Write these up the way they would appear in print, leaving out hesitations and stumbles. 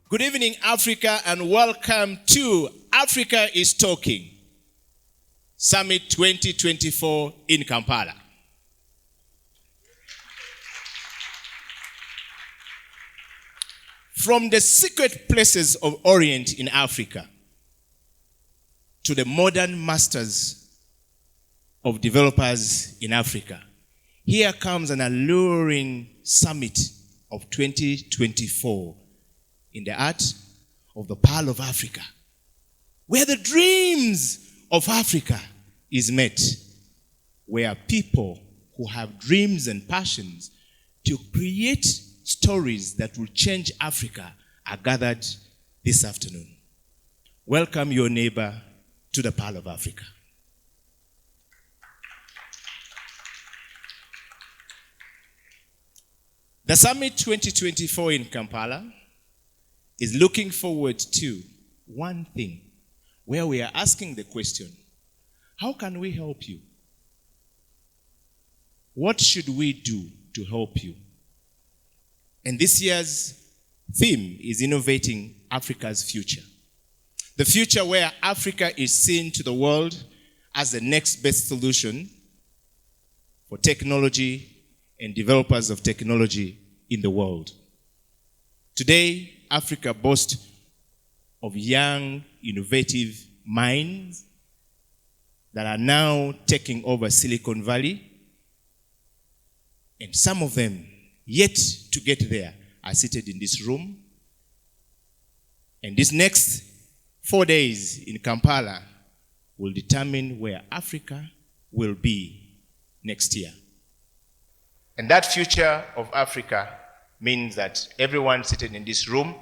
Good evening, Africa, and welcome to Africa is Talking, Summit 2024 in Kampala. From the secret places of Orient in Africa to the modern masters of developers in Africa, here comes an alluring summit of 2024 in the art of the Pearl of Africa, where the dreams of Africa is met, where people who have dreams and passions to create stories that will change Africa are gathered this afternoon. Welcome your neighbor to the Pearl of Africa. The Summit 2024 in Kampala is looking forward to one thing, where we are asking the question, how can we help you? What should we do to help you? And this year's theme is Innovating Africa's Future. The future where Africa is seen to the world as the next best solution for technology and developers of technology in the world. Today, Africa boasts of young, innovative minds that are now taking over Silicon Valley, and some of them yet to get there are seated in this room. And these next 4 days in Kampala will determine where Africa will be next year. And that future of Africa means that everyone sitting in this room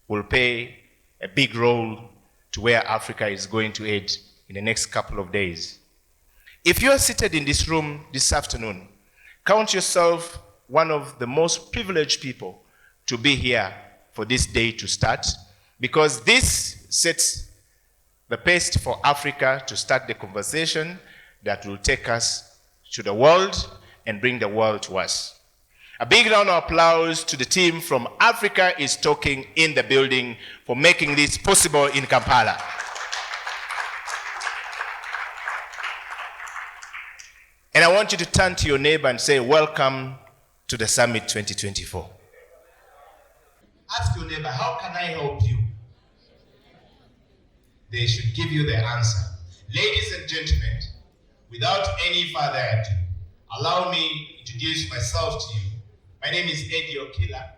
will play a big role to where Africa is going to head in the next couple of days. If you are seated in this room this afternoon, count yourself one of the most privileged people to be here for this day to start, because this sets the pace for Africa to start the conversation that will take us to the world and bring the world to us. A big round of applause to the team from Africa is Talking in the building for making this possible in Kampala. And I want you to turn to your neighbor and say, welcome to the Summit 2024. Ask your neighbor, how can I help you? They should give you the answer. Ladies and gentlemen, without any further ado, allow me to introduce myself to you. My name is Eddie Okila.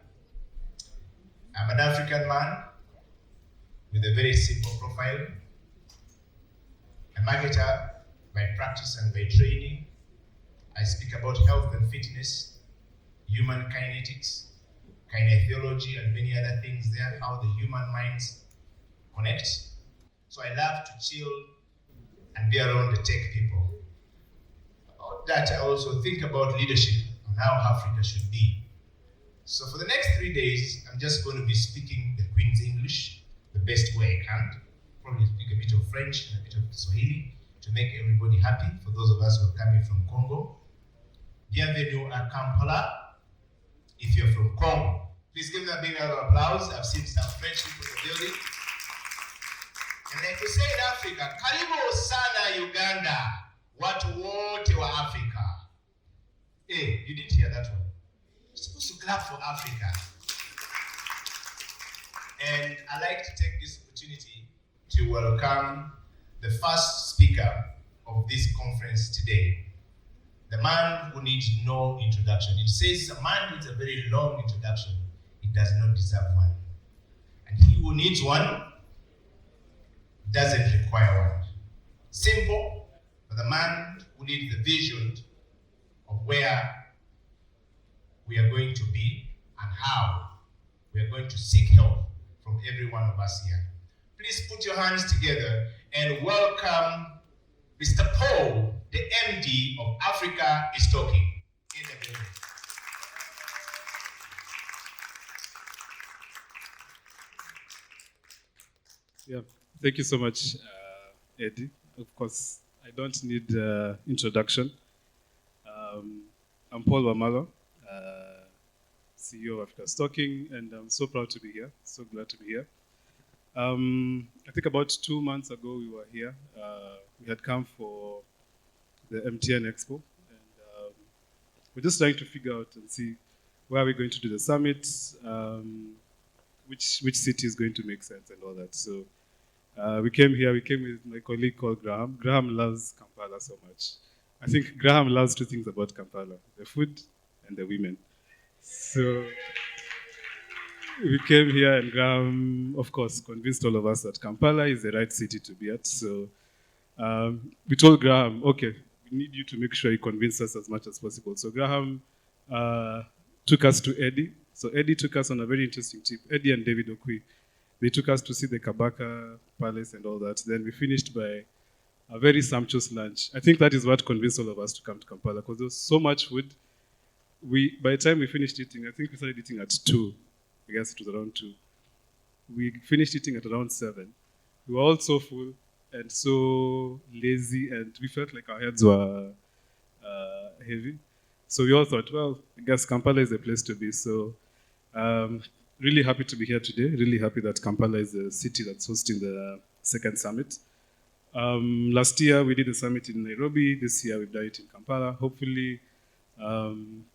I'm an African man with a very simple profile. A marketer by practice and by training. I speak about health and fitness, human kinetics, kinesiology, and many other things there, how the human minds connect. So I love to chill and be around the tech people. About that, I also think about leadership and how Africa should be. So for the next 3 days, I'm just going to be speaking the Queen's English the best way I can. Probably speak a bit of French and a bit of Swahili to make everybody happy, for those of us who are coming from Congo. Bienvenue à Kampala, if you're from Congo. Please give them a big round of applause. I've seen some French people in the building. And like we say in Africa, karibu sana Uganda, watu wote wa Africa. Hey, you didn't hear that one. You're supposed to clap for Africa. And I'd like to take this opportunity to welcome the first speaker of this conference today. The man who needs no introduction. It says a man needs a very long introduction. He does not deserve one. And he who needs one doesn't require one. Simple, but the man who needs the vision of where we are going to be and how we are going to seek help from every one of us here. Please put your hands together and welcome Mr. Paul, the MD of Africa is Talking in the building. Yeah, thank you so much, Eddie. Of course, I don't need introduction. I'm Paul Wamalo, CEO of Africa Stocking, and I'm so proud to be here, so glad to be here. I think about 2 months ago we were here. We had come for the MTN Expo, and we're just trying to figure out and see where we're going to do the summit, which city is going to make sense and all that. So we came with my colleague called Graham. Graham loves Kampala so much. I think Graham loves 2 things about Kampala, the food and the women. So we came here and Graham, of course, convinced all of us that Kampala is the right city to be at. So we told Graham, okay, we need you to make sure you convince us as much as possible. So Graham took us to Eddie. So Eddie took us on a very interesting trip. Eddie and David Okwi, they took us to see the Kabaka Palace and all that. Then we finished by a very sumptuous lunch. I think that is what convinced all of us to come to Kampala, because there was so much food. By the time we finished eating, I think we started eating at 2. I guess it was around 2. We finished eating at around 7. We were all so full and so lazy, and we felt like our heads were heavy. So we all thought, well, I guess Kampala is the place to be. So really happy to be here today. Really happy that Kampala is the city that's hosting the second summit. Last year we did the summit in Nairobi. This year we've done it in Kampala. Hopefully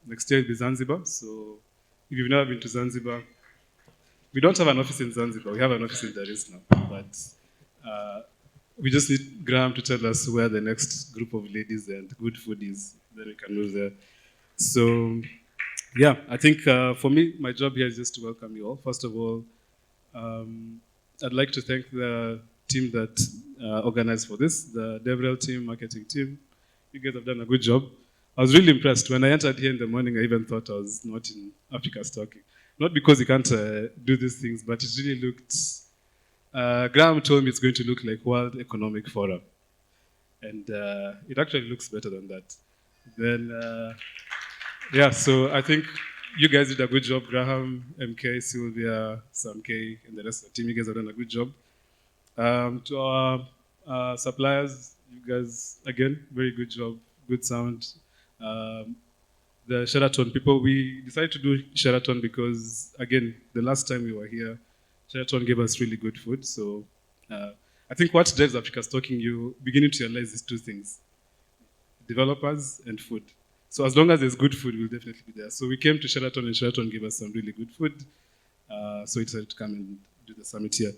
next year will be Zanzibar. So if you've never been to Zanzibar, we don't have an office in Zanzibar. We have an office in Dar es Salaam. But we just need Graham to tell us where the next group of ladies and good food is. Then we can move there. So, yeah, I think for me, my job here is just to welcome you all. First of all, I'd like to thank the team that organized for this, the DevRel team, marketing team. You guys have done a good job. I was really impressed. When I entered here in the morning, I even thought I was not in Africa Stocking. Not because you can't do these things, but it really looked... Graham told me it's going to look like World Economic Forum. And it actually looks better than that. Then, yeah, so I think you guys did a good job. Graham, MK, Sylvia, Sam K, and the rest of the team, you guys have done a good job. To our suppliers, you guys, again, very good job, good sound. The Sheraton people, we decided to do Sheraton because, again, the last time we were here, Sheraton gave us really good food. So I think what drives Africa Stocking, you beginning to realize is 2 things: developers and food. So as long as there's good food, we'll definitely be there. So we came to Sheraton, and Sheraton gave us some really good food. So we decided to come and do the summit here.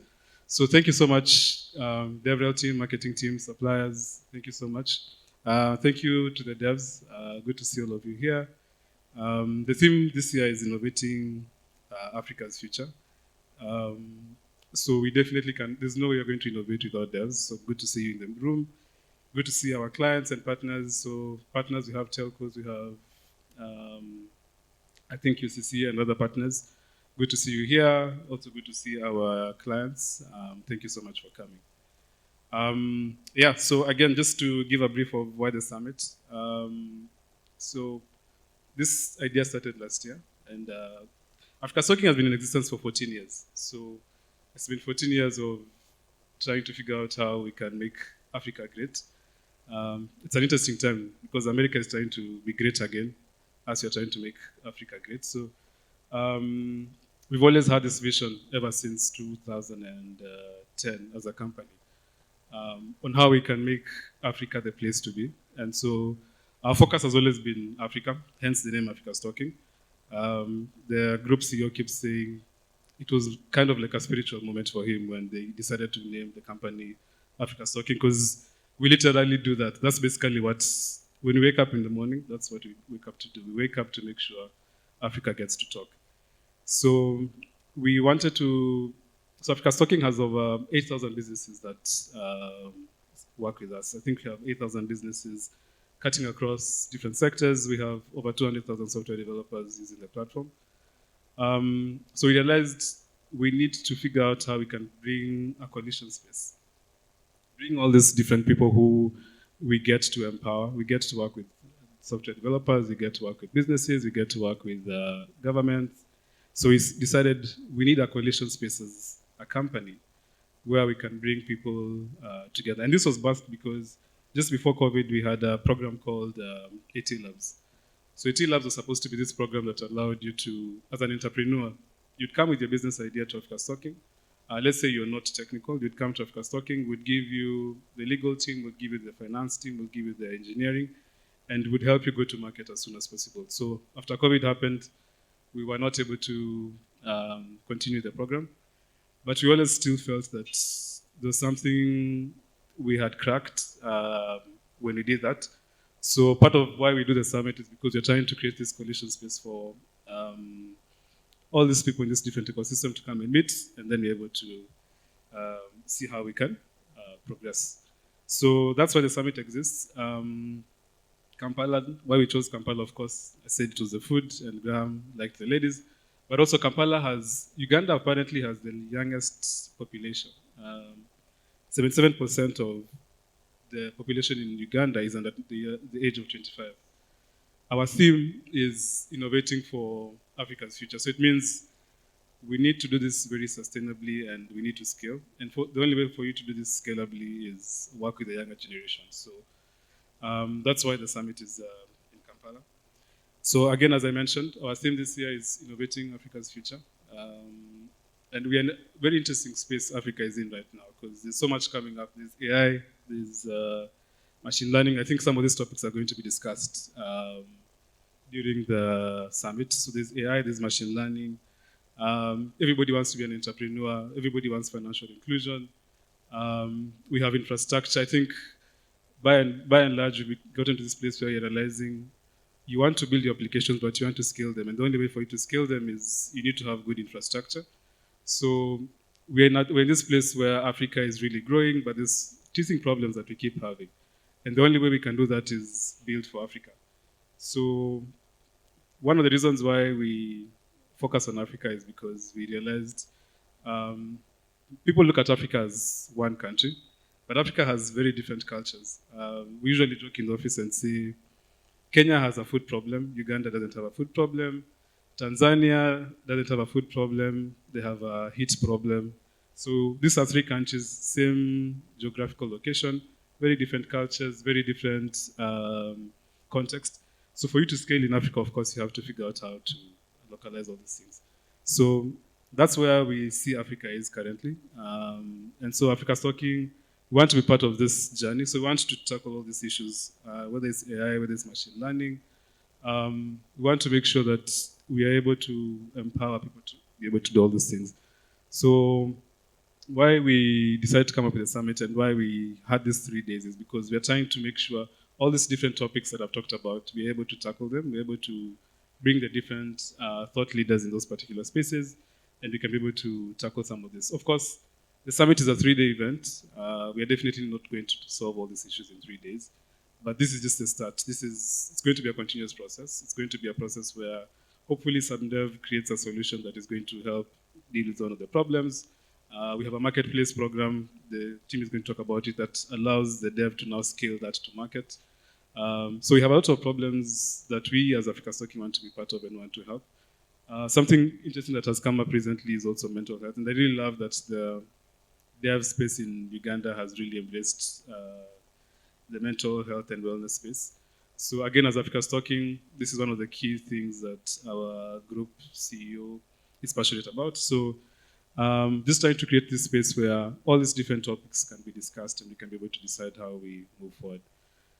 So thank you so much, DevRel team, marketing team, suppliers. Thank you so much. Thank you to the devs. Good to see all of you here. The theme this year is Innovating Africa's Future. So we definitely can, there's no way you're going to innovate without devs. So good to see you in the room. Good to see our clients and partners. So partners, we have telcos, we have, I think UCC and other partners. Good to see you here. Also good to see our clients. Thank you so much for coming. Yeah, so again, just to give a brief of why the summit. So this idea started last year, and Africa Stocking has been in existence for 14 years. So it's been 14 years of trying to figure out how we can make Africa great. It's an interesting time because America is trying to be great again, as we're trying to make Africa great. So we've always had this vision ever since 2010 as a company on how we can make Africa the place to be. And so our focus has always been Africa, hence the name Africa Stocking. The group CEO keeps saying it was kind of like a spiritual moment for him when they decided to name the company Africa Stocking, because we literally do that. That's basically what, when we wake up in the morning, that's what we wake up to do. We wake up to make sure Africa gets to talk. So we wanted to, so Africa Stocking has over 8,000 businesses that work with us. I think we have 8,000 businesses cutting across different sectors. We have over 200,000 software developers using the platform. So we realized we need to figure out how we can bring a coalition space. Bring all these different people who we get to empower. We get to work with software developers, we get to work with businesses, we get to work with government. So we decided we need a coalition space as a company where we can bring people together. And this was birthed because just before COVID, we had a program called AT Labs. So ET Labs was supposed to be this program that allowed you to, as an entrepreneur, you'd come with your business idea to Africa Stocking. Let's say you're not technical, you'd come to Africa Stocking, would give you the legal team, would give you the finance team, would give you the engineering, and would help you go to market as soon as possible. So after COVID happened, we were not able to continue the program, but we always still felt that there's something we had cracked when we did that. So part of why we do the summit is because we're trying to create this coalition space for all these people in this different ecosystem to come and meet, and then be able to see how we can progress. So that's why the summit exists. Kampala, why we chose Kampala, of course, I said it was the food, and Graham liked the ladies. But also Uganda apparently has the youngest population. 77% of the population in Uganda is under the age of 25. Our theme is innovating for Africa's future. So it means we need to do this very sustainably, and we need to scale. And the only way for you to do this scalably is work with the younger generation. So that's why the summit is in Kampala. So again, as I mentioned, our theme this year is Innovating Africa's Future. And we are in a very interesting space Africa is in right now, because there's so much coming up. There's AI, there's machine learning. I think some of these topics are going to be discussed during the summit. So there's AI, there's machine learning. Everybody wants to be an entrepreneur. Everybody wants financial inclusion. We have infrastructure. I think by and large, we've gotten to this place where you're realizing you want to build your applications, but you want to scale them. And the only way for you to scale them is you need to have good infrastructure. So we're in this place where Africa is really growing, but there's teething problems that we keep having. And the only way we can do that is build for Africa. So one of the reasons why we focus on Africa is because we realized people look at Africa as one country, but Africa has very different cultures. We usually joke in the office and say, Kenya has a food problem, Uganda doesn't have a food problem, Tanzania doesn't have a food problem, they have a heat problem. So these are three countries, same geographical location, very different cultures, very different context. So for you to scale in Africa, of course, you have to figure out how to localize all these things. So that's where we see Africa is currently. And so Africa Stocking, we want to be part of this journey. So we want to tackle all these issues, whether it's AI, whether it's machine learning. We want to make sure that we are able to empower people to be able to do all these things. So why we decided to come up with a summit and why we had these 3 days is because we are trying to make sure all these different topics that I've talked about, we're able to tackle them, we're able to bring the different thought leaders in those particular spaces, and we can be able to tackle some of this. Of course, the summit is a 3-day event. We are definitely not going to solve all these issues in 3 days, but this is just a start. It's going to be a continuous process. It's going to be a process where hopefully SunDev creates a solution that is going to help deal with one of the problems. We have a marketplace program. The team is going to talk about it that allows the dev to now scale that to market. So we have a lot of problems that we as Africa Stocking want to be part of and want to help. Something interesting that has come up recently is also mental health. And I really love that the dev space in Uganda has really embraced the mental health and wellness space. So again, as Africa Stocking, this is one of the key things that our group CEO is passionate about. So just trying to create this space where all these different topics can be discussed and we can be able to decide how we move forward.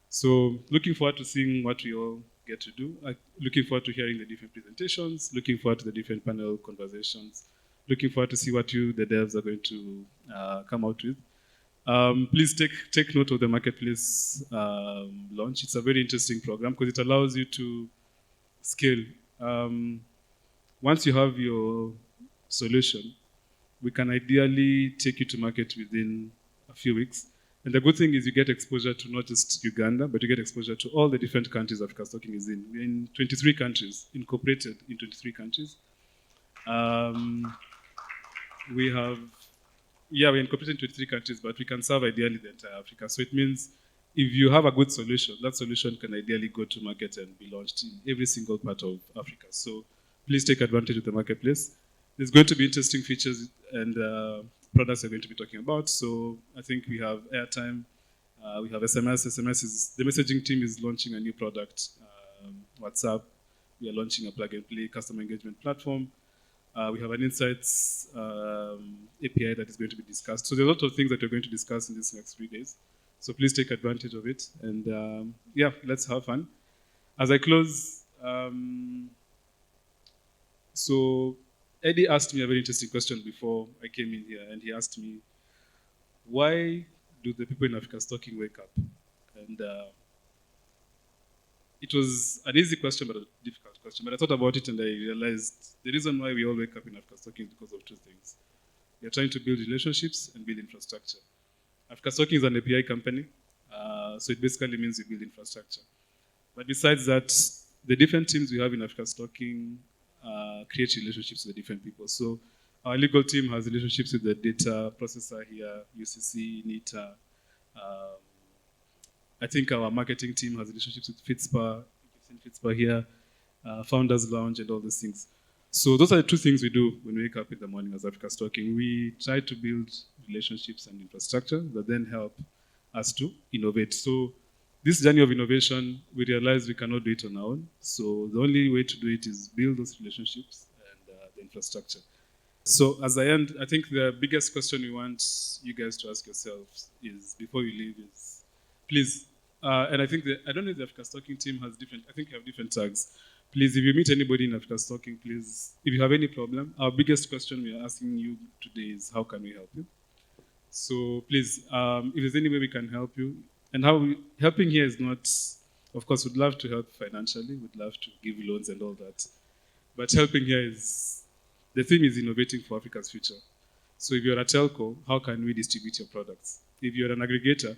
So looking forward to seeing what we all get to do. Looking forward to hearing the different presentations, looking forward to the different panel conversations, looking forward to see what you, the devs, are going to come out with. Please take note of the marketplace launch. It's a very interesting program because it allows you to scale. Once you have your solution, we can ideally take you to market within a few weeks. And the good thing is you get exposure to not just Uganda, but you get exposure to all the different countries Africa Stocking is in. We're in 23 countries, incorporated in 23 countries. We're incorporated in 23 countries, but we can serve ideally the entire Africa. So it means if you have a good solution, that solution can ideally go to market and be launched in every single part of Africa. So please take advantage of the marketplace. There's going to be interesting features and products we're going to be talking about. So I think we have Airtime, we have SMS. SMS is, the messaging team is launching a new product WhatsApp. We are launching a plug-and-play customer engagement platform. We have an insights API that is going to be discussed. So there are a lot of things that we're going to discuss in these next 3 days. So please take advantage of it. And yeah, let's have fun. As I close, so Eddie asked me a very interesting question before I came in here. And he asked me, why do the people in Africa Stocking wake up? And it was an easy question, but a difficult question. But I thought about it and I realized the reason why we all wake up in Africa Stocking is because of two things. We are trying to build relationships and build infrastructure. Africa Stocking is an API company, so it basically means we build infrastructure. But besides that, the different teams we have in Africa Stocking create relationships with the different people. So our legal team has relationships with the data processor here, UCC, NITA. I think our marketing team has relationships with FitSpa, FitSpa here, Founders Lounge, and all those things. So those are the two things we do when we wake up in the morning as Africa Stocking. We try to build relationships and infrastructure that then help us to innovate. So this journey of innovation, we realize we cannot do it on our own. So the only way to do it is build those relationships and the infrastructure. So as I end, I think the biggest question we want you guys to ask yourselves is, before you leave, is please, and I think I don't know if the Africa Stocking team has different, I think you have different tags. Please, if you meet anybody in Africa Stocking, please, if you have any problem, our biggest question we are asking you today is, how can we help you? So please, if there's any way we can help you, and helping here is not, of course, we'd love to help financially, we'd love to give loans and all that, but helping here is, the theme is innovating for Africa's future. So if you're a telco, how can we distribute your products? If you're an aggregator,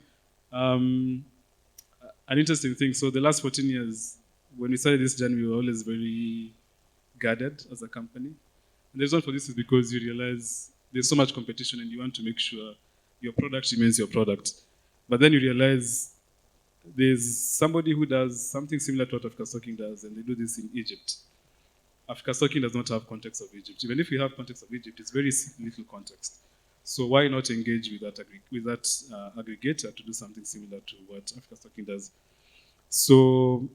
an interesting thing, so the last 14 years, when we started this journey, we were always very guarded as a company. And the reason for this is because you realize there's so much competition and you want to make sure your product remains your product. But then you realize there's somebody who does something similar to what Africa Stocking does, and they do this in Egypt. Africa Stocking does not have context of Egypt. Even if we have context of Egypt, it's very little context. So why not engage with that aggregator to do something similar to what Africa Stocking does? So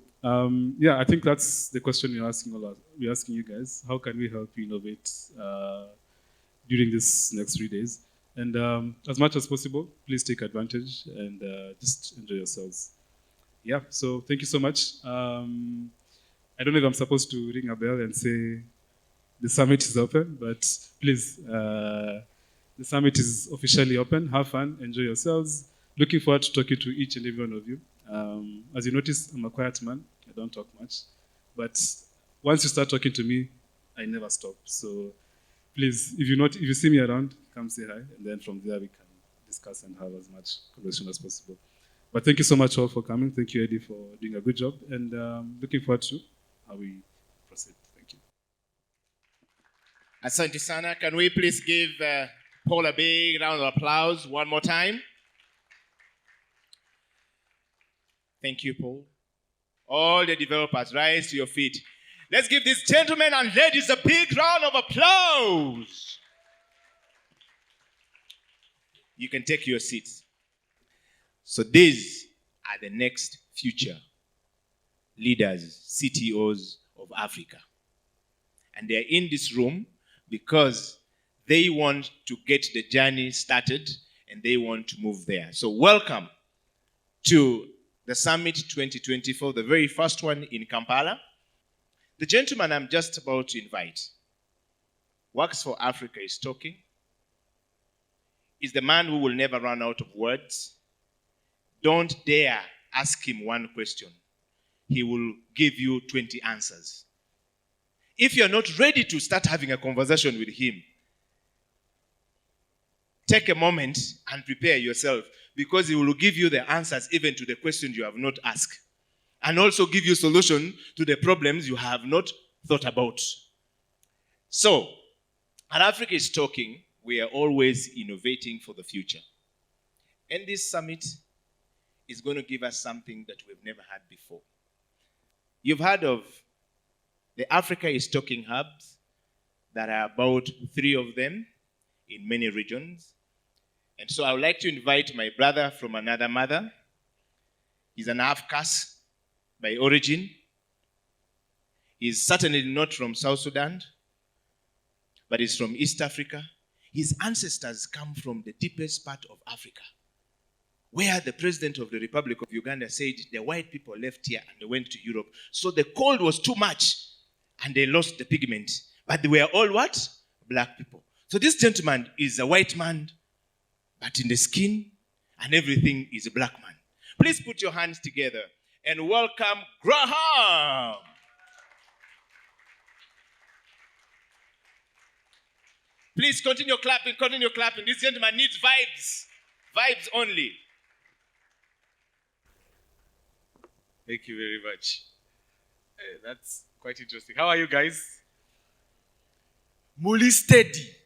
yeah, I think that's the question we're asking you guys. How can we help you innovate during this next 3 days? And as much as possible, please take advantage and just enjoy yourselves. Yeah, so thank you so much. I don't know if I'm supposed to ring a bell and say the summit is open, but please, the summit is officially open. Have fun, enjoy yourselves. Looking forward to talking to each and every one of you. As you notice, I'm a quiet man. I don't talk much. But once you start talking to me, I never stop. So please, if you see me around, come say hi. And then from there, we can discuss and have as much conversation as possible. But thank you so much all for coming. Thank you, Eddie, for doing a good job. And looking forward to how we proceed. Thank you. Asante sana. Can we please give Paul a big round of applause one more time? Thank you, Paul. All the developers, rise to your feet. Let's give these gentlemen and ladies a big round of applause. You can take your seats. So these are the next future leaders, CTOs of Africa. And they're in this room because they want to get the journey started and they want to move there. So welcome to the Summit 2024, the very first one in Kampala. The gentleman I'm just about to invite works for Africa is talking. Is the man who will never run out of words. Don't dare ask him one question. He will give you 20 answers. If you're not ready to start having a conversation with him, take a moment and prepare yourself, because he will give you the answers even to the questions you have not asked, and also give you solution to the problems you have not thought about. So, at Africa is Talking, we are always innovating for the future. And this summit is going to give us something that we've never had before. You've heard of the Africa is Talking hubs. There are about 3 of them in many regions. And so I would like to invite my brother from another mother. He's an half-caste by origin, He's certainly not from South Sudan, but he's from East Africa. His ancestors come from the deepest part of Africa, where the president of the Republic of Uganda said the white people left here and they went to Europe. So the cold was too much and they lost the pigment. But they were all what? Black people. So this gentleman is a white man, but in the skin and everything is a black man. Please put your hands together and welcome Graham. Please continue clapping, continue clapping. This gentleman needs vibes. Vibes only. Thank you very much. That's quite interesting. How are you guys? Muli steady.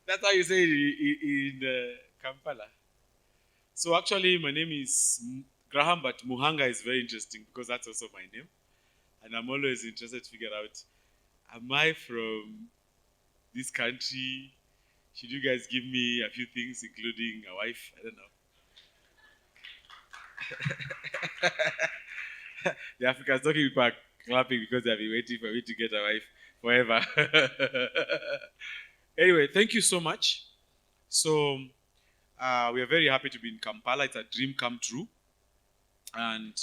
That's how you say it in Kampala. So actually, my name is Graham, but Muhanga is very interesting because that's also my name. And I'm always interested to figure out, am I from this country? Should you guys give me a few things, including a wife? I don't know. The Africans talking people are clapping because they have been waiting for me to get a wife forever. Anyway, thank you so much. So we are very happy to be in Kampala. It's a dream come true. And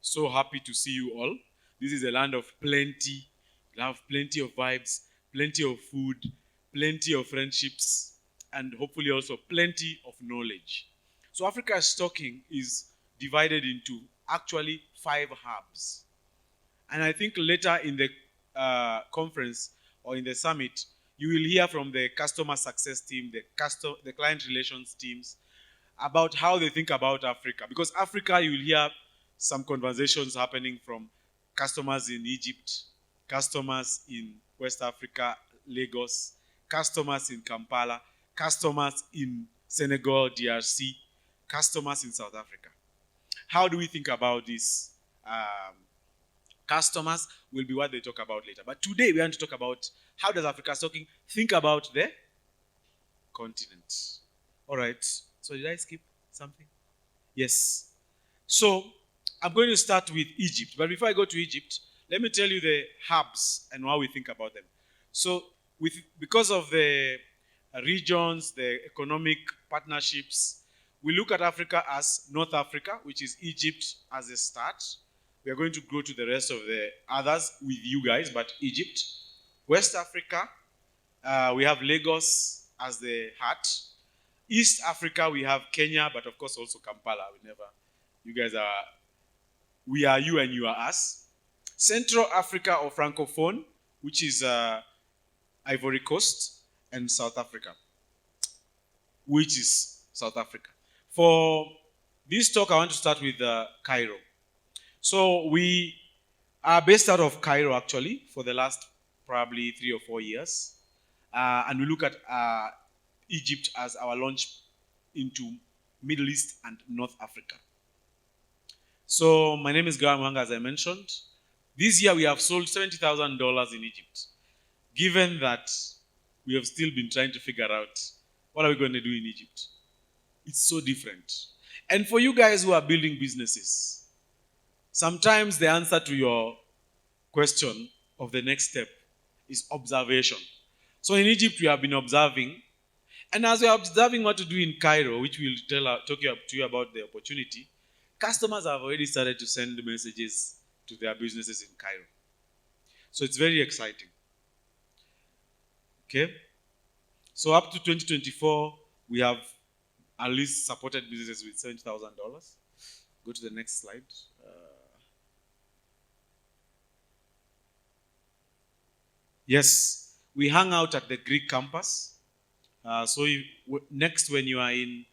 so happy to see you all. This is a land of plenty. You have plenty of vibes, plenty of food, plenty of friendships, and hopefully also plenty of knowledge. So Africa's talking is divided into actually 5 hubs. And I think later in the conference or in the summit, you will hear from the customer success team, the client relations teams, about how they think about Africa. Because Africa, you will hear some conversations happening from customers in Egypt, customers in West Africa, Lagos, customers in Kampala, customers in Senegal, DRC, customers in South Africa. How do we think about this? Customers will be what they talk about later. But today we want to talk about how does Africa's talking think about the continent. All right. So did I skip something? Yes. So I'm going to start with Egypt. But before I go to Egypt, let me tell you the hubs and how we think about them. So because of the regions, the economic partnerships, we look at Africa as North Africa, which is Egypt as a start. We are going to go to the rest of the others with you guys, but Egypt. West Africa, we have Lagos as the heart. East Africa, we have Kenya, but of course also Kampala. We are you and you are us. Central Africa or Francophone, which is Ivory Coast, and South Africa, which is South Africa. For this talk, I want to start with Cairo. So we are based out of Cairo, actually, for the last probably 3 or 4 years. And we look at Egypt as our launch into Middle East and North Africa. So my name is Graham Wanga, as I mentioned. This year we have sold $70,000 in Egypt. Given that we have still been trying to figure out what are we going to do in Egypt. It's so different. And for you guys who are building businesses, sometimes the answer to your question of the next step is observation. So in Egypt, we have been observing. And as we are observing what to do in Cairo, which we'll talk to you about the opportunity, customers have already started to send messages to their businesses in Cairo. So it's very exciting. Okay? So up to 2024, we have at least supported businesses with $70,000. Go to the next slide. Yes, we hang out at the Greek campus. Next, when you are in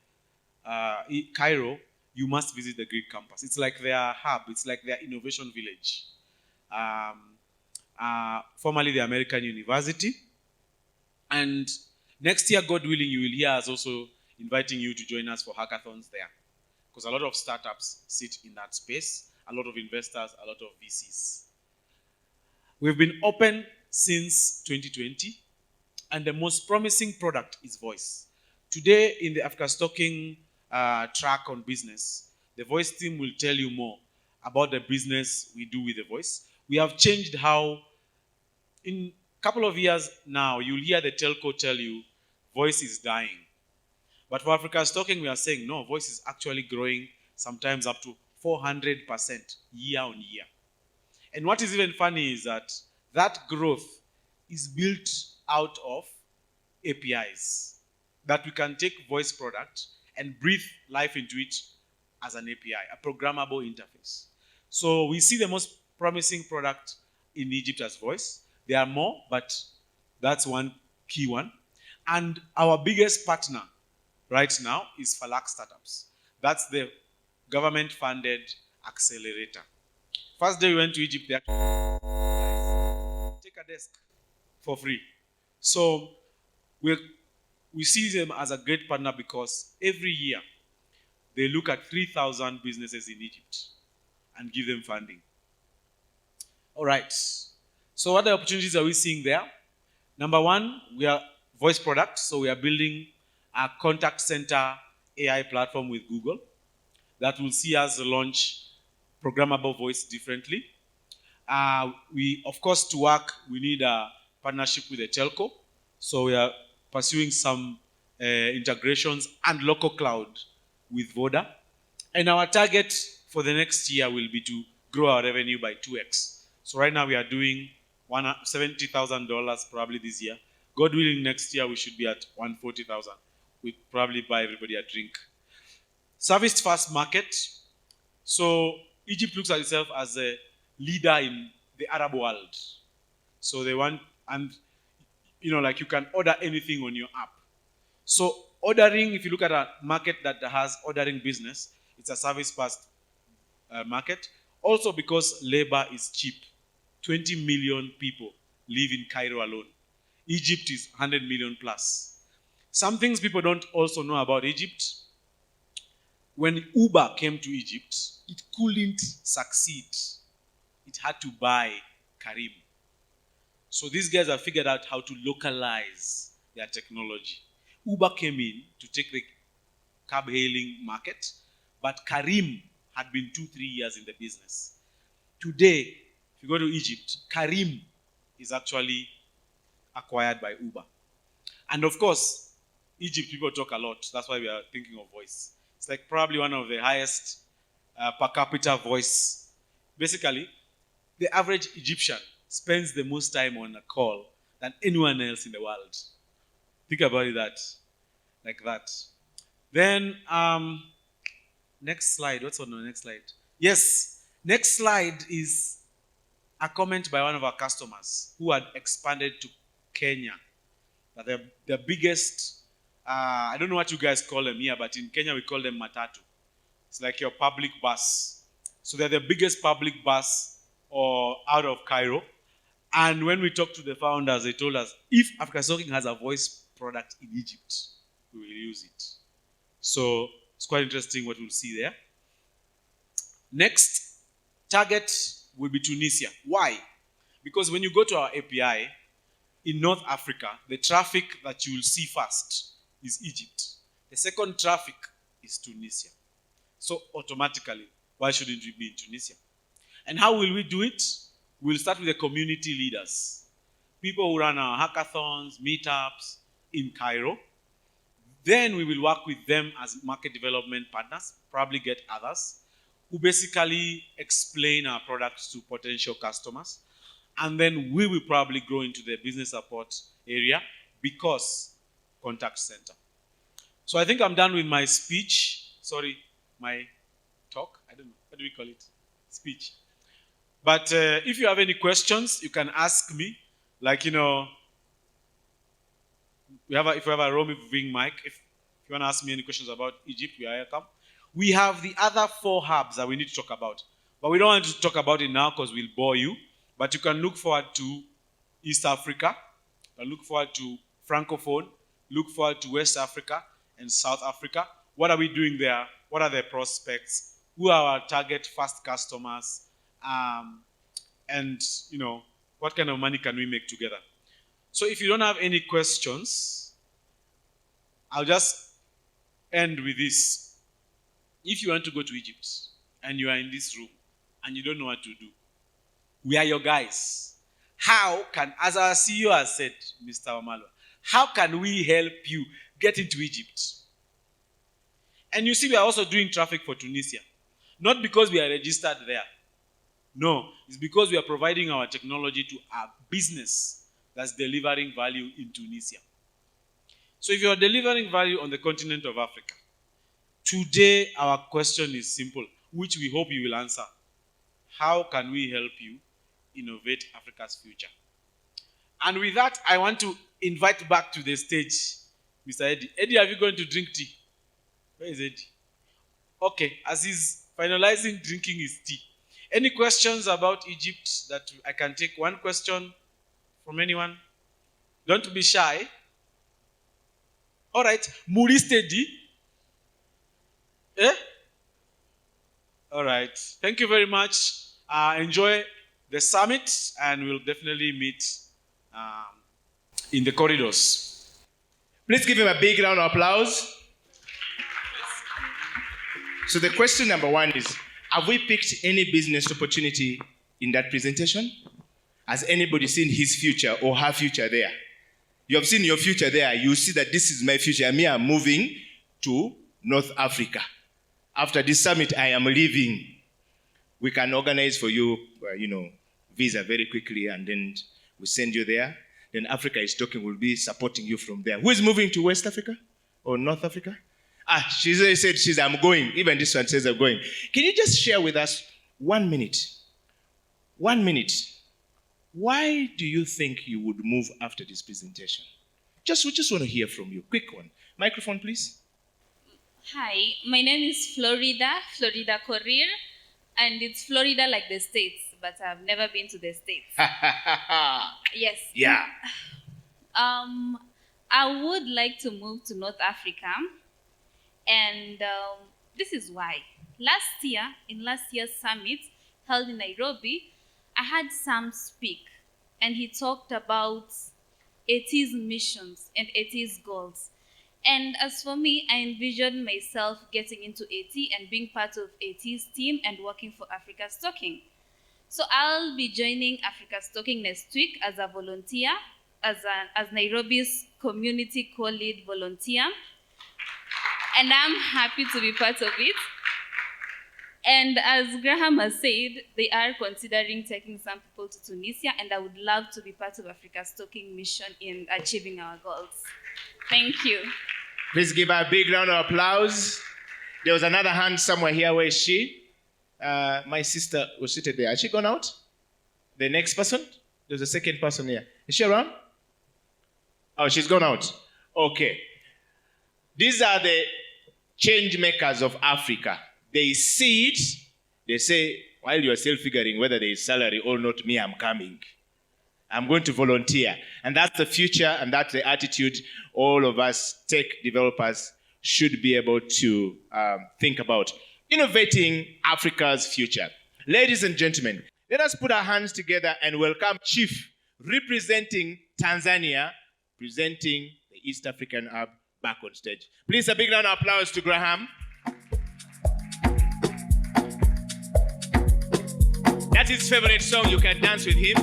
Cairo, you must visit the Greek campus. It's like their hub. It's like their innovation village. Formerly the American University. And next year, God willing, you will hear us also inviting you to join us for hackathons there. Because a lot of startups sit in that space, a lot of investors, a lot of VCs. We've been open since 2020, and the most promising product is voice. Today, in the Africa's Talking track on business, the voice team will tell you more about the business we do with the voice. We have changed how, in a couple of years now, you'll hear the telco tell you voice is dying. But for Africa's talking, we are saying no, voice is actually growing, sometimes up to 400% year on year. And what is even funny is that that growth is built out of APIs, that we can take voice product and breathe life into it as an API, a programmable interface. So we see the most promising product in Egypt as voice. There are more, but that's one key one. And our biggest partner right now is Falak Startups. That's the government-funded accelerator. First day we went to Egypt, they actually take a desk for free. So we see them as a great partner because every year they look at 3,000 businesses in Egypt and give them funding. All right. So what opportunities are we seeing there? Number one, we are voice products. So we are building a contact center AI platform with Google that will see us launch programmable voice differently. We, of course, to work, we need a partnership with a telco. So we are pursuing some integrations and local cloud with Voda. And our target for the next year will be to grow our revenue by 2x. So right now we are doing $70,000 probably this year. God willing, next year we should be at 140,000. We'd probably buy everybody a drink. Service first market. So Egypt looks at itself as a leader in the Arab world. So they want, and like you can order anything on your app. So ordering, if you look at a market that has ordering business, it's a service first market. Also because labor is cheap. 20 million people live in Cairo alone. Egypt is 100 million plus. Some things people don't also know about Egypt. When Uber came to Egypt, it couldn't succeed. It had to buy Karim. So these guys have figured out how to localize their technology. Uber came in to take the cab hailing market, but Karim had been 2-3 years in the business. Today, if you go to Egypt, Karim is actually acquired by Uber. And of course, Egypt people talk a lot. That's why we are thinking of voice. It's like probably one of the highest per capita voice. Basically, the average Egyptian spends the most time on a call than anyone else in the world. Think about it like that. Then, next slide. What's on the next slide? Yes, next slide is a comment by one of our customers who had expanded to Kenya. That the biggest, I don't know what you guys call them here, but in Kenya we call them matatu. It's like your public bus. So they're the biggest public bus out of Cairo. And when we talked to the founders, they told us, if Africa Talking has a voice product in Egypt, we will use it. So it's quite interesting what we'll see there. Next, target will be Tunisia. Why? Because when you go to our API, in North Africa, the traffic that you will see first is Egypt. The second traffic is Tunisia. So automatically, why shouldn't we be in Tunisia? And how will we do it? We'll start with the community leaders. People who run our hackathons, meetups in Cairo. Then we will work with them as market development partners, probably get others, who basically explain our products to potential customers. And then we will probably grow into the business support area because contact center. So I think I'm done with my speech. Sorry, my talk. I don't know. What do we call it? Speech. But if you have any questions, you can ask me. Like, if we have a roving mic, if you want to ask me any questions about Egypt, we are welcome. We have the other 4 hubs that we need to talk about. But we don't want to talk about it now because we'll bore you. But you can look forward to East Africa, look forward to Francophone, look forward to West Africa and South Africa. What are we doing there? What are the prospects? Who are our target first customers? And, what kind of money can we make together? So if you don't have any questions, I'll just end with this. If you want to go to Egypt and you are in this room and you don't know what to do, We are your guys. How can, as our CEO has said, Mr. Wamalo, how can we help you get into Egypt? And you see, we are also doing traffic for Tunisia. Not because we are registered there. No, it's because we are providing our technology to a business that's delivering value in Tunisia. So if you are delivering value on the continent of Africa, today our question is simple, which we hope you will answer. How can we help you innovate Africa's future? And with that, I want to invite back to the stage Mr. Eddie. Eddie, are you going to drink tea? Where is Eddie? Okay, as he's finalizing drinking his tea. Any questions about Egypt that I can take? One question from anyone? Don't be shy. All right, Muri steady. Eh? All right, thank you very much. Enjoy the summit, and we'll definitely meet in the corridors. Please give him a big round of applause. So the question number one is, have we picked any business opportunity in that presentation? Has anybody seen his future or her future there? You have seen your future there. You see that this is my future. Me, I'm moving to North Africa. After this summit, I am leaving. We can organize for you, visa very quickly, and then we send you there. Then Africa is talking, we'll be supporting you from there. Who is moving to West Africa or North Africa? She said, I'm going. Even this one says I'm going. Can you just share with us 1 minute? 1 minute. Why do you think you would move after this presentation? We just want to hear from you. Quick one. Microphone, please. Hi, my name is Florida Courier, and it's Florida like the States, but I've never been to the States. Yes. Yeah. I would like to move to North Africa, and this is why. In last year's summit held in Nairobi, I had Sam speak, and he talked about AT's missions and AT's goals. And as for me, I envisioned myself getting into AT and being part of AT's team and working for Africa Stocking. So I'll be joining Africa Stocking next week as a volunteer, as Nairobi's community co-lead volunteer. And I'm happy to be part of it. And as Graham has said, they are considering taking some people to Tunisia, and I would love to be part of Africa Stocking mission in achieving our goals. Thank you. Please give her a big round of applause. There was another hand somewhere here. Where is she? My sister was seated there. Has she gone out? The next person? There's a second person here. Is she around? Oh, she's gone out. Okay. These are the change makers of Africa. They see it. They say, while you are still figuring whether there is salary or not, me, I'm coming. I'm going to volunteer. And that's the future, and that's the attitude all of us tech developers should be able to think about. Innovating Africa's future. Ladies and gentlemen, let us put our hands together and welcome Chief, representing Tanzania, presenting the East African Hub, back on stage. Please, a big round of applause to Graham. That's his favorite song. You can dance with him.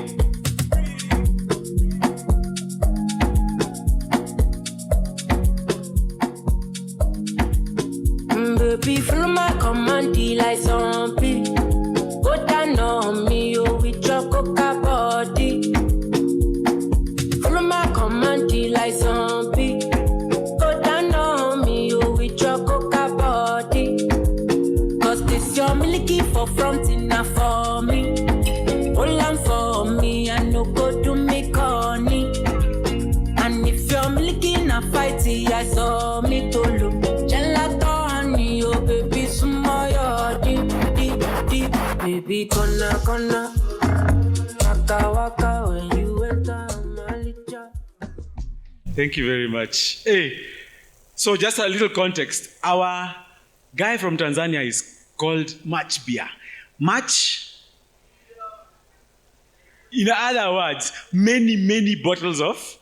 Baby, follow my command, like zombie. Go down on me, oh, with your coca body. Follow my command, like zombie. Go down on me, oh, with your coca body. Cause this your milky for front enough for me. Hold on for me, I no go do me corny. And if you're milky in a fight, I saw me to look. Baby, gonna waka when you enter Malicha. Thank you very much. Hey, so just a little context. Our guy from Tanzania is called Match Beer. Match, in other words, many bottles of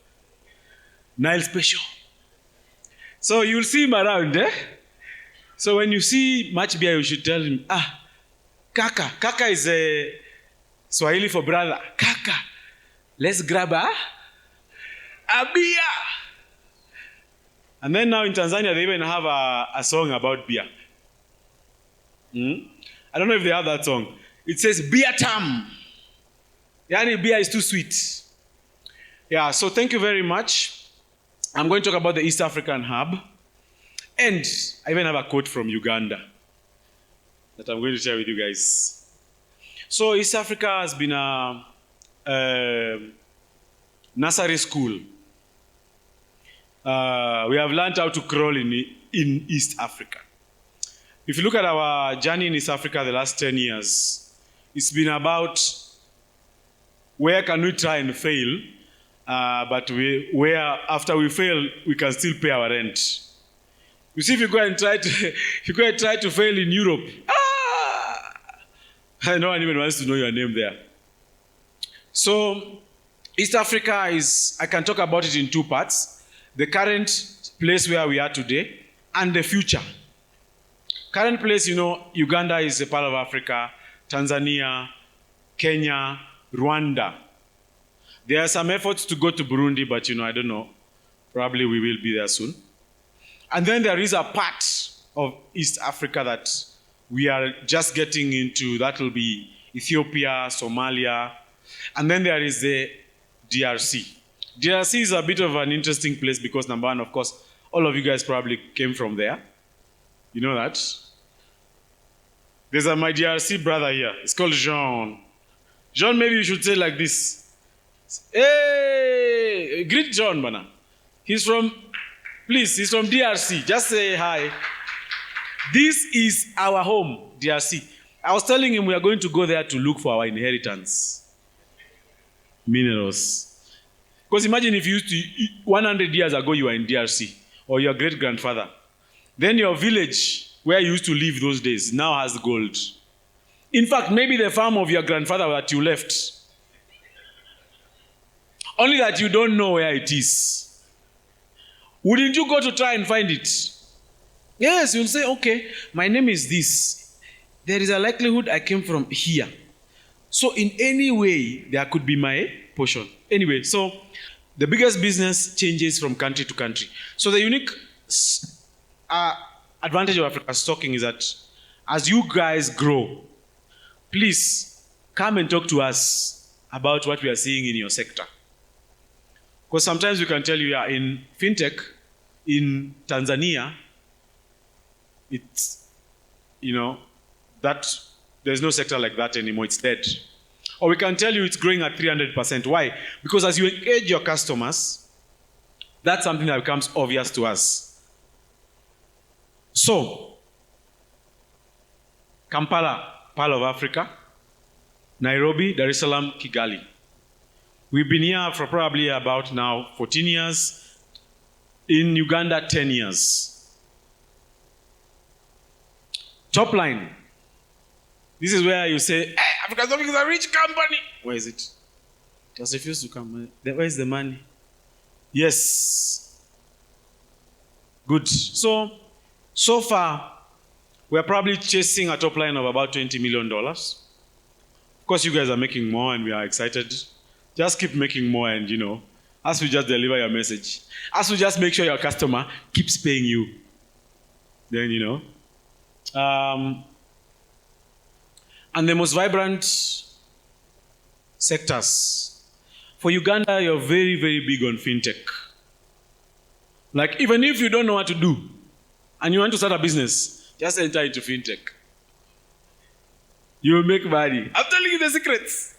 Nile Special. So you'll see him around, eh? So when you see Match Beer, you should tell him, Kaka. Kaka is Swahili for brother. Kaka, let's grab a beer. And then now in Tanzania, they even have a song about beer. I don't know if they have that song. It says, beer tam. Yani beer is too sweet. Yeah, so thank you very much. I'm going to talk about the East African Hub. And I even have a quote from Uganda that I'm going to share with you guys. So East Africa has been a nursery school. We have learned how to crawl in East Africa. If you look at our journey in East Africa the last 10 years, it's been about where can we try and fail, but where after we fail, we can still pay our rent. You see, if you go and try to fail in Europe, no one even wants to know your name there. So East Africa is, I can talk about it in two parts. The current place where we are today and the future. Current place, Uganda is a part of Africa, Tanzania, Kenya, Rwanda. There are some efforts to go to Burundi, but I don't know. Probably we will be there soon. And then there is a part of East Africa that we are just getting into. That will be Ethiopia, Somalia. And then there is the DRC. DRC is a bit of an interesting place because, number one, of course, all of you guys probably came from there. You know that? There's my DRC brother here. It's called Jean. Jean, maybe you should say like this. Hey, greet John, Bana. He's from DRC. Just say hi. This is our home, DRC. I was telling him we are going to go there to look for our inheritance. Minerals. Because imagine if 100 years ago you were in DRC, or your great-grandfather. Then your village, where you used to live those days, now has gold. In fact, maybe the farm of your grandfather that you left. Only that you don't know where it is. Wouldn't you go to try and find it? Yes, you'll say, okay, my name is this. There is a likelihood I came from here. So in any way, there could be my portion. Anyway, so the biggest business changes from country to country. So the unique advantage of Africa's talking is that as you guys grow, please come and talk to us about what we are seeing in your sector. Because sometimes we can tell you, in fintech, in Tanzania, it's, that there's no sector like that anymore, it's dead. Or we can tell you it's growing at 300%. Why? Because as you engage your customers, that's something that becomes obvious to us. So, Kampala, Pearl of Africa, Nairobi, Dar es Salaam, Kigali. We've been here for probably about now 14 years. In Uganda, 10 years. Top line. This is where you say, hey, Africa's Talking is a rich company. Where is it? Just refuse to come. Where is the money? Yes. Good. So far, we're probably chasing a top line of about $20 million. Of course, you guys are making more and we are excited. Just keep making more and, as we just deliver your message, as we just make sure your customer keeps paying you, then, and the most vibrant sectors. For Uganda, you're very, very big on fintech. Like, even if you don't know what to do and you want to start a business, just enter into fintech. You will make money. I'm telling you the secrets.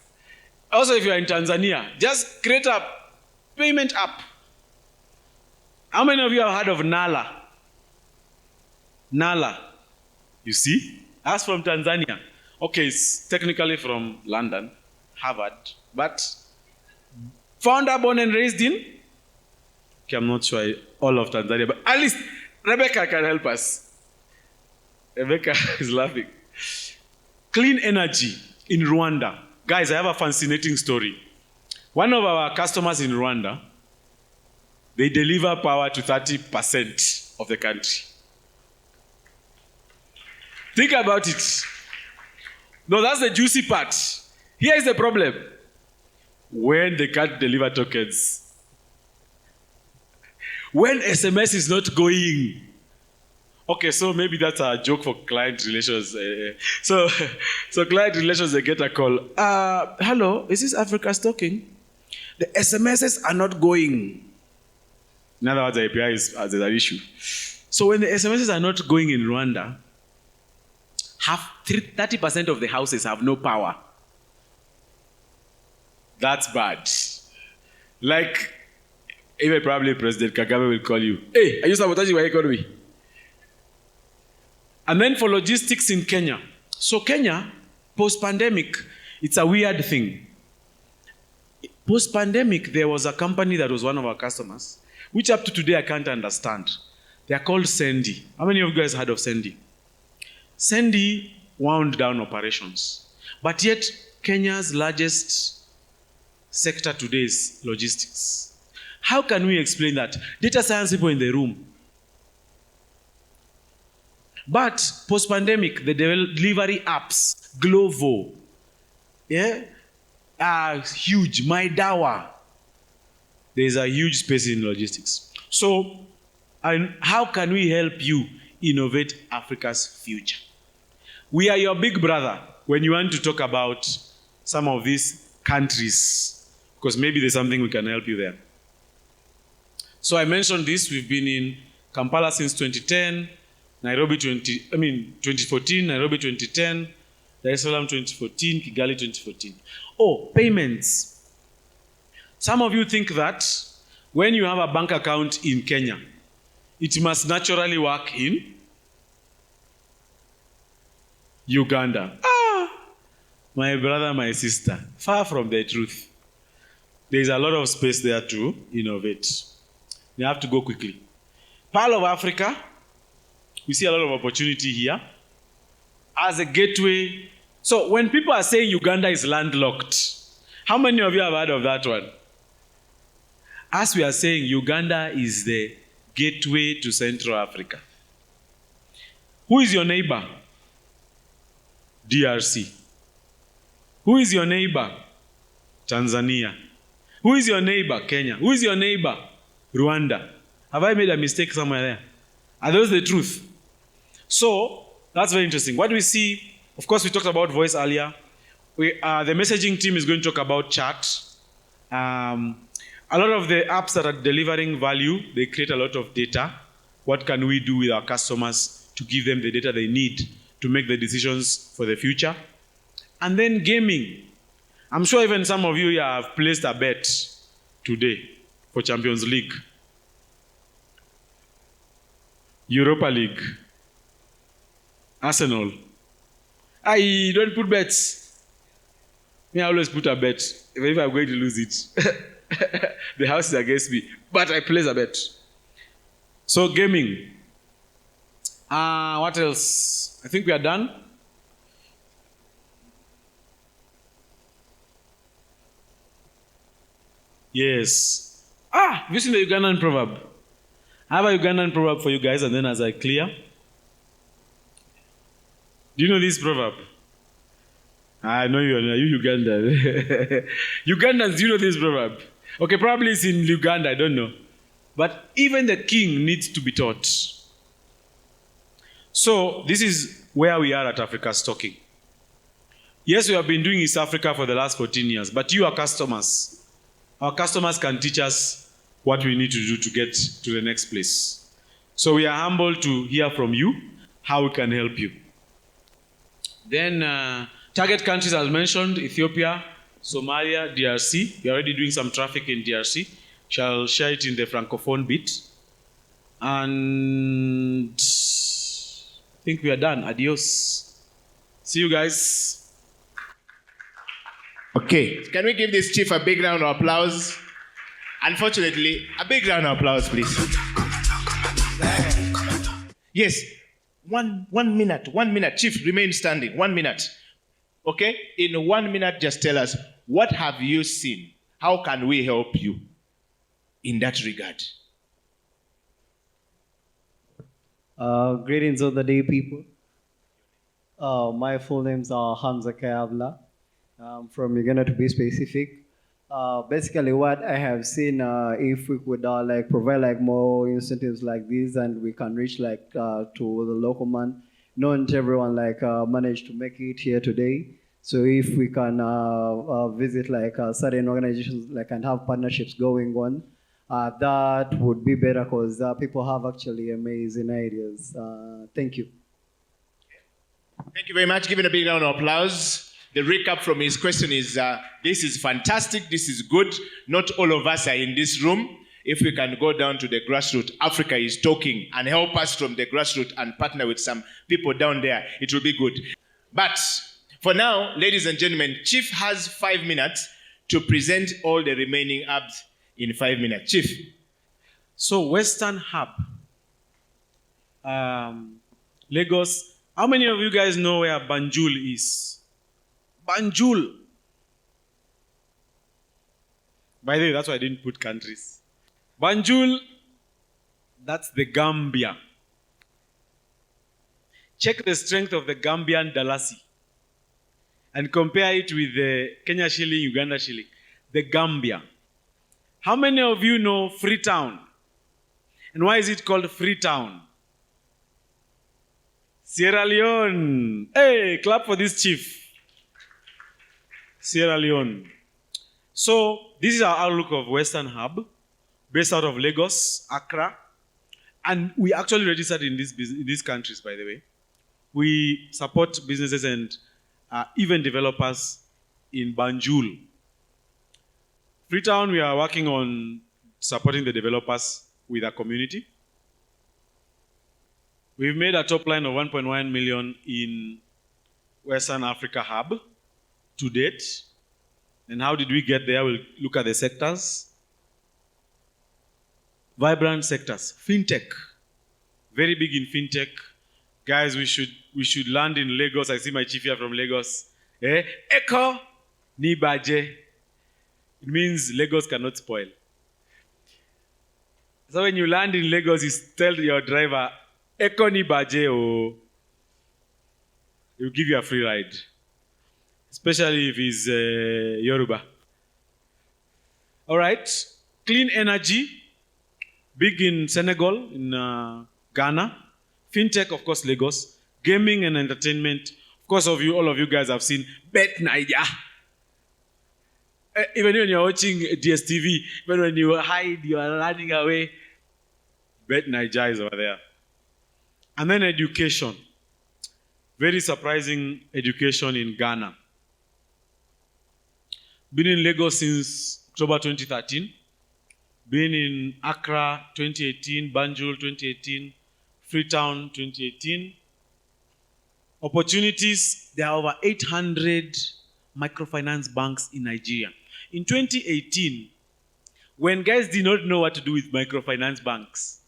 Also, if you're in Tanzania, just create a payment app. How many of you have heard of Nala? Nala. You see? That's from Tanzania. Okay, it's technically from London, Harvard, but founder, born and raised in? Okay, I'm not sure all of Tanzania, but at least Rebecca can help us. Rebecca is laughing. Clean energy in Rwanda. Guys, I have a fascinating story. One of our customers in Rwanda, they deliver power to 30% of the country. Think about it. No, that's the juicy part. Here is the problem. When they can't deliver tokens, when SMS is not going. Okay, so maybe that's a joke for client relations. So client relations, they get a call. Hello, is this Africa's talking? The SMSs are not going. In other words, the API is there's an issue. So when the SMSs are not going in Rwanda, 30% of the houses have no power. That's bad. Like, even probably President Kagame will call you, hey, are you sabotaging my economy? And then for logistics in Kenya. So Kenya, post-pandemic, it's a weird thing. Post-pandemic, there was a company that was one of our customers, which up to today I can't understand. They are called Sendi. How many of you guys heard of Sendi? Sendi wound down operations. But yet, Kenya's largest sector today is logistics. How can we explain that? Data science people in the room. But post-pandemic, the delivery apps, Glovo, are huge. MyDawa. There is a huge space in logistics. So, how can we help you innovate Africa's future? We are your big brother when you want to talk about some of these countries, because maybe there's something we can help you there. So I mentioned this. We've been in Kampala since 2010, Nairobi 2014, Nairobi 2010, Dar es Salaam 2014, Kigali 2014. Oh, payments. Some of you think that when you have a bank account in Kenya, it must naturally work in Uganda. My brother, my sister, far from the truth. There is a lot of space there to innovate. You have to go quickly. Pearl of Africa, we see a lot of opportunity here as a gateway. So when people are saying Uganda is landlocked, how many of you have heard of that one? As we are saying, Uganda is the gateway to Central Africa. Who is your neighbor? DRC. Who is your neighbor? Tanzania. Who is your neighbor? Kenya. Who is your neighbor? Rwanda. Have I made a mistake somewhere there? Are those the truth? So, that's very interesting. What do we see? Of course, we talked about voice earlier. The messaging team is going to talk about chat. A lot of the apps that are delivering value, they create a lot of data. What can we do with our customers to give them the data they need to make the decisions for the future? And then gaming. I'm sure even some of you here have placed a bet today for Champions League, Europa League, Arsenal. I don't put bets. Me, I always put a bet. Even if I'm going to lose it, the house is against me. But I place a bet. So gaming. What else? I think we are done. Yes. Have you seen the Ugandan proverb? I have a Ugandan proverb for you guys, and then as I clear. Do you know this proverb? I know you Ugandan. Ugandans, do you know this proverb? Okay, probably it's in Uganda, I don't know. But even the king needs to be taught. So, this is where we are at Africa's Talking. Yes, we have been doing East Africa for the last 14 years, but you are customers. Our customers can teach us what we need to do to get to the next place. So we are humbled to hear from you how we can help you. Then target countries as mentioned, Ethiopia, Somalia, DRC. We are already doing some traffic in DRC. Shall share it in the Francophone bit. And I think we are done. Adios. See you guys. Okay, can we give this chief a big round of applause? Unfortunately, a big round of applause, please. Yes, one minute. Chief, remain standing. 1 minute. Okay, in 1 minute, just tell us, what have you seen? How can we help you in that regard? Greetings of the day, people. My full names are Hamza Kayabla. from Uganda to be specific. Basically, what I have seen, if we could like provide like more incentives like this, and we can reach like to the local man. Not everyone like managed to make it here today. So if we can visit like certain organizations like and have partnerships going on, that would be better because people have actually amazing ideas. Thank you. Thank you very much. Give it a big round of applause. The recap from his question is, this is fantastic, this is good. Not all of us are in this room. If we can go down to the grassroots, Africa is talking, and help us from the grassroots and partner with some people down there, it will be good. But for now, ladies and gentlemen, Chief has 5 minutes to present all the remaining hubs in 5 minutes. Chief. So Western Hub, Lagos. How many of you guys know where Banjul is? Banjul. By the way, that's why I didn't put countries. Banjul, that's the Gambia. Check the strength of the Gambian dalasi and compare it with the Kenya shilling, Uganda shilling. The Gambia. How many of you know Freetown? And why is it called Freetown? Sierra Leone. Hey, clap for this chief. Sierra Leone. So, this is our outlook of Western Hub, based out of Lagos, Accra. And we actually registered in these countries, by the way. We support businesses and even developers in Banjul. Freetown, we are working on supporting the developers with our community. We've made a top line of 1.1 million in Western Africa Hub to date. And how did we get there? We'll look at the sectors. Vibrant sectors. Fintech. Very big in fintech. Guys, we should land in Lagos. I see my chief here from Lagos. Eko ni baje. It means Lagos cannot spoil. So when you land in Lagos, you tell your driver, Eko ni baje o. He'll give you a free ride. Especially if he's Yoruba. All right. Clean energy. Big in Senegal, in Ghana. Fintech, of course, Lagos. Gaming and entertainment. Of course, all of you guys have seen Bet Naija. Even when you're watching DSTV, even when you hide, you are running away. Bet Naija is over there. And then education. Very surprising education in Ghana. Been in Lagos since October 2013. Been in Accra 2018, Banjul 2018, Freetown 2018. Opportunities, there are over 800 microfinance banks in Nigeria. In 2018, when guys did not know what to do with microfinance banks,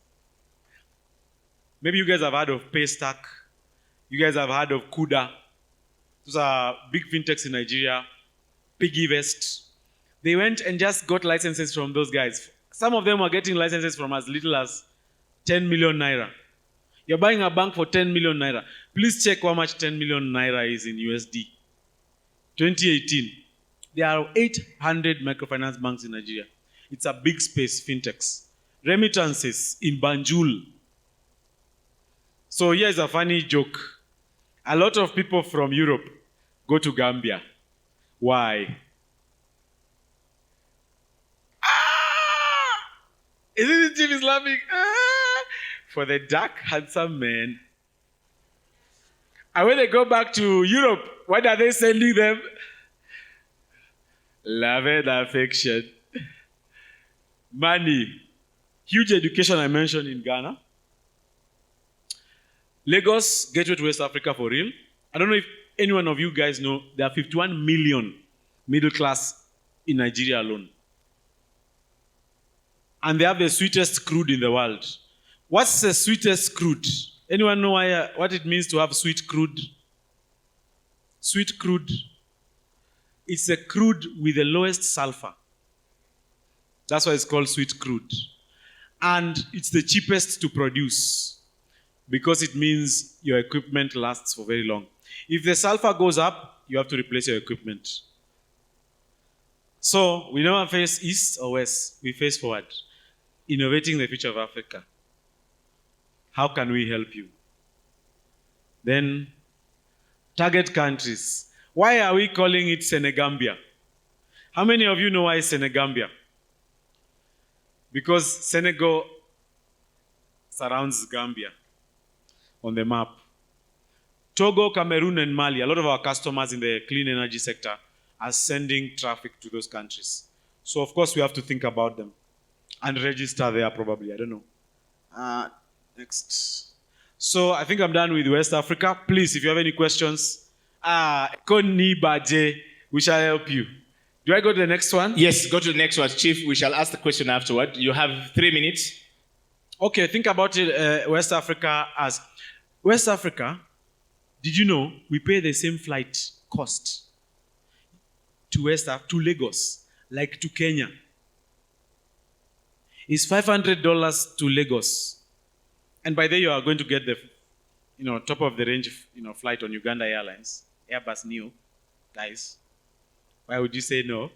maybe you guys have heard of Paystack, you guys have heard of Kuda. Those are big fintechs in Nigeria. PiggyVest. They went and just got licenses from those guys. Some of them were getting licenses from as little as 10 million naira. You're buying a bank for 10 million naira. Please check how much 10 million naira is in USD. 2018. There are 800 microfinance banks in Nigeria. It's a big space, fintechs. Remittances in Banjul. So here's a funny joke. A lot of people from Europe go to Gambia. Why? Isn't it Jim is laughing? For the dark, handsome men. And when they go back to Europe, what are they sending them? Love and affection. Money. Huge education I mentioned in Ghana. Lagos, gateway to West Africa for real. I don't know if any one of you guys know, there are 51 million middle class in Nigeria alone. And they have the sweetest crude in the world. What's the sweetest crude? Anyone know what it means to have sweet crude? Sweet crude. It's a crude with the lowest sulfur. That's why it's called sweet crude. And it's the cheapest to produce because it means your equipment lasts for very long. If the sulfur goes up, you have to replace your equipment. So we never face east or west, we face forward. Innovating the future of Africa. How can we help you? Then, target countries. Why are we calling it Senegambia? How many of you know why it's Senegambia? Because Senegal surrounds Gambia on the map. Togo, Cameroon, and Mali, a lot of our customers in the clean energy sector are sending traffic to those countries. So, of course, we have to think about them and register there probably. I don't know. Next. So, I think I'm done with West Africa. Please, if you have any questions, Koni Baje, we shall help you. Do I go to the next one? Yes, go to the next one. Chief, we shall ask the question afterward. You have 3 minutes. Okay, think about it, West Africa as... West Africa, did you know we pay the same flight cost to Lagos, like to Kenya? It's $500 to Lagos. And by then you are going to get the top of the range flight on Uganda Airlines, Airbus Neo, guys. Why would you say no?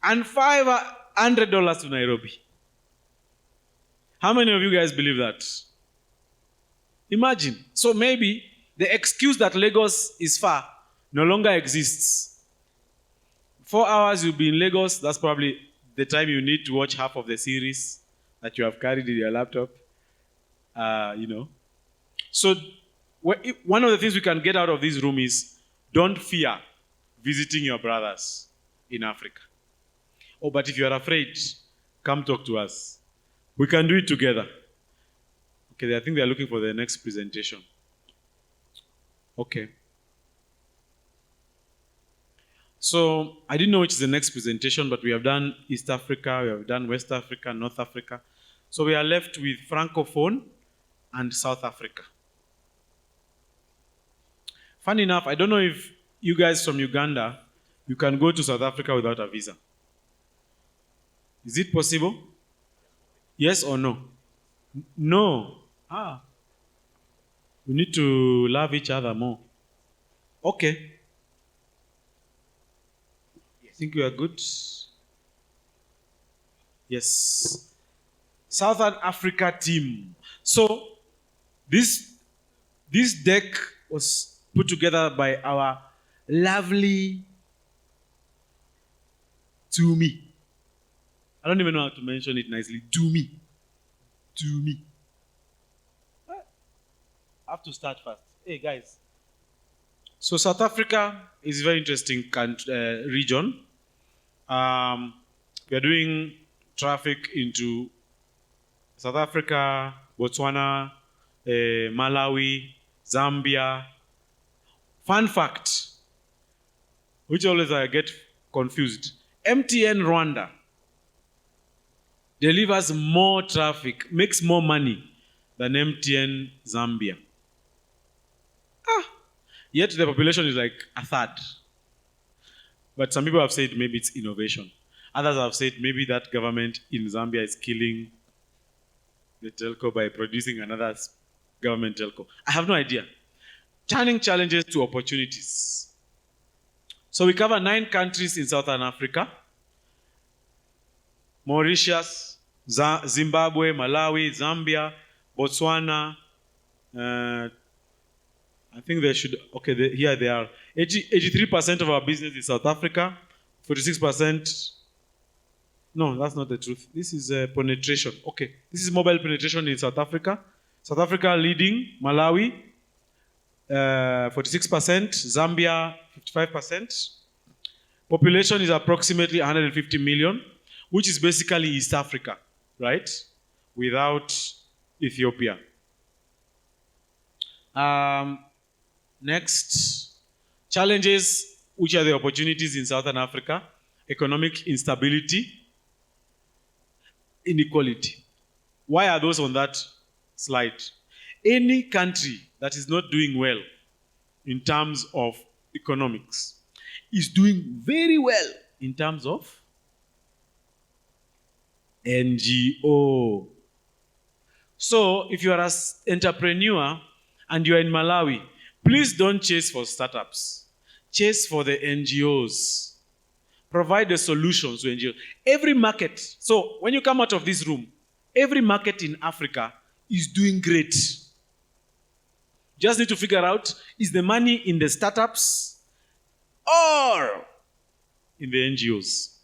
And $500 to Nairobi. How many of you guys believe that? Imagine. So maybe the excuse that Lagos is far no longer exists. 4 hours you'll be in Lagos, that's probably the time you need to watch half of the series that you have carried in your laptop. So one of the things we can get out of this room is don't fear visiting your brothers in Africa. Oh, but if you are afraid, come talk to us. We can do it together. Okay, I think they are looking for the next presentation. Okay. So I didn't know which is the next presentation, but we have done East Africa, we have done West Africa, North Africa. So we are left with Francophone and South Africa. Funny enough, I don't know if you guys from Uganda, you can go to South Africa without a visa. Is it possible? Yes or no? No. We need to love each other more. Okay. I think we are good. Yes. Southern Africa team. So this deck was put together by our lovely Tumi. I don't even know how to mention it nicely. Tumi. I have to start first. Hey guys. So South Africa is a very interesting region. We are doing traffic into South Africa, Botswana, Malawi, Zambia. Fun fact, which always I get confused. MTN Rwanda delivers more traffic, makes more money than MTN Zambia. Yet the population is like a third. But some people have said maybe it's innovation. Others have said maybe that government in Zambia is killing the telco by producing another government telco. I have no idea. Turning challenges to opportunities. So we cover 9 countries in Southern Africa. Mauritius, Zimbabwe, Malawi, Zambia, Botswana. I think they should, here they are. 83% of our business is South Africa. 46%. No, that's not the truth. This is penetration. Okay, this is mobile penetration in South Africa. South Africa leading, Malawi, 46%, Zambia, 55%. Population is approximately 150 million, which is basically East Africa, right? Without Ethiopia. Next, challenges, which are the opportunities in Southern Africa? Economic instability, inequality. Why are those on that slide? Any country that is not doing well in terms of economics is doing very well in terms of NGO. So if you are an entrepreneur and you are in Malawi, please don't chase for startups. Chase for the NGOs. provide the solutions to NGOs. Every market, so when you come out of this room, every market in Africa is doing great. Just need to figure out, is the money in the startups or in the NGOs?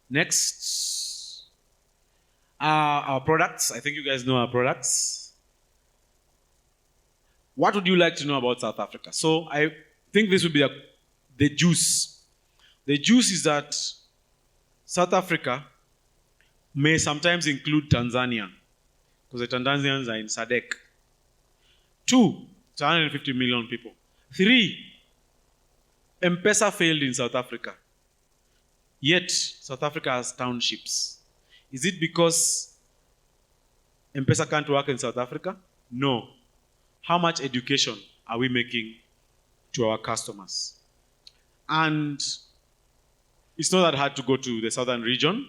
Next, our products. I think you guys know our products. What would you like to know about South Africa? So I think this would be the juice. The juice is that South Africa may sometimes include Tanzania, because the Tanzanians are in SADC. 2, 150 million people. 3, M-Pesa failed in South Africa. Yet, South Africa has townships. Is it because M-Pesa can't work in South Africa? No. How much education are we making to our customers? And it's not that hard to go to the southern region.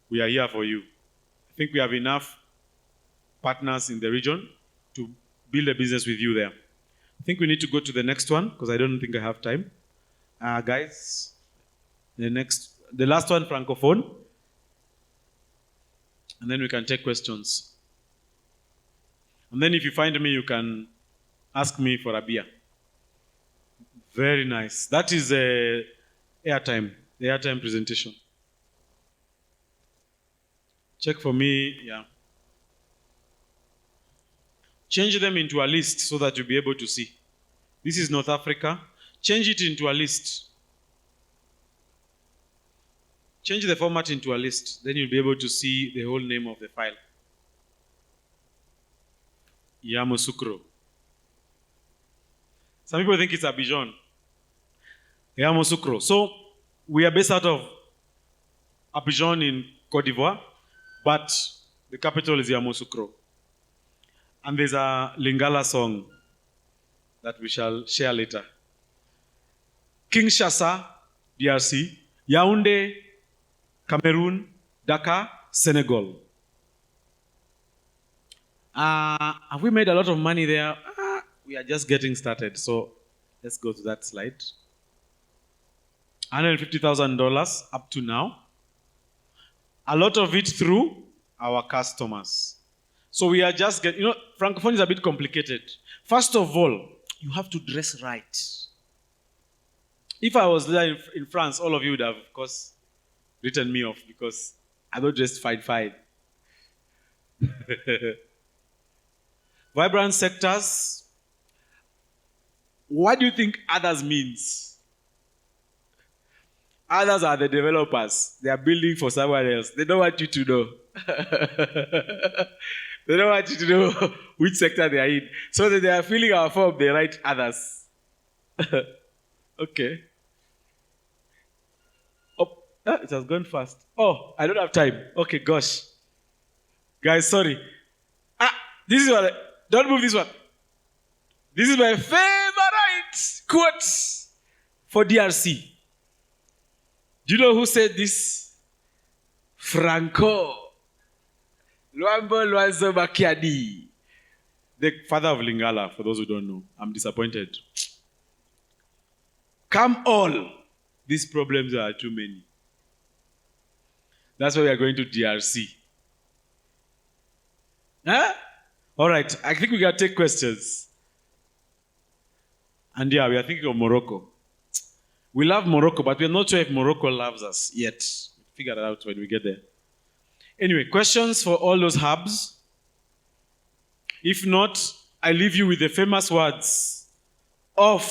We are here for you. I think we have enough partners in the region to build a business with you there. I think we need to go to the next one because I don't think I have time. Guys, the last one, Francophone. And then we can take questions. And then if you find me, you can ask me for a beer. Very nice. That is Airtime, the Airtime presentation. Check for me, yeah. Change them into a list so that you'll be able to see. This is North Africa. Change it into a list. Change the format into a list. Then you'll be able to see the whole name of the file. Yamoussoukro. Some people think it's Abidjan. Yamoussoukro. So we are based out of Abidjan in Côte d'Ivoire, but the capital is Yamoussoukro. And there's a Lingala song that we shall share later. Kinshasa, DRC, Yaoundé, Cameroon, Dakar, Senegal. Have we made a lot of money there? We are just getting started. So let's go to that slide. $150,000 up to now. A lot of it through our customers. So we are just getting, Francophone is a bit complicated. First of all, you have to dress right. If I was there in France, all of you would have, of course, written me off because I don't dress fine. Vibrant sectors. What do you think others means? Others are the developers. They are building for someone else. They don't want you to know. They don't want you to know which sector they are in. So that they are filling our form, they write others. Okay. Oh, it has gone fast. Oh, I don't have time. Okay, gosh. Guys, sorry. This is what don't move this one. This is my favorite quote for DRC. Do you know who said this? Franco. Luambo Luanzo Makiadi. The father of Lingala, for those who don't know. I'm disappointed. Come all. These problems are too many. That's why we are going to DRC. Huh? All right, I think we can take questions. And yeah, we are thinking of Morocco. We love Morocco, but we're not sure if Morocco loves us yet. We'll figure it out when we get there. Anyway, questions for all those hubs? If not, I leave you with the famous words of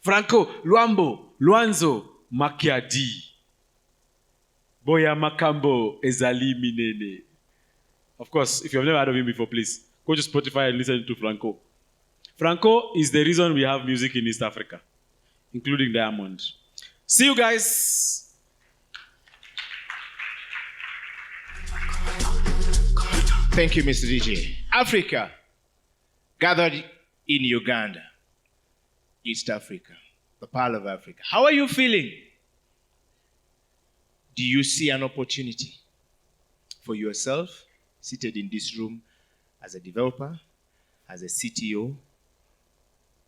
Franco, Luambo, Luanzo, Makiadi. Boya Makambo, Ezali Minene. Of course, if you've never heard of him before, please go to Spotify and listen to Franco. Franco is the reason we have music in East Africa, including Diamond. See you guys. Thank you, Mr. DJ. Africa, gathered in Uganda, East Africa, the Pearl of Africa. How are you feeling? Do you see an opportunity for yourself, seated in this room, as a developer, as a CTO,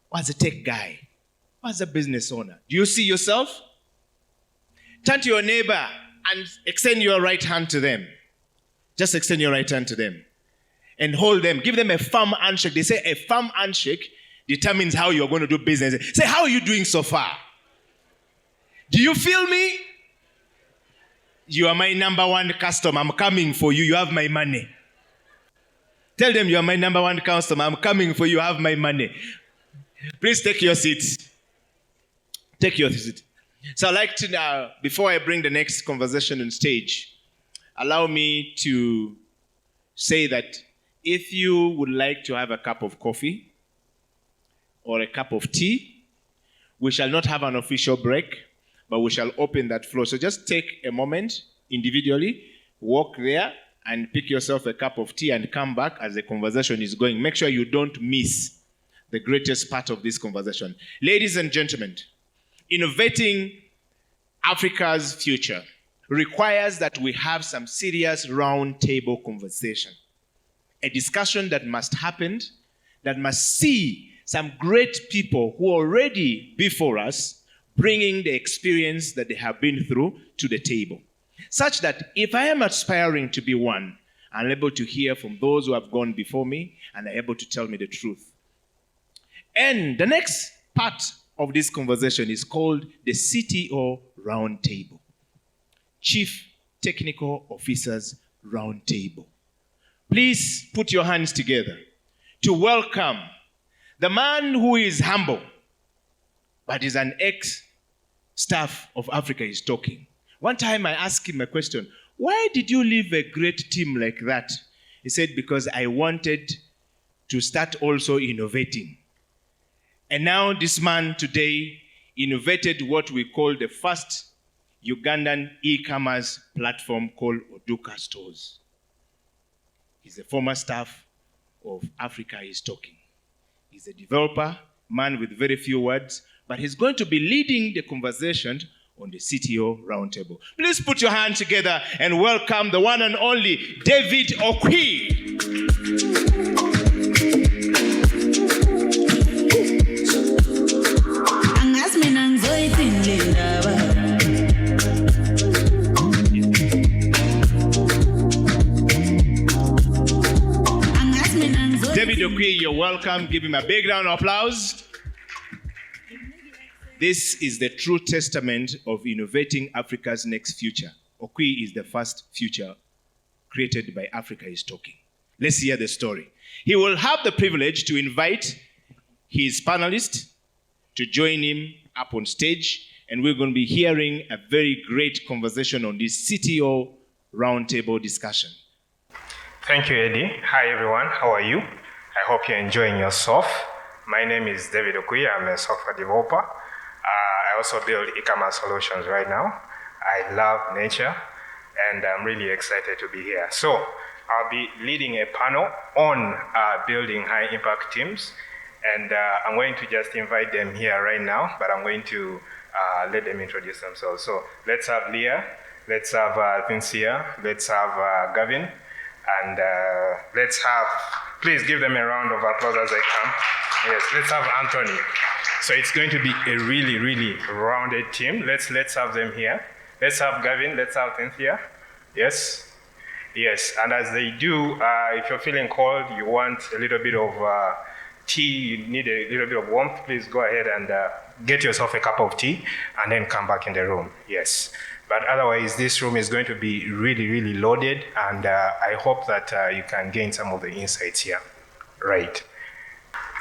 or as a tech guy, or as a business owner, do you see yourself? Turn to your neighbor and extend your right hand to them. Just extend your right hand to them and hold them. Give them a firm handshake. They say a firm handshake determines how you're going to do business. Say, how are you doing so far? Do you feel me? You are my number one customer. I'm coming for you. You have my money. Tell them you are my number one customer. I'm coming for you. You have my money. Please take your seats. Take your seat. So I'd like to now, before I bring the next conversation on stage, allow me to say that if you would like to have a cup of coffee or a cup of tea, we shall not have an official break, but we shall open that floor. So just take a moment individually, walk there and pick yourself a cup of tea and come back as the conversation is going. Make sure you don't miss the greatest part of this conversation. Ladies and gentlemen, innovating Africa's future requires that we have some serious roundtable conversation. A discussion that must happen, that must see some great people who are already before us bringing the experience that they have been through to the table. Such that if I am aspiring to be one, I'm able to hear from those who have gone before me and are able to tell me the truth. And the next part of this conversation is called the CTO Roundtable. Chief Technical Officers Roundtable. Please put your hands together to welcome the man who is humble, but is an ex-staff of Africa is Talking. One time I asked him a question, why did you leave a great team like that? He said, because I wanted to start also innovating. And now this man today innovated what we call the first Ugandan e-commerce platform called Oduka Stores. He's a former staff of Africa is Talking. He's a developer, man with very few words, but he's going to be leading the conversation on the CTO Roundtable. Please put your hands together and welcome the one and only David Okwi. David Okwi, you're welcome. Give him a big round of applause. This is the true testament of innovating Africa's next future. Okwi is the first future created by Africa is Talking. Let's hear the story. He will have the privilege to invite his panelists to join him up on stage, and we're going to be hearing a very great conversation on this CTO roundtable discussion. Thank you, Eddie. Hi, everyone. How are you? I hope you're enjoying yourself. My name is David Okwi. I'm a software developer. I also build e-commerce solutions right now. I love nature, and I'm really excited to be here. So I'll be leading a panel on building high-impact teams, and I'm going to just invite them here right now, but I'm going to let them introduce themselves. So let's have Leah, let's have Cynthia, let's have Gavin, and let's have, please give them a round of applause as they come. Yes, let's have Anthony. So it's going to be a really, really rounded team. Let's have them here. Let's have Gavin, let's have Cynthia. Yes? Yes, and as they do, if you're feeling cold, you want a little bit of tea, you need a little bit of warmth, please go ahead and get yourself a cup of tea and then come back in the room. Yes. But otherwise, this room is going to be really, really loaded, and I hope that you can gain some of the insights here. Right.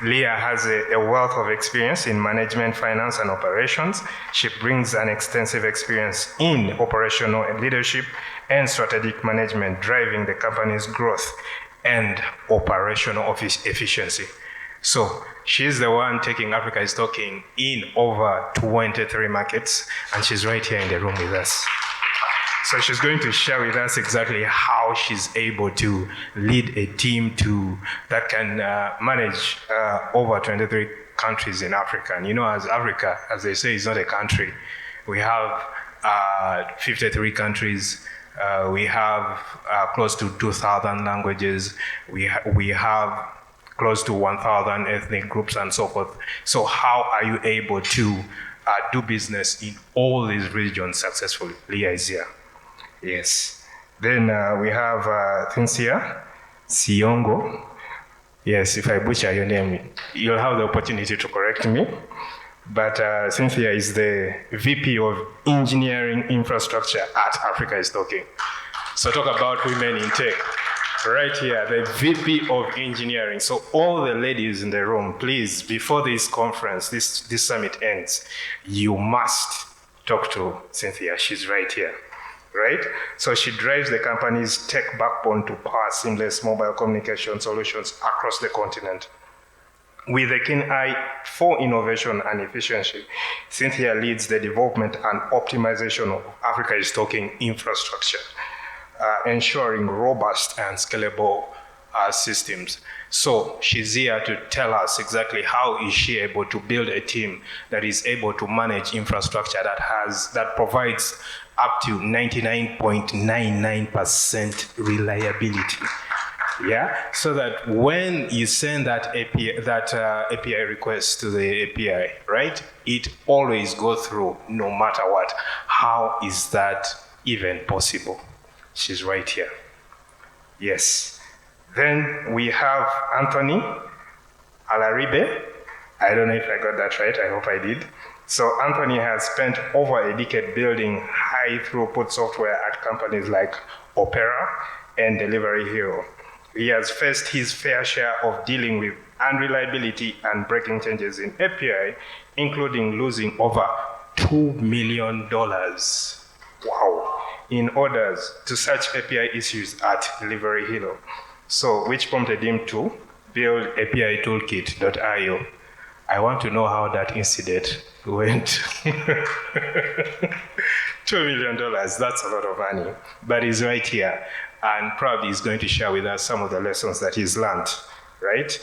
Leah has a wealth of experience in management, finance, and operations. She brings an extensive experience in operational leadership and strategic management, driving the company's growth and operational efficiency. So she's the one taking Africa is Talking in over 23 markets, and she's right here in the room with us. So she's going to share with us exactly how she's able to lead a team that can manage over 23 countries in Africa. And you know, as Africa, as they say, is not a country. We have 53 countries. We have close to 2,000 languages. We have close to 1,000 ethnic groups and so forth. So how are you able to do business in all these regions successfully? Leah is here. Yes. Then we have Cynthia Siongo. Yes, if I butcher your name, you'll have the opportunity to correct me. But Cynthia is the VP of Engineering Infrastructure at Africa is Talking. So talk about women in tech. Right here, the VP of Engineering. So all the ladies in the room, please, before this conference, this summit ends, you must talk to Cynthia. She's right here, right? So she drives the company's tech backbone to power seamless mobile communication solutions across the continent. With a keen eye for innovation and efficiency, Cynthia leads the development and optimization of Africa is Talking infrastructure, ensuring robust and scalable systems. So she's here to tell us exactly how is she able to build a team that is able to manage infrastructure that provides up to 99.99% reliability. Yeah, so that when you send that API request to the API, right, it always goes through no matter what. How is that even possible? She's right here. Yes. Then we have Anthony Alaribe. I don't know if I got that right. I hope I did. So Anthony has spent over a decade building high throughput software at companies like Opera and Delivery Hero. He has faced his fair share of dealing with unreliability and breaking changes in API, including losing over $2 million. Wow. In orders to such API issues at Delivery Hero. So, which prompted him to build API Toolkit.io. I want to know how that incident went. $2 million, that's a lot of money. But he's right here, and probably he's going to share with us some of the lessons that he's learned, right,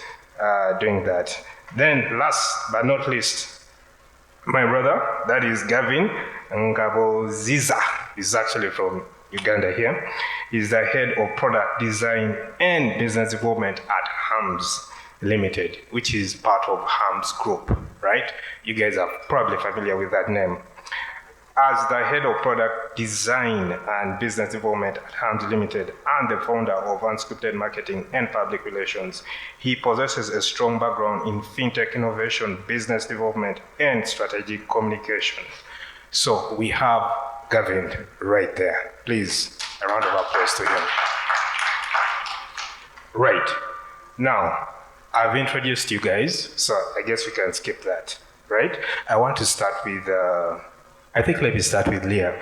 doing that. Then, last but not least, my brother, that is Gavin Ngaboziza. He's actually from Uganda here. He's the head of product design and business development at Hams Limited, which is part of Hams Group, right? You guys are probably familiar with that name. As the head of product design and business development at Hams Limited and the founder of Unscripted Marketing and Public Relations, he possesses a strong background in fintech innovation, business development, and strategic communication. So we have Gavin right there. Please, a round of applause to him. Right. Now, I've introduced you guys, so I guess we can skip that, right? I want to start with, let me start with Leah.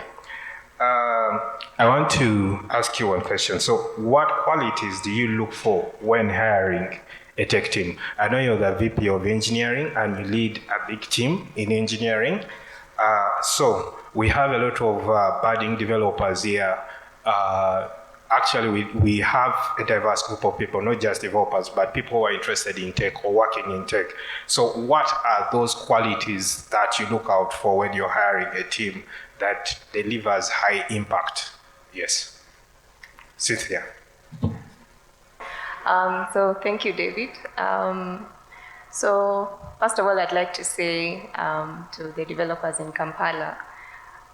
I want to ask you one question. So what qualities do you look for when hiring a tech team? I know you're the VP of engineering and you lead a big team in engineering. So we have a lot of budding developers here. Actually, we have a diverse group of people, not just developers, but people who are interested in tech or working in tech. So what are those qualities that you look out for when you're hiring a team that delivers high impact? Yes. Cynthia. So thank you, David. So first of all, I'd like to say to the developers in Kampala,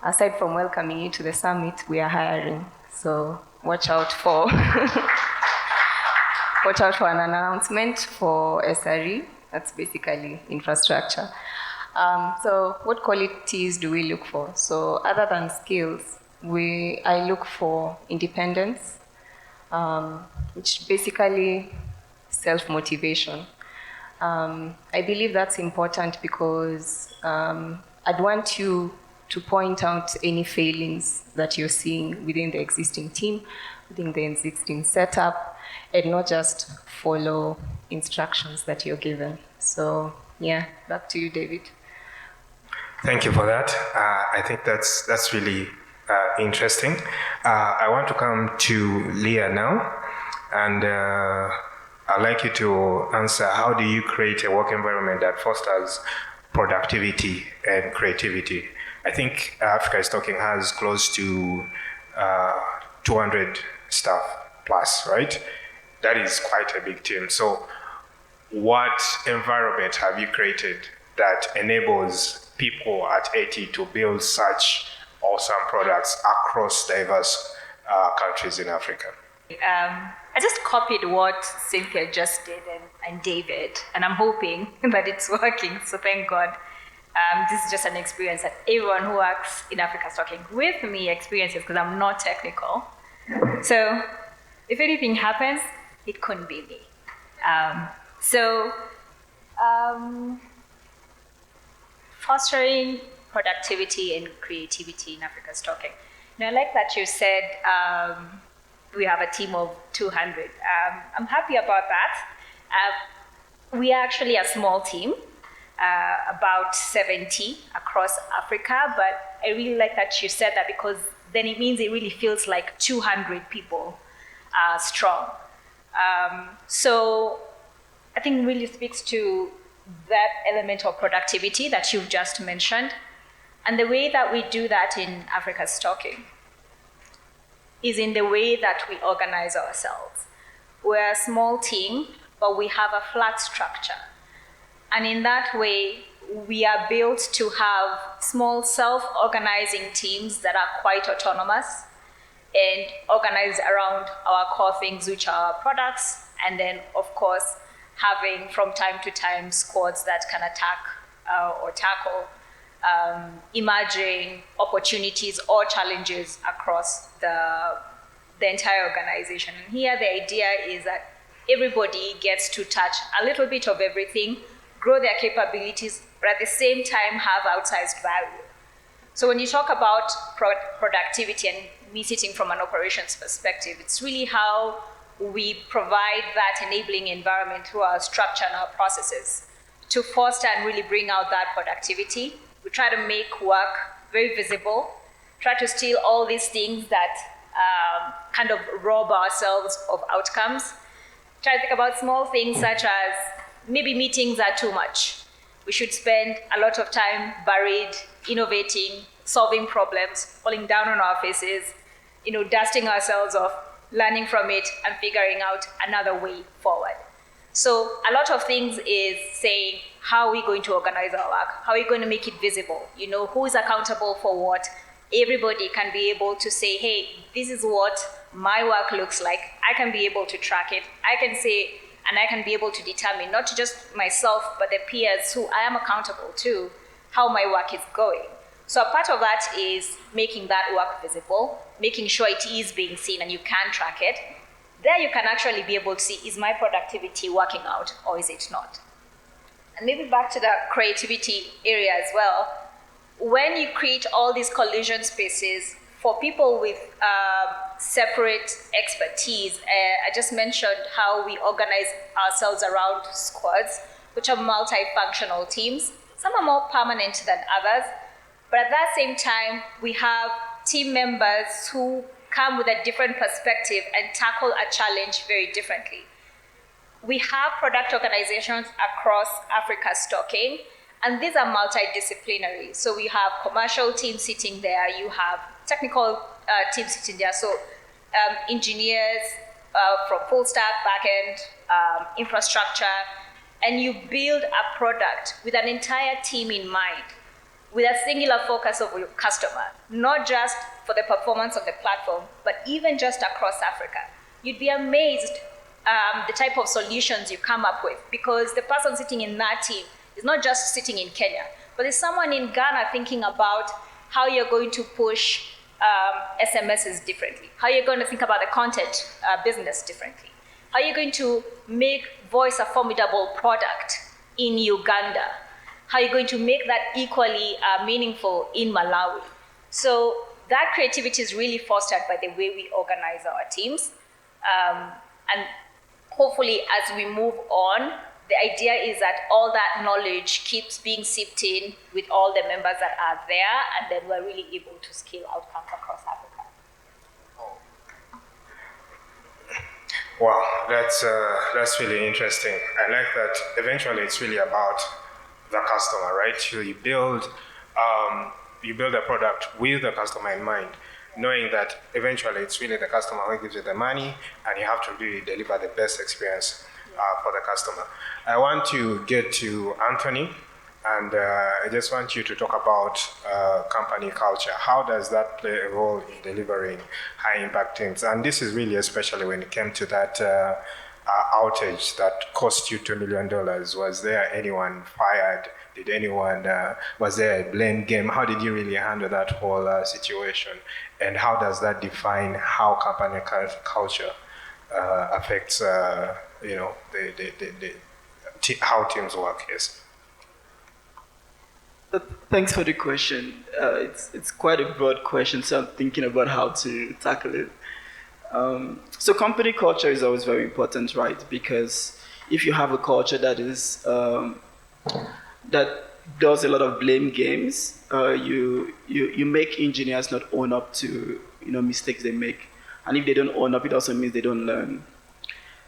aside from welcoming you to the summit, we are hiring. So watch out for an announcement for SRE. That's basically infrastructure. So what qualities do we look for? So other than skills, I look for independence, which basically self-motivation. I believe that's important because I'd want you to point out any failings that you're seeing within the existing team, within the existing setup, and not just follow instructions that you're given. So yeah, back to you, David. Thank you for that. I think that's really interesting. I want to come to Leah now, and I'd like you to answer, how do you create a work environment that fosters productivity and creativity? I think Africa is Talking has close to 200 staff plus, right? That is quite a big team. So what environment have you created that enables people at AT to build such awesome products across diverse countries in Africa? I just copied what Cynthia just did and David, and I'm hoping that it's working, so thank God. This is just an experience that everyone who works in Africa Stocking with me experiences, because I'm not technical. So if anything happens, it couldn't be me. Fostering productivity and creativity in Africa Stocking. Now, I like that you said we have a team of 200. I'm happy about that. We are actually a small team, about 70 across Africa, but I really like that you said that, because then it means it really feels like 200 people strong. So I think really speaks to that element of productivity that you've just mentioned. And the way that we do that in Africa Stocking is in the way that we organize ourselves. We're a small team, but we have a flat structure. And in that way, we are built to have small self-organizing teams that are quite autonomous and organized around our core things, which are our products, and then, of course, having from time to time squads that can attack or tackle emerging opportunities or challenges across the entire organization. And here the idea is that everybody gets to touch a little bit of everything, grow their capabilities, but at the same time have outsized value. So when you talk about productivity, and me sitting from an operations perspective, it's really how we provide that enabling environment through our structure and our processes to foster and really bring out that productivity. We try to make work very visible, try to steal all these things that kind of rob ourselves of outcomes. Try to think about small things such as maybe meetings are too much. We should spend a lot of time buried, innovating, solving problems, falling down on our faces, dusting ourselves off, learning from it, and figuring out another way forward. So a lot of things is saying, how are we going to organize our work? How are we going to make it visible? Who is accountable for what? Everybody can be able to say, hey, this is what my work looks like. I can be able to track it. I can say, and I can be able to determine, not just myself, but the peers who I am accountable to, how my work is going. So a part of that is making that work visible, making sure it is being seen and you can track it. There you can actually be able to see, is my productivity working out or is it not? And maybe back to the creativity area as well. When you create all these collision spaces for people with separate expertise, I just mentioned how we organize ourselves around squads, which are multifunctional teams. Some are more permanent than others, but at that same time, we have team members who come with a different perspective and tackle a challenge very differently. We have product organizations across Africa Stocking, and these are multidisciplinary. So we have commercial teams sitting there, you have technical teams sitting there, so engineers from full stack, backend, infrastructure, and you build a product with an entire team in mind, with a singular focus of your customer, not just for the performance of the platform, but even just across Africa. You'd be amazed the type of solutions you come up with, because the person sitting in that team is not just sitting in Kenya, but there's someone in Ghana thinking about how you're going to push SMSs differently, how you're going to think about the content business differently, how you're going to make voice a formidable product in Uganda, how you're going to make that equally meaningful in Malawi. So that creativity is really fostered by the way we organize our teams. And hopefully as we move on, the idea is that all that knowledge keeps being sipped in with all the members that are there, and then we're really able to scale outcomes across Africa. Wow, that's really interesting. I like that eventually it's really about the customer, right? So you build a product with the customer in mind, knowing that eventually it's really the customer who gives you the money, and you have to really deliver the best experience for the customer. I want to get to Anthony, and I just want you to talk about company culture. How does that play a role in delivering high impact things? And this is really especially when it came to that outage that cost you $2 million. Was there anyone fired? Did anyone, was there a blame game? How did you really handle that whole situation? And how does that define how company culture affects, how teams work? Yes. Thanks for the question. It's quite a broad question, so I'm thinking about how to tackle it. So company culture is always very important, right? Because if you have a culture that is that does a lot of blame games, you make engineers not own up to mistakes they make, and if they don't own up, it also means they don't learn.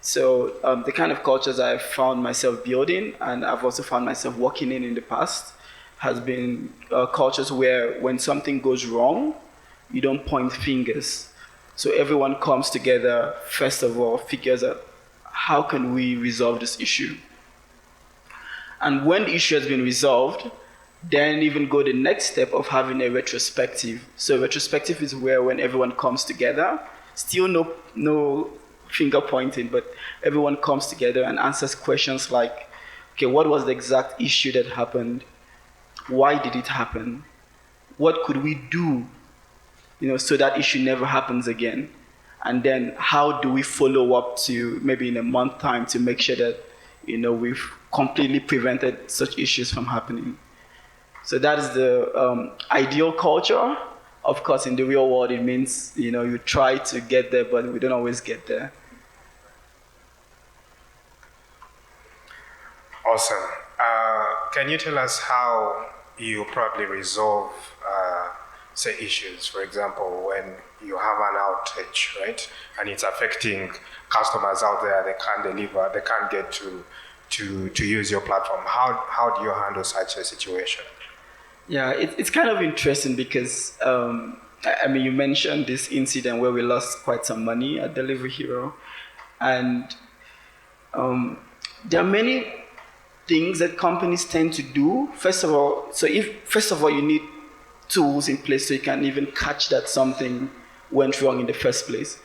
So the kind of cultures I've found myself building, and I've also found myself working in the past, has been cultures where when something goes wrong, you don't point fingers. So everyone comes together, first of all, figures out how can we resolve this issue. And when the issue has been resolved, then even go the next step of having a retrospective. So retrospective is where when everyone comes together, still no finger pointing, but everyone comes together and answers questions like, okay, what was the exact issue that happened? Why did it happen? What could we do, so that issue never happens again? And then how do we follow up to maybe in a month time to make sure that, we've completely prevented such issues from happening? So that is the ideal culture. Of course, in the real world, it means, you try to get there, but we don't always get there. Awesome. Can you tell us how you probably resolve, say, issues? For example, when you have an outage, right, and it's affecting customers out there, they can't deliver, they can't get to use your platform. How do you handle such a situation? Yeah, it's kind of interesting because, you mentioned this incident where we lost quite some money at Delivery Hero. And there are many things that companies tend to do. First of all, you need tools in place so you can even catch that something went wrong in the first place.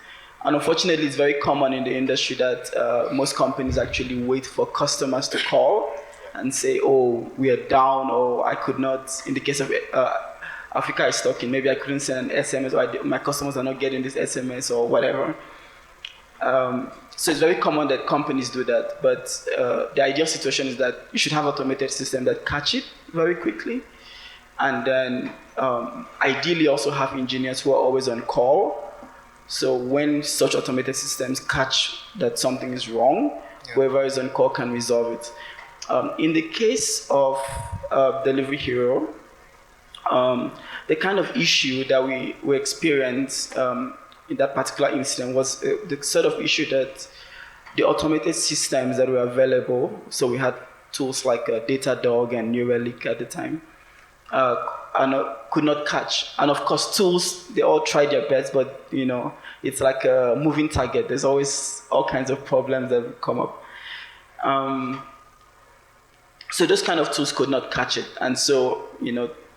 And unfortunately, it's very common in the industry that most companies actually wait for customers to call and say, oh, we are down, or I could not, in the case of Africa is talking, maybe I couldn't send an SMS, or my customers are not getting this SMS or whatever. So it's very common that companies do that, but the ideal situation is that you should have automated systems that catch it very quickly, and then ideally also have engineers who are always on call. So when such automated systems catch that something is wrong, whoever is on call can resolve it. In the case of Delivery Hero, the kind of issue that we experienced in that particular incident was the sort of issue that the automated systems that were available, so we had tools like Datadog and New Relic at the time, could not catch. And of course, tools, they all tried their best, but it's like a moving target. There's always all kinds of problems that come up. So those kind of tools could not catch it. And so,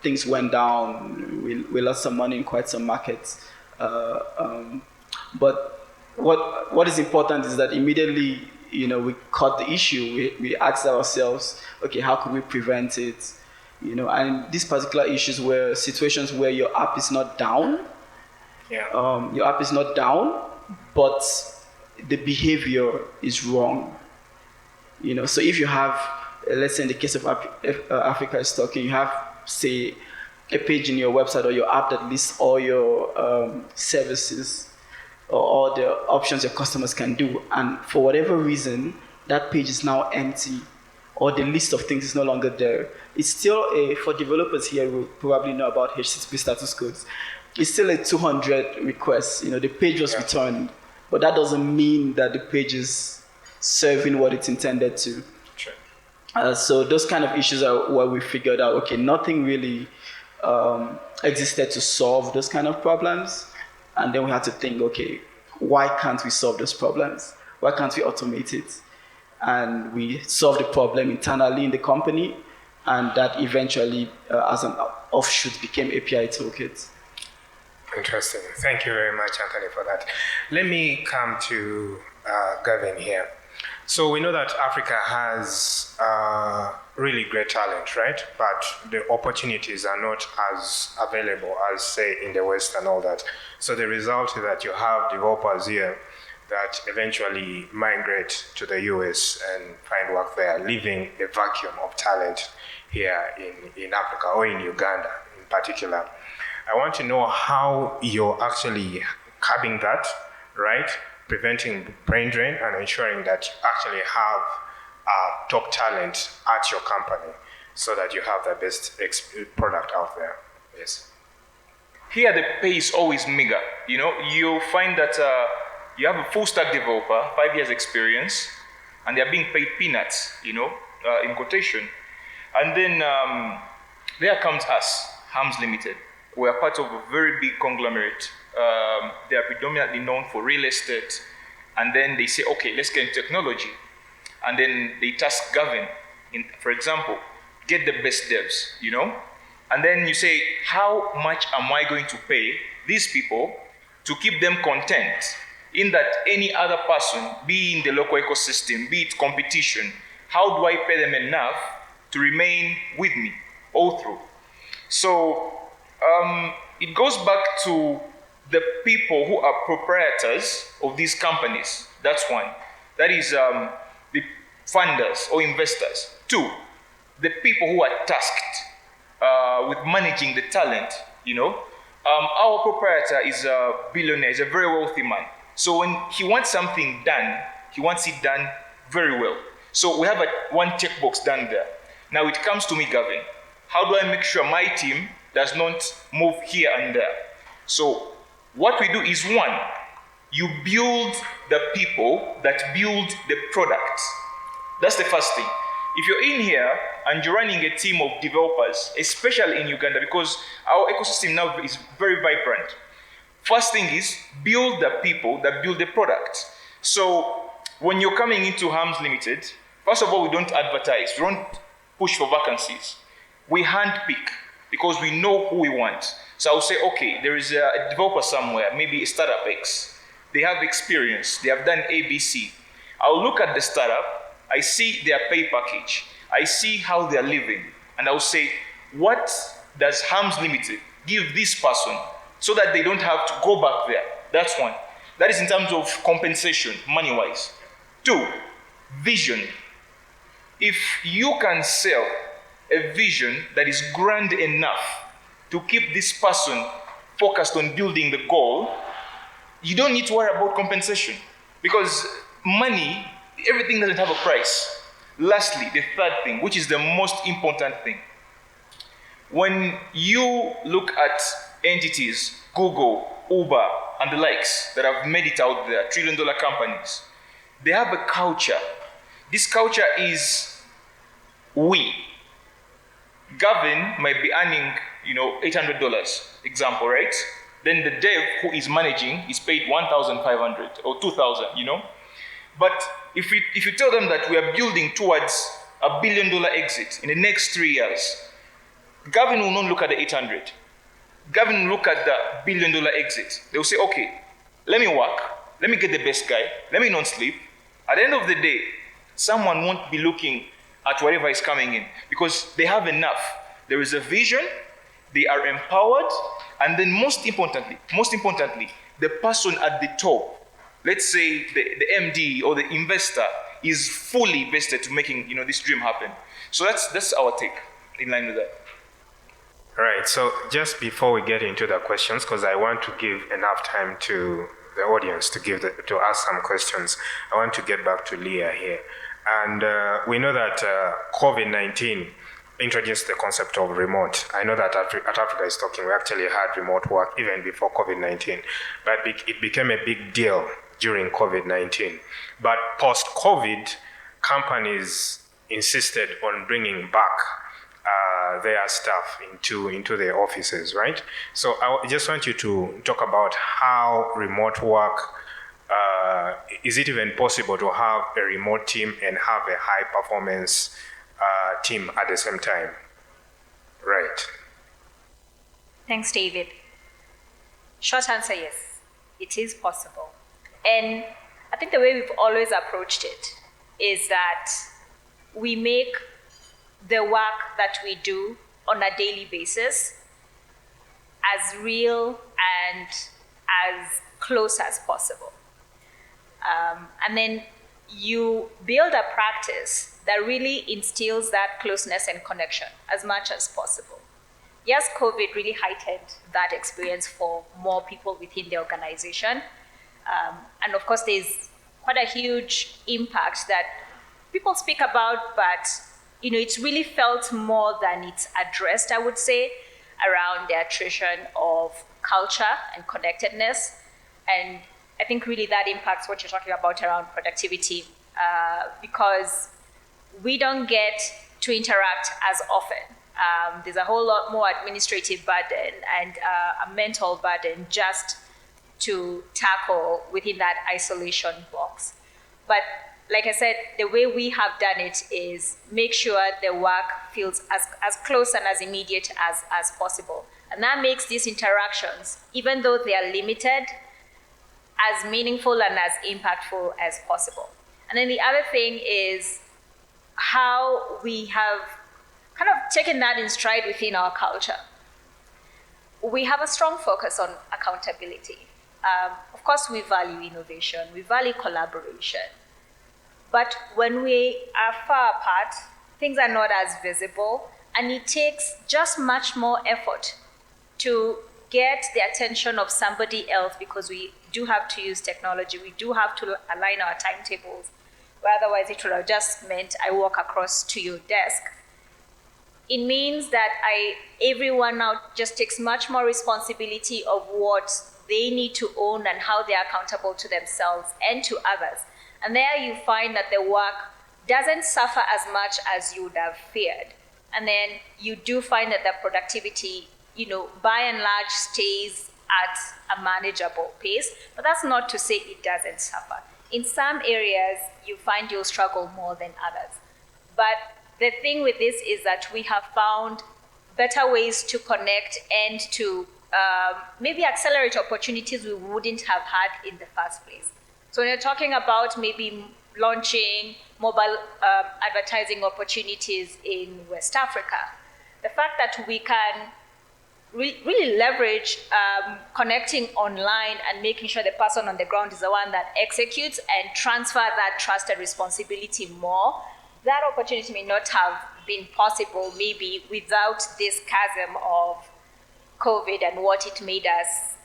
things went down. We lost some money in quite some markets. But what is important is that immediately, we caught the issue. We asked ourselves, okay, how could we prevent it? And these particular issues were situations where your app is not down. Yeah. Your app is not down, but the behavior is wrong. So if you have, let's say in the case of Africa is talking, you have, say, a page in your website or your app that lists all your services or all the options your customers can do, and for whatever reason, that page is now empty, or the list of things is no longer there. It's still for developers here who probably know about HTTP status codes, it's still a 200 request. The page was returned, but that doesn't mean that the page is serving what it's intended to. Sure. So those kind of issues are what we figured out. Okay, nothing really existed to solve those kind of problems, and then we had to think, okay, why can't we solve those problems? Why can't we automate it? and we solve the problem internally in the company, and that eventually, as an offshoot, became API Toolkit. Interesting. Thank you very much, Anthony, for that. Let me come to Gavin here. So we know that Africa has really great talent, right? But the opportunities are not as available as, say, in the West and all that. So the result is that you have developers here that eventually migrate to the US and find work there, leaving a vacuum of talent here in Africa, or in Uganda in particular. I want to know how you're actually curbing that, right? Preventing brain drain and ensuring that you actually have top talent at your company so that you have the best product out there. Yes. Here the pay is always meager. You know, you'll find that you have a full stack developer, 5 years experience, and they're being paid peanuts, you know, in quotation. And then there comes us, Hams Limited. We are part of a very big conglomerate. They are predominantly known for real estate. And then they say, okay, let's get into technology. And then they task Gavin, for example, get the best devs, you know? And then you say, how much am I going to pay these people to keep them content in that any other person, be in the local ecosystem, be it competition, how do I pay them enough to remain with me all through? So it goes back to the people who are proprietors of these companies. That's one. That is the funders or investors. Two, the people who are tasked with managing the talent, you know. Our proprietor is a billionaire, he's a very wealthy man. So when he wants something done, he wants it done very well. So we have one checkbox done there. Now it comes to me, Gavin. How do I make sure my team does not move here and there? So what we do is, one, you build the people that build the product. That's the first thing. If you're in here and you're running a team of developers, especially in Uganda, because our ecosystem now is very vibrant, first thing is build the people that build the product. So when you're coming into Hams Limited, first of all, we don't advertise, we don't push for vacancies. We handpick because we know who we want. So I'll say, okay, there is a developer somewhere, maybe a startup X. They have experience, they have done ABC. I'll look at the startup, I see their pay package, I see how they're living, and I'll say, what does Hams Limited give this person so that they don't have to go back there? That's one. That is in terms of compensation, money-wise. Two, vision. If you can sell a vision that is grand enough to keep this person focused on building the goal, you don't need to worry about compensation, because money, everything doesn't have a price. Lastly, the third thing, which is the most important thing. When you look at entities, Google, Uber, and the likes that have made it out there, trillion-dollar companies, they have a culture. This culture is we. Gavin might be earning, $800, example, right? Then the dev who is managing is paid 1,500 or 2,000, But if you tell them that we are building towards $1 billion exit in the next 3 years, Gavin will not look at the 800. Gavin will look at the $1 billion exit. They will say, okay, let me work, let me get the best guy, let me not sleep. At the end of the day, someone won't be looking at whatever is coming in because they have enough. There is a vision, they are empowered, and then most importantly, the person at the top, let's say the MD or the investor, is fully vested to making this dream happen. So that's our take in line with that. Right, so just before we get into the questions, because I want to give enough time to the audience to ask some questions, I want to get back to Leah here. And we know that COVID-19 introduced the concept of remote. I know that at Africa is Talking, we actually had remote work even before COVID-19, but it became a big deal during COVID-19. But post-COVID, companies insisted on bringing back their staff into their offices, right? So I just want you to talk about how remote work is it even possible to have a remote team and have a high performance team at the same time? Right. Thanks, David. Short answer, yes, it is possible. And I think the way we've always approached it is that we make the work that we do on a daily basis as real and as close as possible. And then you build a practice that really instills that closeness and connection as much as possible. Yes, COVID really heightened that experience for more people within the organization. And of course, there's quite a huge impact that people speak about, but it's really felt more than it's addressed, I would say, around the attrition of culture and connectedness. And I think really that impacts what you're talking about around productivity, because we don't get to interact as often. There's a whole lot more administrative burden and a mental burden just to tackle within that isolation box. But like I said, the way we have done it is make sure the work feels as close and as immediate as possible. And that makes these interactions, even though they are limited, as meaningful and as impactful as possible. And then the other thing is how we have kind of taken that in stride within our culture. We have a strong focus on accountability. Of course, we value innovation, we value collaboration. But when we are far apart, things are not as visible, and it takes just much more effort to get the attention of somebody else, because we do have to use technology, we do have to align our timetables, where otherwise it would have just meant I walk across to your desk. It means that everyone now just takes much more responsibility of what they need to own and how they are accountable to themselves and to others. And there you find that the work doesn't suffer as much as you would have feared. And then you do find that the productivity, by and large stays at a manageable pace, but that's not to say it doesn't suffer. In some areas, you find you'll struggle more than others. But the thing with this is that we have found better ways to connect and to maybe accelerate opportunities we wouldn't have had in the first place. So when you're talking about maybe launching mobile advertising opportunities in West Africa, the fact that we can really leverage connecting online and making sure the person on the ground is the one that executes and transfer that trust and responsibility more, that opportunity may not have been possible maybe without this chasm of COVID and what it made us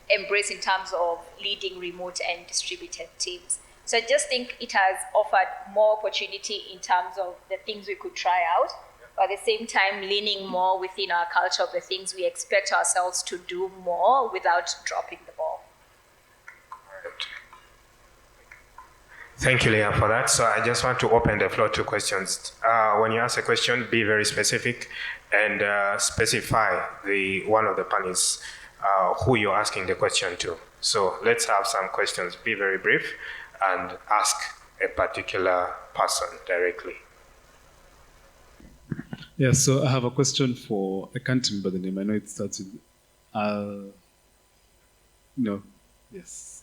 embrace in terms of leading remote and distributed teams. So I just think it has offered more opportunity in terms of the things we could try out, but at the same time leaning more within our culture of the things we expect ourselves to do more without dropping the ball. Thank you, Leah, for that. So I just want to open the floor to questions. When you ask a question, be very specific and specify one of the panelists who you're asking the question to. So let's have some questions. Be very brief and ask a particular person directly. Yeah, so I have a question for, I can't remember the name. I know it starts with, no, yes.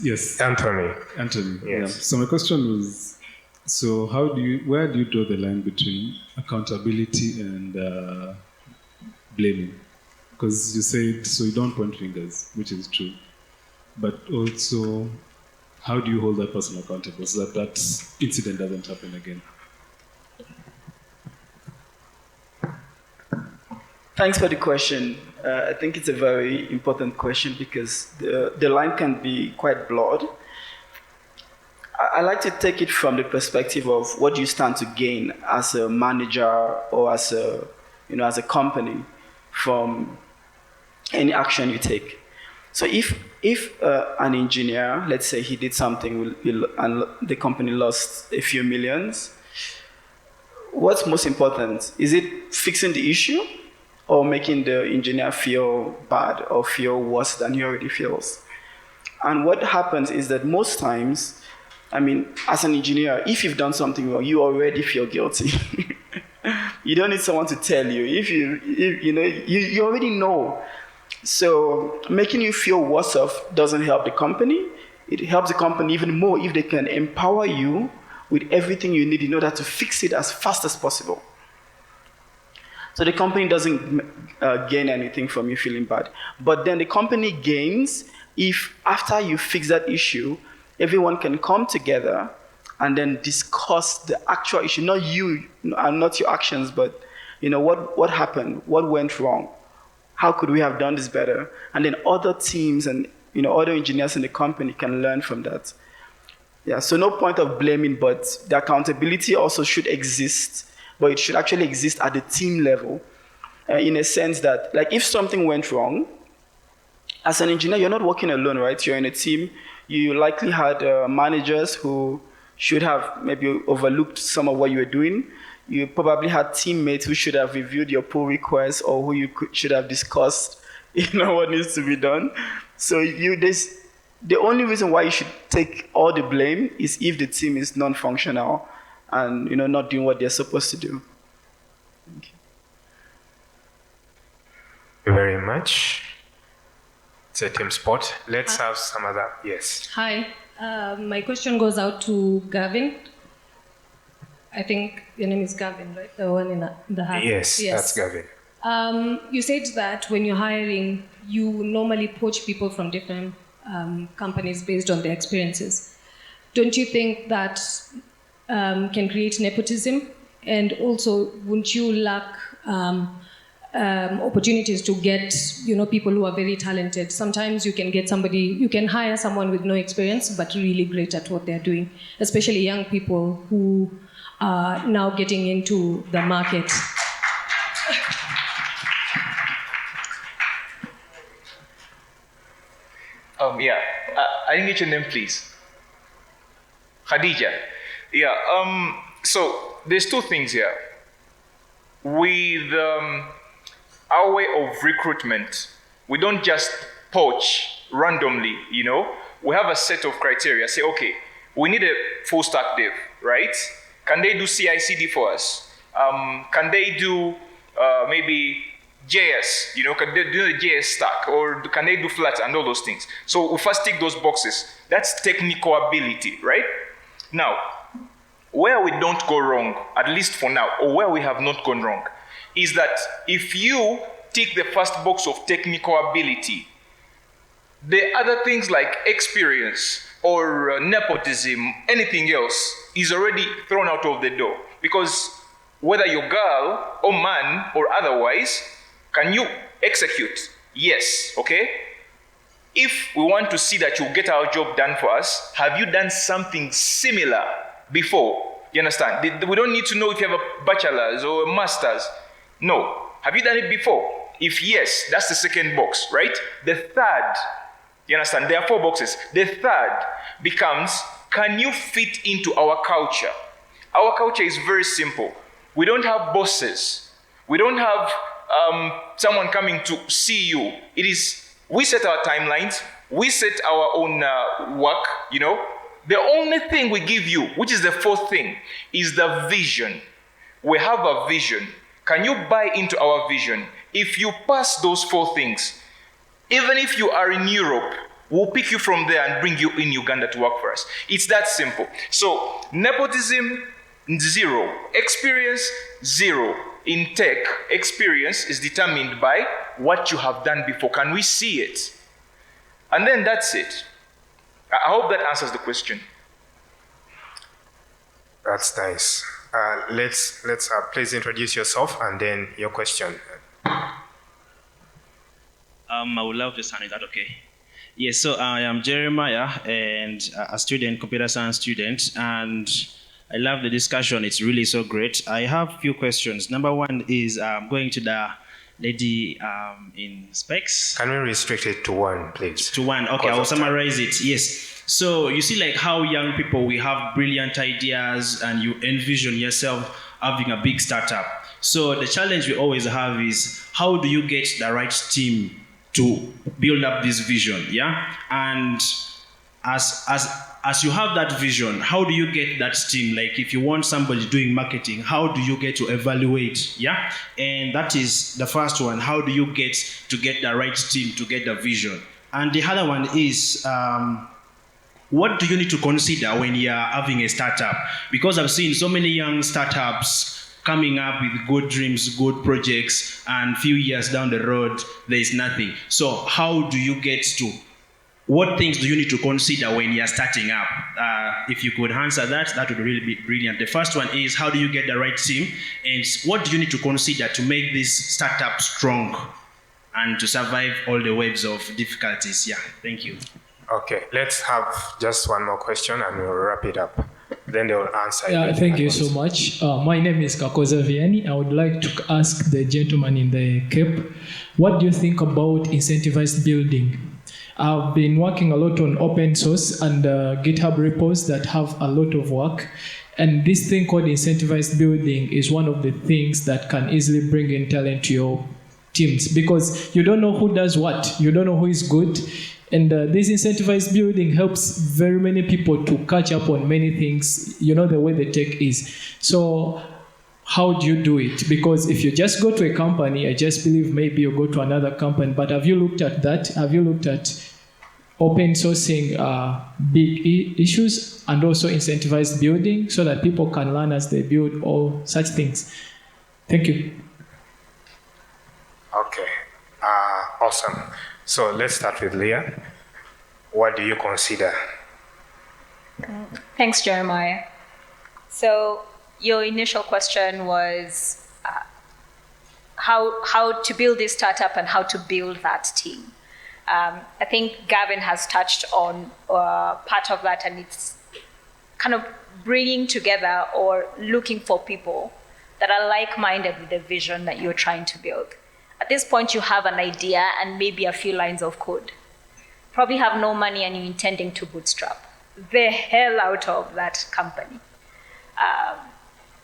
Yes. Anthony. Yes. Yeah. So my question was, so where do you draw the line between accountability and blaming? Because you said, so you don't point fingers, which is true. But also, how do you hold that person accountable so that incident doesn't happen again? Thanks for the question. I think it's a very important question because the line can be quite blurred. I like to take it from the perspective of what you stand to gain as a manager or as a company from any action you take. So if an engineer, let's say he did something and the company lost a few millions, what's most important? Is it fixing the issue or making the engineer feel bad or feel worse than he already feels? And what happens is that most times, I mean, as an engineer, if you've done something wrong, you already feel guilty. You don't need someone to tell you. If you know, you already know. So making you feel worse off doesn't help the company. It helps the company even more if they can empower you with everything you need in order to fix it as fast as possible. So the company doesn't gain anything from you feeling bad. But then the company gains if after you fix that issue, everyone can come together and then discuss the actual issue, not you and not your actions, but what happened, what went wrong, how could we have done this better, and then other teams and other engineers in the company can learn from that. Yeah, so no point of blaming, but the accountability also should exist, but it should actually exist at the team level, in a sense that, like, if something went wrong, as an engineer, you're not working alone, right? You're in a team. You likely had managers who should have maybe overlooked some of what you were doing. You probably had teammates who should have reviewed your pull requests or who you should have discussed, what needs to be done. So the only reason why you should take all the blame is if the team is non-functional and not doing what they're supposed to do. Thank you very much. It's a team sport. Let's have some other. Yes. Hi. My question goes out to Gavin. I think your name is Gavin, right? The one in the house. Yes, that's Gavin. You said that when you're hiring, you normally poach people from different companies based on their experiences. Don't you think that can create nepotism? And also, wouldn't you lack opportunities to get people who are very talented? Sometimes you can hire someone with no experience but really great at what they're doing, especially young people who are now getting into the market. I didn't get your name, please. Khadija. Yeah. So there's two things here. With our way of recruitment, we don't just poach randomly, We have a set of criteria. Say, okay, we need a full stack dev, right? Can they do CI/CD for us? Can they do maybe JS? Can they do the JS stack? Or can they do Flat and all those things? So we first tick those boxes. That's technical ability, right? Now, where we don't go wrong, at least for now, or where we have not gone wrong, is that if you tick the first box of technical ability, the other things like experience or nepotism, anything else, is already thrown out of the door. Because whether you're girl or man or otherwise, can you execute? Yes, okay? If we want to see that you get our job done for us, have you done something similar before? You understand? We don't need to know if you have a bachelor's or a master's. No. Have you done it before? If yes, that's the second box, right? The third, you understand? There are 4 boxes. The third becomes, can you fit into our culture? Our culture is very simple. We don't have bosses. We don't have someone coming to see you. It is, we set our timelines. We set our own work, The only thing we give you, which is the 4th thing, is the vision. We have a vision. Can you buy into our vision? If you pass those 4 things, even if you are in Europe, we'll pick you from there and bring you in Uganda to work for us. It's that simple. So, nepotism, 0. Experience, 0. In tech, experience is determined by what you have done before. Can we see it? And then that's it. I hope that answers the question. That's nice. Let's please introduce yourself and then your question. I would love to start. Is that okay? Yes. So I am Jeremiah, and a student, computer science student, and I love the discussion. It's really so great. I have a few questions. Number one is going to the lady in specs. Can we restrict it to 1, please? To 1. Okay, I will summarize it. Yes. So you see, like how young people, we have brilliant ideas, and you envision yourself having a big startup. So the challenge we always have is, how do you get the right team to build up this vision? Yeah. And as you have that vision, how do you get that team? Like if you want somebody doing marketing, how do you get to evaluate? Yeah, and that is the first one. How do you get the right team to get the vision? And the other one is, what do you need to consider when you are having a startup? Because I've seen so many young startups coming up with good dreams, good projects, and a few years down the road, there is nothing. So how do you get to, what things do you need to consider when you're starting up? If you could answer that, that would really be brilliant. The first one is, how do you get the right team? And what do you need to consider to make this startup strong and to survive all the waves of difficulties? Yeah, thank you. Okay, let's have just one more question and we'll wrap it up. Then they will answer. Yeah, thank you so much. My name is Kakoza Vianney. I would like to ask the gentleman in the Cape, what do you think about incentivized building? I've been working a lot on open source and GitHub repos that have a lot of work. And this thing called incentivized building is one of the things that can easily bring in talent to your teams, because you don't know who does what, you don't know who is good. And this incentivized building helps very many people to catch up on many things, you know, the way the tech is. So how do you do it? Because if you just go to a company, I just believe maybe you go to another company, but have you looked at that? Have you looked at open sourcing big issues and also incentivized building so that people can learn as they build all such things? Thank you. Okay, awesome. So let's start with Leah. What do you consider? Thanks, Jeremiah. So your initial question was how to build this startup and how to build that team. I think Gavin has touched on part of that, and it's kind of bringing together or looking for people that are like-minded with the vision that you're trying to build. At this point, you have an idea and maybe a few lines of code. Probably have no money and you're intending to bootstrap the hell out of that company.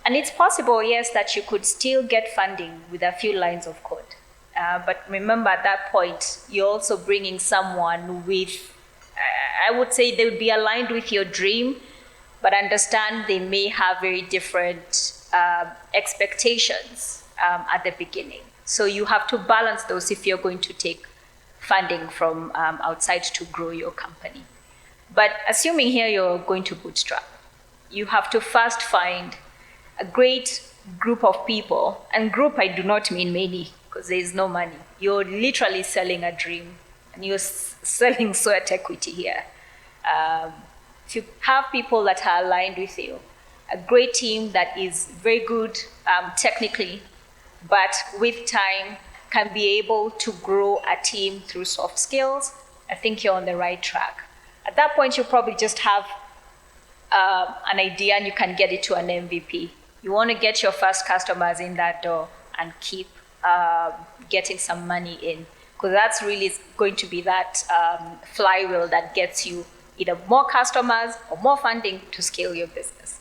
And it's possible, yes, that you could still get funding with a few lines of code. But remember, at that point, you're also bringing someone with, I would say they would be aligned with your dream, but understand they may have very different expectations at the beginning. So you have to balance those if you're going to take funding from outside to grow your company. But assuming here you're going to bootstrap, you have to first find a great group of people. And group, I do not mean many, because there is no money. You're literally selling a dream, and you're selling sweat equity here. To have people that are aligned with you, a great team that is very good technically, but with time can be able to grow a team through soft skills, I think you're on the right track. At that point, you probably just have an idea and you can get it to an MVP. You want to get your first customers in that door and keep getting some money in, because that's really going to be that flywheel that gets you either more customers or more funding to scale your business.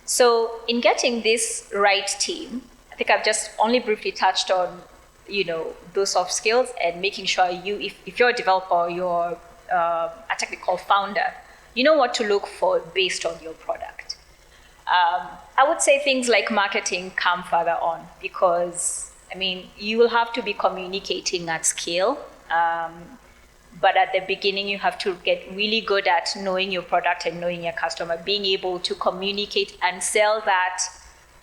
So in getting this right team, I think I've just only briefly touched on, those soft skills and making sure if you're a developer or you're a technical founder, you know what to look for based on your product. I would say things like marketing come further on, because, you will have to be communicating at scale. But at the beginning, you have to get really good at knowing your product and knowing your customer, being able to communicate and sell that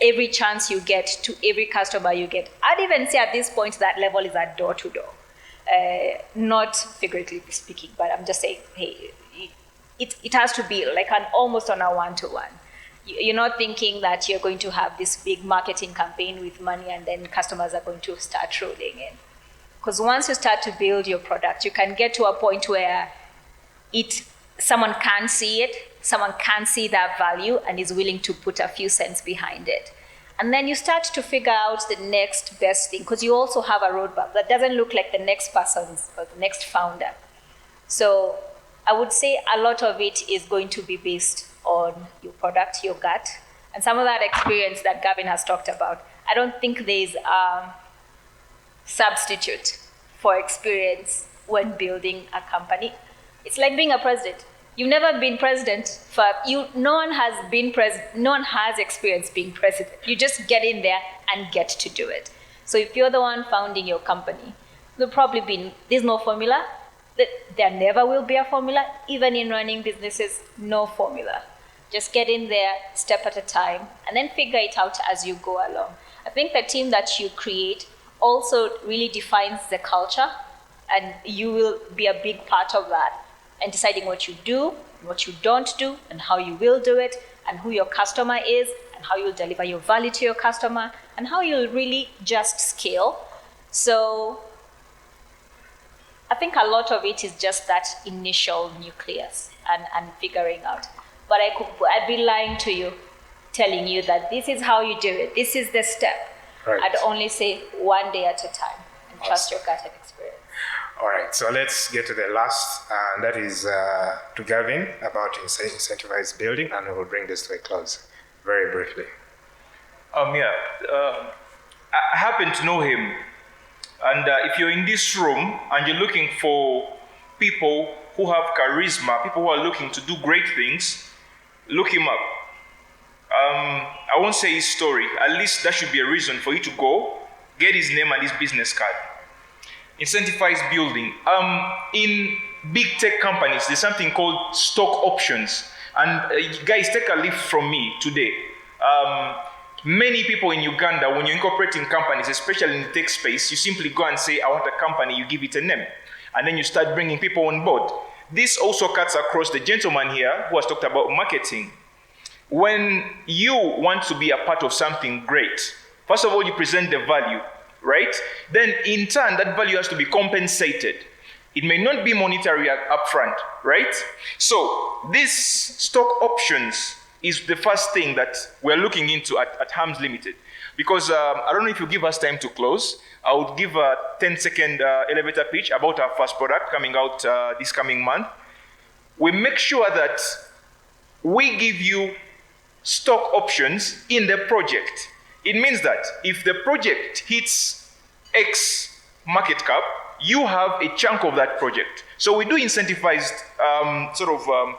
every chance you get to every customer you get. I'd even say at this point that level is at door to door. Not figuratively speaking, but I'm just saying, hey, it has to be like almost on a one-to-one. You're not thinking that you're going to have this big marketing campaign with money and then customers are going to start rolling in. Because once you start to build your product, you can get to a point where someone can see it, someone can see that value and is willing to put a few cents behind it. And then you start to figure out the next best thing, because you also have a roadmap that doesn't look like the next person's or the next founder. So I would say a lot of it is going to be based on your product, your gut, and some of that experience that Gavin has talked about. I don't think there's a substitute for experience when building a company. It's like being a president. You've never been president. No one has experience being president. You just get in there and get to do it. So if you're the one founding your company, there's no formula. There never will be a formula. Even in running businesses, no formula. Just get in there, step at a time, and then figure it out as you go along. I think the team that you create also really defines the culture, and you will be a big part of that, and deciding what you do, what you don't do, and how you will do it, and who your customer is, and how you'll deliver your value to your customer, and how you'll really just scale. So I think a lot of it is just that initial nucleus and figuring out. But I'd be lying to you, telling you that this is how you do it. This is the step. Right. I'd only say one day at a time and trust your gut and experience. All right, so let's get to the last, and that is to Gavin about incentivized building, and we'll bring this to a close very briefly. I happen to know him, and if you're in this room and you're looking for people who have charisma, people who are looking to do great things, look him up. I won't say his story. At least that should be a reason for you to go, get his name and his business card. Incentivized building. In big tech companies, there's something called stock options. And guys, take a lift from me today. Many people in Uganda, when you're incorporating companies, especially in the tech space, you simply go and say, I want a company, you give it a name. And then you start bringing people on board. This also cuts across the gentleman here who has talked about marketing. When you want to be a part of something great, first of all, you present the value, right? Then in turn, that value has to be compensated. It may not be monetary upfront, right? So this stock options is the first thing that we're looking into at Harms Limited. Because I don't know if you give us time to close, I would give a 10-second elevator pitch about our first product coming out this coming month. We make sure that we give you stock options in the project. It means that if the project hits X market cap, you have a chunk of that project. So we do incentivized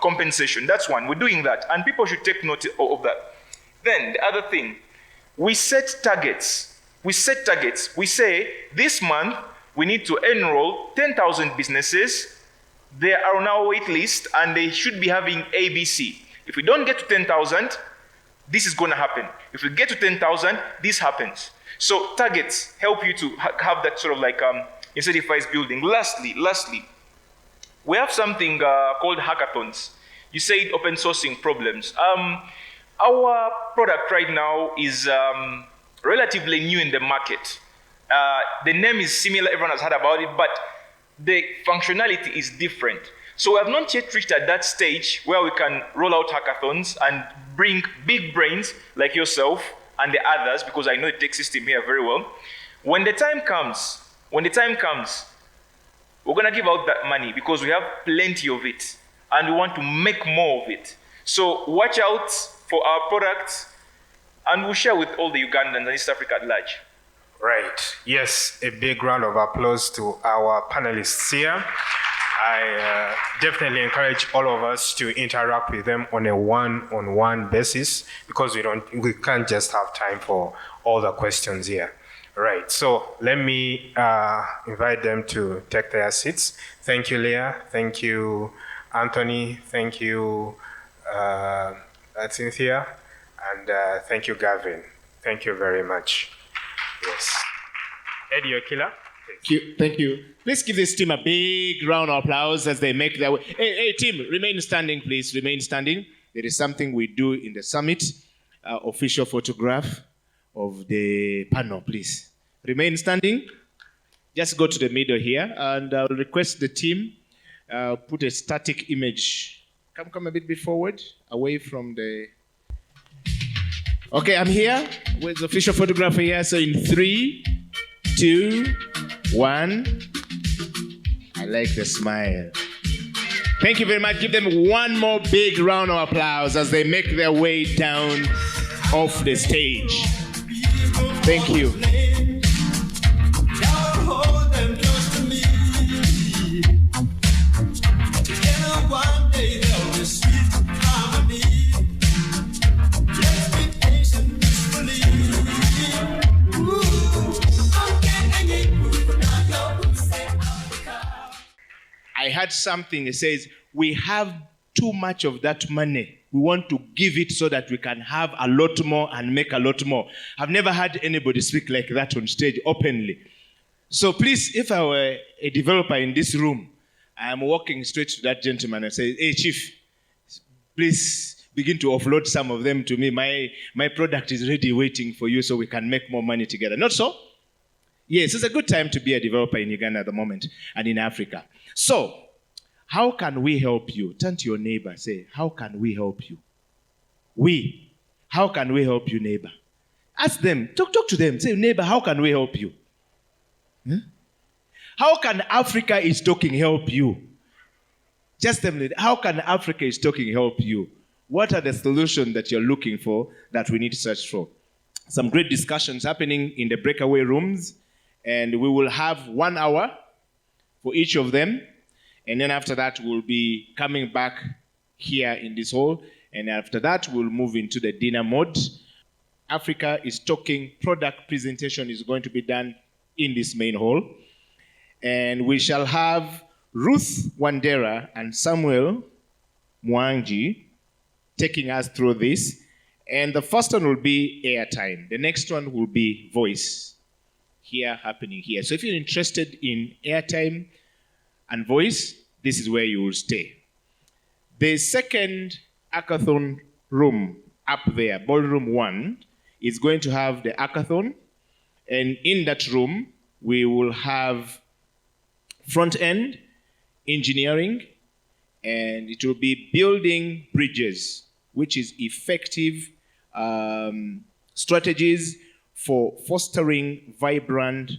compensation. That's one. We're doing that. And people should take note of that. Then the other thing, we set targets. We say, this month, we need to enroll 10,000 businesses. They are on our wait list, and they should be having ABC. If we don't get to 10,000, this is going to happen. If we get to 10,000, this happens. So targets help you to have that incentivized building. Lastly, we have something called hackathons. You said open sourcing problems. Our product right now is relatively new in the market. The name is similar, everyone has heard about it, but the functionality is different. So we have not yet reached at that stage where we can roll out hackathons and bring big brains like yourself and the others, because I know the tech system here very well. When the time comes, we're gonna give out that money because we have plenty of it and we want to make more of it. So watch out for our products, and we'll share with all the Ugandans and East Africa at large. Right. Yes, a big round of applause to our panelists here. I definitely encourage all of us to interact with them on a one-on-one basis, because we can't just have time for all the questions here. Right. So let me invite them to take their seats. Thank you, Leah. Thank you, Anthony. Thank you, Cynthia. And thank you, Gavin. Thank you very much. Yes. Eddie Okila. Thank you. Please give this team a big round of applause as they make their way. Hey, team, remain standing, please. Remain standing. There is something we do in the summit. Official photograph of the panel, please. Remain standing. Just go to the middle here, and I'll request the team put a static image. Come a bit forward, away from the... Okay, I'm here with the official photographer here. So in 3, 2, 1. I like the smile. Thank you very much. Give them one more big round of applause as they make their way down off the stage. Thank you. One day they'll had something that says, we have too much of that money. We want to give it so that we can have a lot more and make a lot more. I've never had anybody speak like that on stage openly. So please, if I were a developer in this room, I'm walking straight to that gentleman and say, hey, Chief, please begin to offload some of them to me. My product is ready waiting for you so we can make more money together. Not so? Yes, it's a good time to be a developer in Uganda at the moment and in Africa. So, how can we help you? Turn to your neighbor, say, how can we help you? How can we help you, neighbor? Ask them, talk to them. Say, neighbor, how can we help you? Huh? How can Africa is talking help you? Just tell me, how can Africa is talking help you? What are the solutions that you're looking for that we need to search for? Some great discussions happening in the breakaway rooms, and we will have 1 hour for each of them. And then after that, we'll be coming back here in this hall. And after that, we'll move into the dinner mode. Africa is talking product presentation is going to be done in this main hall. And we shall have Ruth Wandera and Samuel Mwangi taking us through this. And the first one will be Airtime. The next one will be Voice here happening here. So if you're interested in Airtime and Voice, this is where you will stay. The second hackathon room up there, ballroom 1, is going to have the hackathon. And in that room, we will have front-end engineering, and it will be building bridges, which is effective strategies for fostering vibrant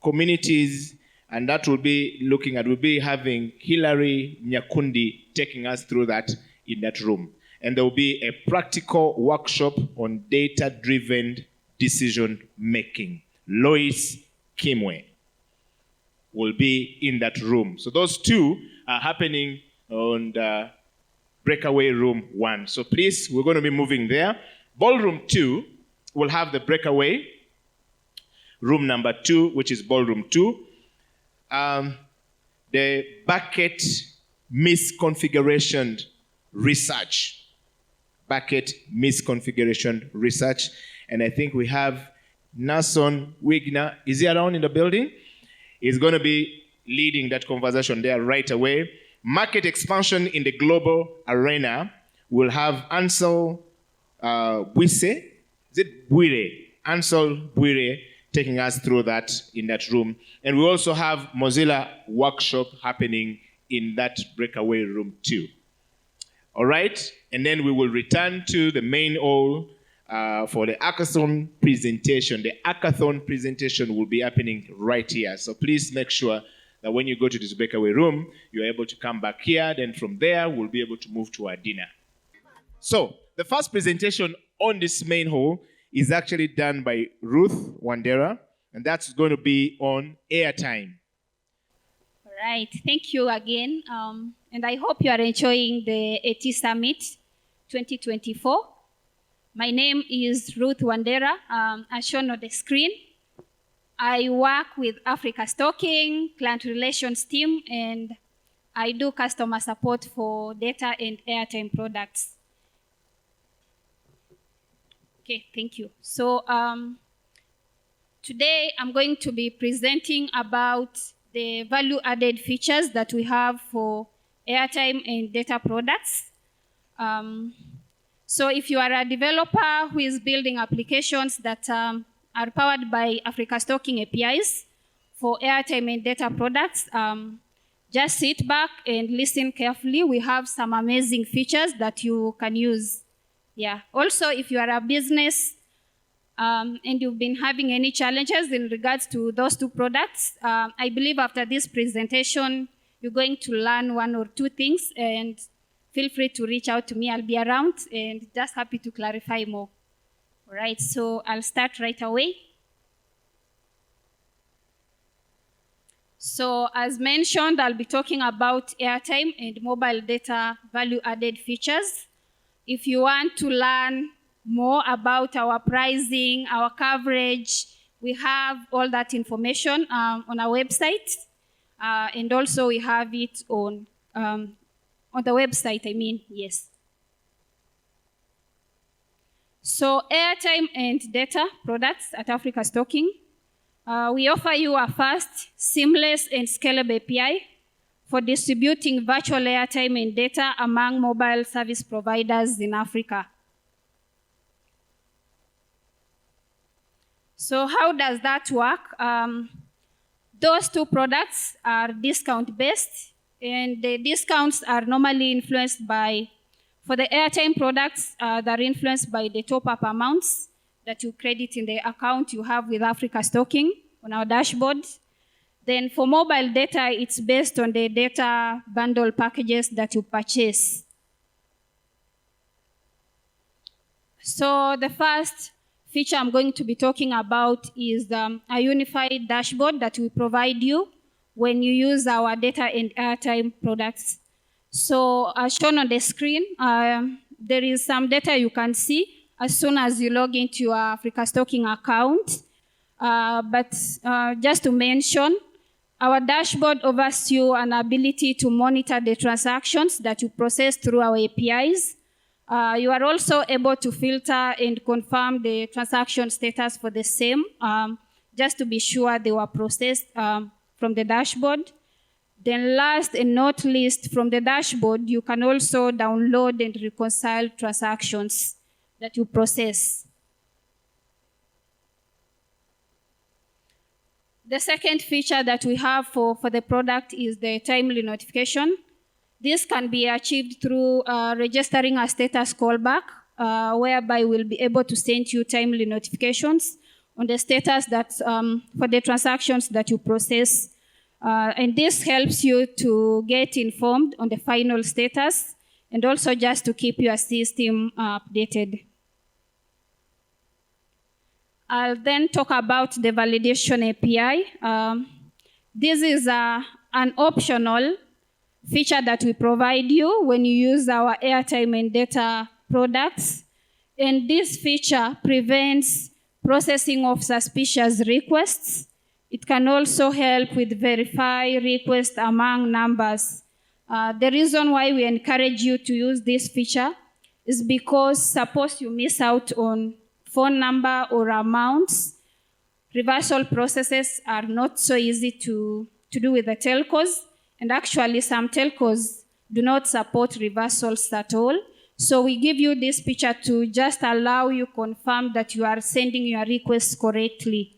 communities, and that will be we'll be having Hilary Nyakundi taking us through that in that room. And there will be a practical workshop on data-driven decision making. Lois Kimwe will be in that room. So those two are happening on the breakaway room 1. So please, we're going to be moving there. Ballroom 2 will have the breakaway room number 2, which is ballroom 2. The bucket misconfiguration research. Bucket misconfiguration research. And I think we have Nason Wigner. Is he around in the building? He's going to be leading that conversation there right away. Market expansion in the global arena. We'll have Ansel Bwise. Is it Bwire? Ansel Bwire taking us through that in that room. And we also have Mozilla workshop happening in that breakaway room too. All right? And then we will return to the main hall for the hackathon presentation. The hackathon presentation will be happening right here. So please make sure that when you go to this breakaway room, you're able to come back here. Then from there, we'll be able to move to our dinner. So the first presentation on this main hall is actually done by Ruth Wandera, and that's going to be on Airtime. All right, thank you again. And I hope you are enjoying the AT Summit 2024. My name is Ruth Wandera, as shown on the screen. I work with Africa Stocking, client relations team, and I do customer support for data and Airtime products. Okay, thank you. So today I'm going to be presenting about the value-added features that we have for Airtime and data products. So if you are a developer who is building applications that are powered by Africa Stocking APIs for Airtime and data products, just sit back and listen carefully. We have some amazing features that you can use. Yeah. Also, if you are a business and you've been having any challenges in regards to those two products, I believe after this presentation, you're going to learn 1 or 2 things, and feel free to reach out to me. I'll be around and just happy to clarify more. All right, so I'll start right away. So as mentioned, I'll be talking about Airtime and mobile data value-added features. If you want to learn more about our pricing, our coverage, We have all that information on our website, and also we have it on the website, I mean, yes. So airtime and data products at Africa Stocking. We offer you a fast, seamless, and scalable API for distributing virtual airtime and data among mobile service providers in Africa. So how does that work? Those two products are discount-based, and the discounts are normally influenced by, for the airtime products, they're influenced by the top-up amounts that you credit in the account you have with Africa Stocking on our dashboard. Then for mobile data, it's based on the data bundle packages that you purchase. So the first feature I'm going to be talking about is a unified dashboard that we provide you when you use our data and airtime products. So as shown on the screen, there is some data you can see as soon as you log into your Africa Stocking account. But just to mention, our dashboard offers you an ability to monitor the transactions that you process through our APIs. You are also able to filter and confirm the transaction status for the same, just to be sure they were processed from the dashboard. Then last and not least, from the dashboard, you can also download and reconcile transactions that you process. The second feature that we have for the product is the timely notification. This can be achieved through registering a status callback, whereby we'll be able to send you timely notifications on the status that for the transactions that you process. And this helps you to get informed on the final status and also just to keep your system updated. I'll then talk about the validation API. This is an optional feature that we provide you when you use our airtime and data products. And this feature prevents processing of suspicious requests. It can also help with verify requests among numbers. The reason why we encourage you to use this feature is because suppose you miss out on phone number or amounts, reversal processes are not so easy to do with the telcos. And actually, some telcos do not support reversals at all. So we give you this feature to just allow you confirm that you are sending your requests correctly.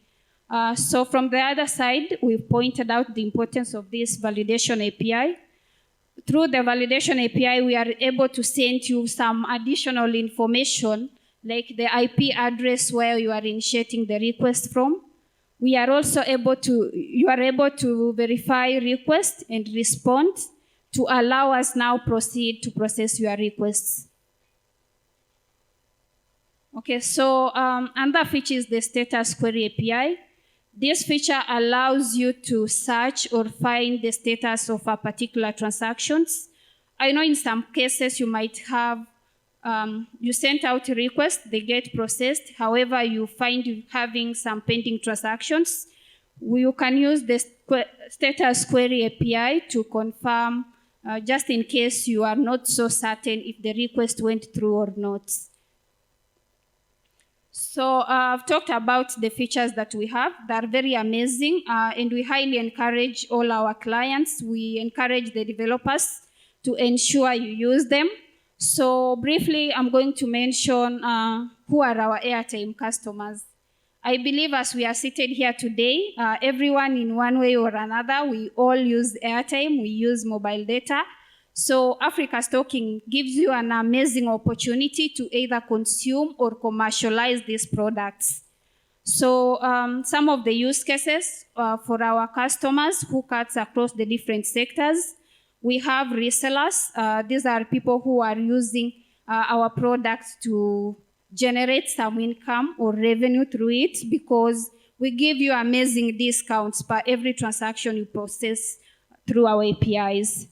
So from the other side, we've pointed out the importance of this validation API. Through the validation API, we are able to send you some additional information, like the IP address where you are initiating the request from. We are also you are able to verify requests and respond to allow us now proceed to process your requests. Okay, so another feature is the status query API. This feature allows you to search or find the status of a particular transactions. I know in some cases you might have, you sent out a request, they get processed. However, you find you having some pending transactions. You can use the status query API to confirm, just in case you are not so certain if the request went through or not. So I've talked about the features that we have. They're very amazing, and we highly encourage all our clients. We encourage the developers to ensure you use them. So briefly, I'm going to mention who are our airtime customers. I believe as we are seated here today, everyone in one way or another, we all use airtime, we use mobile data. So Africa Stocking gives you an amazing opportunity to either consume or commercialize these products. So some of the use cases for our customers who cuts across the different sectors, we have resellers. These are people who are using our products to generate some income or revenue through it, because we give you amazing discounts per every transaction you process through our APIs.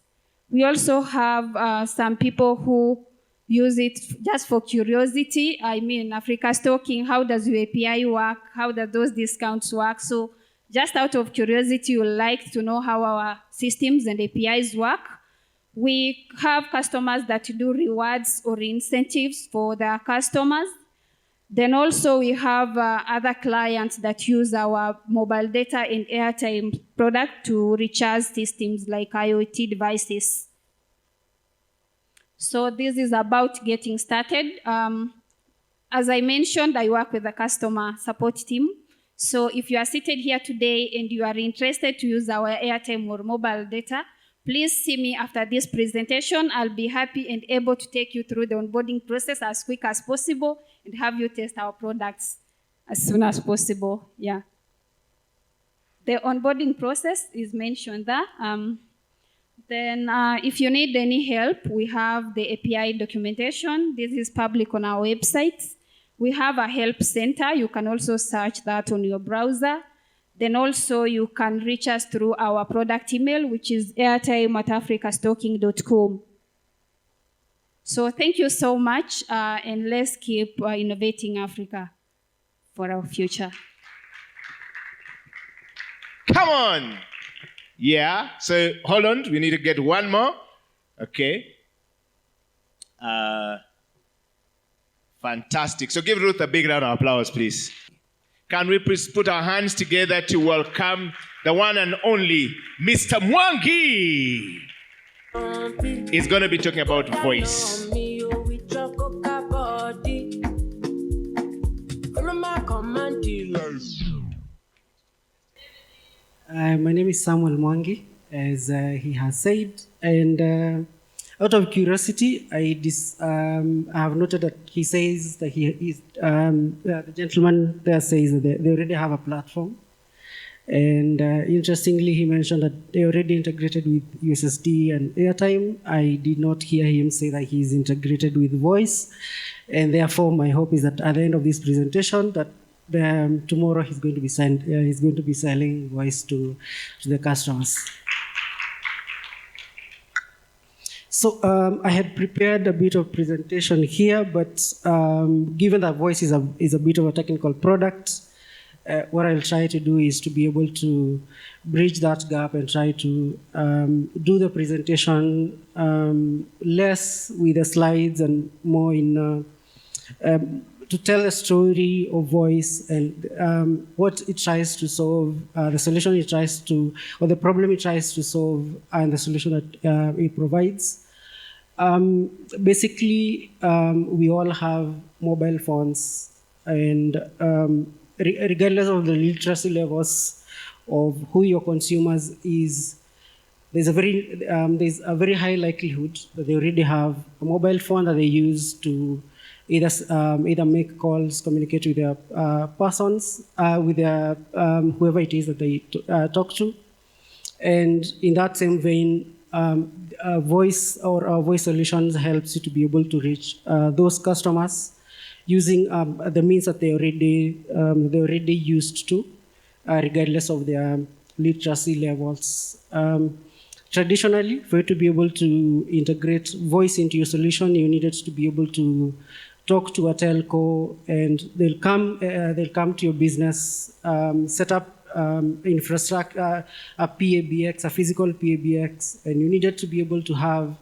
We also have some people who use it just for curiosity. I mean, Africa's talking, how does your API work? How do those discounts work? So just out of curiosity, you would like to know how our systems and APIs work. We have customers that do rewards or incentives for their customers. Then also we have other clients that use our mobile data and airtime product to recharge systems like IoT devices. So this is about getting started. As I mentioned, I work with the customer support team. So if you are seated here today and you are interested to use our airtime or mobile data, please see me after this presentation. I'll be happy and able to take you through the onboarding process as quick as possible and have you test our products as soon as possible. Yeah. The onboarding process is mentioned there. Then if you need any help, we have the API documentation. This is public on our website. We have a help center. You can also search that on your browser. Then also you can reach us through our product email, which is airtime@africastalking.com. So thank you so much, and let's keep innovating Africa for our future. Come on. Yeah, so hold on, we need to get one more. Okay. Fantastic. So give Ruth a big round of applause, please. Can we please put our hands together to welcome the one and only Mr. Mwangi? He's going to be talking about voice. My name is Samuel Mwangi, as he has said, and out of curiosity, I have noted that he says that the gentleman there says that they already have a platform, and interestingly, he mentioned that they already integrated with USSD and Airtime. I did not hear him say that he's integrated with voice, and therefore, my hope is that at the end of this presentation, that tomorrow he's going to be selling voice to the customers. So I had prepared a bit of presentation here, but given that voice is a bit of a technical product, what I'll try to do is to be able to bridge that gap and try to do the presentation less with the slides and more in to tell a story of voice and what it tries to solve, the solution it tries to, or the problem it tries to solve, and the solution that it provides. Basically, we all have mobile phones, and regardless of the literacy levels of who your consumers is, there's a very high likelihood that they already have a mobile phone that they use to either make calls, communicate with their persons, with their whoever it is that they talk to, and in that same vein, voice or voice solutions helps you to be able to reach those customers using the means that they already used to, regardless of their literacy levels. Traditionally, for you to be able to integrate voice into your solution, you needed to be able to talk to a telco, and they'll come to your business, set up infrastructure, a PABX, a physical PABX, and you needed to be able to have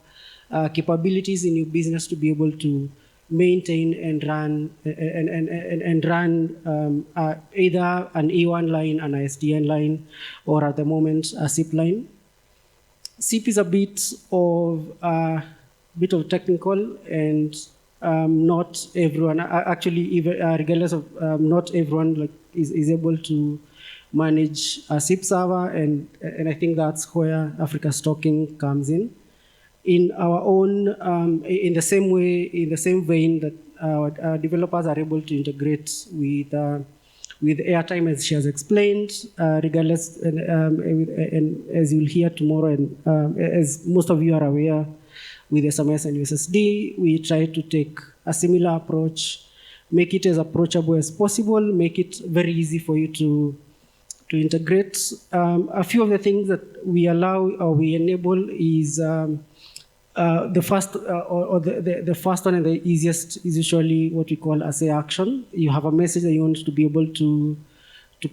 capabilities in your business to be able to maintain and run either an E1 line, an ISDN line, or at the moment a SIP line. SIP is a bit of technical, and not everyone, actually, even regardless of not everyone is able to manage a SIP server, and I think that's where Africa's Talking comes in. In our own, in the same way, in the same vein that our developers are able to integrate with Airtime, as she has explained, regardless, and as you'll hear tomorrow, and as most of you are aware, with SMS and USSD, we try to take a similar approach, make it as approachable as possible, make it very easy for you to integrate. A few of the things that we allow or we enable is the first the first one and the easiest is usually what we call as a action. You have a message that you want to be able to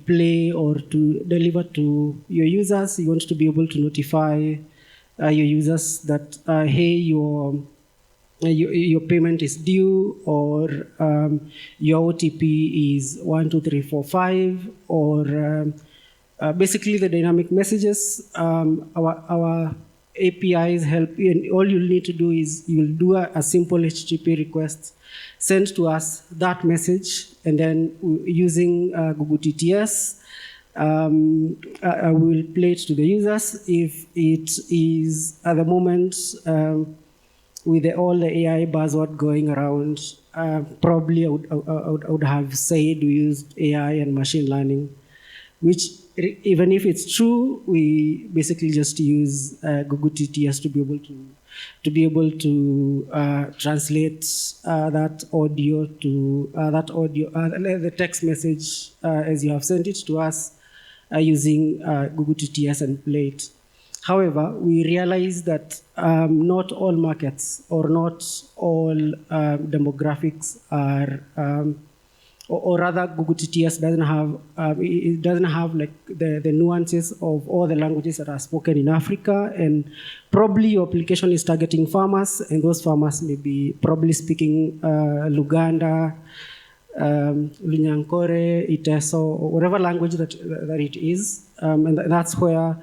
play or to deliver to your users. You want to be able to notify your users that hey, your payment is due, or your OTP is 12345, or basically the dynamic messages. Our APIs help you, and all you'll need to do is you'll do a simple HTTP request, send to us that message, and then using Google TTS, we will play it to the users. If it is at the moment with all the AI buzzword going around, probably I would have said we used AI and machine learning, which even if it's true, we basically just use Google TTS to be able to translate that audio to the text message as you have sent it to us using Google TTS and play it. However, we realize that not all markets or not all demographics are or rather Google TTS doesn't have like the nuances of all the languages that are spoken in Africa, and probably your application is targeting farmers, and those farmers may be probably speaking Luganda, Lunyankore, Iteso, or whatever language that it is, and that's where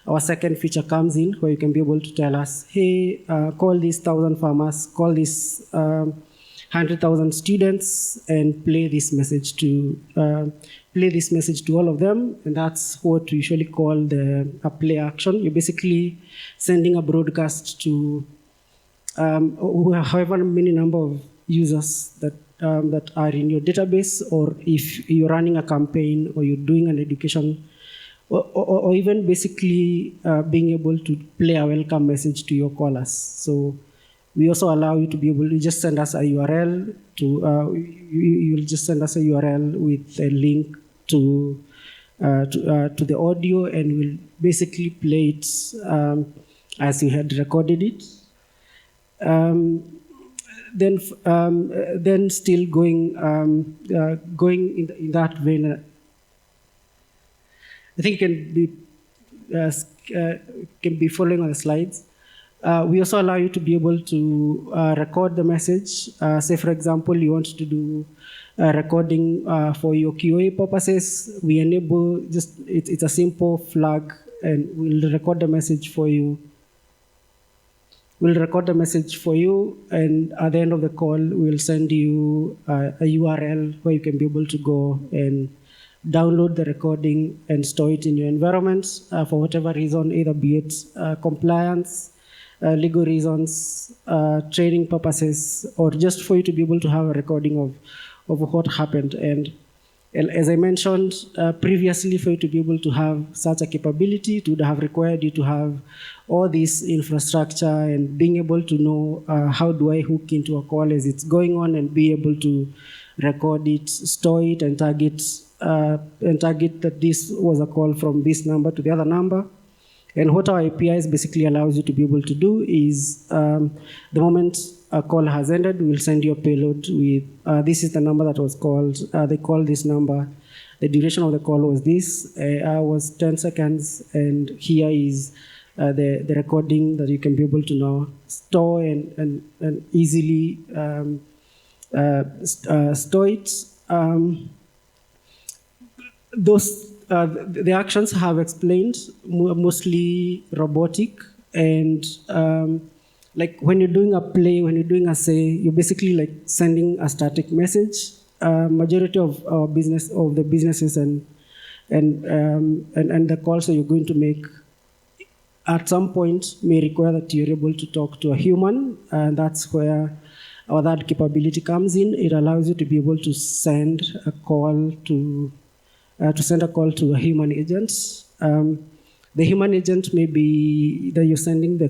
our second feature comes in, where you can be able to tell us, hey, call these 1,000 farmers, call these 100,000 students, and play this message to all of them, and that's what we usually call a play action. You're basically sending a broadcast to however many number of users that are in your database, or if you're running a campaign or you're doing an education, or even basically being able to play a welcome message to your callers. So we also allow you to be able to just send us a URL you'll just send us a URL with a link to the audio, and we'll basically play it as you had recorded it. Then still going in that vein, I think can be following on the slides. We also allow you to be able to record the message. Say, for example, you want to do recording for your QA purposes. We enable it's a simple flag, and we'll record the message for you. We'll record the message for you, and at the end of the call, we'll send you a URL where you can be able to go and download the recording and store it in your environment for whatever reason, either be it compliance, legal reasons, training purposes, or just for you to be able to have a recording of what happened. And as I mentioned previously, for you to be able to have such a capability, it would have required you to have all this infrastructure and being able to know how do I hook into a call as it's going on, and be able to record it, store it, and target that this was a call from this number to the other number. And what our APIs basically allows you to be able to do is the moment a call has ended, we'll send you a payload with this is the number that was called. They called this number. The duration of the call was this, was 10 seconds, and here is the recording that you can be able to now store and easily store it. The actions have explained, mostly robotic, and like when you're doing a play, when you're doing a say, you're basically like sending a static message. Majority of the businesses and the calls that you're going to make at some point may require that you're able to talk to a human, and that's where that capability comes in. It allows you to be able to send a call to a human agent. The human agent may be that you're sending the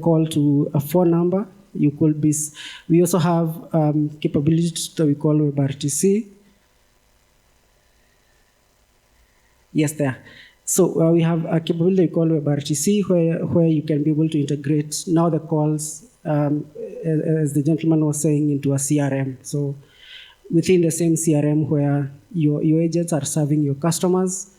call to a phone number. We also have capabilities that we call WebRTC. Yes, there. So we have a capability called WebRTC where you can be able to integrate now the calls, as the gentleman was saying, into a CRM. So within the same CRM where your agents are serving your customers,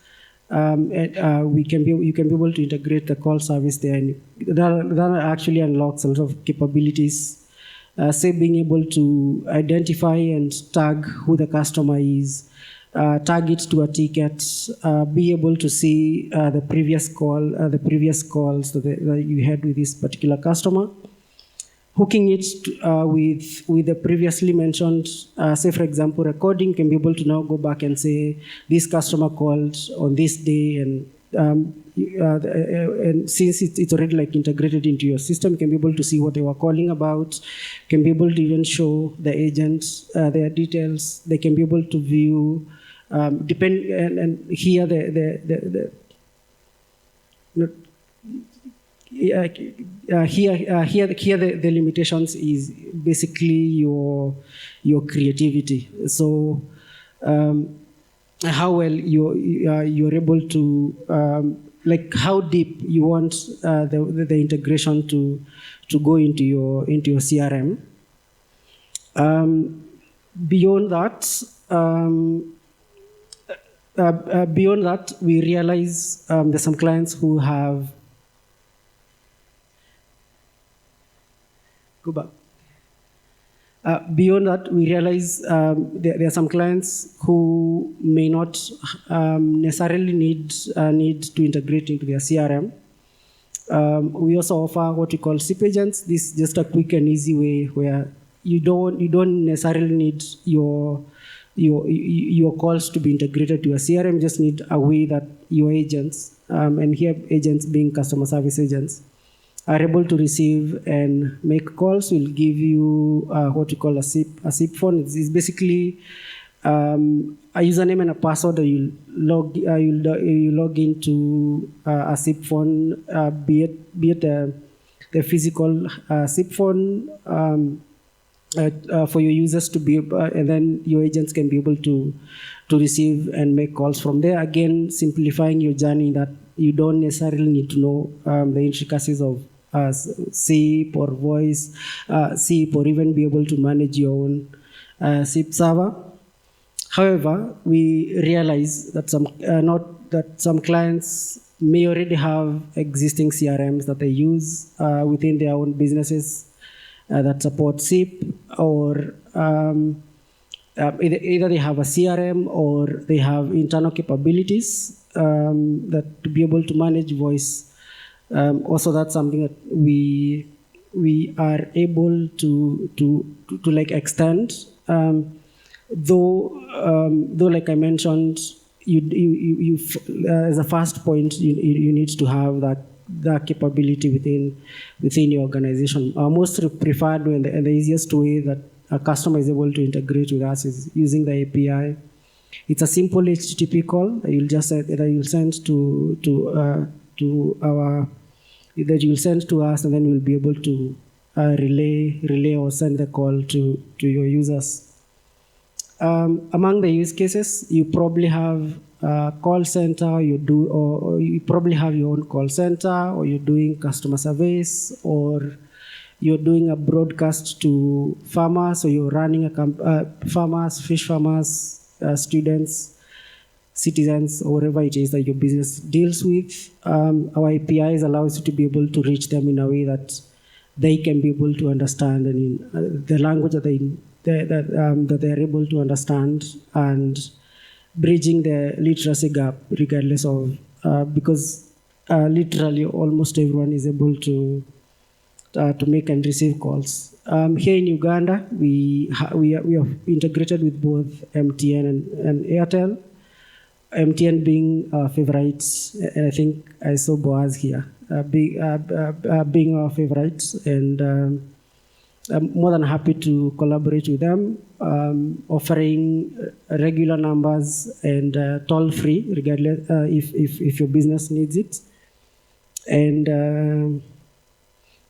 you can be able to integrate the call service there. And that actually unlocks a lot of capabilities. Say being able to identify and tag who the customer is, tag it to a ticket, be able to see the previous calls that you had with this particular customer, hooking it with the previously mentioned, say for example, recording, can be able to now go back and say this customer called on this day, and since it's already like integrated into your system, you can be able to see what they were calling about, can be able to even show the agents their details. They can be able to view, and here the limitations is basically your creativity. So how well you're able to like how deep you want the integration to go into your CRM. Beyond that, we realize there's some clients who have go back. Beyond that, we realize there are some clients who may not necessarily need to integrate into their CRM. We also offer what we call SIP agents. This is just a quick and easy way where you don't necessarily need your calls to be integrated to your CRM. You just need a way that your agents, and here agents being customer service agents, are able to receive and make calls. Will give you what we call a SIP phone. It's basically a username and a password that you log into a SIP phone, be it the physical SIP phone for your users to be, and then your agents can be able to receive and make calls from there. Again, simplifying your journey that you don't necessarily need to know the intricacies of SIP or voice SIP, or even be able to manage your own SIP server. However, we realize that some clients may already have existing CRMs that they use within their own businesses that support SIP, or either they have a CRM or they have internal capabilities that to be able to manage voice. Also, that's something that we are able to like extend. Though like I mentioned, you as a first point, you need to have that capability within your organization. Our most preferred and the easiest way that a customer is able to integrate with us is using the API. It's a simple HTTP call that you'll send to us, and then we'll be able to relay or send the call to your users. Among the use cases, you probably have a call center, or you probably have your own call center, or you're doing customer service, or you're doing a broadcast to farmers, or you're running farmers, fish farmers, students, citizens, or whatever it is that your business deals with. Our APIs allows you to be able to reach them in a way that they can be able to understand, and in the language that they're able to understand, and bridging the literacy gap regardless of, because literally almost everyone is able to make and receive calls. Here in Uganda, we are integrated with both MTN and Airtel. MTN being our favorites, and I think I saw Boaz here being our favorites, and I'm more than happy to collaborate with them, offering regular numbers and toll-free, regardless if your business needs it. And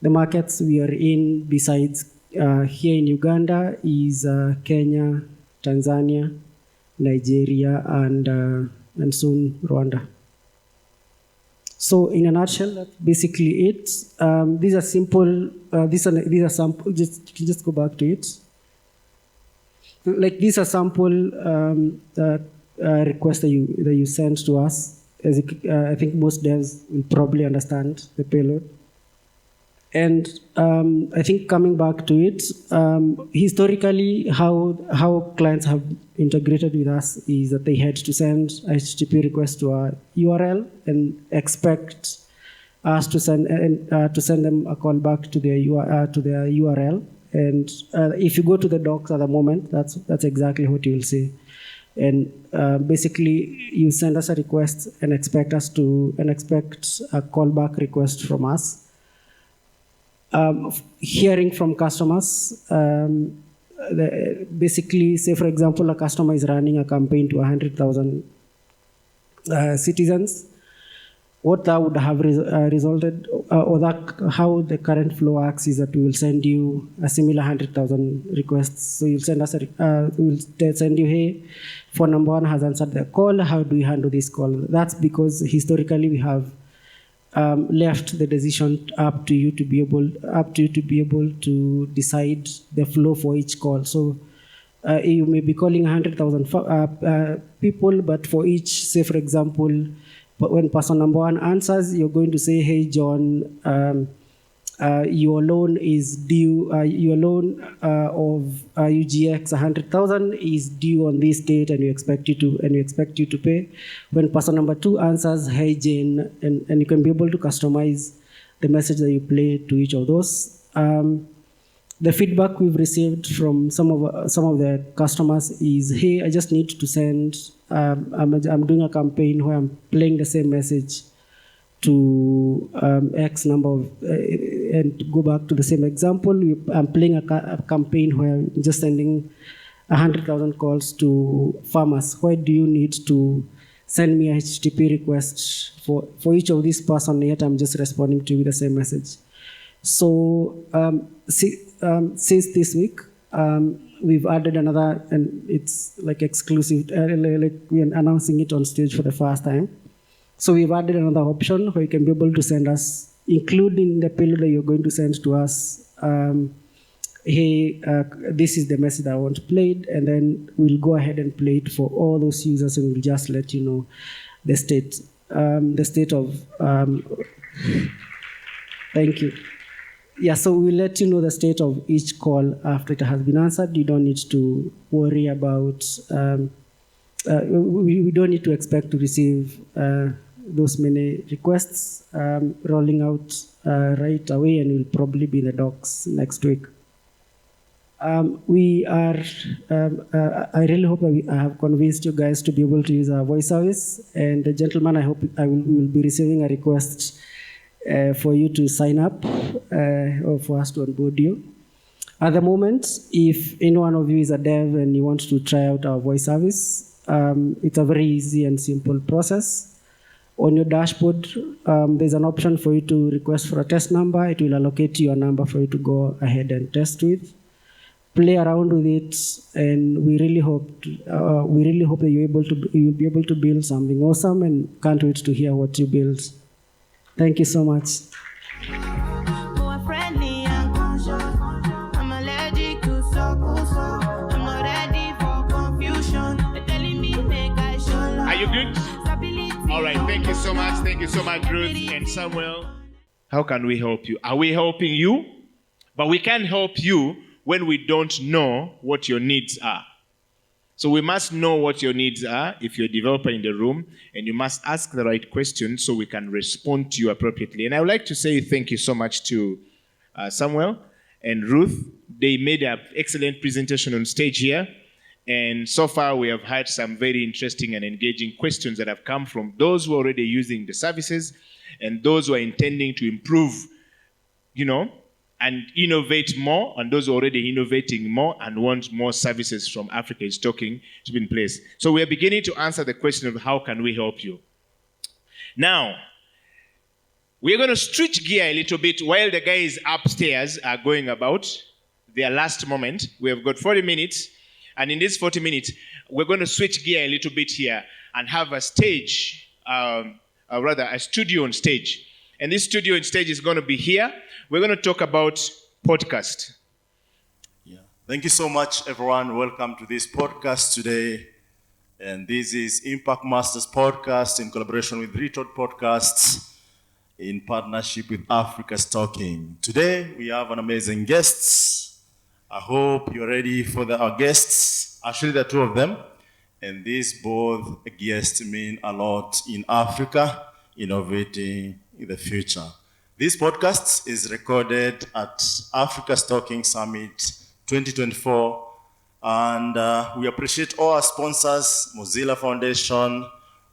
the markets we are in, besides here in Uganda, is Kenya, Tanzania, Nigeria, and soon Rwanda. So in a nutshell, that's basically it. These are simple. These are sample. Just go back to it. Like these are sample requests that you send to us. As I think most devs will probably understand the payload. And I think coming back to it, historically, how clients have integrated with us is that they had to send a HTTP request to our URL and expect us to send them a callback to their URL. And if you go to the docs at the moment, that's exactly what you will see. And basically, you send us a request and expect a callback request from us. Hearing from customers, basically, say for example, a customer is running a campaign to 100,000 citizens. What that would have resulted, how the current flow acts is that we will send you a similar 100,000 requests. So you'll send us we'll send you, hey, phone number 1 has answered the call. How do we handle this call? That's because historically we have left the decision up to you to be able to decide the flow for each call. So you may be calling 100,000 people, but for each, say for example, when person number 1 answers, you're going to say, hey John, your loan is due. Your loan of UGX 100,000 is due on this date, and we expect you to pay. When person number 2 answers, "Hey Jane," and you can be able to customize the message that you play to each of those. The feedback we've received from some of the customers is, "Hey, I just need to send. I'm doing a campaign where I'm playing the same message to X number of, and go back to the same example. I'm playing a campaign where I'm just sending 100,000 calls to farmers. Why do you need to send me a HTTP request for each of these person, yet I'm just responding to you with the same message?" So since this week, we've added another, and it's like exclusive, like we're announcing it on stage for the first time. So we've added another option where you can be able to send us, including the payload that you're going to send to us, hey, this is the message I want played, and then we'll go ahead and play it for all those users, and we'll just let you know the state of, thank you. Yeah, so we'll let you know the state of each call after it has been answered. You don't need to worry about, we don't need to expect to receive those many requests rolling out right away, and will probably be in the docs next week. I really hope I have convinced you guys to be able to use our voice service. And the gentleman, I hope we will be receiving a request for you to sign up or for us to onboard you. At the moment, if any one of you is a dev and you want to try out our voice service, it's a very easy and simple process. On your dashboard, there's an option for you to request for a test number. It will allocate you a number for you to go ahead and test with. Play around with it, and we really hope that you'll be able to build something awesome, and can't wait to hear what you build. Thank you so much. Are you good? All right, thank you so much. Thank you so much, Ruth and Samuel. How can we help you? Are we helping you? But we can't help you when we don't know what your needs are. So we must know what your needs are if you're a developer in the room, and you must ask the right questions so we can respond to you appropriately. And I would like to say thank you so much to Samuel and Ruth. They made an excellent presentation on stage here. And so far, we have had some very interesting and engaging questions that have come from those who are already using the services and those who are intending to improve, and innovate more, and those who are already innovating more and want more services from Africa is talking to be in place. So we are beginning to answer the question of how can we help you. Now, we're going to switch gear a little bit while the guys upstairs are going about their last moment. We have got 40 minutes, and in this 40 minutes, we're going to switch gear a little bit here and have a stage rather a studio on stage. And this studio on stage is going to be here. We're going to talk about podcast. Thank you so much, everyone. Welcome to this podcast today. And this is Impact Masters Podcast in collaboration with Retold Podcasts in partnership with Africa's Talking. Today, we have an amazing guests. I hope you're ready for our guests. Actually, there are two of them. And these both guests mean a lot in Africa, innovating in the future. This podcast is recorded at Africa's Talking Summit 2024. And we appreciate all our sponsors, Mozilla Foundation,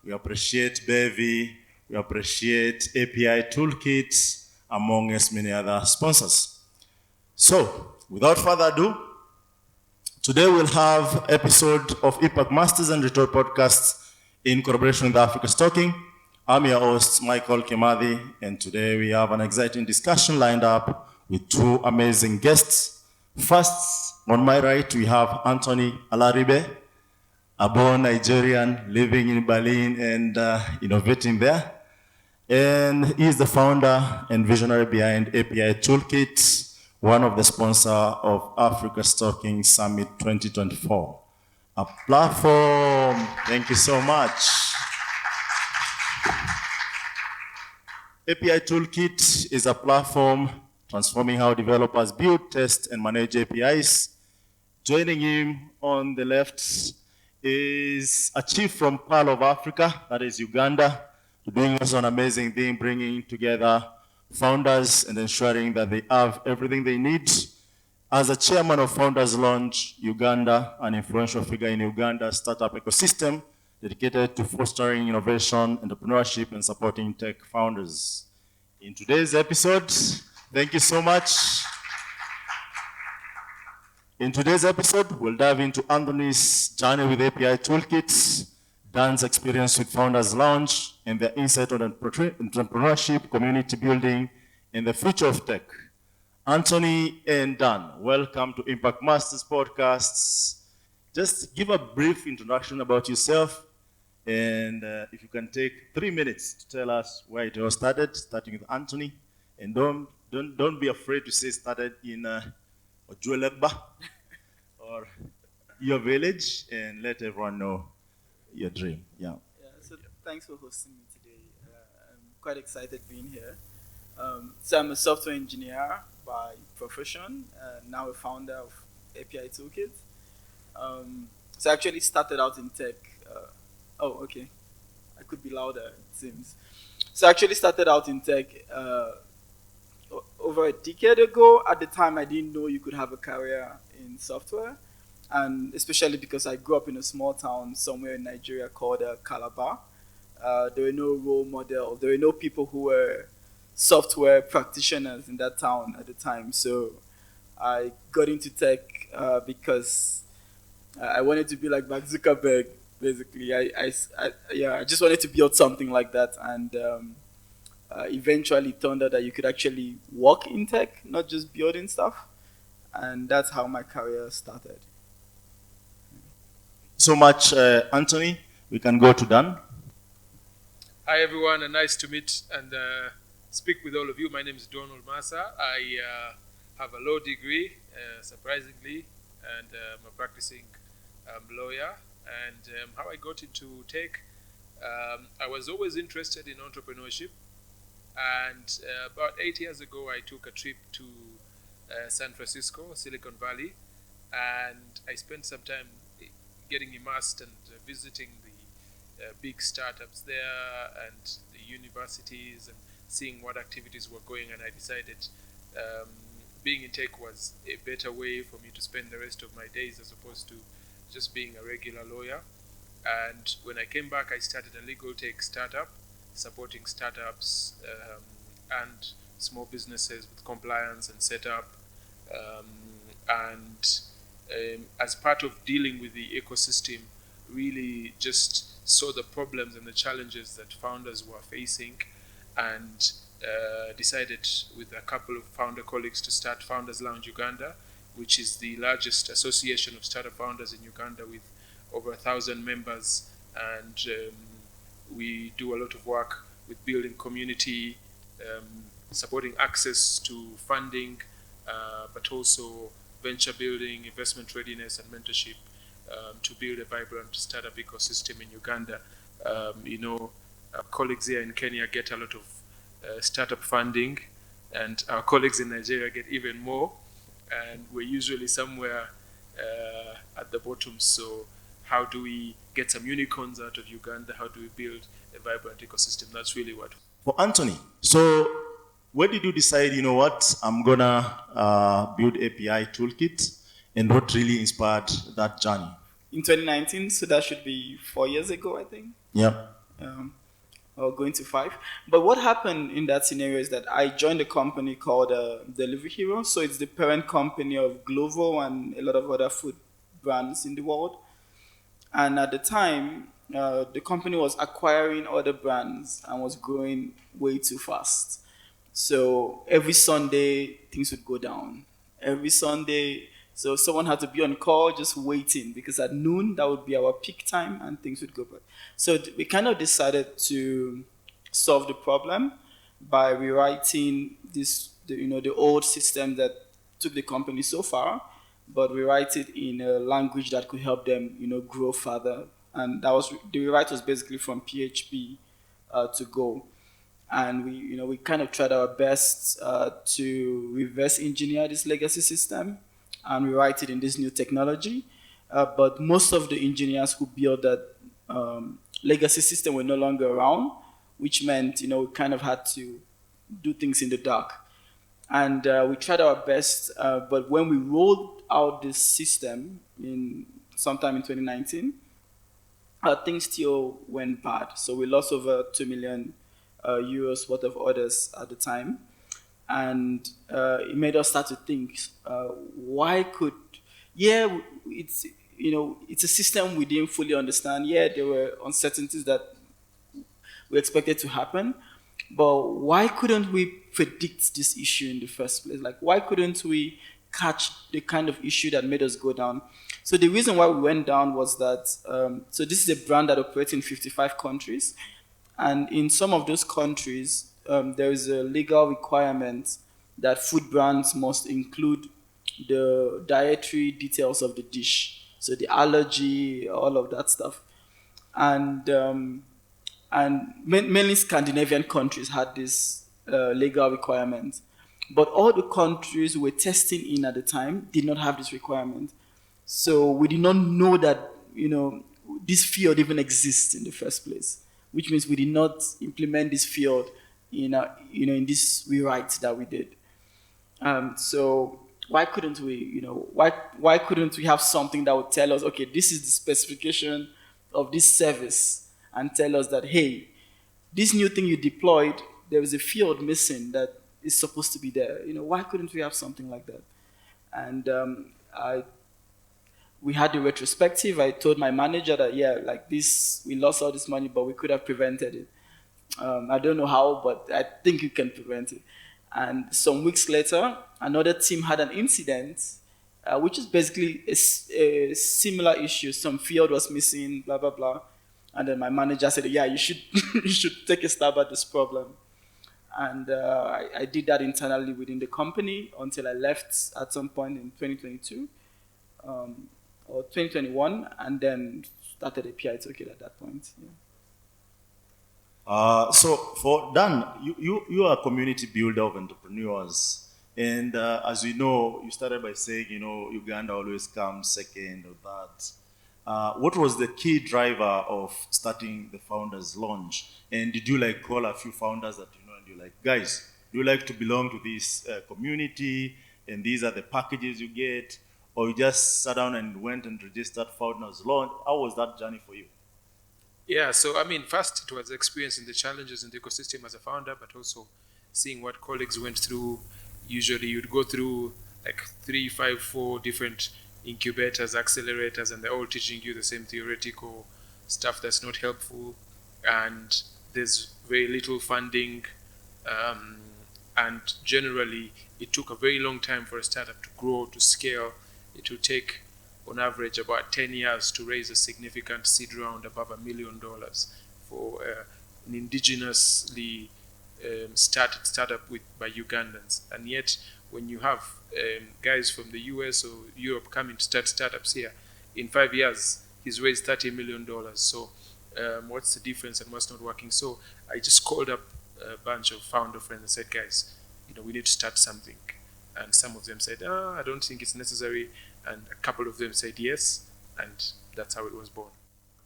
we appreciate Bevy, we appreciate API Toolkit, among us many other sponsors. So, without further ado, today we'll have episode of Impact Masters and Retold Podcasts in collaboration with Africa's Talking. I'm your host, Michael Kimathi, and today we have an exciting discussion lined up with two amazing guests. First, on my right, we have Anthony Alaribe, a born Nigerian living in Berlin and innovating there. And he is the founder and visionary behind API Toolkit, one of the sponsors of Africa's Talking Summit 2024. A platform. Thank you so much. API Toolkit is a platform transforming how developers build, test, and manage APIs. Joining him on the left is a chief from Pearl of Africa, that is Uganda, doing also an amazing thing, bringing together founders and ensuring that they have everything they need. As a chairman of Founders Launch Uganda, an influential figure in Uganda's startup ecosystem, dedicated to fostering innovation, entrepreneurship, and supporting tech founders. In today's episode, thank you so much. In today's episode, we'll dive into Anthony's journey with API Toolkit, Dan's experience with Founders Launch, and their insight on entrepreneurship, community building, and the future of tech. Anthony and Dan, welcome to Impact Masters Podcasts. Just give a brief introduction about yourself, and if you can take 3 minutes to tell us where it all started, starting with Anthony, and don't be afraid to say started in Ojuelegba or your village, and let everyone know your dream. So thanks for hosting me today. I'm quite excited being here. So I'm a software engineer by profession, now a founder of API Toolkit. So I actually started out in tech. Okay. I could be louder, it seems. So I actually started out in tech over a decade ago. At the time, I didn't know you could have a career in software, and especially because I grew up in a small town somewhere in Nigeria called Calabar. There were no role models. There were no people who were software practitioners in that town at the time. So I got into tech because I wanted to be like Mark Zuckerberg, basically. I just wanted to build something like that, and eventually turned out that you could actually work in tech, not just building stuff. And that's how my career started. So much, Anthony. We can go to Dan. Hi, everyone, and nice to meet and speak with all of you. My name is Donald Massa. I have a law degree, surprisingly, and I'm a practicing lawyer. And how I got into tech, I was always interested in entrepreneurship. And about 8 years ago, I took a trip to San Francisco, Silicon Valley, and I spent some time getting immersed and visiting the big startups there and the universities and seeing what activities were going. And I decided being in tech was a better way for me to spend the rest of my days as opposed to just being a regular lawyer. And when I came back, I started a legal tech startup, supporting startups and small businesses with compliance and setup. As part of dealing with the ecosystem, really just saw the problems and the challenges that founders were facing, and decided with a couple of founder colleagues to start Founders Lounge Uganda, which is the largest association of startup founders in Uganda with over 1,000 members. And we do a lot of work with building community, supporting access to funding, but also venture building, investment readiness, and mentorship to build a vibrant startup ecosystem in Uganda. Our colleagues here in Kenya get a lot of startup funding, and our colleagues in Nigeria get even more, and we're usually somewhere at the bottom. So how do we get some unicorns out of Uganda? How do we build a vibrant ecosystem? That's really what. For Anthony, so where did you decide, you know what, I'm gonna build API Toolkit, and what really inspired that journey? In 2019, so that should be 4 years ago, I think. Yeah. Or going to 5. But what happened in that scenario is that I joined a company called Delivery Hero. So it's the parent company of Glovo and a lot of other food brands in the world. And at the time, the company was acquiring other brands and was growing way too fast. So every Sunday, things would go down. Every Sunday, so someone had to be on call just waiting, because at noon, that would be our peak time and things would go back. So we kind of decided to solve the problem by rewriting the old system that took the company so far, but rewrite it in a language that could help them, grow further. And that was, the rewrite was basically from PHP to Go. And we kind of tried our best to reverse engineer this legacy system and rewrite it in this new technology. But most of the engineers who built that legacy system were no longer around, which meant, we kind of had to do things in the dark. And we tried our best, but when we rolled out this system sometime in 2019, things still went bad. So we lost over 2 million euros worth of orders at the time. And it made us start to think, it's a system we didn't fully understand. Yeah, there were uncertainties that we expected to happen, but why couldn't we predict this issue in the first place? Like, why couldn't we catch the kind of issue that made us go down? So the reason why we went down was that, so this is a brand that operates in 55 countries, and in some of those countries, there is a legal requirement that food brands must include the dietary details of the dish, so the allergy, all of that stuff. And mainly Scandinavian countries had this legal requirement. But all the countries we were testing in at the time did not have this requirement. So we did not know that, this field even exists in the first place, which means we did not implement this field in this rewrite that we did. So why couldn't we, why couldn't we have something that would tell us, okay, this is the specification of this service, and tell us that, hey, this new thing you deployed, there is a field missing that is supposed to be there. Why couldn't we have something like that? And we had the retrospective. I told my manager that, we lost all this money, but we could have prevented it. I don't know how, but I think you can prevent it. And some weeks later, another team had an incident, which is basically a similar issue. Some field was missing, blah, blah, blah. And then my manager said, yeah, you should take a stab at this problem. And I did that internally within the company until I left at some point in 2022 or 2021, and then started API Toolkit at that point. Yeah. So for Dan, you are a community builder of entrepreneurs. And as we know, you started by saying, Uganda always comes second or third. What was the key driver of starting the Founders Launch? And did you call a few founders that and you're like, guys, do you like to belong to this community? And these are the packages you get? Or you just sat down and went and registered Founders Launch? How was that journey for you? Yeah, so first it was experiencing the challenges in the ecosystem as a founder, but also seeing what colleagues went through. Usually you'd go through 3, 5, 4 different incubators, accelerators, and they're all teaching you the same theoretical stuff that's not helpful, and there's very little funding, and generally it took a very long time for a startup to grow, to scale. It will take on average about 10 years to raise a significant seed round above $1 million for indigenously started startup by Ugandans, and yet when you have guys from the US or Europe coming to start startups here, in 5 years he's raised $30 million. So what's the difference and what's not working? So I just called up a bunch of founder friends and said, guys, we need to start something. And some of them said, I don't think it's necessary. And a couple of them said yes, and that's how it was born.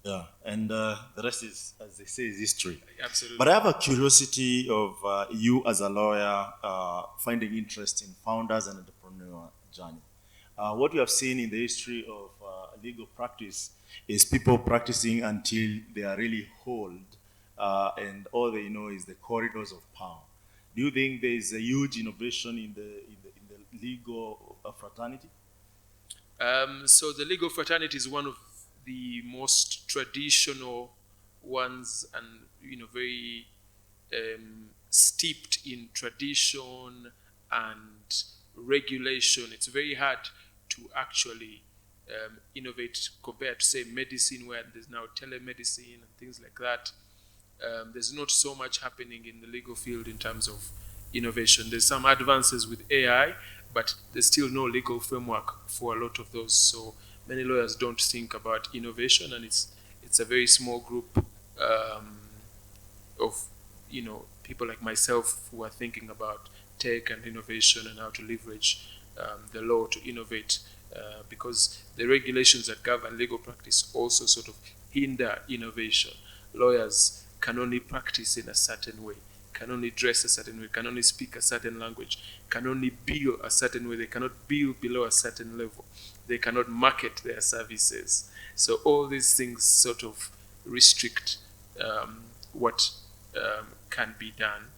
Yeah, and the rest is, as they say, is history. Absolutely. But I have a curiosity of you as a lawyer finding interest in founders and entrepreneur journey. What we have seen in the history of legal practice is people practicing until they are really old, and all they know is the corridors of power. Do you think there is a huge innovation in the legal fraternity? So the legal fraternity is one of the most traditional ones, and very steeped in tradition and regulation. It's very hard to actually innovate compared to, say, medicine, where there's now telemedicine and things like that. There's not so much happening in the legal field in terms of innovation. There's some advances with AI, but there's still no legal framework for a lot of those. So many lawyers don't think about innovation, and it's a very small group of people like myself who are thinking about tech and innovation and how to leverage the law to innovate, because the regulations that govern legal practice also sort of hinder innovation. Lawyers can only practice in a certain way, can only dress a certain way, can only speak a certain language, can only bill a certain way. They cannot bill below a certain level. They cannot market their services. So all these things sort of restrict what can be done.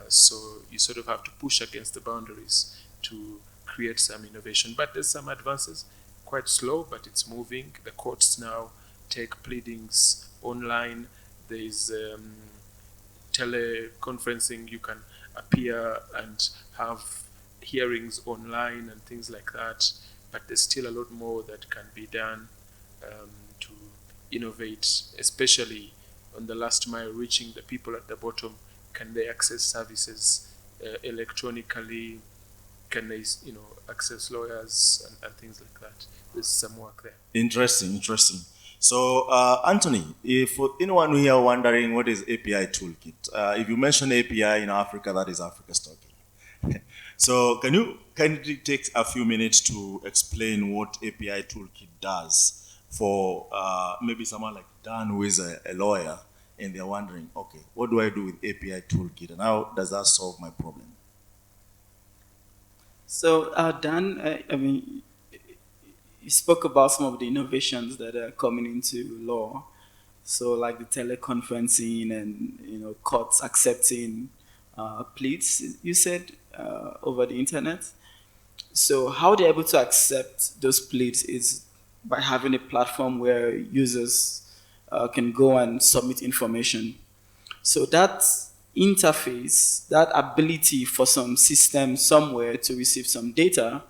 So you sort of have to push against the boundaries to create some innovation. But there's some advances, quite slow, but it's moving. The courts now take pleadings online. There's teleconferencing. You can appear and have hearings online and things like that. But there's still a lot more that can be done to innovate, especially on the last mile, reaching the people at the bottom. Can they access services electronically? Can they, access lawyers and things like that? There's some work there. Interesting. So, Anthony, if for anyone here wondering what is API Toolkit, if you mention API in Africa, that is Africa's talking. So, can you kindly take a few minutes to explain what API Toolkit does for maybe someone like Dan, who is a lawyer, and they're wondering, okay, what do I do with API Toolkit, and how does that solve my problem? So, Dan, you spoke about some of the innovations that are coming into law. So, like the teleconferencing and courts accepting pleads, you said, over the internet. So, how they're able to accept those pleads is by having a platform where users can go and submit information. So that interface, that ability for some system somewhere to receive some data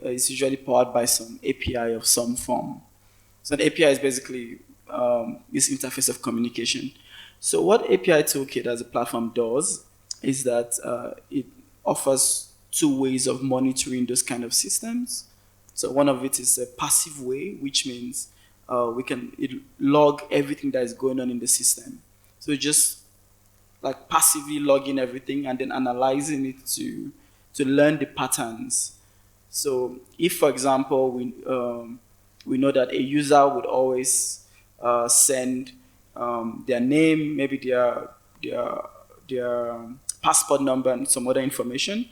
is usually powered by some API of some form. So the API is basically this interface of communication. So what API Toolkit as a platform does is that it offers two ways of monitoring those kind of systems. So one of it is a passive way, which means it log everything that is going on in the system. So just like passively logging everything and then analyzing it to learn the patterns. So if, for example, we know that a user would always send their name, maybe their passport number and some other information,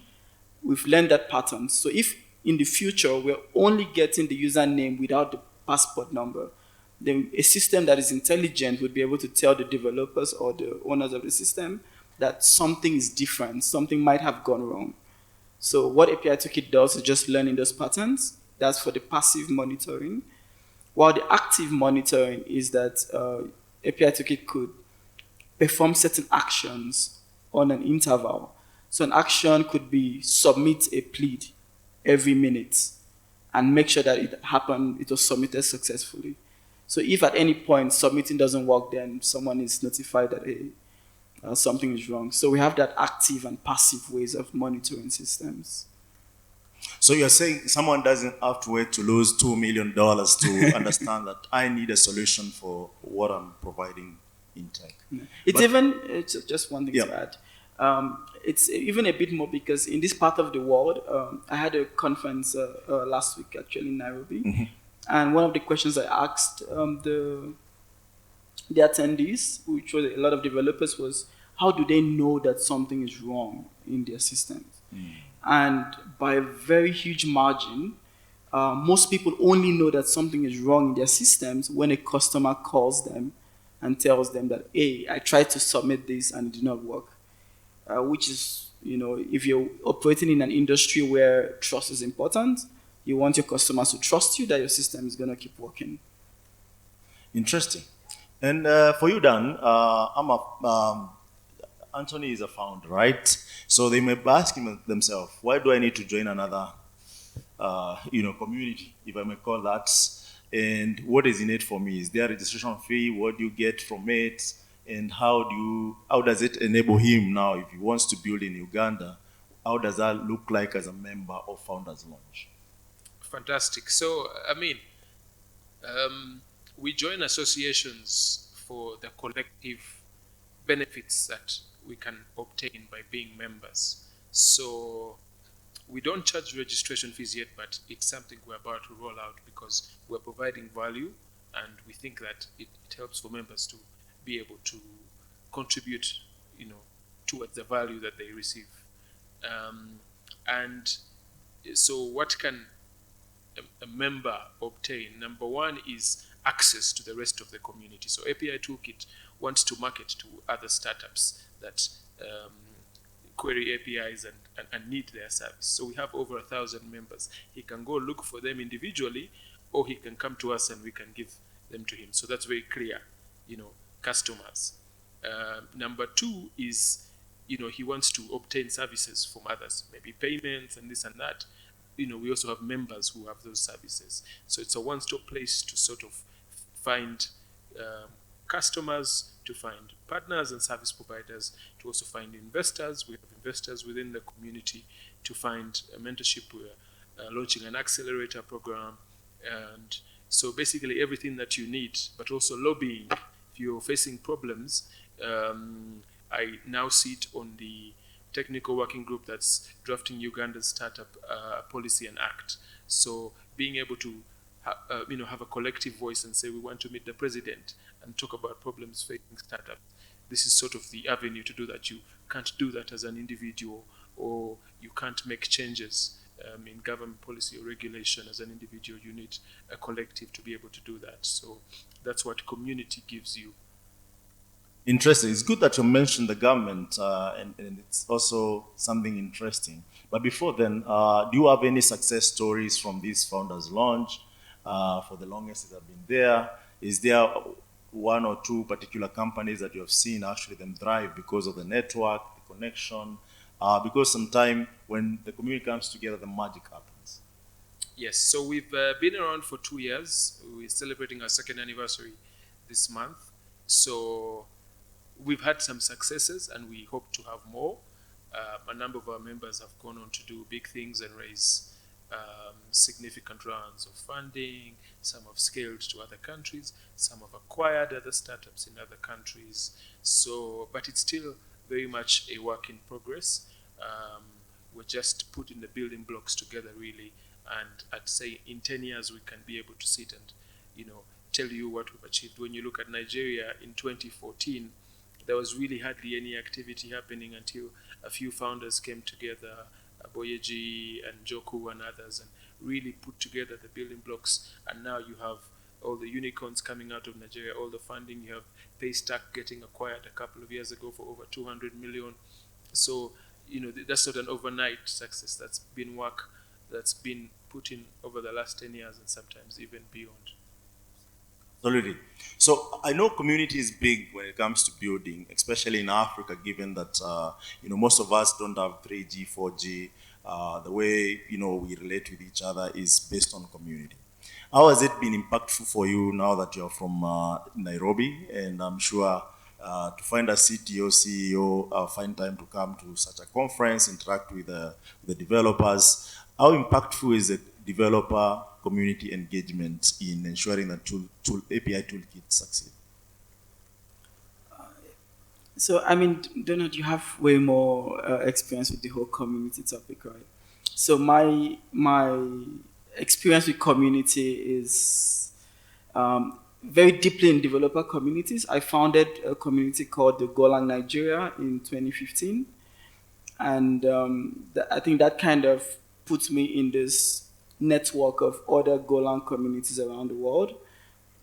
we've learned that pattern. So if in the future we're only getting the username without the passport number, then a system that is intelligent would be able to tell the developers or the owners of the system that something is different, something might have gone wrong. So what API Toolkit does is just learning those patterns. That's for the passive monitoring. While the active monitoring is that API Toolkit could perform certain actions on an interval. So an action could be submit a plead every minute and make sure that it was submitted successfully. So if at any point submitting doesn't work, then someone is notified that, hey, something is wrong. So we have that active and passive ways of monitoring systems. So you're saying someone doesn't have to wait to lose $2 million to understand that I need a solution for what I'm providing in tech. It's just one thing to add. It's even a bit more because in this part of the world, I had a conference last week actually in Nairobi, and one of the questions I asked the attendees, which was a lot of developers, was how do they know that something is wrong in their systems? And by a very huge margin, most people only know that something is wrong in their systems when a customer calls them and tells them that, hey, I tried to submit this and it did not work. Which is, if you're operating in an industry where trust is important, you want your customers to trust you that your system is going to keep working. Interesting. And for you, Dan, Anthony is a founder, right? So they may be asking themselves, why do I need to join another, community, if I may call that? And what is in it for me? Is there a registration fee? What do you get from it? And how does it enable him now if he wants to build in Uganda? How does that look like as a member of Founders Launch? Fantastic. So, we join associations for the collective benefits that we can obtain by being members. So we don't charge registration fees yet, but it's something we're about to roll out because we're providing value, and we think that it helps for members to be able to contribute, towards the value that they receive. And so what can a member obtain? Number one is access to the rest of the community. So API Toolkit wants to market to other startups that query APIs and need their service. So we have over 1,000 members. He can go look for them individually, or he can come to us and we can give them to him. So that's very clear, customers. Number two is, he wants to obtain services from others, maybe payments and this and that. We also have members who have those services. So it's a one-stop place to sort of find customers, to find partners and service providers, to also find investors. We have investors within the community, to find a mentorship. We're launching an accelerator program. And so basically everything that you need, but also lobbying. If you're facing problems, I now sit on the technical working group that's drafting Uganda's startup policy and act. So being able to have a collective voice and say we want to meet the president and talk about problems facing startups. This is sort of the avenue to do that. You can't do that as an individual, or you can't make changes in government policy or regulation as an individual. You need a collective to be able to do that. So that's what community gives you. Interesting. It's good that you mentioned the government, and it's also something interesting. But before then, do you have any success stories from this Founders Launch? For the longest it has been there, is there one or two particular companies that you have seen actually them thrive because of the network, the connection? Because sometimes when the community comes together, the magic happens. Yes, so we've been around for 2 years. We're celebrating our second anniversary this month. So we've had some successes and we hope to have more. A number of our members have gone on to do big things and raise significant rounds of funding. Some have scaled to other countries. Some have acquired other startups in other countries. So, but it's still very much a work in progress. We're just putting the building blocks together really. And I'd say in 10 years we can be able to sit and, tell you what we've achieved. When you look at Nigeria in 2014, there was really hardly any activity happening until a few founders came together, Boyeji and Joku and others, and really put together the building blocks. And now you have all the unicorns coming out of Nigeria, all the funding. You have Paystack getting acquired a couple of years ago for over 200 million. So, that's not an overnight success. That's been work that's been put in over the last 10 years and sometimes even beyond. Absolutely. So I know community is big when it comes to building, especially in Africa, given that most of us don't have 3G, 4G. The way we relate with each other is based on community. How has it been impactful for you now that you're from Nairobi? And I'm sure to find a CTO, CEO, find time to come to such a conference, interact with the developers. How impactful is the developer community engagement in ensuring that API Toolkit succeed? So, I mean, Donald, you have way more experience with the whole community topic, right? So my experience with community is very deeply in developer communities. I founded a community called the Golang Nigeria in 2015. And I think that kind of puts me in this network of other Golang communities around the world,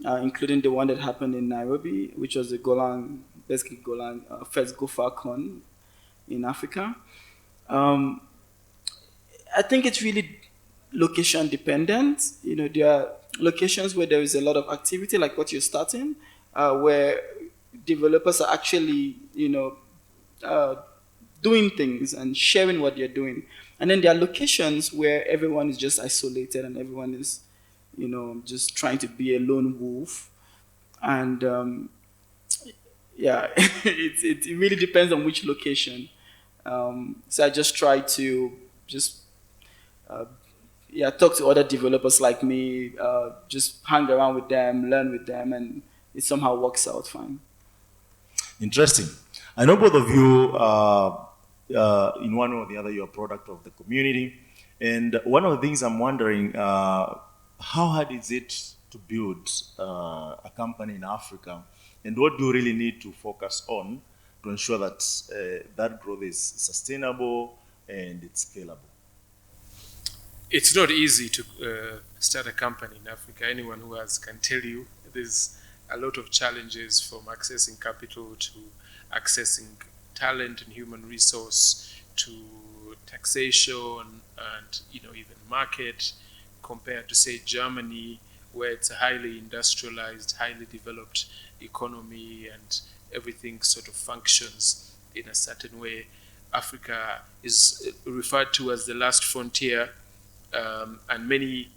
including the one that happened in Nairobi, which was the Golang first GoFarCon in Africa. I think it's really location dependent. You know, there are locations where there is a lot of activity, like what you're starting, where developers are actually, doing things and sharing what they're doing. And then there are locations where everyone is just isolated and everyone is, just trying to be a lone wolf. And it really depends on which location. So I just try to talk to other developers like me, just hang around with them, learn with them, and it somehow works out fine. Interesting. I know both of you, in one or the other, you're a product of the community. And one of the things I'm wondering, how hard is it to build a company in Africa? And what do you really need to focus on to ensure that that growth is sustainable and it's scalable? It's not easy to start a company in Africa. Anyone who has can tell you there's a lot of challenges, from accessing capital to accessing talent and human resource to taxation and even market, compared to, say, Germany, where it's a highly industrialized, highly developed economy and everything sort of functions in a certain way. Africa is referred to as the last frontier, and many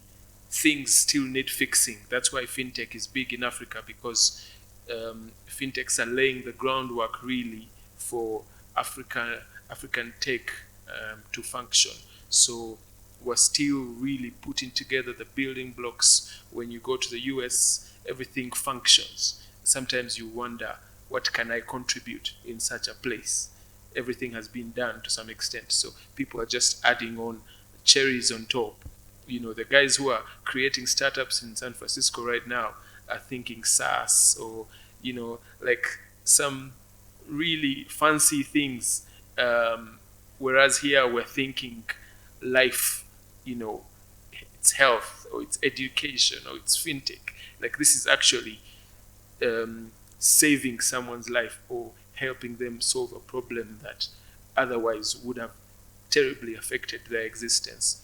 things still need fixing. That's why fintech is big in Africa, because fintechs are laying the groundwork really for African tech to function. So we're still really putting together the building blocks. When you go to the US, everything functions. Sometimes you wonder, what can I contribute in such a place? Everything has been done to some extent. So people are just adding on cherries on top. The guys who are creating startups in San Francisco right now are thinking SaaS or, like some really fancy things. Whereas here we're thinking life, it's health or it's education or it's fintech. Like, this is actually saving someone's life or helping them solve a problem that otherwise would have terribly affected their existence.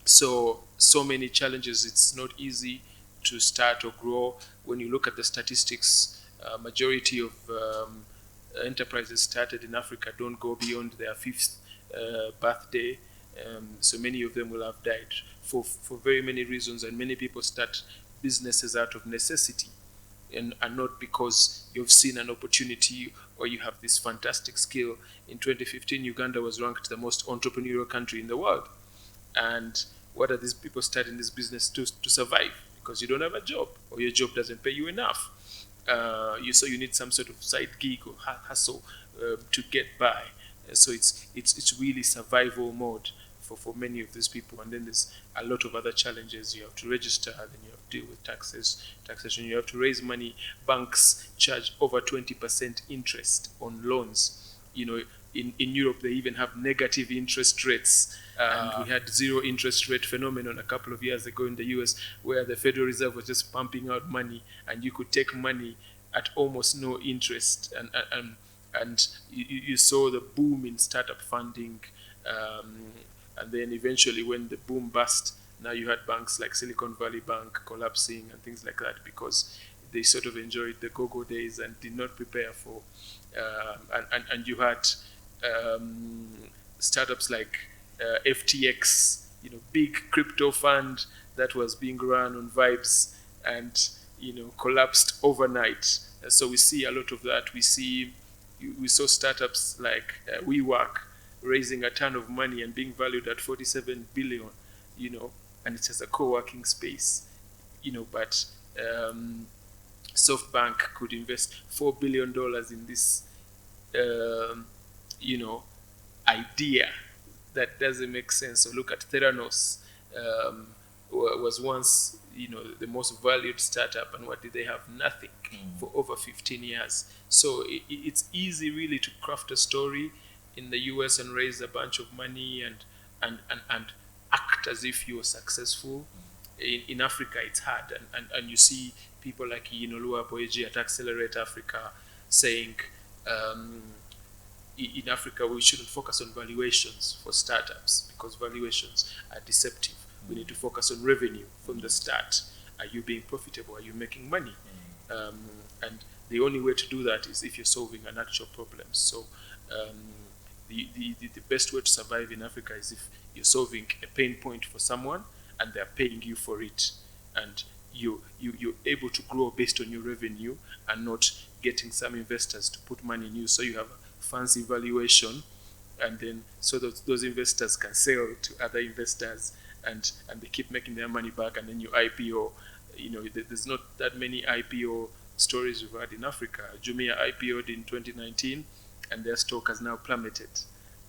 So many challenges. It's not easy to start or grow. When you look at the statistics, majority of enterprises started in Africa don't go beyond their 5th birthday. So many of them will have died for very many reasons, and many people start businesses out of necessity and not because you've seen an opportunity or you have this fantastic skill. In 2015, Uganda was ranked the most entrepreneurial country in the world. And what are these people starting this business to survive? Because you don't have a job, or your job doesn't pay you enough. So you need some sort of side gig or hustle to get by. So it's really survival mode for many of these people. And then there's a lot of other challenges. You have to register, then you have to deal with taxation, you have to raise money. Banks charge over 20% interest on loans. In Europe, they even have negative interest rates. And we had zero interest rate phenomenon a couple of years ago in the US, where the Federal Reserve was just pumping out money, and you could take money at almost no interest. And you saw the boom in startup funding. And then eventually, when the boom burst, now you had banks like Silicon Valley Bank collapsing and things like that, because they sort of enjoyed the go-go days and did not prepare for. And you had startups like FTX, big crypto fund that was being run on vibes and collapsed overnight. So we see a lot of that. We saw startups like WeWork raising a ton of money and being valued at 47 billion, and it's just a co-working space, but SoftBank could invest $4 billion in this, idea that doesn't make sense. So look at Theranos, was once, the most valued startup, and what did they have? Nothing for over 15 years. So it's easy really to craft a story in the US and raise a bunch of money and act as if you're successful. In Africa, it's hard, and you see people like Inolua Boeji at Accelerate Africa saying, in Africa, we shouldn't focus on valuations for startups because valuations are deceptive. We need to focus on revenue from the start. Are you being profitable? Are you making money? And the only way to do that is if you're solving an actual problem. So the best way to survive in Africa is if you're solving a pain point for someone and they're paying you for it. And you're able to grow based on your revenue and not getting some investors to put money in you. So you have a fancy valuation, and then so that those investors can sell to other investors, and they keep making their money back, and then you IPO. There's not that many IPO stories we've had in Africa. Jumia IPO'd in 2019, and their stock has now plummeted.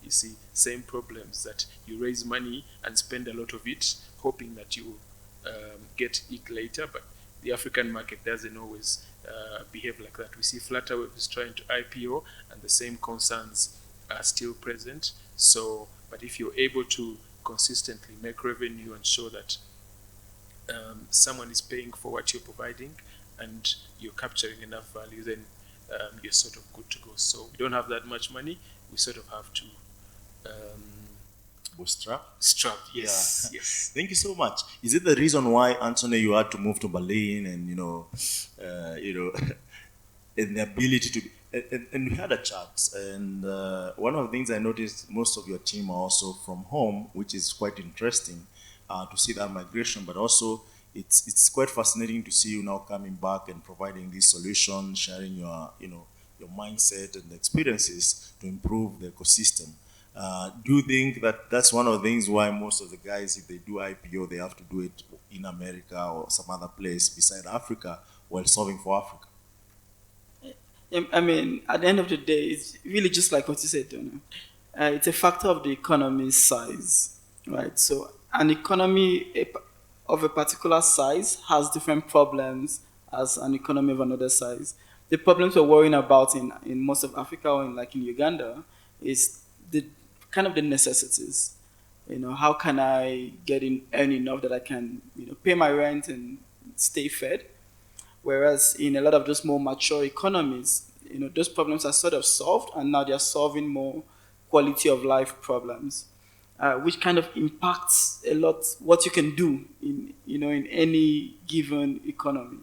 You see, same problems, that you raise money and spend a lot of it, hoping that you get it later, but the African market doesn't always behave like that. We see Flutterwave is trying to IPO, and the same concerns are still present. So, but if you're able to consistently make revenue and show that someone is paying for what you're providing and you're capturing enough value, then you're sort of good to go. So we don't have that much money. We sort of have to Bootstrap? Yes, Yeah. yes. Thank you so much. Is it the reason why, Anthony, you had to move to Berlin and, and the ability to, and we had a chat, and one of the things I noticed, most of your team are also from home, which is quite interesting to see that migration, but also it's quite fascinating to see you now coming back and providing these solutions, sharing your mindset and experiences to improve the ecosystem. Do you think that that's one of the things why most of the guys, if they do IPO, they have to do it in America or some other place beside Africa while solving for Africa? I mean, at the end of the day, it's really just like what you said, it's a factor of the economy's size, right? So an economy of a particular size has different problems as an economy of another size. The problems we're worrying about in most of Africa or in Uganda is the kind of the necessities. How can I earn enough that I can, pay my rent and stay fed? Whereas in a lot of those more mature economies, those problems are sort of solved, and now they're solving more quality of life problems, which kind of impacts a lot what you can do in any given economy.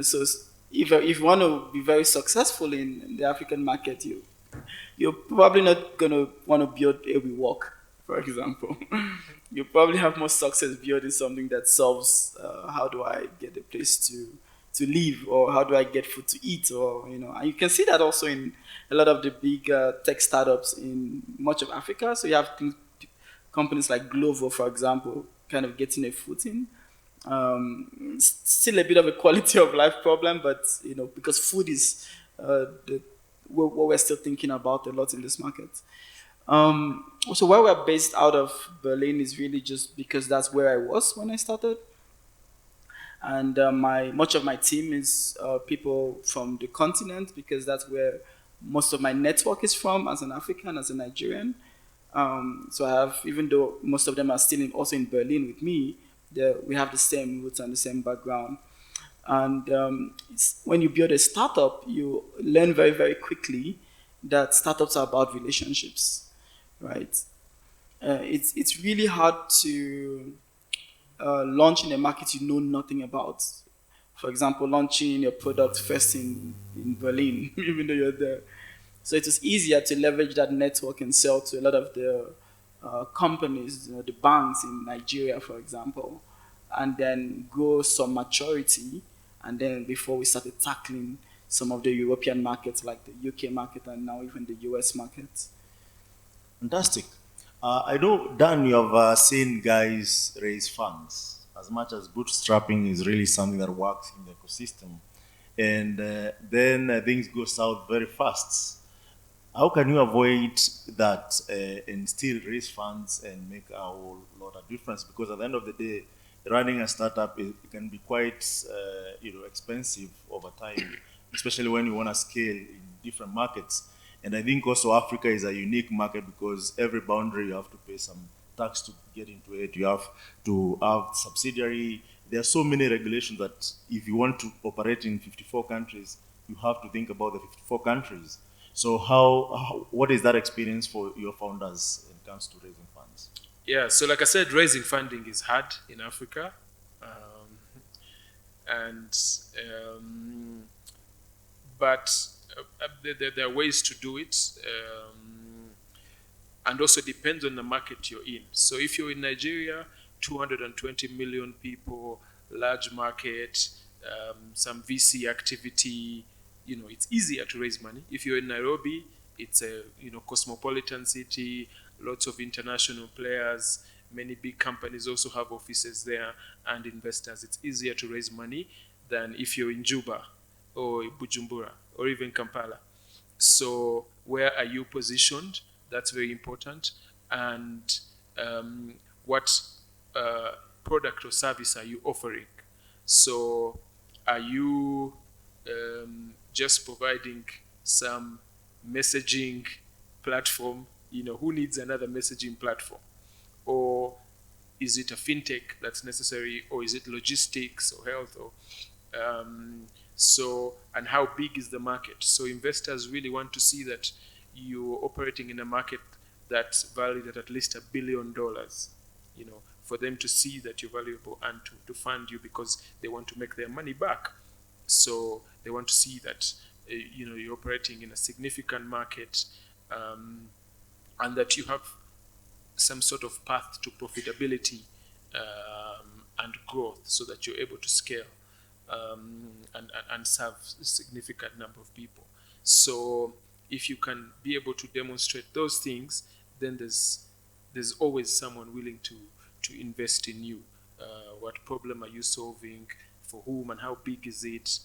So if you want to be very successful in the African market, you're probably not going to want to build a WeWork, for example. You probably have more success building something that solves how do I get a place to live, or how do I get food to eat, or and you can see that also in a lot of the big tech startups in much of Africa. So you have companies like Glovo, for example, kind of getting a footing. Still a bit of a quality of life problem, but because food is what we're still thinking about a lot in this market. So where we're based out of Berlin is really just because that's where I was when I started. And much of my team is people from the continent, because that's where most of my network is from as an African, as a Nigerian. So I have, even though most of them are still also in Berlin with me, we have the same roots and the same background. And when you build a startup, you learn very, very quickly that startups are about relationships, right? It's really hard to launch in a market you know nothing about. For example, launching your product first in Berlin, even though you're there. So it is easier to leverage that network and sell to a lot of the companies, the banks in Nigeria, for example, and then grow some maturity and then before we started tackling some of the European markets like the UK market and now even the US market. Fantastic. I know, Dan, you have seen guys raise funds. As much as bootstrapping is really something that works in the ecosystem, and then things go south very fast. How can you avoid that and still raise funds and make a whole lot of difference? Because at the end of the day, running a startup it can be quite expensive over time, especially when you want to scale in different markets. And I think also Africa is a unique market because every boundary you have to pay some tax to get into it. You have to have subsidiary. There are so many regulations that if you want to operate in 54 countries, you have to think about the 54 countries. So what is that experience for your founders when it comes to raising funds? Yeah, so like I said, raising funding is hard in Africa. But there are ways to do it. And also depends on the market you're in. So if you're in Nigeria, 220 million people, large market, some VC activity, it's easier to raise money. If you're in Nairobi, it's a cosmopolitan city, lots of international players, many big companies also have offices there and investors. It's easier to raise money than if you're in Juba or Bujumbura or even Kampala. So where are you positioned? That's very important. And what product or service are you offering? So are you just providing some messaging platform? Who needs another messaging platform? Or is it a fintech that's necessary? Or is it logistics or health? And how big is the market? So investors really want to see that you're operating in a market that's valued at least $1 billion, for them to see that you're valuable and to fund you because they want to make their money back. So they want to see that you're operating in a significant market and that you have some sort of path to profitability and growth so that you're able to scale and serve a significant number of people. So if you can be able to demonstrate those things, then there's always someone willing to invest in you. What problem are you solving? For whom and how big is it?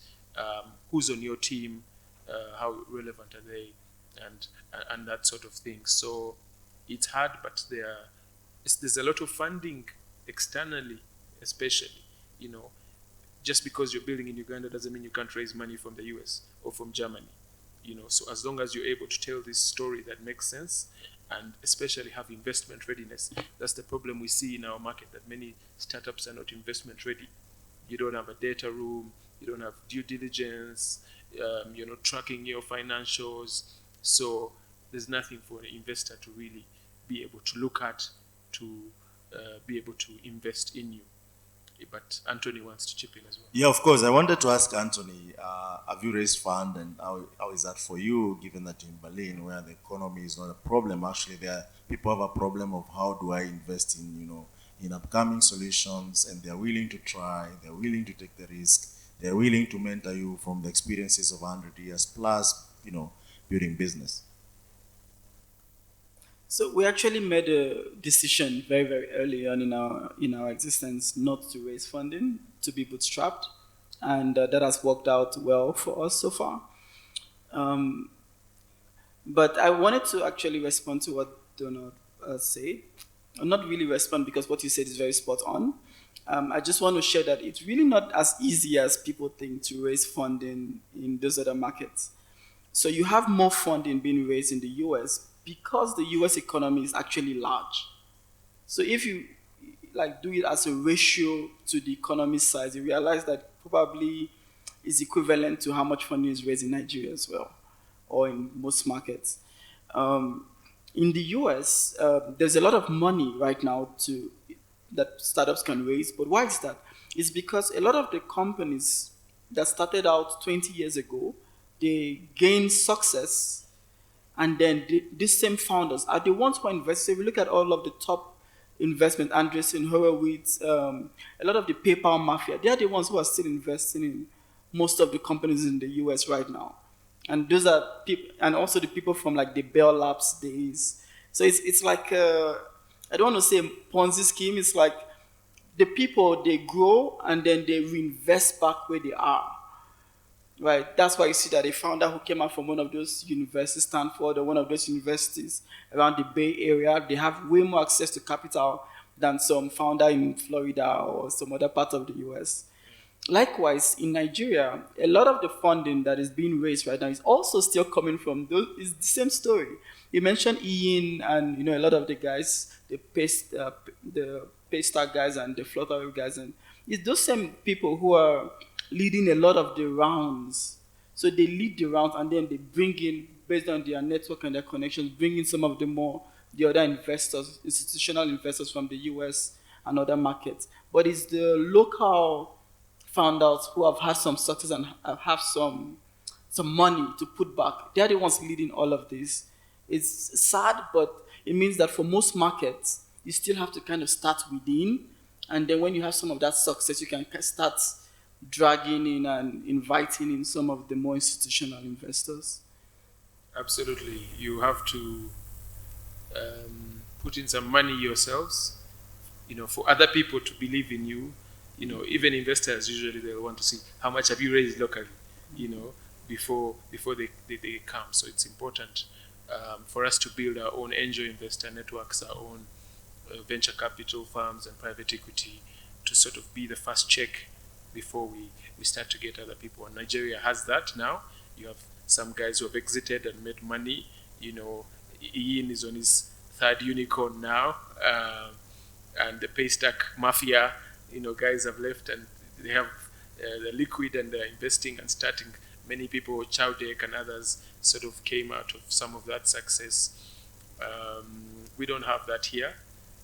Who's on your team? How relevant are they? And that sort of thing. So it's hard, but there's a lot of funding externally, especially. Just because you're building in Uganda doesn't mean you can't raise money from the US or from Germany. So as long as you're able to tell this story that makes sense and especially have investment readiness, that's the problem we see in our market, that many startups are not investment ready. You don't have a data room, you don't have due diligence, you're not tracking your financials. So there's nothing for an investor to really be able to look at to be able to invest in you. But Anthony wants to chip in as well. Yeah, of course. I wanted to ask Anthony, have you raised fund and how is that for you, given that in Berlin, where the economy is not a problem, actually there people have a problem of how do I invest in upcoming solutions, and they're willing to try, they're willing to take the risk, they're willing to mentor you from the experiences of 100 years plus, building business. So we actually made a decision very, very early on in our existence not to raise funding, to be bootstrapped, and that has worked out well for us so far. But I wanted to actually respond to what Donald said. Not really respond because what you said is very spot on. I just want to share that it's really not as easy as people think to raise funding in those other markets. So you have more funding being raised in the US because the US economy is actually large. So if you do it as a ratio to the economy size, you realize that probably is equivalent to how much funding is raised in Nigeria as well, or in most markets. In the US, there's a lot of money right now that startups can raise. But why is that? It's because a lot of the companies that started out 20 years ago, they gained success. And then these same founders are the ones who invest. If we look at all of the top investment, Andreessen, Horowitz, a lot of the PayPal mafia, they are the ones who are still investing in most of the companies in the US right now. And those are people, and also the people from like the Bell Labs days. So it's like I don't want to say Ponzi scheme. It's like the people, they grow and then they reinvest back where they are. Right, that's why you see that a founder who came out from one of those universities, Stanford, or one of those universities around the Bay Area, they have way more access to capital than some founder in Florida or some other part of the US. Likewise, in Nigeria, a lot of the funding that is being raised right now is also still coming from those. It's the same story. You mentioned Ian and a lot of the guys, the Paystar guys and the Flutterwave guys, and it's those same people who are leading a lot of the rounds. So they lead the rounds and then they bring in, based on their network and their connections, bring in some of the other investors, institutional investors from the US and other markets. But it's the local founders who have had some success and have some money to put back. They're the ones leading all of this. It's sad, but it means that for most markets, you still have to kind of start within. And then when you have some of that success, you can start dragging in and inviting in some of the more institutional investors. Absolutely. You have to put in some money yourselves, for other people to believe in you. Even investors, usually they'll want to see how much have you raised locally, before they come. So it's important for us to build our own angel investor networks, our own venture capital firms and private equity to sort of be the first check before we start to get other people. And Nigeria has that now. You have some guys who have exited and made money. Ian is on his third unicorn now, and the Paystack Mafia, guys have left and they have the liquid and they're investing and starting. Many people, Chowdek and others, sort of came out of some of that success. We don't have that here.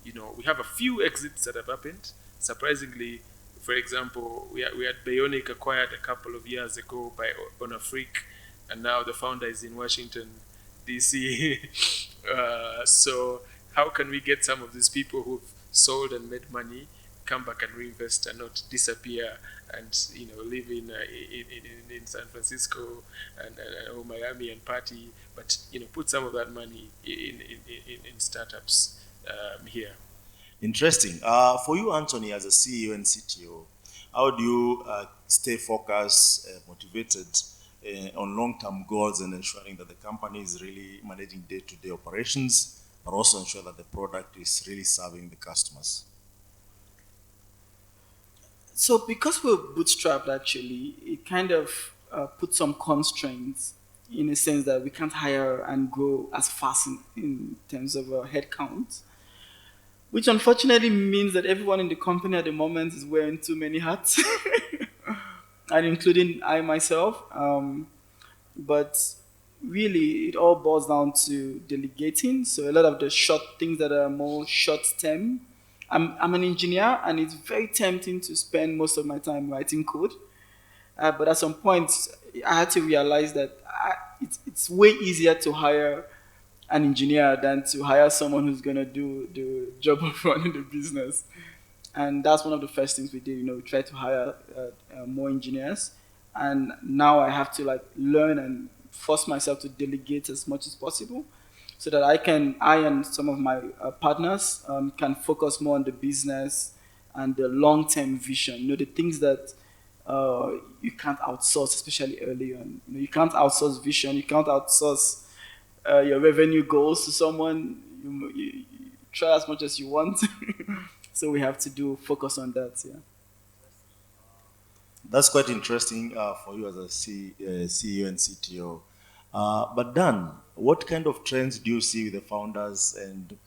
We have a few exits that have happened. Surprisingly, for example, we had Bionic acquired a couple of years ago by Onafric, and now the founder is in Washington, D.C. So how can we get some of these people who've sold and made money come back and reinvest and not disappear and live in San Francisco or Miami and party, but put some of that money in startups here. Interesting. For you, Anthony, as a CEO and CTO, how do you stay focused, motivated on long-term goals and ensuring that the company is really managing day-to-day operations, but also ensure that the product is really serving the customers? So because we're bootstrapped, actually, it kind of puts some constraints in a sense that we can't hire and grow as fast in terms of headcount, which unfortunately means that everyone in the company at the moment is wearing too many hats, and including I myself. But really, it all boils down to delegating. So a lot of the short things that are more short-term. I'm an engineer, and it's very tempting to spend most of my time writing code. But at some point, I had to realize that it's way easier to hire an engineer than to hire someone who's going to do the job of running the business. And that's one of the first things we did, we try to hire more engineers. And now I have to learn and force myself to delegate as much as possible so that I and some of my partners can focus more on the business and the long-term vision, the things that you can't outsource, especially early on. You can't outsource vision, you can't outsource your revenue goals to someone. You try as much as you want. So we have to focus on that, yeah. That's quite interesting for you as a CEO and CTO. But Dan, what kind of trends do you see with the founders and,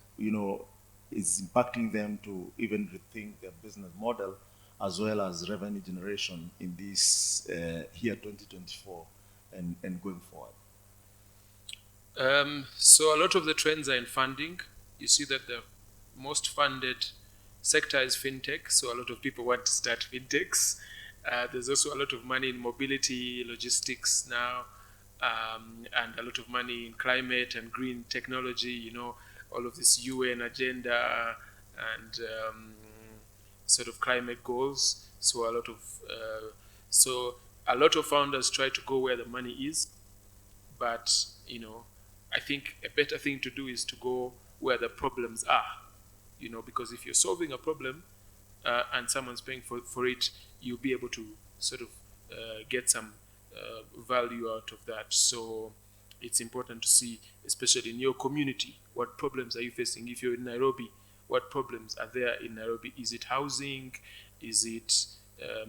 is impacting them to even rethink their business model as well as revenue generation in this year 2024 and going forward? So a lot of the trends are in funding. You see that the most funded sector is fintech, so a lot of people want to start fintechs. There's also a lot of money in mobility, logistics now, and a lot of money in climate and green technology, all of this UN agenda and sort of climate goals. So a lot of, so a lot of founders try to go where the money is, but I think a better thing to do is to go where the problems are. Because if you're solving a problem and someone's paying for it, you'll be able to sort of get some value out of that. So it's important to see, especially in your community, what problems are you facing. If you're in Nairobi, what problems are there in Nairobi? Is it housing? Is it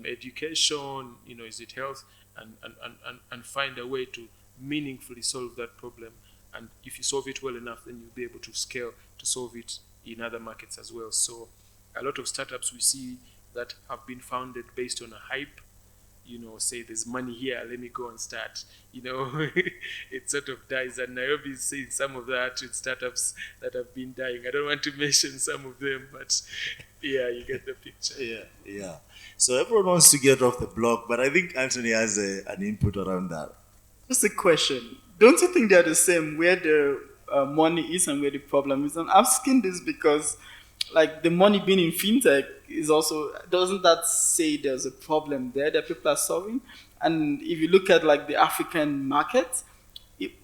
education? Is it health? And find a way to meaningfully solve that problem. And if you solve it well enough, then you'll be able to scale to solve it in other markets as well. So a lot of startups we see that have been founded based on a hype, say there's money here, let me go and start. It sort of dies. And Nairobi is seeing some of that with startups that have been dying. I don't want to mention some of them, but yeah, you get the picture. Yeah. So everyone wants to get off the block, but I think Anthony has an input around that. Just a question. Don't you think they're the same, where the money is and where the problem is? I'm asking this because, like, the money being in fintech is also, doesn't that say there's a problem there that people are solving? And if you look at, like, the African market,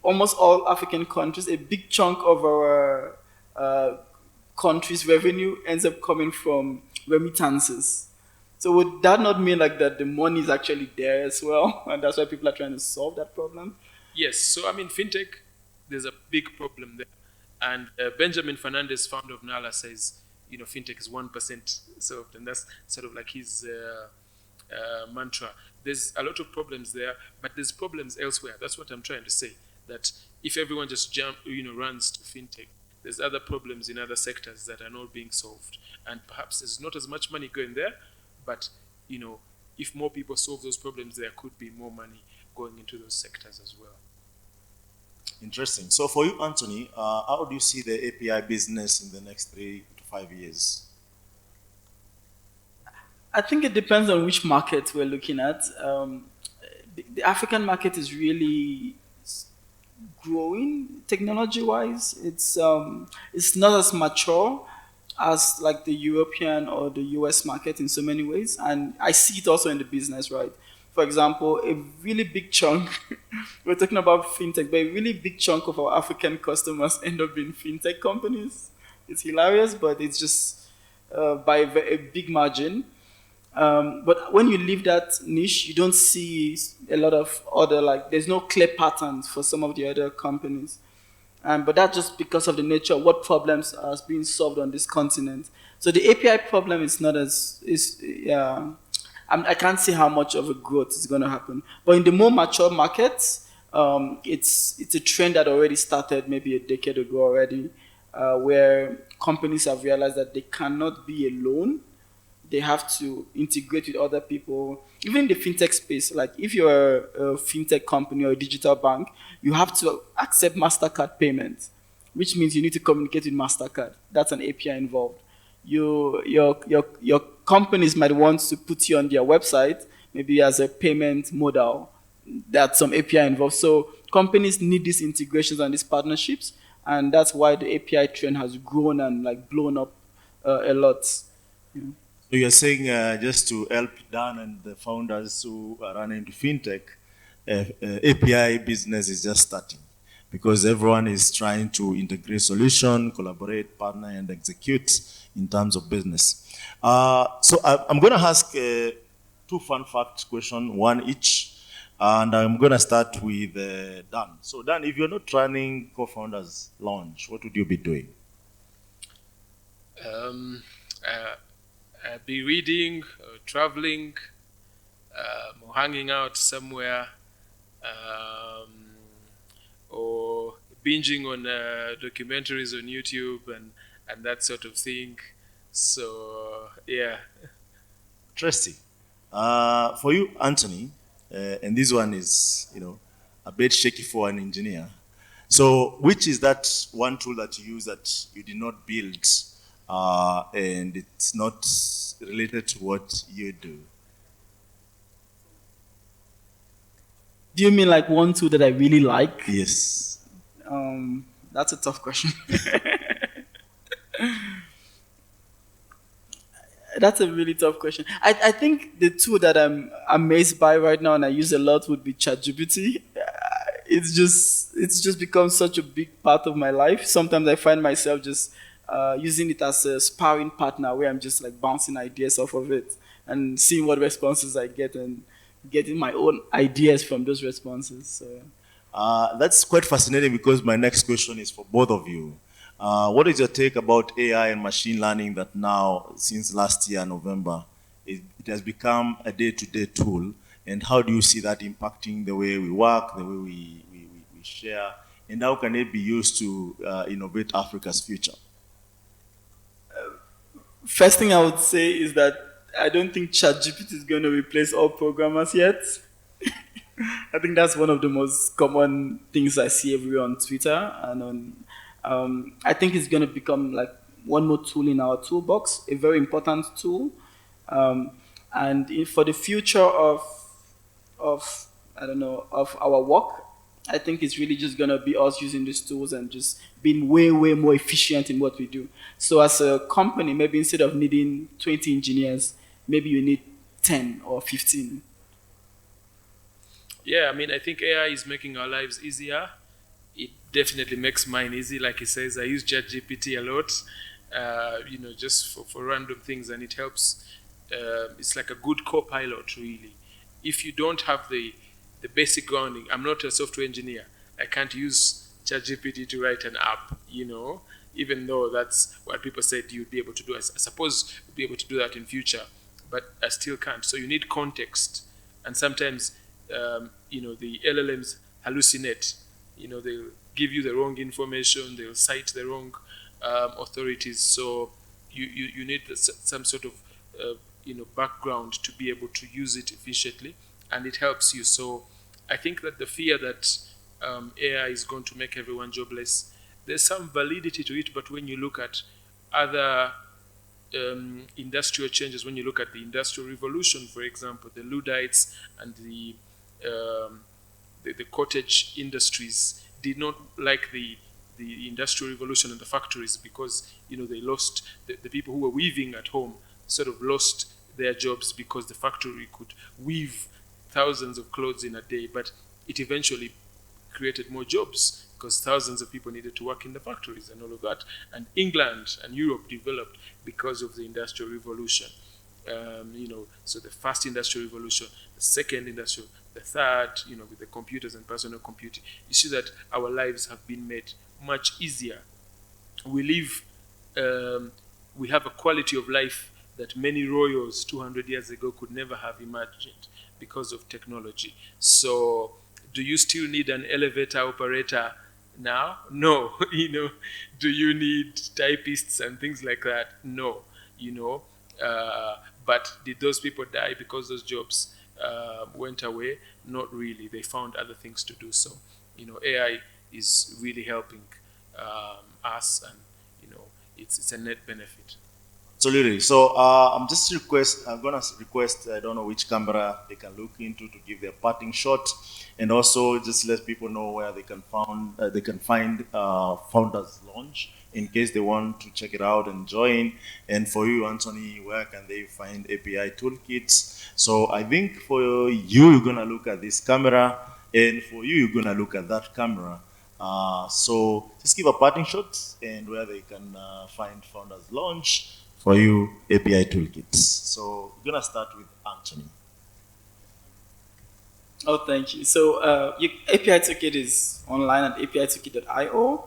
almost all African countries, a big chunk of our country's revenue ends up coming from remittances. So would that not mean like that the money is actually there as well, and that's why people are trying to solve that problem? Yes. So fintech, there's a big problem there, and Benjamin Fernandez, founder of Nala, says fintech is 1% solved, and that's sort of like his mantra. There's a lot of problems there, but there's problems elsewhere. That's what I'm trying to say. That if everyone just runs to fintech, there's other problems in other sectors that are not being solved, and perhaps there's not as much money going there. But, if more people solve those problems, there could be more money going into those sectors as well. Interesting. So for you, Anthony, how do you see the API business in the next 3 to 5 years? I think it depends on which market we're looking at. The African market is really growing technology-wise. It's not as mature as like the European or the US market in so many ways. And I see it also in the business, right? For example, a really big chunk, we're talking about fintech, but a really big chunk of our African customers end up being fintech companies. It's hilarious, but it's just by a big margin. But when you leave that niche, you don't see a lot of other, there's no clear patterns for some of the other companies. But that's just because of the nature of what problems are being solved on this continent. So the API problem is not I can't see how much of a growth is going to happen. But in the more mature markets, it's a trend that already started maybe a decade ago already, where companies have realized that they cannot be alone. They have to integrate with other people. Even in the fintech space, like if you're a fintech company or a digital bank, you have to accept MasterCard payments, which means you need to communicate with MasterCard. That's an API involved. Your companies might want to put you on their website, maybe as a payment modal. That's some API involved. So companies need these integrations and these partnerships, and that's why the API trend has grown and blown up a lot. Yeah. So you're saying just to help Dan and the founders who are running into fintech, API business is just starting because everyone is trying to integrate solution, collaborate, partner, and execute in terms of business. So I'm going to ask 2 fun fact questions, one each, and I'm going to start with Dan. So Dan, if you're not running co-founders launch, what would you be doing? Be reading, traveling, or hanging out somewhere, or binging on documentaries on YouTube and that sort of thing. So, yeah. Interesting. For you, Anthony, and this one is, a bit shaky for an engineer. So, which is that one tool that you use that you did not build, and it's not related to what you do? Do you mean like one tool that I really like? Yes. That's a tough question. That's a really tough question. I think the tool that I'm amazed by right now and I use a lot would be ChatGPT. It's just become such a big part of my life. Sometimes I find myself just using it as a sparring partner where I'm just like bouncing ideas off of it and seeing what responses I get and getting my own ideas from those responses. So That's quite fascinating because my next question is for both of you. What is your take about AI and machine learning that now, since last year, November, it has become a day-to-day tool? And how do you see that impacting the way we work, the way we share, and how can it be used to innovate Africa's future? First thing I would say is that I don't think ChatGPT is going to replace all programmers yet. I think that's one of the most common things I see everywhere on Twitter and on. I think it's going to become like one more tool in our toolbox, a very important tool, for the future of I don't know of our work. I think it's really just going to be us using these tools and just being way more efficient in what we do. So as a company, maybe instead of needing 20 engineers, maybe you need 10 or 15. Yeah, I mean, I think AI is making our lives easier. It definitely makes mine easy. Like he says, I use ChatGPT a lot, just for random things, and it helps. It's like a good co-pilot, really. If you don't have the basic grounding, I'm not a software engineer. I can't use ChatGPT to write an app, even though that's what people said you'd be able to do. I suppose you'll be able to do that in future, but I still can't. So you need context. And sometimes, the LLMs hallucinate. They'll give you the wrong information. They'll cite the wrong authorities. So you need some sort of background to be able to use it efficiently, and it helps you. So I think that the fear that AI is going to make everyone jobless, there's some validity to it. But when you look at other industrial changes, when you look at the Industrial Revolution, for example, the Luddites and the cottage industries did not like the Industrial Revolution and the factories because they lost the people who were weaving at home sort of lost their jobs because the factory could weave thousands of clothes in a day, but it eventually created more jobs because thousands of people needed to work in the factories and all of that. And England and Europe developed because of the Industrial Revolution. So the first Industrial Revolution, the second Industrial, the third, with the computers and personal computing. You see that our lives have been made much easier. We have a quality of life that many royals 200 years ago could never have imagined because of technology. So do you still need an elevator operator now? No. Do you need typists and things like that? No. But did those people die because those jobs went away? Not really. They found other things to do. So, AI is really helping us, and it's a net benefit. Absolutely. So I'm gonna request. I don't know which camera they can look into to give their parting shot, and also just let people know where they can find Founders Launch in case they want to check it out and join. And for you, Anthony, where can they find API toolkits? So I think for you, you're gonna look at this camera, and for you, you're gonna look at that camera. So just give a parting shot and where they can find Founders Launch. For you, API toolkits. So we're gonna start with Anthony. Oh, thank you. So API Toolkit is online at apitoolkit.io,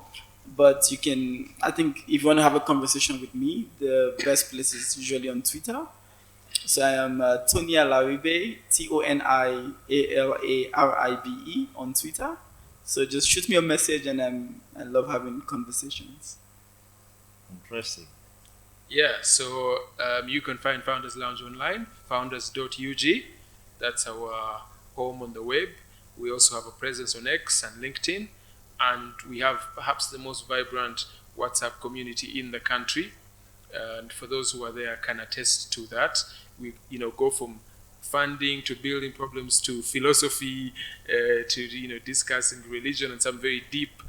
but you can, I think if you want to have a conversation with me, the best place is usually on Twitter. So I am Tonia Laribe, ToniALaribe on Twitter. So just shoot me a message, and I love having conversations. Interesting. Yeah, so you can find Founders Lounge online, founders.ug. That's our home on the web. We also have a presence on X and LinkedIn, and we have perhaps the most vibrant WhatsApp community in the country. And for those who are there can attest to that. We go from funding to building problems to philosophy to discussing religion and some very deep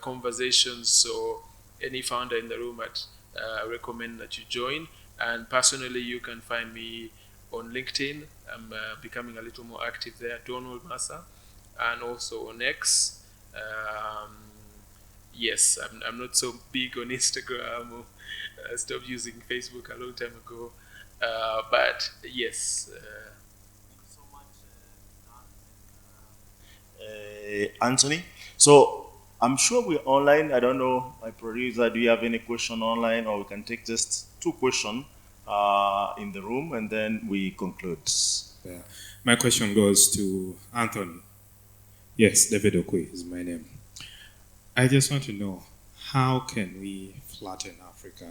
conversations. So any founder in the room, I recommend that you join. And personally, you can find me on LinkedIn. I'm becoming a little more active there, Donald Massa, and also on X. Yes, I'm not so big on Instagram. I stopped using Facebook a long time ago. But yes. Anthony. So I'm sure we're online. I don't know, my producer, do you have any question online, or we can take just 2 questions in the room and then we conclude. Yeah. My question goes to Anthony. Yes, David Okwe is my name. I just want to know, how can we flatten Africa,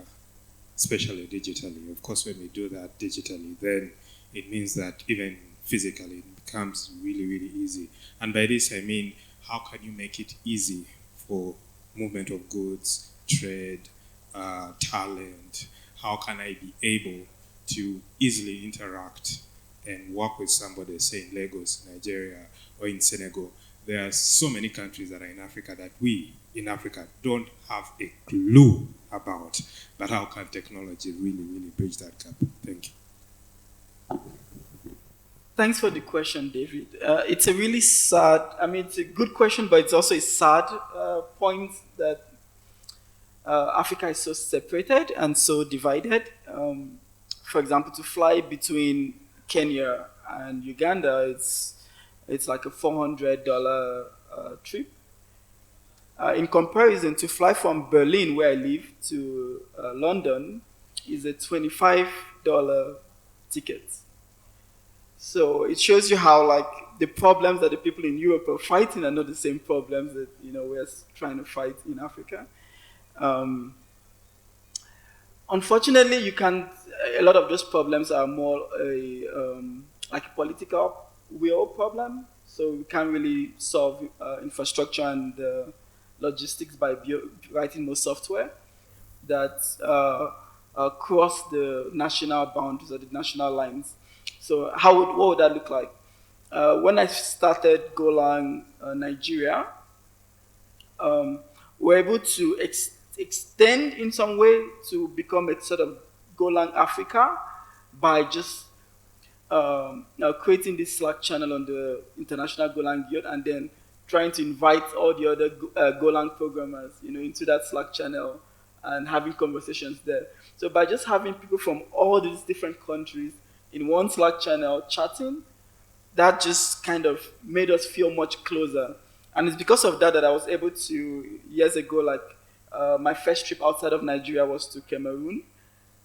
especially digitally? Of course, when we do that digitally, then it means that even physically it becomes really, really easy. And by this, I mean, how can you make it easy for movement of goods, trade, talent? How can I be able to easily interact and work with somebody, say in Lagos, Nigeria, or in Senegal? There are so many countries that are in Africa that we in Africa don't have a clue about. But how can technology really, really bridge that gap? Thank you. Thanks for the question, David. It's a really sad, it's a good question, but it's also a sad point that Africa is so separated and so divided. For example, to fly between Kenya and Uganda, it's like a $400 trip. In comparison, to fly from Berlin, where I live, to London is a $25 ticket. So it shows you how the problems that the people in Europe are fighting are not the same problems that we're trying to fight in Africa. Unfortunately, a lot of those problems are more like a political will problem. So we can't really solve infrastructure and logistics by writing more software that cross the national boundaries or the national lines. So what would that look like? When I started Golang Nigeria, we're able to extend in some way to become a sort of Golang Africa by just creating this Slack channel on the International Golang Guild and then trying to invite all the other Golang programmers, into that Slack channel and having conversations there. So by just having people from all these different countries in one Slack channel chatting, that just kind of made us feel much closer. And it's because of that I was able to, years ago, my first trip outside of Nigeria was to Cameroon.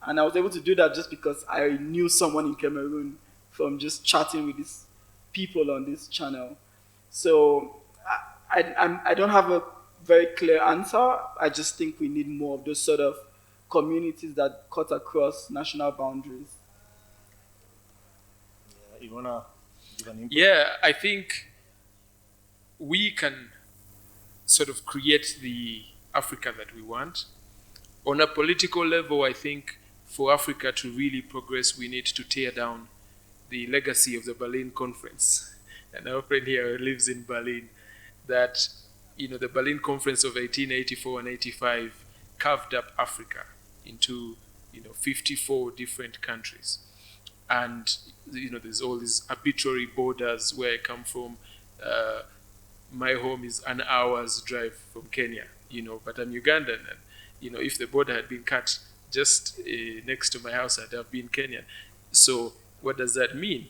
And I was able to do that just because I knew someone in Cameroon from just chatting with these people on this channel. So I don't have a very clear answer. I just think we need more of those sort of communities that cut across national boundaries. You want to give an input? Yeah, I think we can sort of create the Africa that we want. On a political level, I think for Africa to really progress, we need to tear down the legacy of the Berlin Conference. And our friend here lives in Berlin, that the Berlin Conference of 1884 and 85 carved up Africa into 54 different countries. And there's all these arbitrary borders where I come from. My home is an hour's drive from Kenya, but I'm Ugandan, and if the border had been cut just next to my house, I'd have been Kenyan. So what does that mean?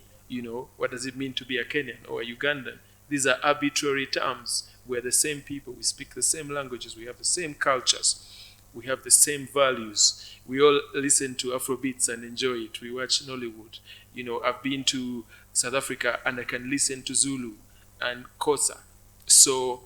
What does it mean to be a Kenyan or a Ugandan? These are arbitrary terms. We're the same people. We speak the same languages. We have the same cultures. We have the same values. We all listen to Afrobeats and enjoy it. We watch Nollywood. I've been to South Africa and I can listen to Zulu and Xhosa. So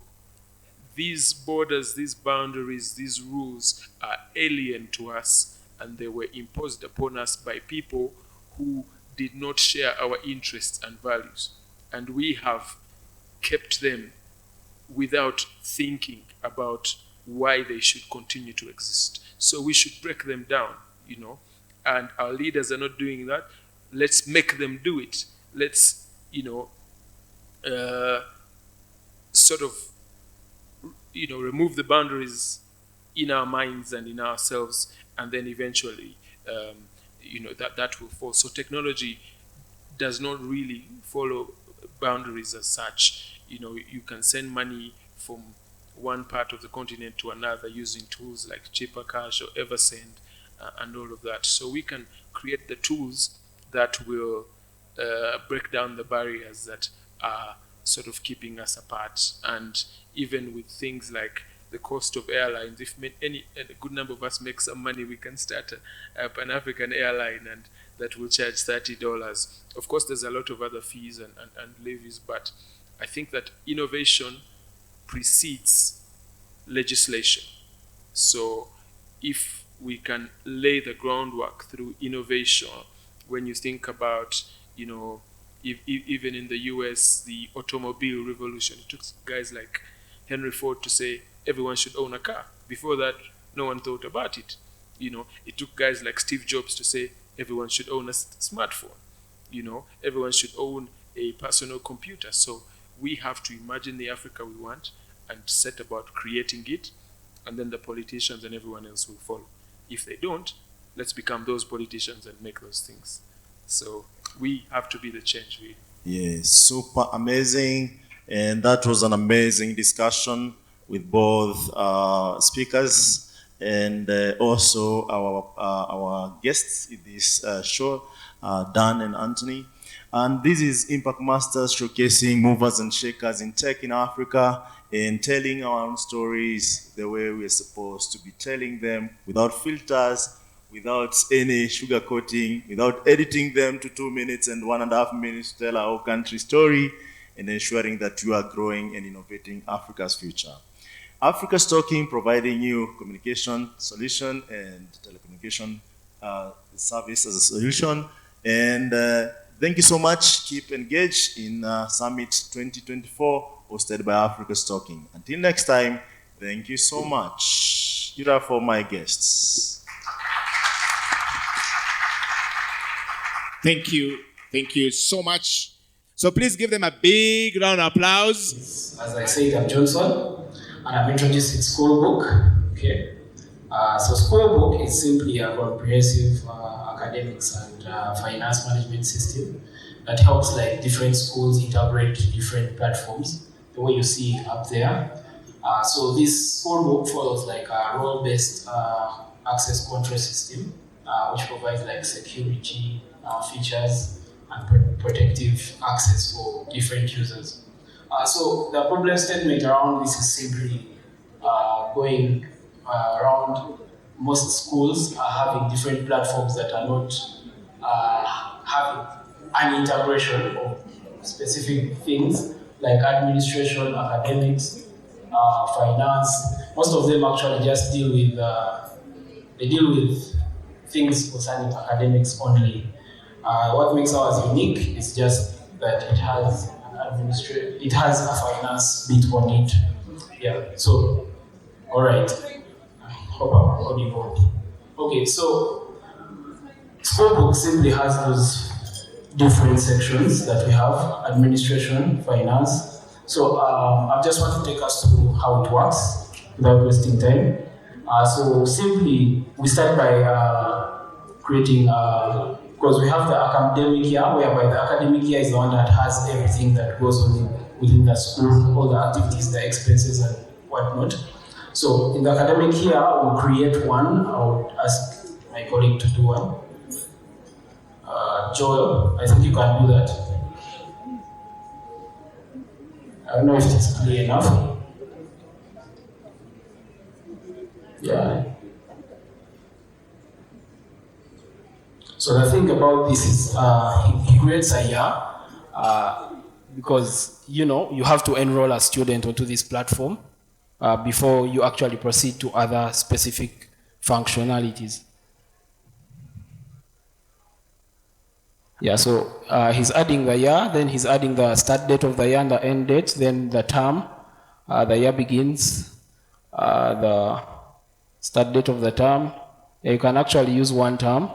these borders, these boundaries, these rules are alien to us, and they were imposed upon us by people who did not share our interests and values. And we have kept them without thinking about why they should continue to exist. So we should break them down, and our leaders are not doing that. Let's make them do it. Let's, sort of, remove the boundaries in our minds and in ourselves, and then eventually, that will fall. So technology does not really follow boundaries as such. You can send money from one part of the continent to another using tools like Cheaper Cash or Eversend and all of that. So we can create the tools that will break down the barriers that are sort of keeping us apart. And even with things like the cost of airlines, if a good number of us make some money, we can start a Pan-African airline, and that will charge $30. Of course, there's a lot of other fees and levies, but I think that innovation precedes legislation. So if we can lay the groundwork through innovation, when you think about, even in the US, the automobile revolution, it took guys like Henry Ford to say everyone should own a car. Before that, no one thought about it. It took guys like Steve Jobs to say everyone should own a smartphone. Everyone should own a personal computer. So we have to imagine the Africa we want and set about creating it, and then the politicians and everyone else will follow. If they don't, let's become those politicians and make those things. So we have to be the change, really. Yes, super amazing. And that was an amazing discussion with both speakers and also our guests in this show, Dan and Anthony. And this is Impact Masters, showcasing movers and shakers in tech in Africa and telling our own stories the way we're supposed to be telling them, without filters, without any sugarcoating, without editing them to 2 minutes and 1.5 minutes to tell our whole country story, and ensuring that you are growing and innovating Africa's future. Africa's Talking, providing you communication solution and telecommunication service as a solution. And thank you so much. Keep engaged in Summit 2024, hosted by Africa's Talking. Until next time, thank you so much. You are for my guests. Thank you. Thank you so much. So please give them a big round of applause. As I said, I'm Johnson, and I'm introducing Schoolbook. Okay. So Schoolbook is simply a comprehensive academics and finance management system that helps different schools integrate different platforms, the way you see up there. So this Schoolbook follows a role-based access control system, which provides security features and protective access for different users. So the problem statement around this is simply going around. Most schools are having different platforms that are not having an integration of specific things like administration, academics, finance. Most of them actually just deal with things concerning academics only. What makes ours unique is just that it has a finance bit on it. Yeah. So, all right. Hope I'm audible. Okay. So, Schoolbook simply has those different sections that we have: administration, finance. So, I just want to take us through how it works without wasting time. So, simply we start by creating. Because we have the academic year, whereby the academic year is the one that has everything that goes on within the school, all the activities, the expenses, and whatnot. So in the academic year, we'll create one. I'll ask my colleague to do one. Joel, I think you can do that. I don't know if it's clear enough. Yeah. So the thing about this is he creates a year because you have to enroll a student onto this platform before you actually proceed to other specific functionalities. Yeah, so he's adding the year, then he's adding the start date of the year and the end date, then the term, the year begins, the start date of the term. Yeah, you can actually use one term.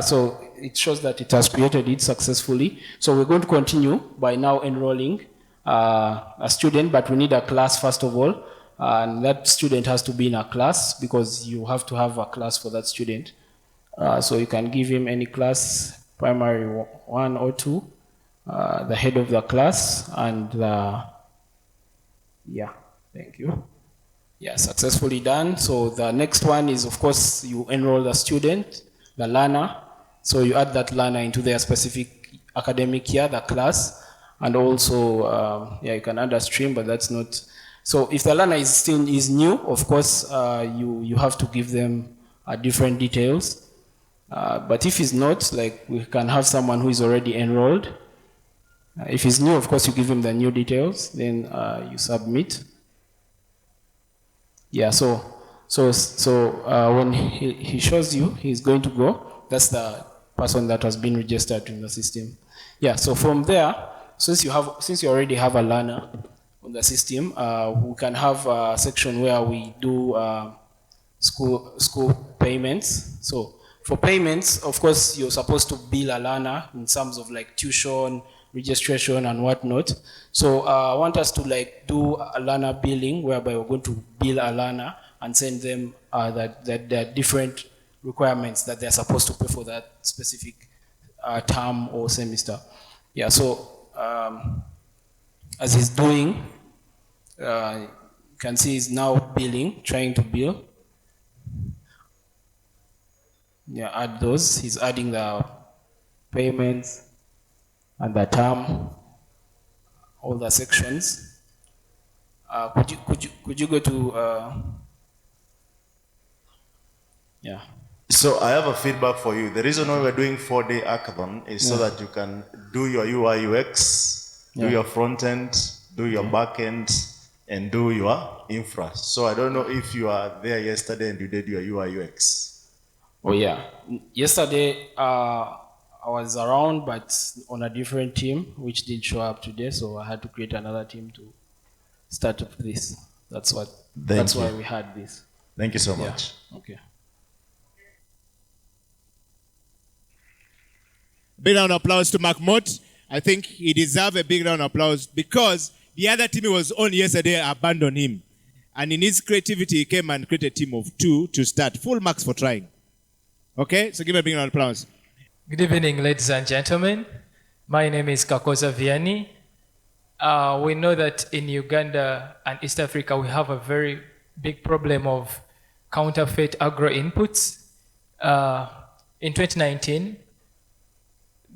So it shows that it has created it successfully. So we're going to continue by now enrolling a student, but we need a class first of all. And that student has to be in a class because you have to have a class for that student. So you can give him any class, primary 1 or 2, the head of the class, and yeah, thank you. Yeah, successfully done. So the next one is, of course, you enroll the student, the learner. So you add that learner into their specific academic year, the class, and also, yeah, you can add a stream, but that's not. So if the learner is still new, of course, you have to give them different details. But if he's not, like, we can have someone who is already enrolled. If he's new, of course, you give him the new details, then you submit. Yeah, so when he shows you he's going to go, that's the person that has been registered in the system. Yeah, so from there, since you already have a learner on the system, we can have a section where we do school payments. So for payments, of course, you're supposed to bill a learner in terms of like tuition, registration, and whatnot. So I want us to like do a learner billing, whereby we're going to bill a learner and send them that there are different requirements that they're supposed to pay for that specific term or semester. Yeah, so as he's doing, you can see he's now billing, trying to bill. Yeah, add those. He's adding the payments and the term, all the sections. Could you go to yeah. So I have a feedback for you. The reason why we're doing 4-day hackathon is so that you can do your UI UX, do your front end, do your back end, and do your infra. So I don't know if you are there yesterday and you did your UI UX. Oh yeah, yesterday I was around, but on a different team, which didn't show up today, so I had to create another team to start up this. That's why we had this. Thank you so much. Yeah. Okay. Big round of applause to Mahmoud. I think he deserves a big round of applause because the other team he was on yesterday abandoned him. And in his creativity, he came and created a team of 2 to start. Full marks for trying. Okay, so give me a big round of applause. Good evening, ladies and gentlemen. My name is Kakoza Vianney. We know that in Uganda and East Africa, we have a very big problem of counterfeit agro inputs. In 2019,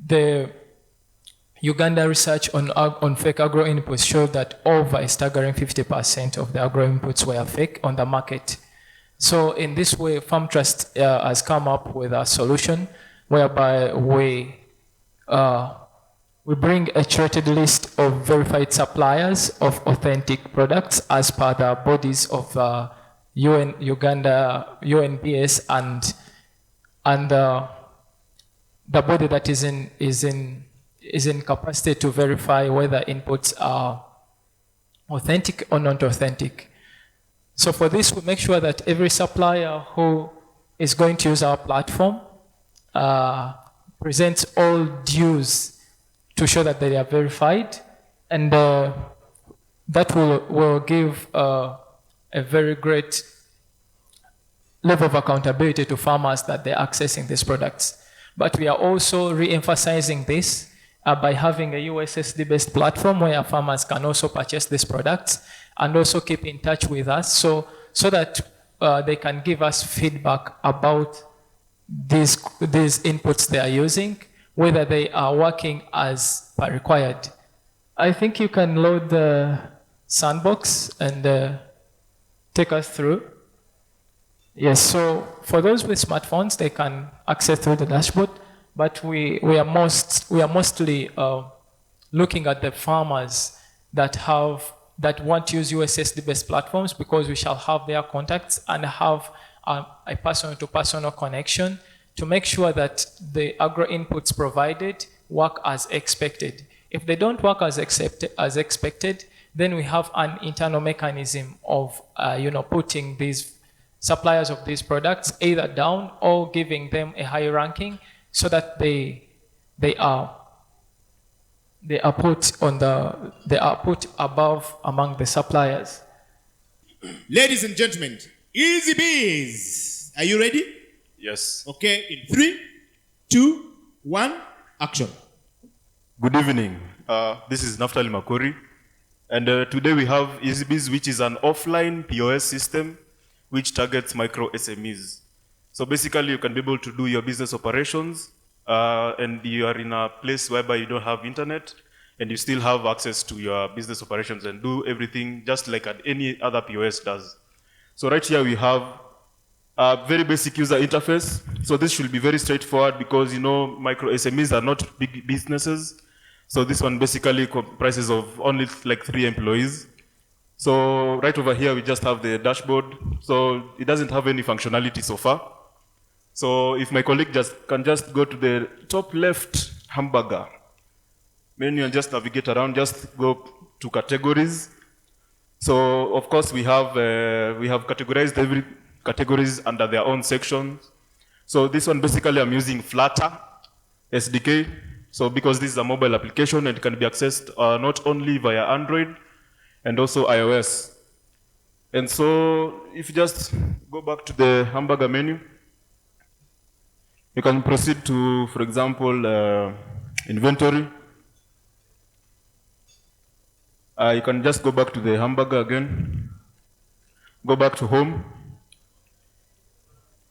the Uganda research on fake agro inputs showed that over a staggering 50% of the agro inputs were fake on the market. So in this way, Farm Trust has come up with a solution whereby we bring a curated list of verified suppliers of authentic products as per the bodies of Uganda, UNBS, and the body that is in capacity to verify whether inputs are authentic or not authentic. So for this, we make sure that every supplier who is going to use our platform presents all dues to show that they are verified, and that will give a very great level of accountability to farmers that they're accessing these products. But we are also re-emphasizing this by having a USSD-based platform where farmers can also purchase these products and also keep in touch with us so that they can give us feedback about these inputs they are using, whether they are working as per required. I think you can load the sandbox and take us through. Yes, so for those with smartphones, they can access through the dashboard, but we are mostly looking at the farmers that want to use USSD-based platforms, because we shall have their contacts and have a person-to-personal connection to make sure that the agro inputs provided work as expected. If they don't work as expected, then we have an internal mechanism of putting these suppliers of these products either down or giving them a high ranking so that they are put above among the suppliers. Ladies and gentlemen, easy bees. Are you ready? Yes. Okay, in 3, 2, 1, action. Good evening. This is Naftali Makori. And today we have EasyBiz, which is an offline POS system which targets micro SMEs. So basically, you can be able to do your business operations and you are in a place whereby you don't have internet and you still have access to your business operations and do everything just like any other POS does. So right here we have a very basic user interface. So this should be very straightforward because, you know, micro SMEs are not big businesses. So this one basically comprises of only like 3 employees. So right over here, we just have the dashboard. So it doesn't have any functionality so far. So if my colleague can just go to the top left hamburger menu and just navigate around, just go to categories. So of course we have categorized every categories under their own sections. So this one basically I'm using Flutter SDK. So because this is a mobile application and it can be accessed not only via Android and also iOS. And so if you just go back to the hamburger menu, you can proceed to, for example, inventory. You can just go back to the hamburger again, go back to home.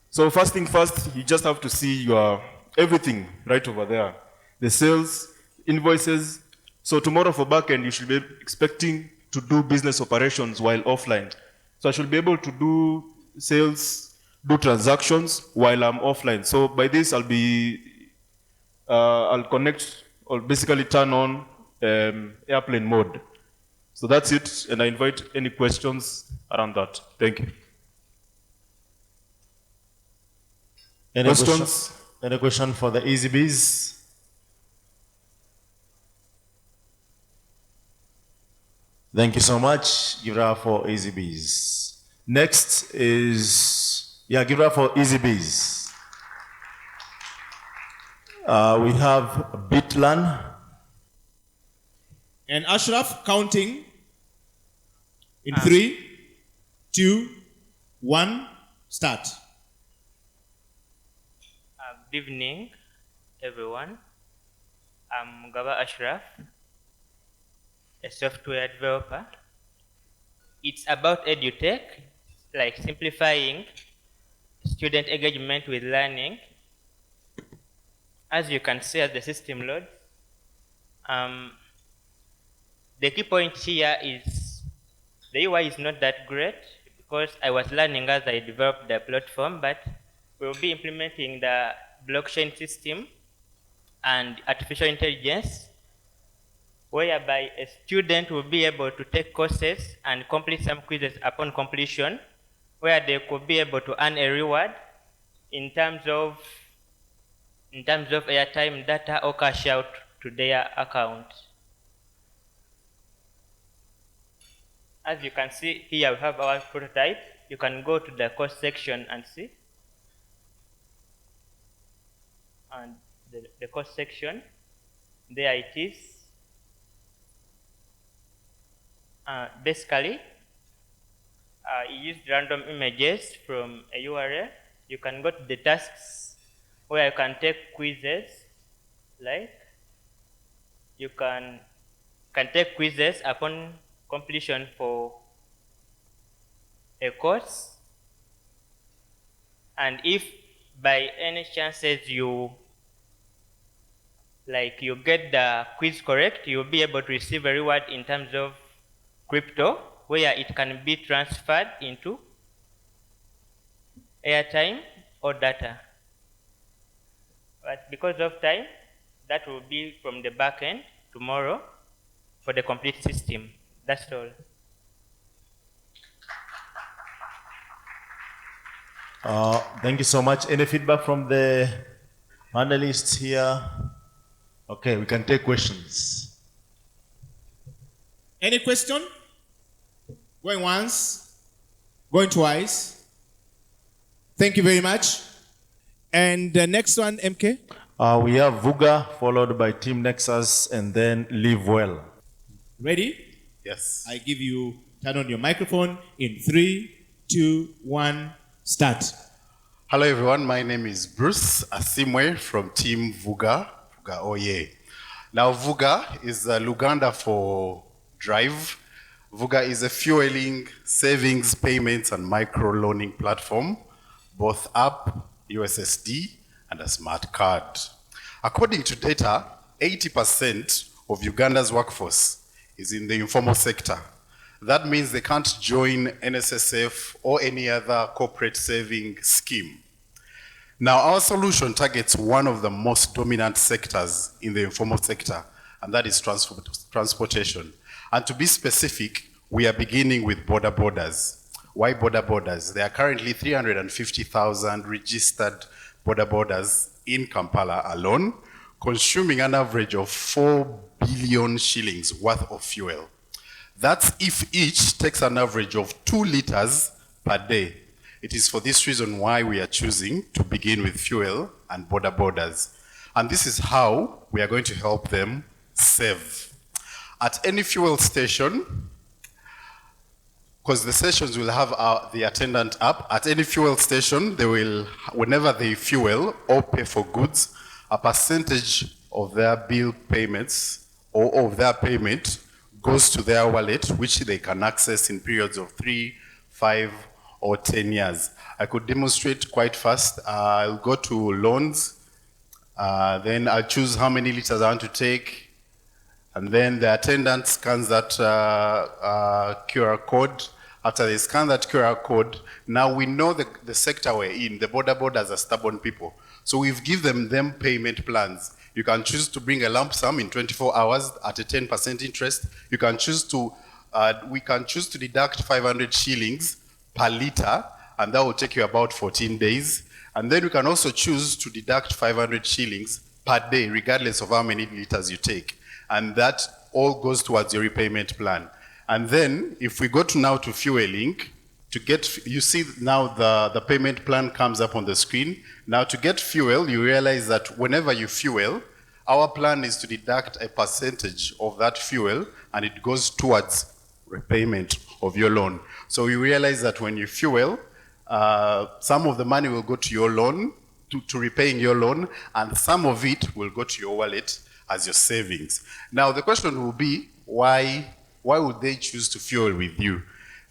So first thing first, you just have to see your everything right over there. The sales, invoices. So tomorrow for backend, you should be expecting to do business operations while offline. So I should be able to do sales, do transactions while I'm offline. So by this, I'll connect or basically turn on airplane mode. So that's it, and I invite any questions around that. Thank you. Any Questions? Any question for the EasyBiz? Thank you so much. Give it up for EasyBiz. Next is, give it up for EasyBiz. We have Bitlan. And Ashraf, counting in 3, 2, 1, start. Good evening, everyone. I'm Gaba Ashraf, a software developer. It's about edutech, like simplifying student engagement with learning. As you can see as the system loads, the key point here is the UI is not that great because I was learning as I developed the platform, but we'll be implementing the blockchain system and artificial intelligence, whereby a student will be able to take courses and complete some quizzes upon completion, where they could be able to earn a reward in terms of airtime, data, or cash out to their account. As you can see here, we have our prototype. You can go to the course section and see. And the course section, there it is. Basically, you use random images from a URL. You can go to the tasks where you can take quizzes, like you can take quizzes upon completion for a course. And if by any chances you get the quiz correct, you'll be able to receive a reward in terms of crypto, where it can be transferred into airtime or data. But because of time, that will be from the back end tomorrow for the complete system. That's all. Thank you so much. Any feedback from the panelists here? Okay, we can take questions. Any question? Going once, going twice. Thank you very much. And the next one, MK? We have Vuga, followed by Team Nexus, and then Live Well. Ready? Yes. I give you, turn on your microphone in 3, 2, 1, start. Hello everyone, my name is Bruce Asimwe from Team Vuga, Oye. Now Vuga is Luganda for drive. Vuga is a fueling, savings, payments and micro-loaning platform, both app, USSD and a smart card. According to data, 80% of Uganda's workforce is in the informal sector. That means they can't join NSSF or any other corporate saving scheme. Now, our solution targets one of the most dominant sectors in the informal sector, and that is transportation. And to be specific, we are beginning with border borders. Why border borders? There are currently 350,000 registered border borders in Kampala alone, consuming an average of 4 billion shillings worth of fuel. That's if each takes an average of 2 liters per day. It is for this reason why we are choosing to begin with fuel and border borders. And this is how we are going to help them save. At any fuel station, because the stations will have the attendant app, at any fuel station, they will, whenever they fuel or pay for goods, a percentage of their bill payments or of their payment goes to their wallet, which they can access in periods of 3, 5, or 10 years. I could demonstrate quite fast. I'll go to loans, then I'll choose how many liters I want to take, and then the attendant scans that QR code. After they scan that QR code, now we know the sector we're in. The border borders are stubborn people. So we've given them payment plans. You can choose to bring a lump sum in 24 hours at a 10% interest. You can choose to, we can choose to deduct 500 shillings per liter, and that will take you about 14 days. And then we can also choose to deduct 500 shillings per day, regardless of how many liters you take. And that all goes towards your repayment plan. And then, if we go now to fueling, to get, you see now the payment plan comes up on the screen. Now to get fuel, you realize that whenever you fuel, our plan is to deduct a percentage of that fuel, and it goes towards repayment of your loan. So you realize that when you fuel, some of the money will go to your loan, to repaying your loan, and some of it will go to your wallet as your savings. Now the question will be, why would they choose to fuel with you?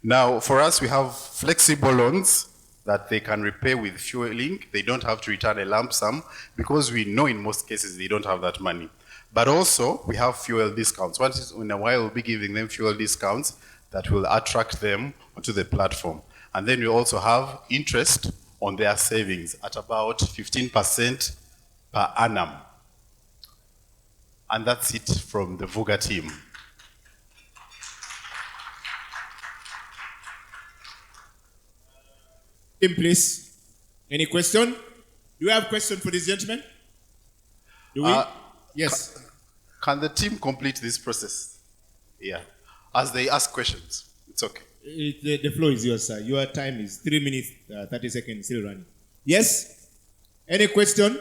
Now for us, we have flexible loans that they can repay with fueling. They don't have to return a lump sum because we know in most cases they don't have that money. But also we have fuel discounts. Once in a while we'll be giving them fuel discounts that will attract them onto the platform. And then we also have interest on their savings at about 15% per annum. And that's it from the Vuga team. Team, please. Any question? Do you have a question for this gentleman? Do we? Yes. Can the team complete this process? Yeah. As they ask questions. It's okay. The floor is yours, sir. Your time is 3 minutes, 30 seconds, still running. Yes? Any question?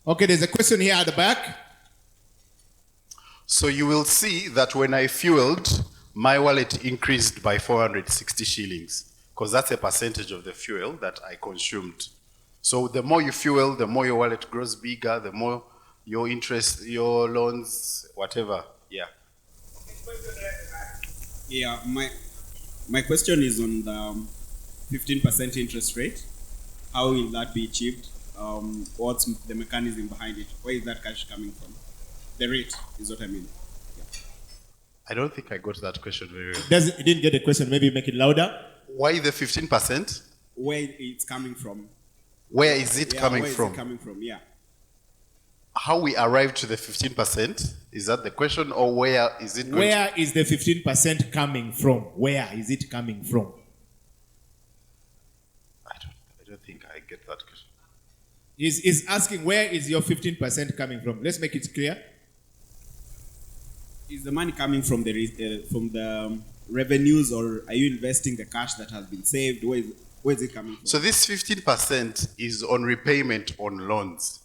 Okay, there's a question here at the back. So you will see that when I fueled, my wallet increased by 460 shillings, because that's a percentage of the fuel that I consumed. So the more you fuel, the more your wallet grows bigger, the more your interest, your loans, whatever. Yeah. Yeah, my question is on the 15% interest rate. How will that be achieved? What's the mechanism behind it? Where is that cash coming from? The rate is what I mean. Yeah. I don't think I got that question very well. You didn't get the question, maybe make it louder. Why the 15%? Where it's coming from. Where is it coming where from? Is it coming from? Yeah. How we arrived to the 15%? Is that the question, or where is it going Where is the 15% coming from? Where is it coming from? I don't think I get that question. He's asking, where is your 15% coming from? Let's make it clear. Is the money coming from the revenues, or are you investing the cash that has been saved? Where is it coming from? So this 15% is on repayment on loans.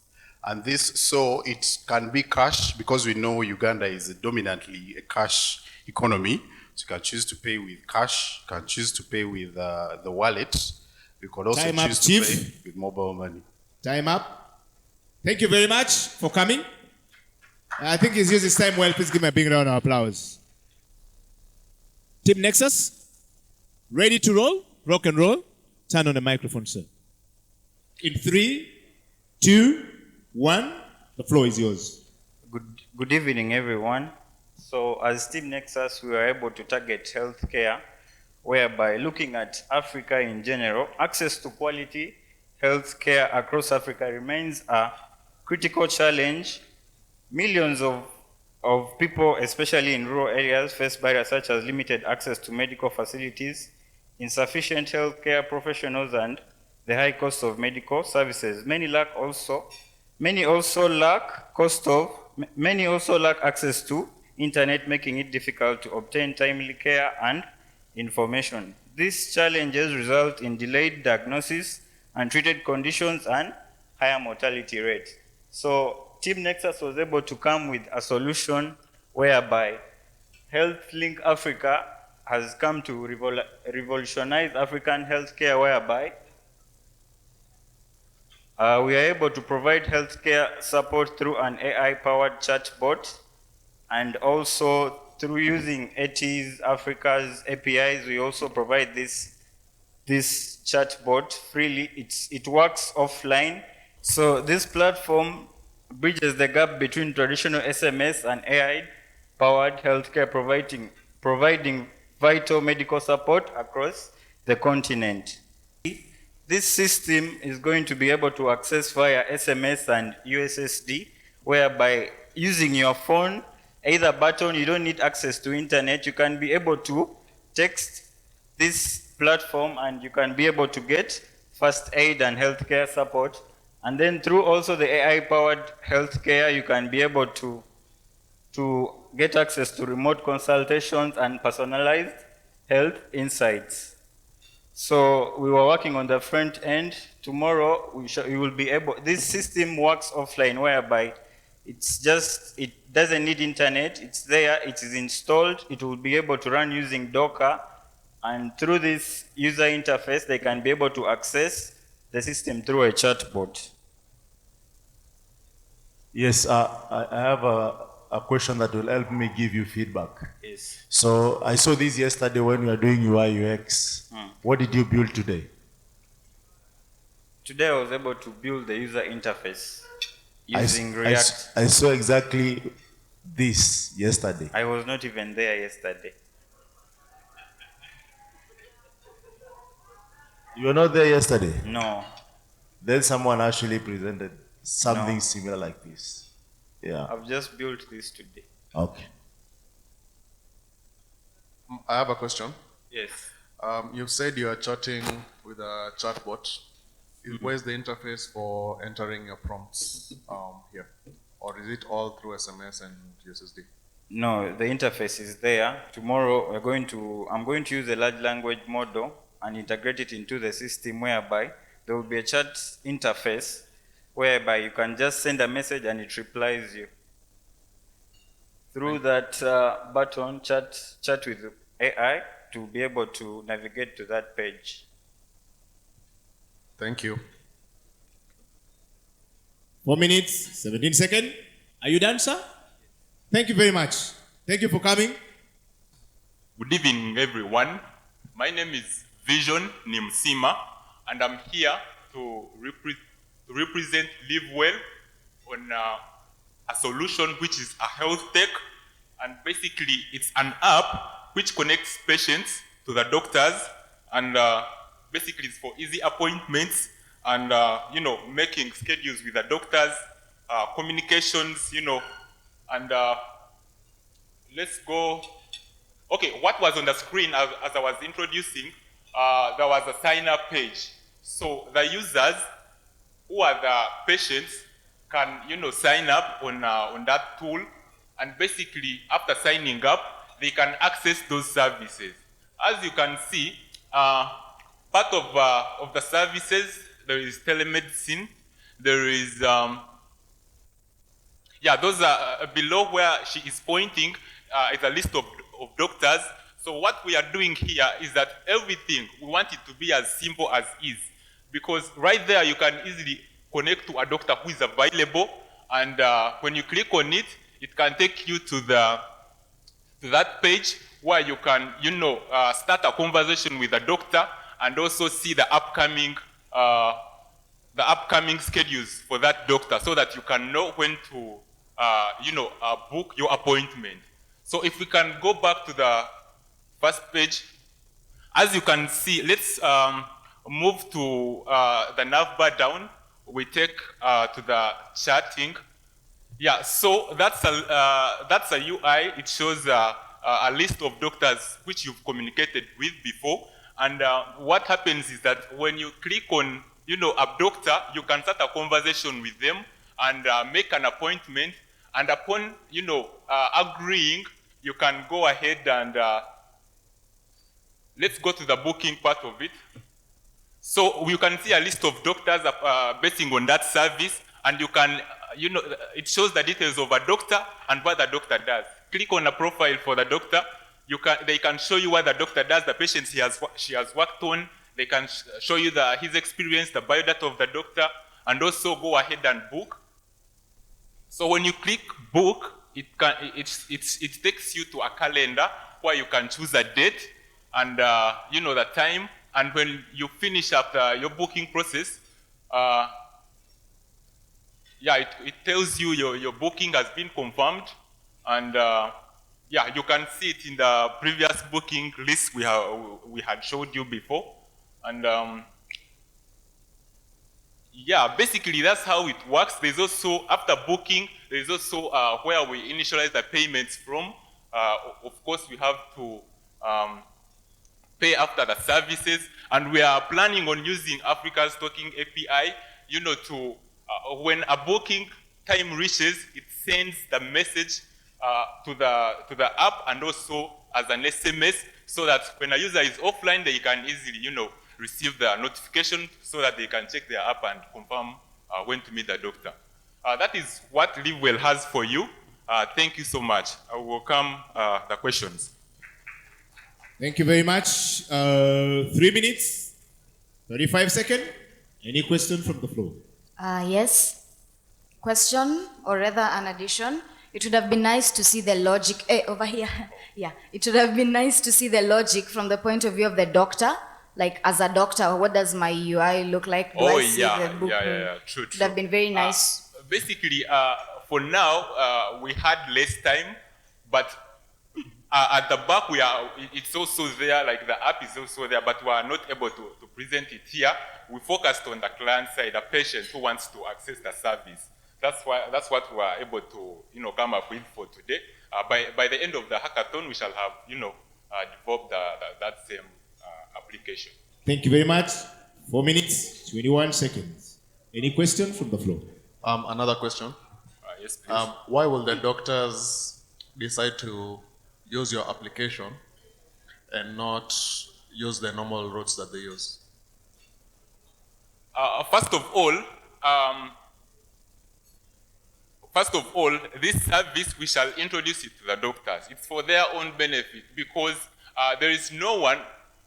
And so it can be cash, because we know Uganda is dominantly a cash economy. So you can choose to pay with cash, you can choose to pay with the wallet. You could also Time up, choose to Chief. pay with mobile money. Time up. Thank you very much for coming. I think he's used his time well. Please give him a big round of applause. Team Nexus, ready to roll? Rock and roll. Turn on the microphone, sir. In 3, 2, 1, the floor is yours. Good evening, everyone. So as Team Nexus, we were able to target healthcare, whereby looking at Africa in general, access to quality healthcare across Africa remains a critical challenge. Millions of people, especially in rural areas, face barriers such as limited access to medical facilities, insufficient healthcare professionals, and the high cost of medical services. Many also lack access to internet, making it difficult to obtain timely care and information. These challenges result in delayed diagnosis, untreated conditions, and higher mortality rates. So Team Nexus was able to come with a solution whereby HealthLink Africa has come to revolutionize African healthcare, whereby we are able to provide healthcare support through an AI-powered chatbot, and also through using AT's Africa's APIs, we also provide this chatbot freely. It works offline. So this platform bridges the gap between traditional SMS and AI-powered healthcare, providing vital medical support across the continent. This system is going to be able to access via SMS and USSD, whereby using your phone, either button, you don't need access to internet, you can be able to text this platform and you can be able to get first aid and healthcare support. And then through also the AI-powered healthcare, you can be able to get access to remote consultations and personalized health insights. So we were working on the front end. Tomorrow we will be able, this system works offline, whereby it doesn't need internet, it's there, it is installed, it will be able to run using Docker, and through this user interface, they can be able to access the system through a chatbot. Yes, I have a question that will help me give you feedback. Yes. So I saw this yesterday when you were doing UI UX. What did you build today? Today I was able to build the user interface using React. I saw exactly this yesterday. I was not even there yesterday. You were not there yesterday? No. Then someone actually presented something similar like this. Yeah. I've just built this today. Okay. I have a question. Yes. You've said you are chatting with a chatbot. Where's the interface for entering your prompts here? Or is it all through SMS and USSD? No, the interface is there. Tomorrow I'm going to use a large language model and integrate it into the system, whereby there will be a chat interface whereby you can just send a message and it replies you. Through that button, chat with AI to be able to navigate to that page. Thank you. 4 minutes, 17 seconds. Are you done, sir? Thank you very much. Thank you for coming. Good evening, everyone. My name is Vision Nimsima, and I'm here to represent Live Well on a solution which is a health tech, and basically it's an app which connects patients to the doctors, and basically it's for easy appointments and making schedules with the doctors, communications, and let's go. Okay, what was on the screen as I was introducing, there was a sign-up page. So the users who are the patients can, sign up on that tool, and basically after signing up, they can access those services. As you can see, part of the services, there is telemedicine, there is, those are below where she is pointing is a list of doctors. So what we are doing here is that everything, we want it to be as simple as is. because right there you can easily connect to a doctor who is available, and when you click on it, it can take you to that page where you can, start a conversation with the doctor and also see the upcoming schedules for that doctor, so that you can know when to, book your appointment. So if we can go back to the first page, as you can see, let's move to the nav bar down. We take to the chatting. Yeah, so that's a UI. It shows a list of doctors which you've communicated with before. And what happens is that when you click on, a doctor, you can start a conversation with them and make an appointment. And upon, agreeing, you can go ahead and let's go to the booking part of it. So you can see a list of doctors basing on that service, and you can, it shows the details of a doctor and what the doctor does. Click on a profile for the doctor. They can show you what the doctor does, the patients she has worked on. They can show you his experience, the biodata of the doctor, and also go ahead and book. So when you click book, it takes you to a calendar where you can choose a date and the time. And when you finish after your booking process, it tells you your booking has been confirmed. And you can see it in the previous booking list we had showed you before. And basically that's how it works. There's also, after booking, there's also where we initialize the payments from. Of course, we have to pay after the services, and we are planning on using Africa's Talking API, to, when a booking time reaches, it sends the message to the app and also as an SMS, so that when a user is offline, they can easily, receive the notification so that they can check their app and confirm when to meet the doctor. That is what LiveWell has for you. Thank you so much. I will welcome the questions. Thank you very much. 3 minutes, 35 seconds. Any question from the floor? Yes. Question, or rather an addition. It would have been nice to see the logic, over here. Yeah, it would have been nice to see the logic from the point of view of the doctor. Like, as a doctor, what does my UI look like? Do I see the book? True. It would have been very nice. Basically, for now, we had less time, but at the back, it's also there, like the app is also there, but we are not able to present it here. We focused on the client side, the patient who wants to access the service. That's what we are able to, come up with for today. By the end of the hackathon, we shall have, developed that same application. Thank you very much. 4 minutes, 21 seconds. Any question from the floor? Another question. Yes, please. Why will the doctors decide to use your application and not use the normal routes that they use? First of all, this service, we shall introduce it to the doctors. It's for their own benefit, because there is no one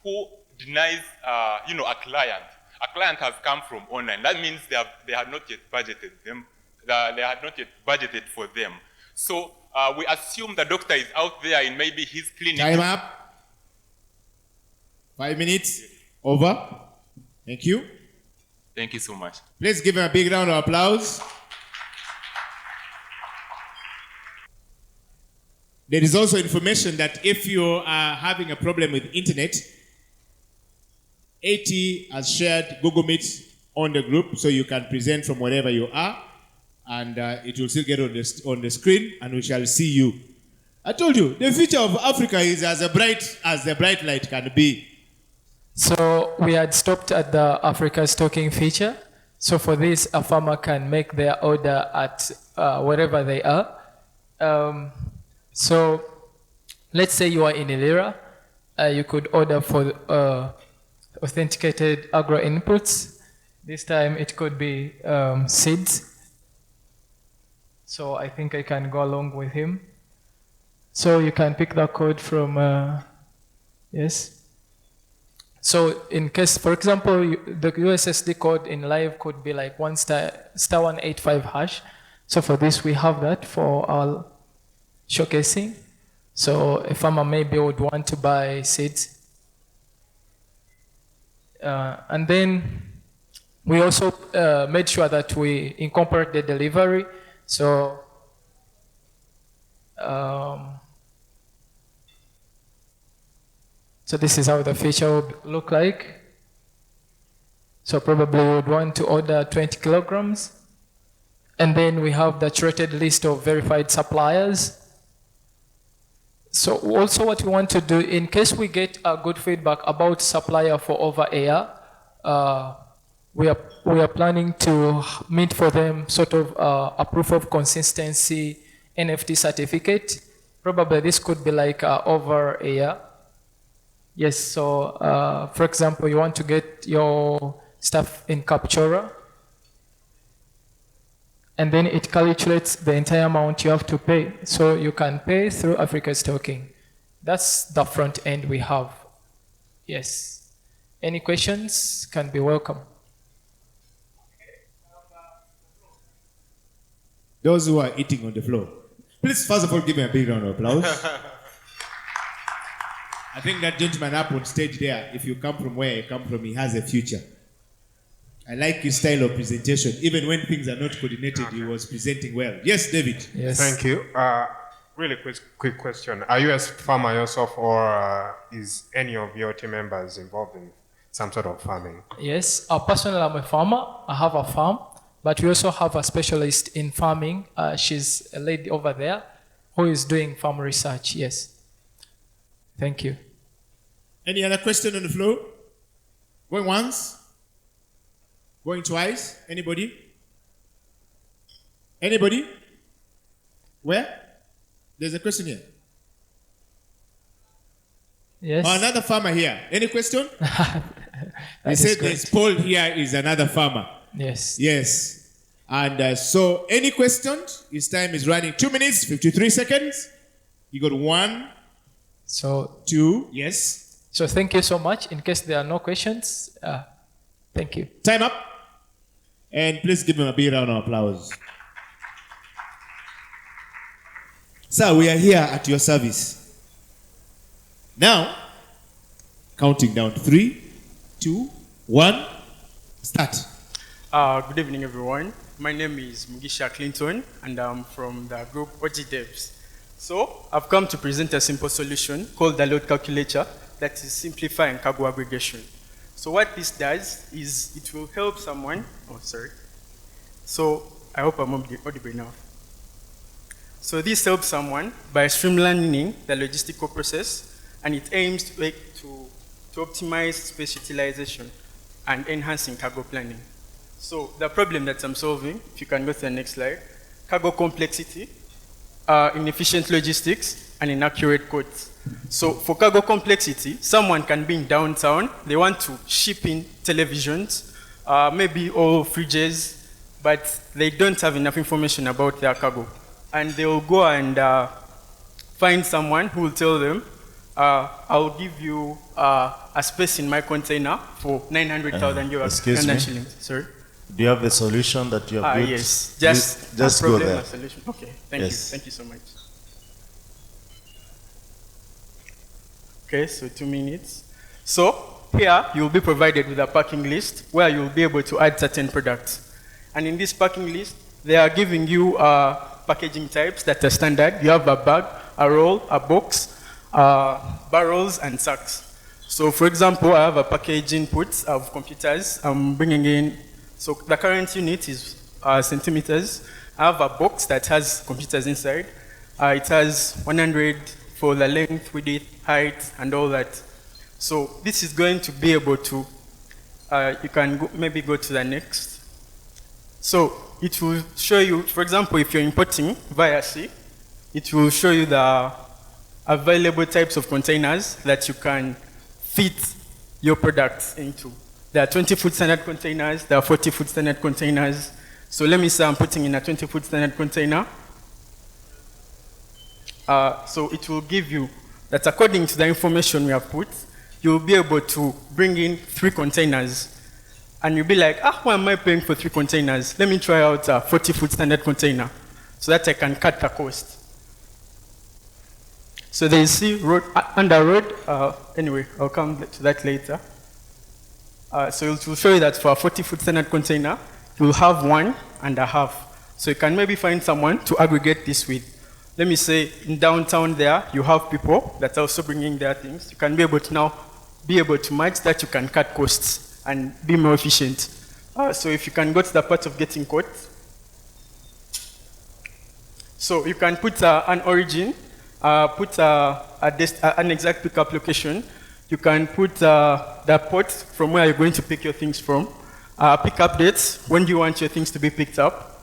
who denies, a client. A client has come from online. That means they have not yet budgeted them. They had not yet budgeted for them. So we assume the doctor is out there in maybe his clinic. Time up. 5 minutes. Over. Thank you. Thank you so much. Please give him a big round of applause. There is also information that if you are having a problem with internet, AT has shared Google Meet on the group, so you can present from wherever you are, and it will still get on the screen, and we shall see you. I told you, the future of Africa is as bright as the bright light can be. So we had stopped at the Africa's Talking feature. So for this, a farmer can make their order at wherever they are. So let's say you are in Ilira. You could order for authenticated agro inputs. This time it could be seeds. So I think I can go along with him. So you can pick the code from, yes. So in case, for example, the USSD code in Live could be like *185#. So for this, we have that for our showcasing. So a farmer maybe would want to buy seeds. And then we also made sure that we incorporate the delivery. So so this is how the feature would look like. So probably we would want to order 20 kilograms. And then we have the curated list of verified suppliers. So also what we want to do, in case we get a good feedback about supplier for over air, we are planning to mint for them sort of a proof of consistency NFT certificate. Probably this could be like over air. Yes, so for example, you want to get your stuff in Captura, and then it calculates the entire amount you have to pay. So you can pay through Africa's Token. That's the front end we have. Yes. Any questions can be welcome. Those who are eating on the floor, please first of all give me a big round of applause. I think that gentleman up on stage there, if you come from where I come from, he has a future. I like his style of presentation. Even when things are not coordinated, he was presenting well. Yes, David. Yes. Thank you. Really quick question. Are you a farmer yourself, or is any of your team members involved in some sort of farming? Yes, personally I'm a farmer. I have a farm, but we also have a specialist in farming. She's a lady over there who is doing farm research. Yes. Thank you. Any other question on the floor? Going once? Going twice? Anybody? Anybody? Where? There's a question here. Yes. Oh, another farmer here. Any question? They is said great. this Paul here is another farmer. Yes. Yes. And so, any questions? His time is running 2 minutes, 53 seconds. You got 1, So 2, yes. So thank you so much. In case there are no questions, thank you. Time up. And please give him a big round of applause. Sir, we are here at your service. Now, counting down 3, 2, 1, start. Good evening, everyone. My name is Mugisha Clinton, and I'm from the group OG Devs. So, I've come to present a simple solution called the load calculator that is simplifying cargo aggregation. So what this does is it will help someone, So I hope I'm audible enough. So this helps someone by streamlining the logistical process, and it aims to optimize space utilization and enhancing cargo planning. So the problem that I'm solving, if you can go to the next slide, cargo complexity, inefficient logistics, and inaccurate codes. So for cargo complexity, someone can be in downtown, they want to ship in televisions, maybe all fridges, but they don't have enough information about their cargo. And they will go and find someone who will tell them, I'll give you a space in my container for 900,000 euros. Excuse me? Shillings. Sorry? Do you have the solution that you have built? Yes, just go there. Solution. Okay, thank you. Thank you so much. Okay, so 2 minutes. So here you'll be provided with a packing list where you'll be able to add certain products. And in this packing list, they are giving you packaging types that are standard. You have a bag, a roll, a box, barrels, and sacks. So for example, I have a package input of computers. I'm bringing in, so the current unit is centimeters. I have a box that has computers inside. It has 100 for the length, width, height, and all that. So this is going to be able to, you can maybe go to the next. So it will show you, for example, if you're importing via sea, it will show you the available types of containers that you can fit your products into. There are 20-foot standard containers, there are 40-foot standard containers. So let me say I'm putting in a 20-foot standard container. So it will give you that according to the information we have put, you'll be able to bring in 3 containers. And you'll be like, why am I paying for 3 containers? Let me try out a 40-foot standard container so that I can cut the cost. So they see road, under road, anyway, I'll come to that later. So it will show you that for a 40-foot standard container, you'll have 1.5. So you can maybe find someone to aggregate this with. Let me say in downtown there, you have people that are also bringing their things. You can be able to now be able to match that, you can cut costs and be more efficient. So if you can go to the part of getting quotes. So you can put an origin, put an exact pickup location. You can put the port from where you're going to pick your things from. Pickup dates, when do you want your things to be picked up?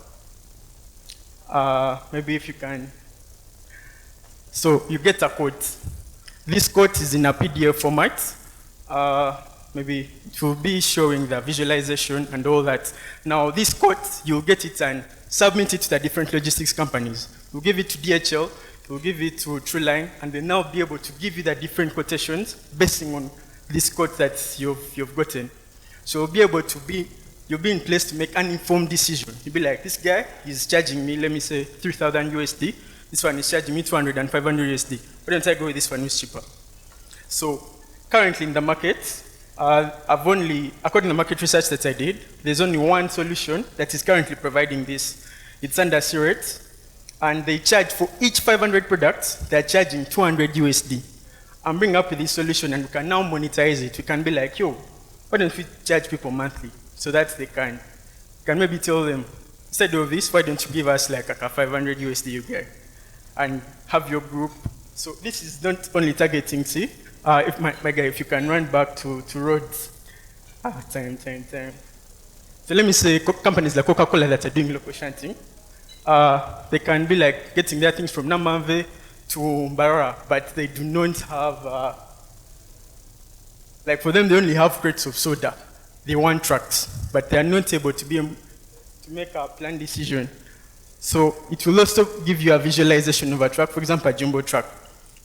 Maybe if you can. So you get a quote. This quote is in a PDF format. Maybe it will be showing the visualization and all that. Now this quote, you'll get it and submit it to the different logistics companies. We'll give it to DHL, we'll give it to Trueline, and they'll now be able to give you the different quotations based on this quote that you've gotten. So you'll be able to you'll be in place to make an informed decision. You'll be like, this guy is charging me, let me say, 3,000 USD. This one is charging me 200 and 500 USD. Why don't I go with this one who's cheaper? So currently in the market, I've only, according to the market research that I did, there's only one solution that is currently providing this. It's under C-rate, and they charge for each 500 products, they're charging 200 USD. I'm bringing up with this solution, and we can now monetize it. We can be like, yo, why don't we charge people monthly so that they can maybe tell them, instead of this, why don't you give us like a 500 USD you get, and have your group. So this is not only targeting C. If my guy, if you can run back to roads. Time. So let me say companies like Coca-Cola that are doing local shanting, they can be like getting their things from Namamve to Mbarara, but they do not have, like for them, they only have crates of soda. They want trucks, but they are not able to make a planned decision. So it will also give you a visualization of a truck, for example, a jumbo truck.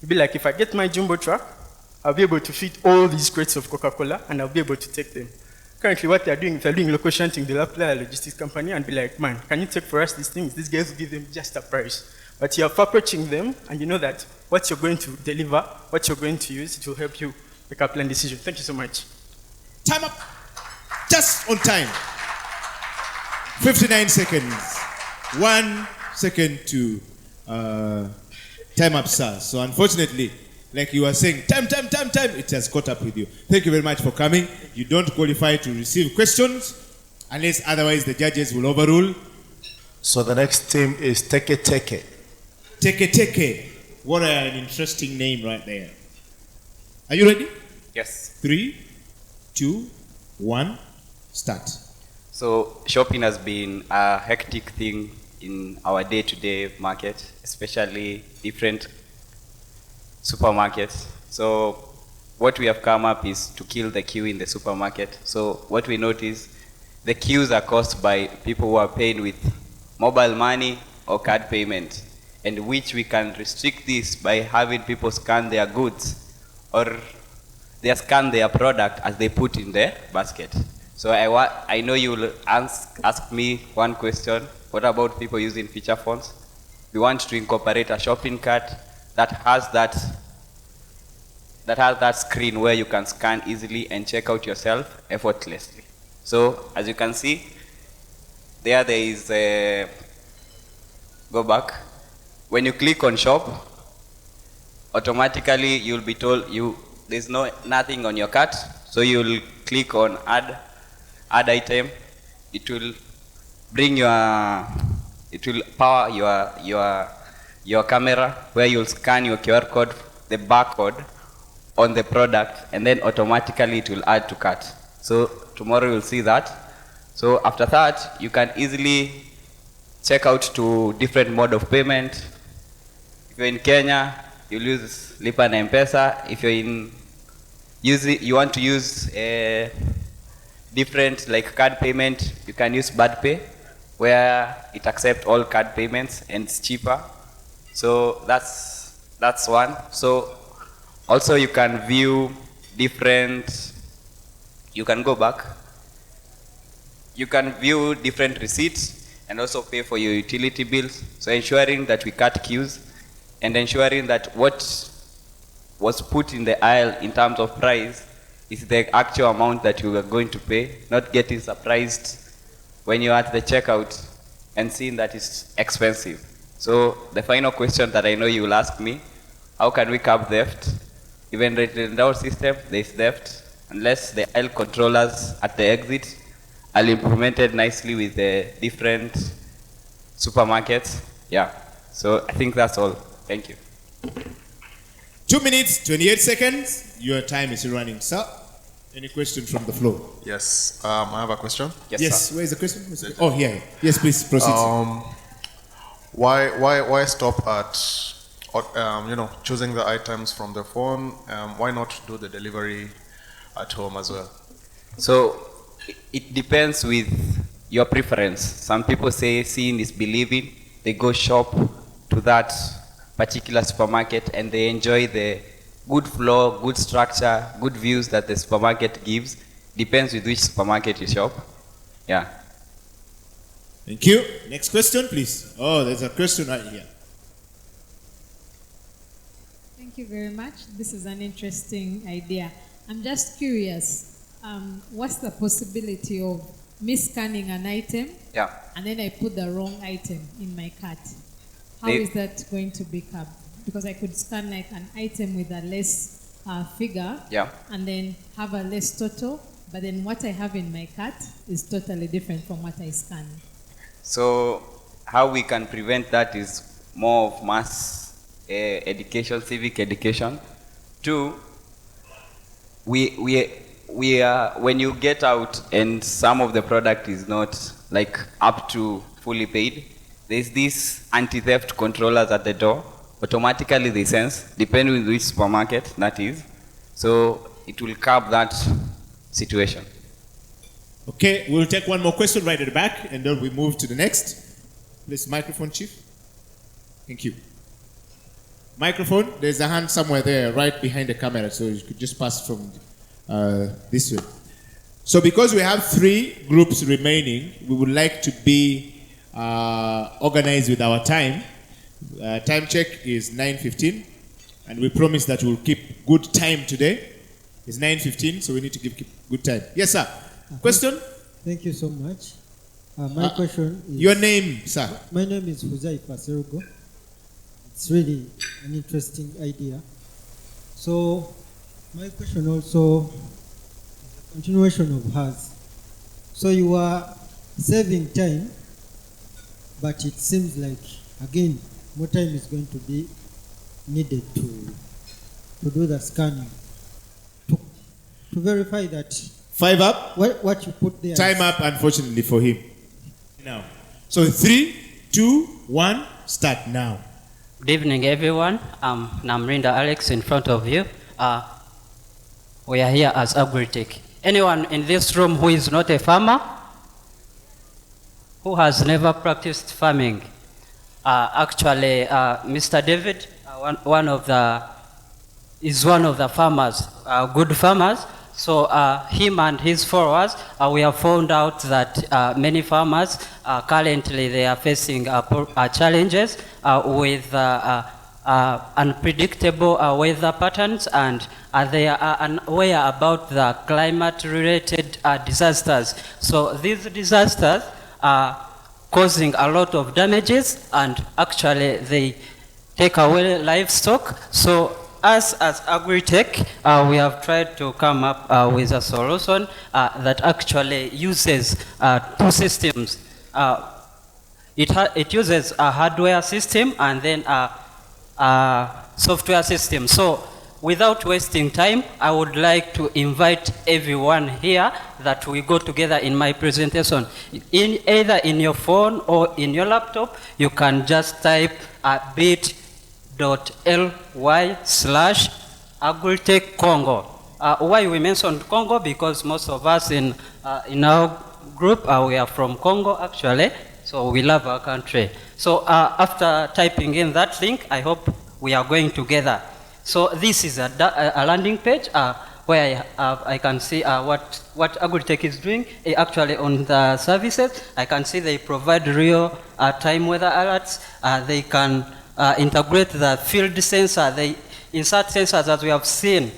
You'll be like, if I get my jumbo truck, I'll be able to fit all these crates of Coca-Cola, and I'll be able to take them. Currently, what they're doing, if they're doing local shanting, they'll apply a logistics company and be like, man, can you take for us these things? These guys will give them just a price. But you're approaching them, and you know that what you're going to deliver, what you're going to use, it will help you make a planned decision. Thank you so much. Time up. Just on time. 59 seconds. 1 second to time up, sir. So unfortunately, like you were saying, time, it has caught up with you. Thank you very much for coming. You don't qualify to receive questions unless otherwise the judges will overrule. So the next team is Teke Teke. Teke Teke. What an interesting name right there. Are you ready? Yes. 3, 2, 1, start. So shopping has been a hectic thing in our day-to-day market, especially different supermarkets. So what we have come up is to kill the queue in the supermarket. So what we notice, the queues are caused by people who are paying with mobile money or card payment, and which we can restrict this by having people scan their goods or they scan their product as they put in the basket. So I know you will ask me one question. What about people using feature phones? We want to incorporate a shopping cart that has that screen where you can scan easily and check out yourself effortlessly. So as you can see, there is a go back. When you click on shop, automatically you'll be told there's nothing on your cart. So you'll click on add item. It will bring it will power your camera where you'll scan your QR code, the barcode on the product, and then automatically it will add to cart. So tomorrow you'll see that. So after that, you can easily check out to different mode of payment. If you're in Kenya, you'll use Lipa na M-Pesa. If you're you want to use different like card payment, you can use BadPay, where it accepts all card payments and it's cheaper. So that's one. So also you can view different, you can go back. You can view different receipts and also pay for your utility bills. So ensuring that we cut queues and ensuring that what was put in the aisle in terms of price is the actual amount that you are going to pay, not getting surprised when you're at the checkout and seeing that it's expensive. So the final question that I know you will ask me, how can we curb theft? Even in our system, there is theft, unless the aisle controllers at the exit are implemented nicely with the different supermarkets. Yeah, so I think that's all. Thank you. 2 minutes, 28 seconds. Your time is running, sir. Any question from the floor? Yes, I have a question. Yes, where is the question? Oh, here. Yes, please proceed. Why stop at choosing the items from the phone? Why not do the delivery at home as well? So it depends with your preference. Some people say seeing is believing. They go shop to that particular supermarket and they enjoy the good flow, good structure, good views that the supermarket gives. Depends with which supermarket you shop. Yeah. Thank you. Next question, please. Oh, there's a question right here. Thank you very much. This is an interesting idea. I'm just curious, what's the possibility of me scanning an item and then I put the wrong item in my cart? How is that going to be curbed? Because I could scan like an item with a less figure and then have a less total, but then what I have in my cart is totally different from what I scanned. So how we can prevent that is more of mass education, civic education. Two, we are, when you get out and some of the product is not like up to fully paid, there's these anti-theft controllers at the door. Automatically they sense, depending on which supermarket that is. So it will curb that situation. Okay, we'll take one more question right at the back and then we move to the next. Please, microphone, Chief. Thank you. Microphone, there's a hand somewhere there right behind the camera, so you could just pass from this way. So because we have 3 groups remaining, we would like to be organized with our time. Time check is 9:15, and we promise that we'll keep good time today. It's 9:15, so we need to keep good time. Yes, sir. Question? Thank you so much. My question is... Your name, sir? My name is Huzai Paserugo. It's really an interesting idea. So, my question also is a continuation of hers. So you are saving time, but it seems like, again, more time is going to be needed to do the scanning. To verify that 5 up. What you put there. Time up, unfortunately, for him. Now. So 3, 2, 1, start now. Good evening, everyone. I'm Namrinda Alex in front of you. We are here as Agritech. Anyone in this room who is not a farmer? Who has never practiced farming? Actually, Mr. David, is one of the farmers, good farmers. So him and his followers, we have found out that many farmers currently they are facing challenges with unpredictable weather patterns, and they are unaware about the climate-related disasters. So these disasters are causing a lot of damages, and actually they take away livestock. So us as Agritech, we have tried to come up with a solution that actually uses 2 systems. It uses a hardware system and then a software system. So without wasting time, I would like to invite everyone here that we go together in my presentation. Either in your phone or in your laptop, you can just type bit.ly/Agritech Congo. Why we mentioned Congo? Because most of us in our group, we are from Congo actually, so we love our country. So after typing in that link, I hope we are going together. So this is a landing page where I can see what Agritech is doing actually on the services. I can see they provide real-time weather alerts. They can integrate the field sensor. They insert sensors, as we have seen.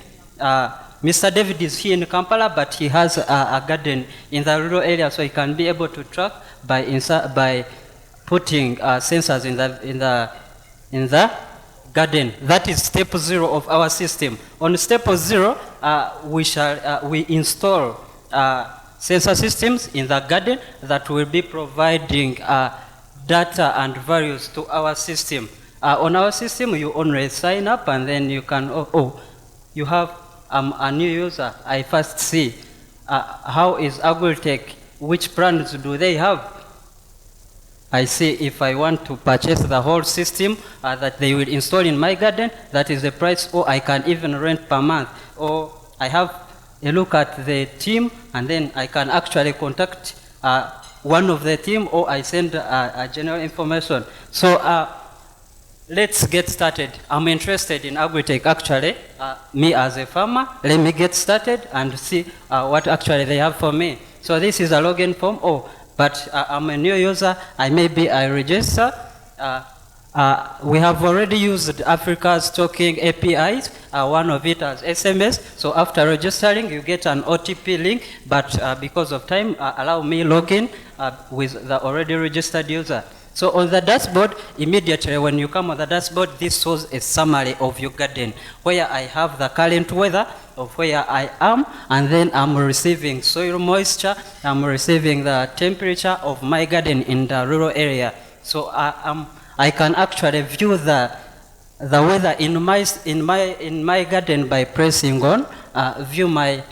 Mr. David is here in Kampala, but he has a garden in the rural area, so he can be able to track by putting sensors in the garden. That is step 0 of our system. On step 0, we install sensor systems in the garden that will be providing data and values to our system. On our system, you only sign up, and then you can, you have a new user. I first see how is Agritech, which plans do they have? I see if I want to purchase the whole system that they will install in my garden, that is the price, or I can even rent per month. Or I have a look at the team, and then I can actually contact one of the team, or I send general information. So let's get started. I'm interested in Agritech actually, me as a farmer. Let me get started and see what actually they have for me. So this is a login form. But I'm a new user. I register. We have already used Africa's talking APIs, one of it as SMS. So after registering, you get an OTP link, but because of time, allow me login with the already registered user. So on the dashboard, immediately when you come on the dashboard, this shows a summary of your garden, where I have the current weather of where I am, and then I'm receiving soil moisture, I'm receiving the temperature of my garden in the rural area. So I can actually view the weather in my garden by pressing on view my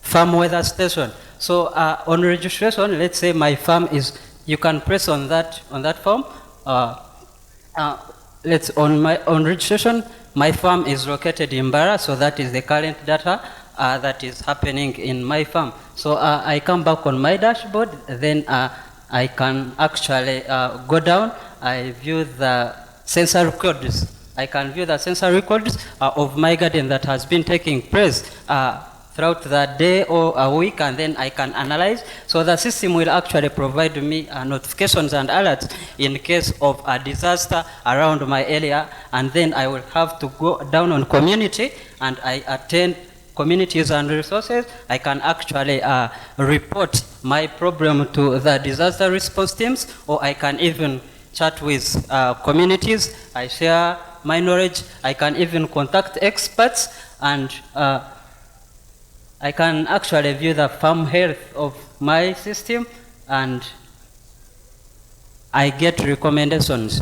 farm weather station. So on registration, let's say my farm is. You can press on that form. On registration, my farm is located in Bara, so that is the current data that is happening in my farm. So I come back on my dashboard, then I can actually go down. I view the sensor records. I can view the sensor records of my garden that has been taking place throughout the day or a week, and then I can analyze. So the system will actually provide me notifications and alerts in case of a disaster around my area, and then I will have to go down on community, and I attend communities and resources. I can actually report my problem to the disaster response teams, or I can even chat with communities. I share my knowledge. I can even contact experts, and I can actually view the farm health of my system, and I get recommendations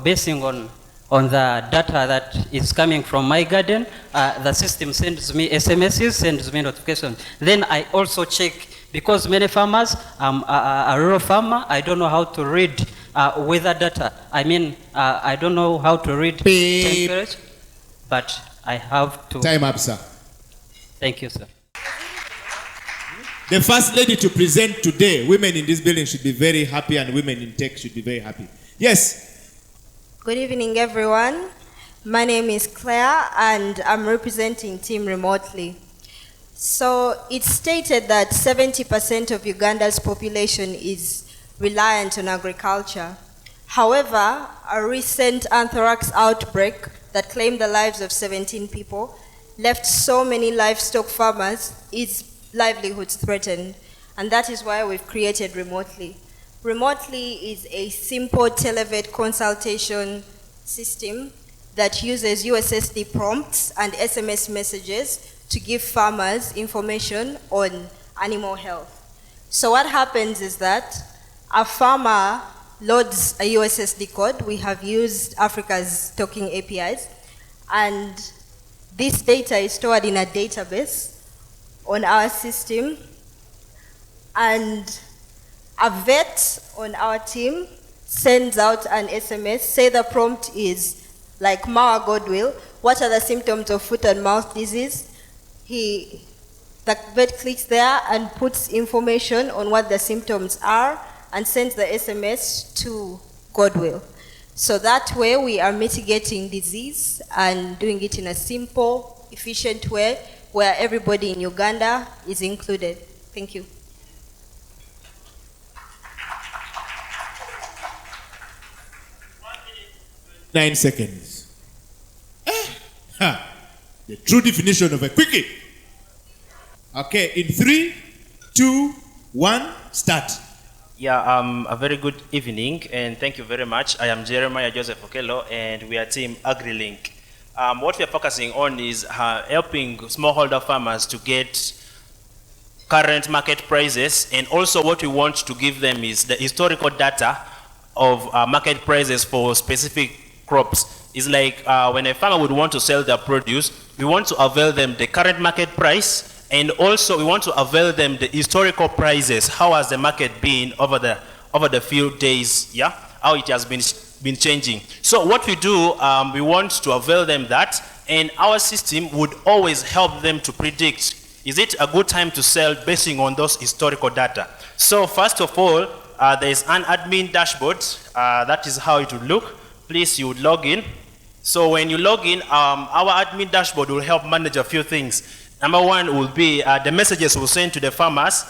basing on the data that is coming from my garden. The system sends me SMSs, sends me notifications. Then I also check, because many farmers, I'm a rural farmer, I don't know how to read weather data. I mean, I don't know how to read temperature, but I have to. Time up, sir. Thank you, sir. The first lady to present today, women in this building should be very happy, and women in tech should be very happy. Yes. Good evening, everyone. My name is Claire, and I'm representing Team Remotely. So it's stated that 70% of Uganda's population is reliant on agriculture. However, a recent anthrax outbreak that claimed the lives of 17 people left so many livestock farmers' livelihoods threatened, and that is why we've created Remotely. Remotely is a simple televet consultation system that uses USSD prompts and SMS messages to give farmers information on animal health. So what happens is that a farmer loads a USSD code. We have used Africa's talking APIs, and this data is stored in a database on our system, and a vet on our team sends out an SMS. Say the prompt is like Mawa Godwill, what are the symptoms of foot and mouth disease? The vet clicks there and puts information on what the symptoms are and sends the SMS to Godwill. So that way we are mitigating disease and doing it in a simple, efficient way where everybody in Uganda is included. Thank you. Nine seconds. The true definition of a quickie. Okay, in 3, 2, 1, start. Yeah, a very good evening, and thank you very much. I am Jeremiah Joseph Okello, and we are Team AgriLink. What we are focusing on is helping smallholder farmers to get current market prices, and also what we want to give them is the historical data of market prices for specific crops. It's like when a farmer would want to sell their produce, we want to avail them the current market price, and also we want to avail them the historical prices. How has the market been over the few days? Yeah, how it has been changing. So what we do, we want to avail them that, and our system would always help them to predict, is it a good time to sell based on those historical data? So first of all, there is an admin dashboard. That is how it would look. Please, you would log in. So when you log in, our admin dashboard will help manage a few things. Number one will be the messages we'll send to the farmers.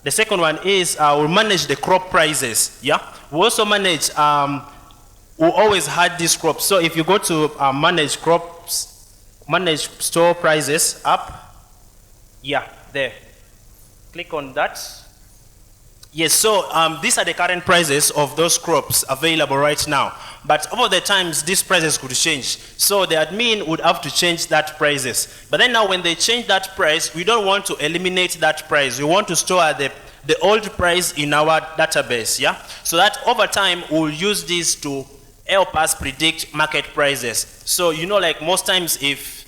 The second one is we'll manage the crop prices. Yeah, we also manage. We always had these crops. So if you go to manage crops, manage store prices up. Yeah, there. Click on that. Yes, so these are the current prices of those crops available right now. But over the times, these prices could change. So the admin would have to change that prices. But then now when they change that price, we don't want to eliminate that price. We want to store the old price in our database, yeah? So that over time, we'll use this to help us predict market prices. So, you know, like most times if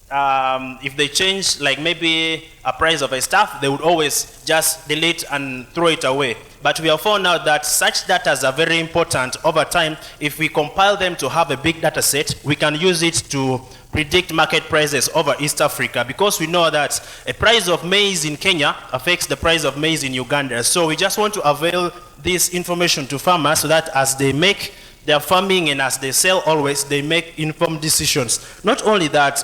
they change, like maybe a price of a stuff, they would always just delete and throw it away. But we have found out that such data are very important over time. If we compile them to have a big data set, we can use it to predict market prices over East Africa, because we know that a price of maize in Kenya affects the price of maize in Uganda. So we just want to avail this information to farmers so that as they make their farming and as they sell always, they make informed decisions. Not only that,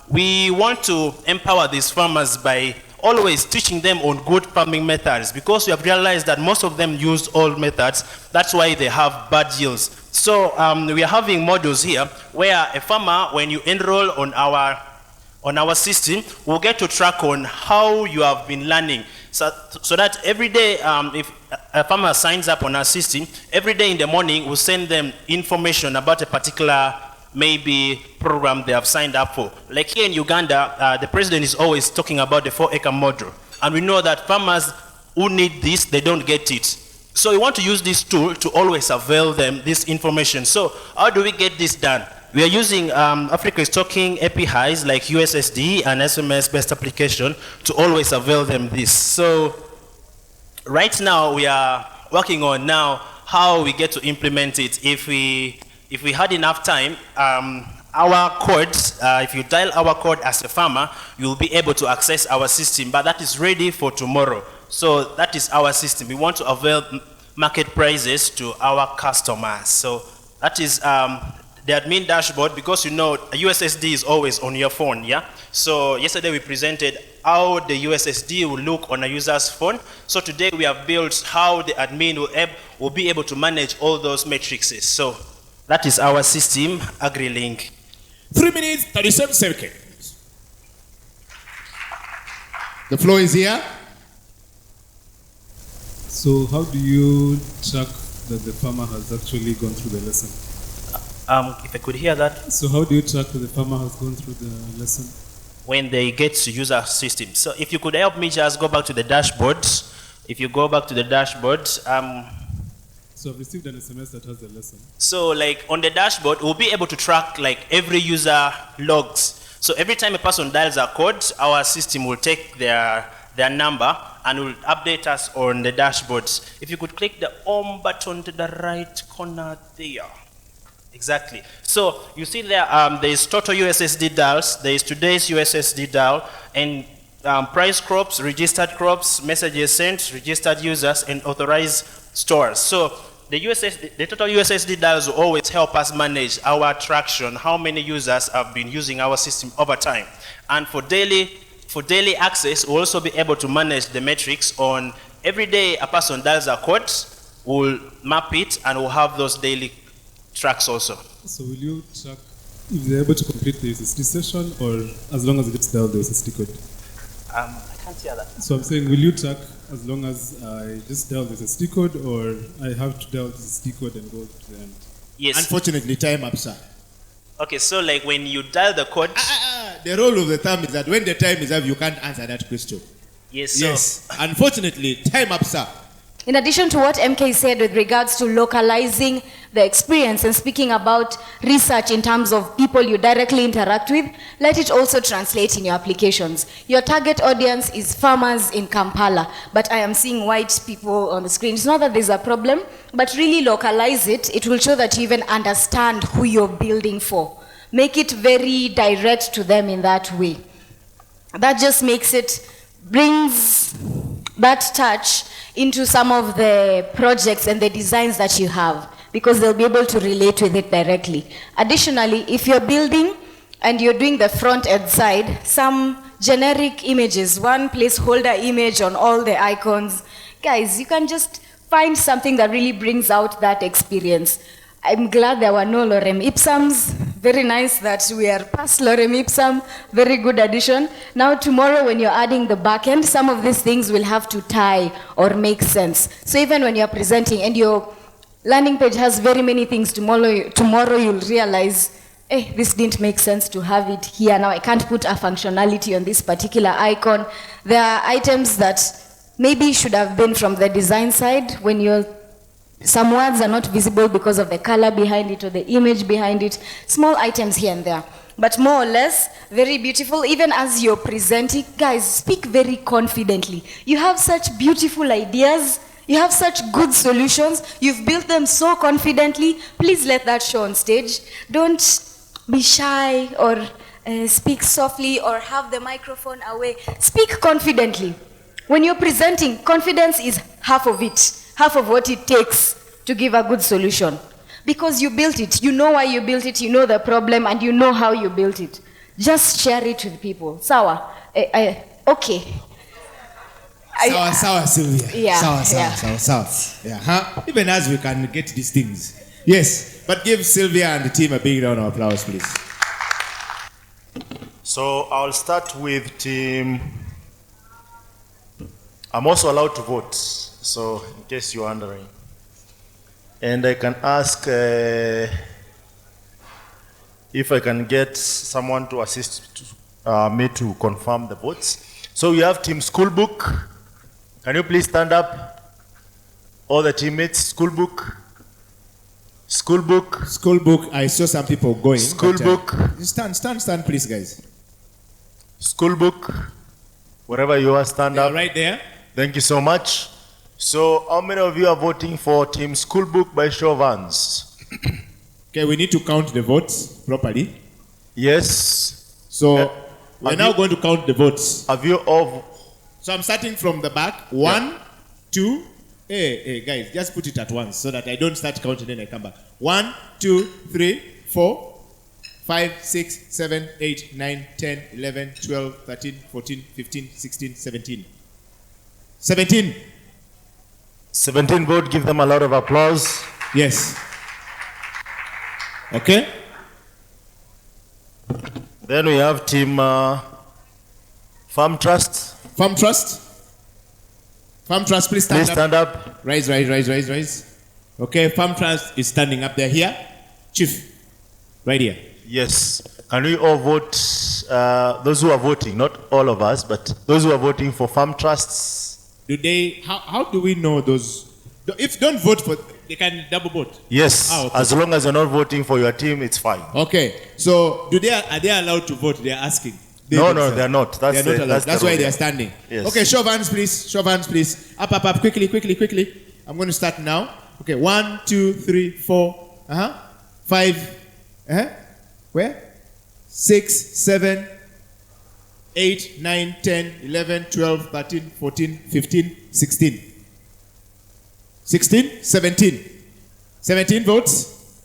we want to empower these farmers by always teaching them on good farming methods, because we have realized that most of them use old methods. That's why they have bad yields. So we are having modules here where a farmer, when you enroll on our system, will get to track on how you have been learning. So that every day, if a farmer signs up on our system, every day in the morning, we'll send them information about a particular maybe program they have signed up for. Like here in Uganda, the president is always talking about the 4-acre model. And we know that farmers who need this, they don't get it. So we want to use this tool to always avail them this information. So how do we get this done? We are using Africa is Talking APIs like USSD and SMS-based application to always avail them this. So right now we are working on now how we get to implement it. If we had enough time, our codes, if you dial our code as a farmer, you'll be able to access our system, but that is ready for tomorrow. So that is our system. We want to avail market prices to our customers. So that is the admin dashboard, because you know USSD is always on your phone, yeah? So yesterday we presented how the USSD will look on a user's phone. So today we have built how the admin will be able to manage all those matrices. So that is our system, AgriLink. 3 minutes, 37 seconds. The floor is here. So how do you track that the farmer has actually gone through the lesson? If I could hear that. So how do you track that the farmer has gone through the lesson? When they get to use our system. So if you could help me just go back to the dashboard. If you go back to the dashboard. So I've received an SMS that has the lesson. So like on the dashboard, we'll be able to track like every user logs. So every time a person dials a code, our system will take their number and will update us on the dashboards. If you could click the home button to the right corner there. Exactly. So you see there, there is total USSD dials, there is today's USSD dial, and price crops, registered crops, messages sent, registered users, and authorized stores. So the total USSD dials will always help us manage our traction, how many users have been using our system over time. And for daily for daily access, we'll also be able to manage the metrics on every day a person dials a code, we'll map it and we'll have those daily tracks also. So will you track if they're able to complete the SSD session or as long as it gets dialed the SSD code? I can't hear that. So I'm saying, will you track as long as I just dial the SSD code or I have to dial the SSD code and go to the end? Yes. Unfortunately, time up, sir. Okay, so like when you dial the code... The rule of the thumb is that when the time is up, you can't answer that question. Yes, sir. Yes. Unfortunately, time up, sir. In addition to what MK said with regards to localizing the experience and speaking about research in terms of people you directly interact with, let it also translate in your applications. Your target audience is farmers in Kampala, but I am seeing white people on the screen. It's not that there's a problem, but really localize it. It will show that you even understand who you're building for. Make it very direct to them in that way. That just makes it, brings that touch into some of the projects and the designs that you have, because they'll be able to relate with it directly. Additionally, if you're building and you're doing the front end side, some generic images, one placeholder image on all the icons, guys, you can just find something that really brings out that experience. I'm glad there were no lorem ipsums. Very nice that we are past lorem ipsum. Very good addition. Now tomorrow when you're adding the backend, some of these things will have to tie or make sense. So even when you're presenting and your landing page has very many things, tomorrow you'll realize, hey, this didn't make sense to have it here. Now I can't put a functionality on this particular icon. There are items that maybe should have been from the design side when you're some words are not visible because of the color behind it or the image behind it. Small items here and there. But more or less, very beautiful. Even as you're presenting, guys, speak very confidently. You have such beautiful ideas. You have such good solutions. You've built them so confidently. Please let that show on stage. Don't be shy or speak softly or have the microphone away. Speak confidently. When you're presenting, confidence is half of it. Half of what it takes to give a good solution. Because you built it, you know why you built it, you know the problem, and you know how you built it. Just share it with people. Sawa? Okay. Sawa, Sylvia. Yeah. Sawa. Yeah. Huh? Even as we can get these things. Yes, but give Sylvia and the team a big round of applause, please. So I'll start with team. I'm also allowed to vote. So, in case you're wondering. And I can ask if I can get someone to assist me to confirm the votes. So we have team Schoolbook. Can you please stand up? All the teammates, Schoolbook. Schoolbook, I saw some people going. Schoolbook. Stand, please, guys. Schoolbook. Wherever you are, stand up. Right there. Thank you so much. So, how many of you are voting for Team Schoolbook by show of hands? Okay, we need to count the votes properly. Yes. So, we're now going to count the votes. Have you all? So, I'm starting from the back. 1, 2. Hey, guys, just put it at once so that I don't start counting and I come back. 1, 2, 3, 4, 5, 6, 7, 8, 9, 10, 11, 12, 13, 14, 15, 16, 17. 17 vote, give them a lot of applause. Yes. Okay. Then we have team Farm Trust. Farm Trust, please stand up. Please stand up. Rise. Okay, Farm Trust is standing up there. Here. Chief, right here. Yes. Can we all vote, those who are voting, not all of us, but those who are voting for Farm Trusts? Do they, how do we know those? If don't vote for, they can double vote? Yes, okay. As long as you're not voting for your team, it's fine. Okay, so are they allowed to vote? They're asking. No, they're not. That's why they're standing. Yes. Okay, show of hands, please. Up, quickly. I'm going to start now. Okay, 1, 2, 3, 4, 5, where? 6, 7, 8, 9, 10, 11, 12, 13, 14, 15, 16. 16, 17. 17 votes.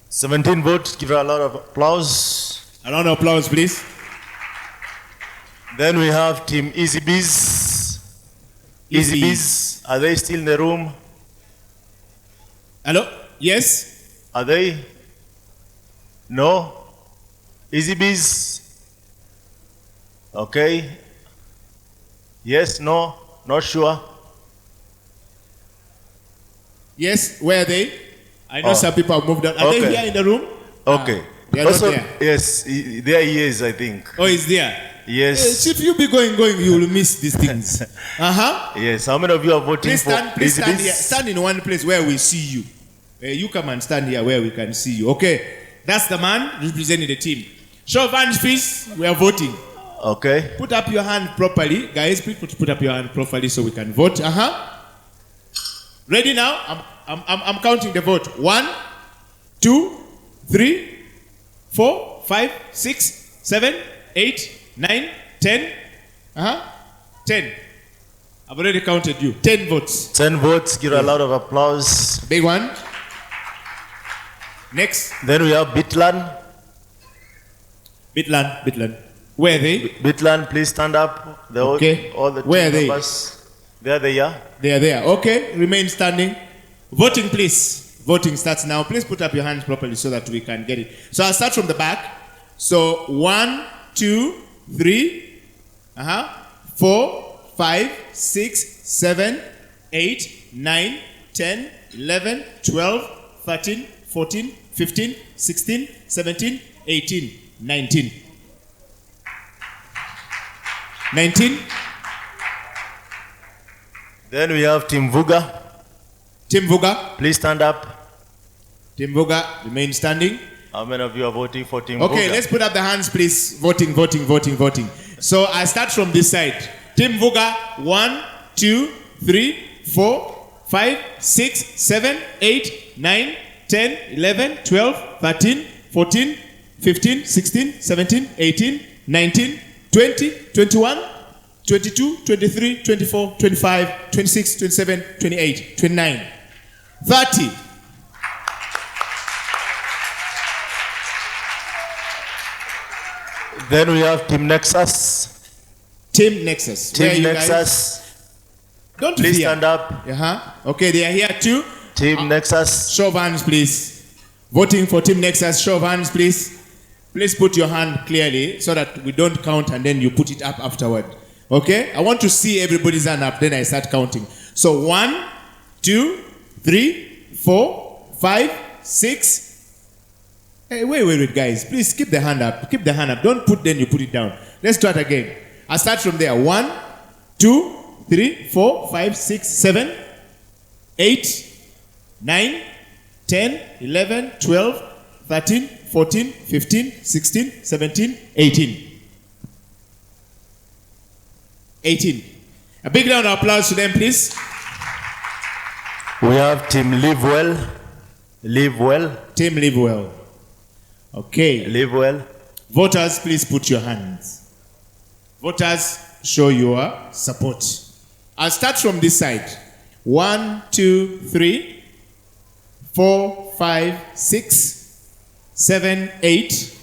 17 votes. Give her a lot of applause. A round of applause, please. Then we have Team Easy Bees. Easy Bees, are they still in the room? Hello? Yes? Are they? No? Easy Bees? Okay. Yes, no, not sure. Yes, where are they? I know some people have moved on. Are they here in the room? Okay. They are Also, not there. yes, there he is, I think. Oh, he's there. Yes. If you be going, you will miss these things. Yes. How many of you are voting Please for stand, please Easy stand Bees? here. Stand in one place where we see you. You come and stand here where we can see you. Okay. That's the man representing the team. Show of hands, please. We are voting. Okay. Put up your hand properly. Guys, please put up your hand properly so we can vote. Ready now? I'm counting the vote. 1, 2, 3, 4, 5, 6, 7, 8, 9, 10. 10. I've already counted you. 10 votes. 10 votes. Give a lot of applause. Big one. Next. Then we have Bitlan. Bitlan. Where are they? Bitlan, please stand up. Okay. All the Where are they? members. There they are. They are there. Okay. Remain standing. Voting, please. Voting starts now. Please put up your hands properly so that we can get it. So I'll start from the back. So 1, 2, 3, 4, 5, 6, 7, 8, 9, 10, 11, 12, 13, 14, 15, 16, 17, 18, 19. 19. Then we have Team Vuga. Team Vuga. Please stand up. Team Vuga, remain standing. How many of you are voting for Team Vuga? Okay, let's put up the hands, please. Voting. So I start from this side. Team Vuga, 1, 2, 3, 4, 5, 6, 7, 8, 9, 10, 11, 12, 13, 14, 15, 16, 17, 18, 19, 20, 21, 22, 23, 24, 25, 26, 27, 28, 29, 30. Then we have Team Nexus. Team Nexus. Team Nexus. Don't please fear. stand up. Okay, they are here too. Team Nexus. Show of hands, please. Voting for Team Nexus. Show of hands, please. Please put your hand clearly so that we don't count and then you put it up afterward. Okay? I want to see everybody's hand up, then I start counting. So 1, 2, 3, 4, 5, 6. Hey, wait, guys. Please keep the hand up. Keep the hand up. Don't put, then you put it down. Let's start again. I'll start from there. 1, 2, 3, 4, 5, 6, 7, 8, 9, 10, 11, 12, 13, 14, 15, 16, 17, 18. 18. A big round of applause to them, please. We have Team Live Well. Live Well. Team Live Well. Okay. Live Well. Voters, please put your hands. Voters, show your support. I'll start from this side. 1, 2, 3, 4, 5, 6, 7, 8,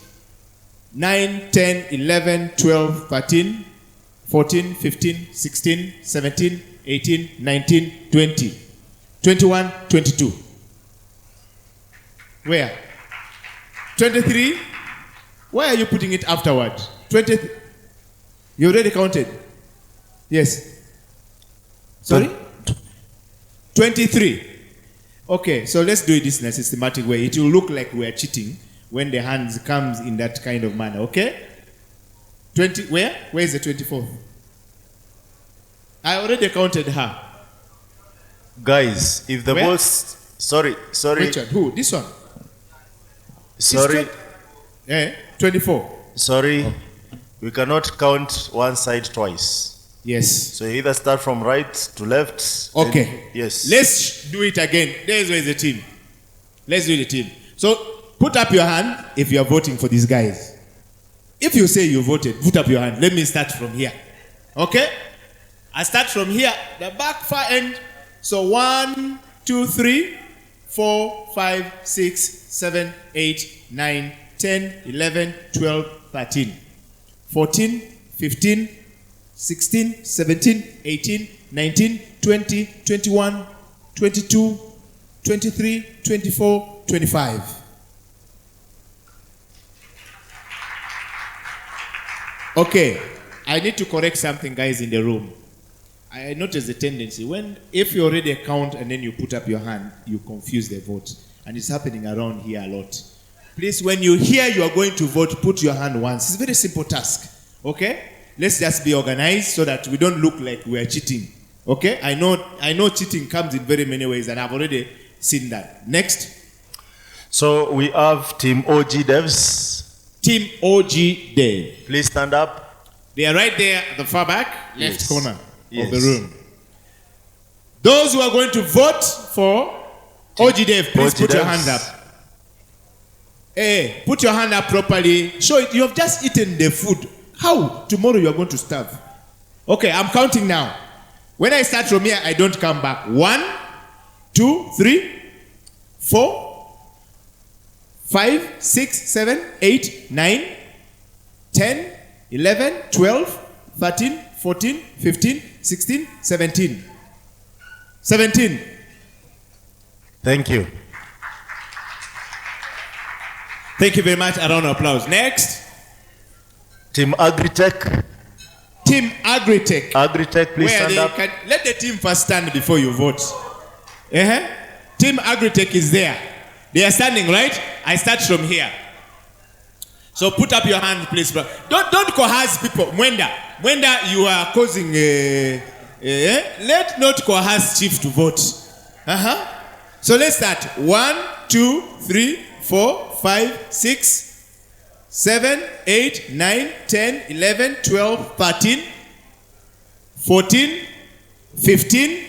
9, 10, 11, 12, 13, 14, 15, 16, 17, 18, 19, 20, 21, 22. Where? 23? Why are you putting it afterward? 20. You already counted? Yes. Sorry? 23. Okay, so let's do it this in a systematic way. It will look like we are cheating when the hands comes in that kind of manner, okay? 20, where? Where is the 24th? I already counted her. Guys, if the votes... Sorry. Which one? Who? This one? Sorry. 24. Sorry. We cannot count one side twice. Yes. So you either start from right to left. Okay. Yes. Let's do it again. There's where the team. Let's do the team. So put up your hand if you are voting for these guys. If you say you voted, put up your hand. Let me start from here. Okay? I start from here, the back far end. So 1, 2, 3, 4, 5, 6, 7, 8, 9, 10, 11, 12, 13, 14, 15, 16, 17, 18, 19, 20, 21, 22, 23, 24, 25. Okay, I need to correct something, guys, in the room. I noticed a tendency if you already count and then you put up your hand, you confuse the vote. And it's happening around here a lot. Please, when you hear you are going to vote, put your hand once. It's a very simple task. Okay? Let's just be organized so that we don't look like we are cheating. Okay? I know cheating comes in very many ways, and I've already seen that. Next. So we have Team OG Devs. Team OG Dev. Please stand up. They are right there at the far back, left corner of the room. Those who are going to vote for OG Dev, please put your hand up. Hey, put your hand up properly. Show it. You have just eaten the food. How? Tomorrow you are going to starve. Okay, I'm counting now. When I start from here, I don't come back. 1, 2, 3, 4, 5, 6, 7, 8, 9, 10, 11, 12, 13, 14, 15, 16, 17. 17. Thank you. Thank you very much. A round of applause. Next. Team Agritech. Team Agritech. Agritech, please stand up. Let the team first stand before you vote. Team Agritech is there. They are standing, right? I start from here. So put up your hand, please. Don't coerce people. Mwenda, you are causing let not coerce chief to vote. So let's start. 1, 2, 3, 4, 5, 6, 7, 8, 9, 10, 11, 12, 13, 14, 15.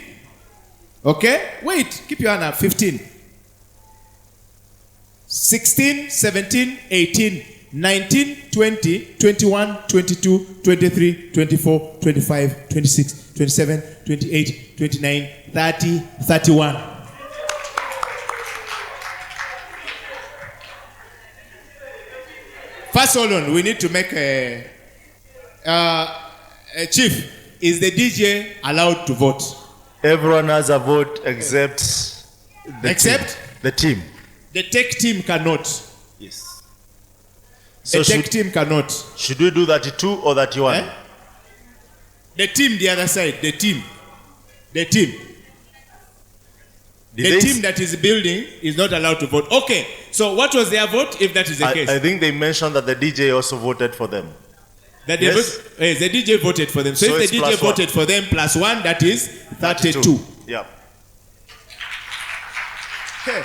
Okay? Wait, keep your hand up. 15. 16, 17, 18, 19, 20, 21, 22, 23, 24, 25, 26, 27, 28, 29, 30, 31. First, hold on. We need to make a chief. Is the DJ allowed to vote? Everyone has a vote except the team. The tech team cannot. Yes. The tech team cannot. Should we do 32 or 31? The team, the other side. The team. The team that is building is not allowed to vote. Okay. So what was their vote if that is the case? I think they mentioned that the DJ also voted for them. That yes, the DJ voted for them. So if the DJ voted for them plus 1, that is 32. Yeah. Okay.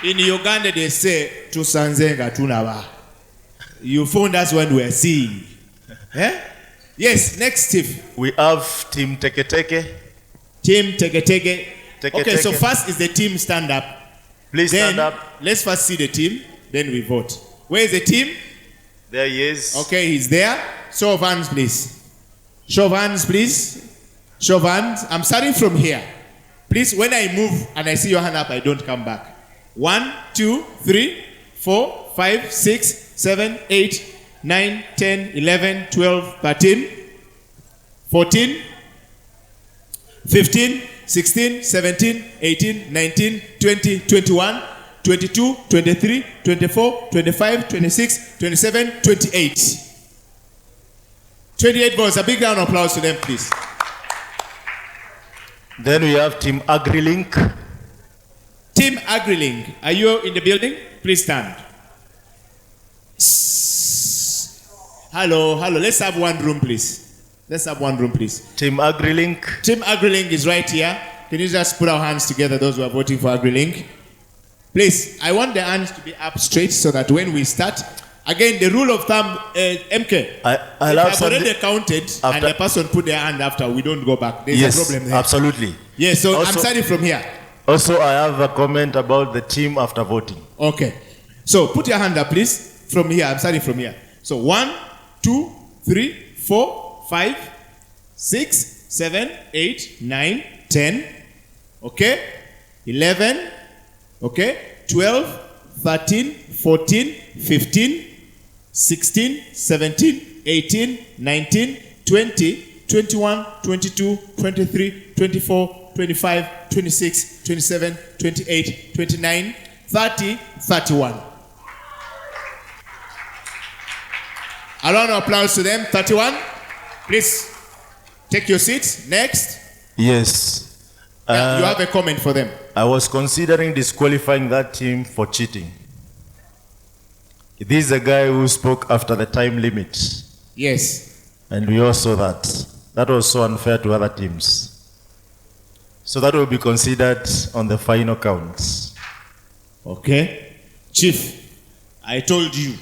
In Uganda, they say, "Tusanzenga tunaba." You found us when we are seeing. Yes, next Steve. We have Team Teke Teke. Team Teke Teke. Okay, so first is the team stand up. Please stand up. Let's first see the team, then we vote. Where is the team? There he is. Okay, he's there. Show of hands, please. Show of hands, please. Show of hands. I'm starting from here. Please, when I move and I see your hand up, I don't come back. 1, 2, 3, 4, 5, 6, 7, 8, 9, 10, 11, 12, 13, 14, 15, 16, 17, 18, 19, 20, 21, 22, 23, 24, 25, 26, 27, 28. 28 votes. A big round of applause to them, please. Then we have Team AgriLink. Team AgriLink, are you in the building? Please stand. Hello. Let's have one room, please. Team AgriLink. Team AgriLink is right here. Can you just put our hands together, those who are voting for AgriLink? Please, I want the hands to be up straight so that when we start, again, the rule of thumb, MK, I've already counted and the person put their hand after, we don't go back. There's a problem there. Absolutely. Yes, so also, I'm starting from here. Also, I have a comment about the team after voting. Okay. So, put your hand up, please. From here, I'm starting from here. So, 1, 2, 3, 4, 5, 6, 7, 8, 9, 10. Okay? 11. Okay? 12, 13, 14, 15, 16, 17, 18, 19, 20, 21, 22, 23, 24, 25, 26, 27, 28, 29, 30, 31. A round of applause to them. 31. Please take your seats. Next. Yes. You have a comment for them. I was considering disqualifying that team for cheating. This is a guy who spoke after the time limit. Yes. And we all saw that. That was so unfair to other teams. So that will be considered on the final counts. Okay. Chief, I told you,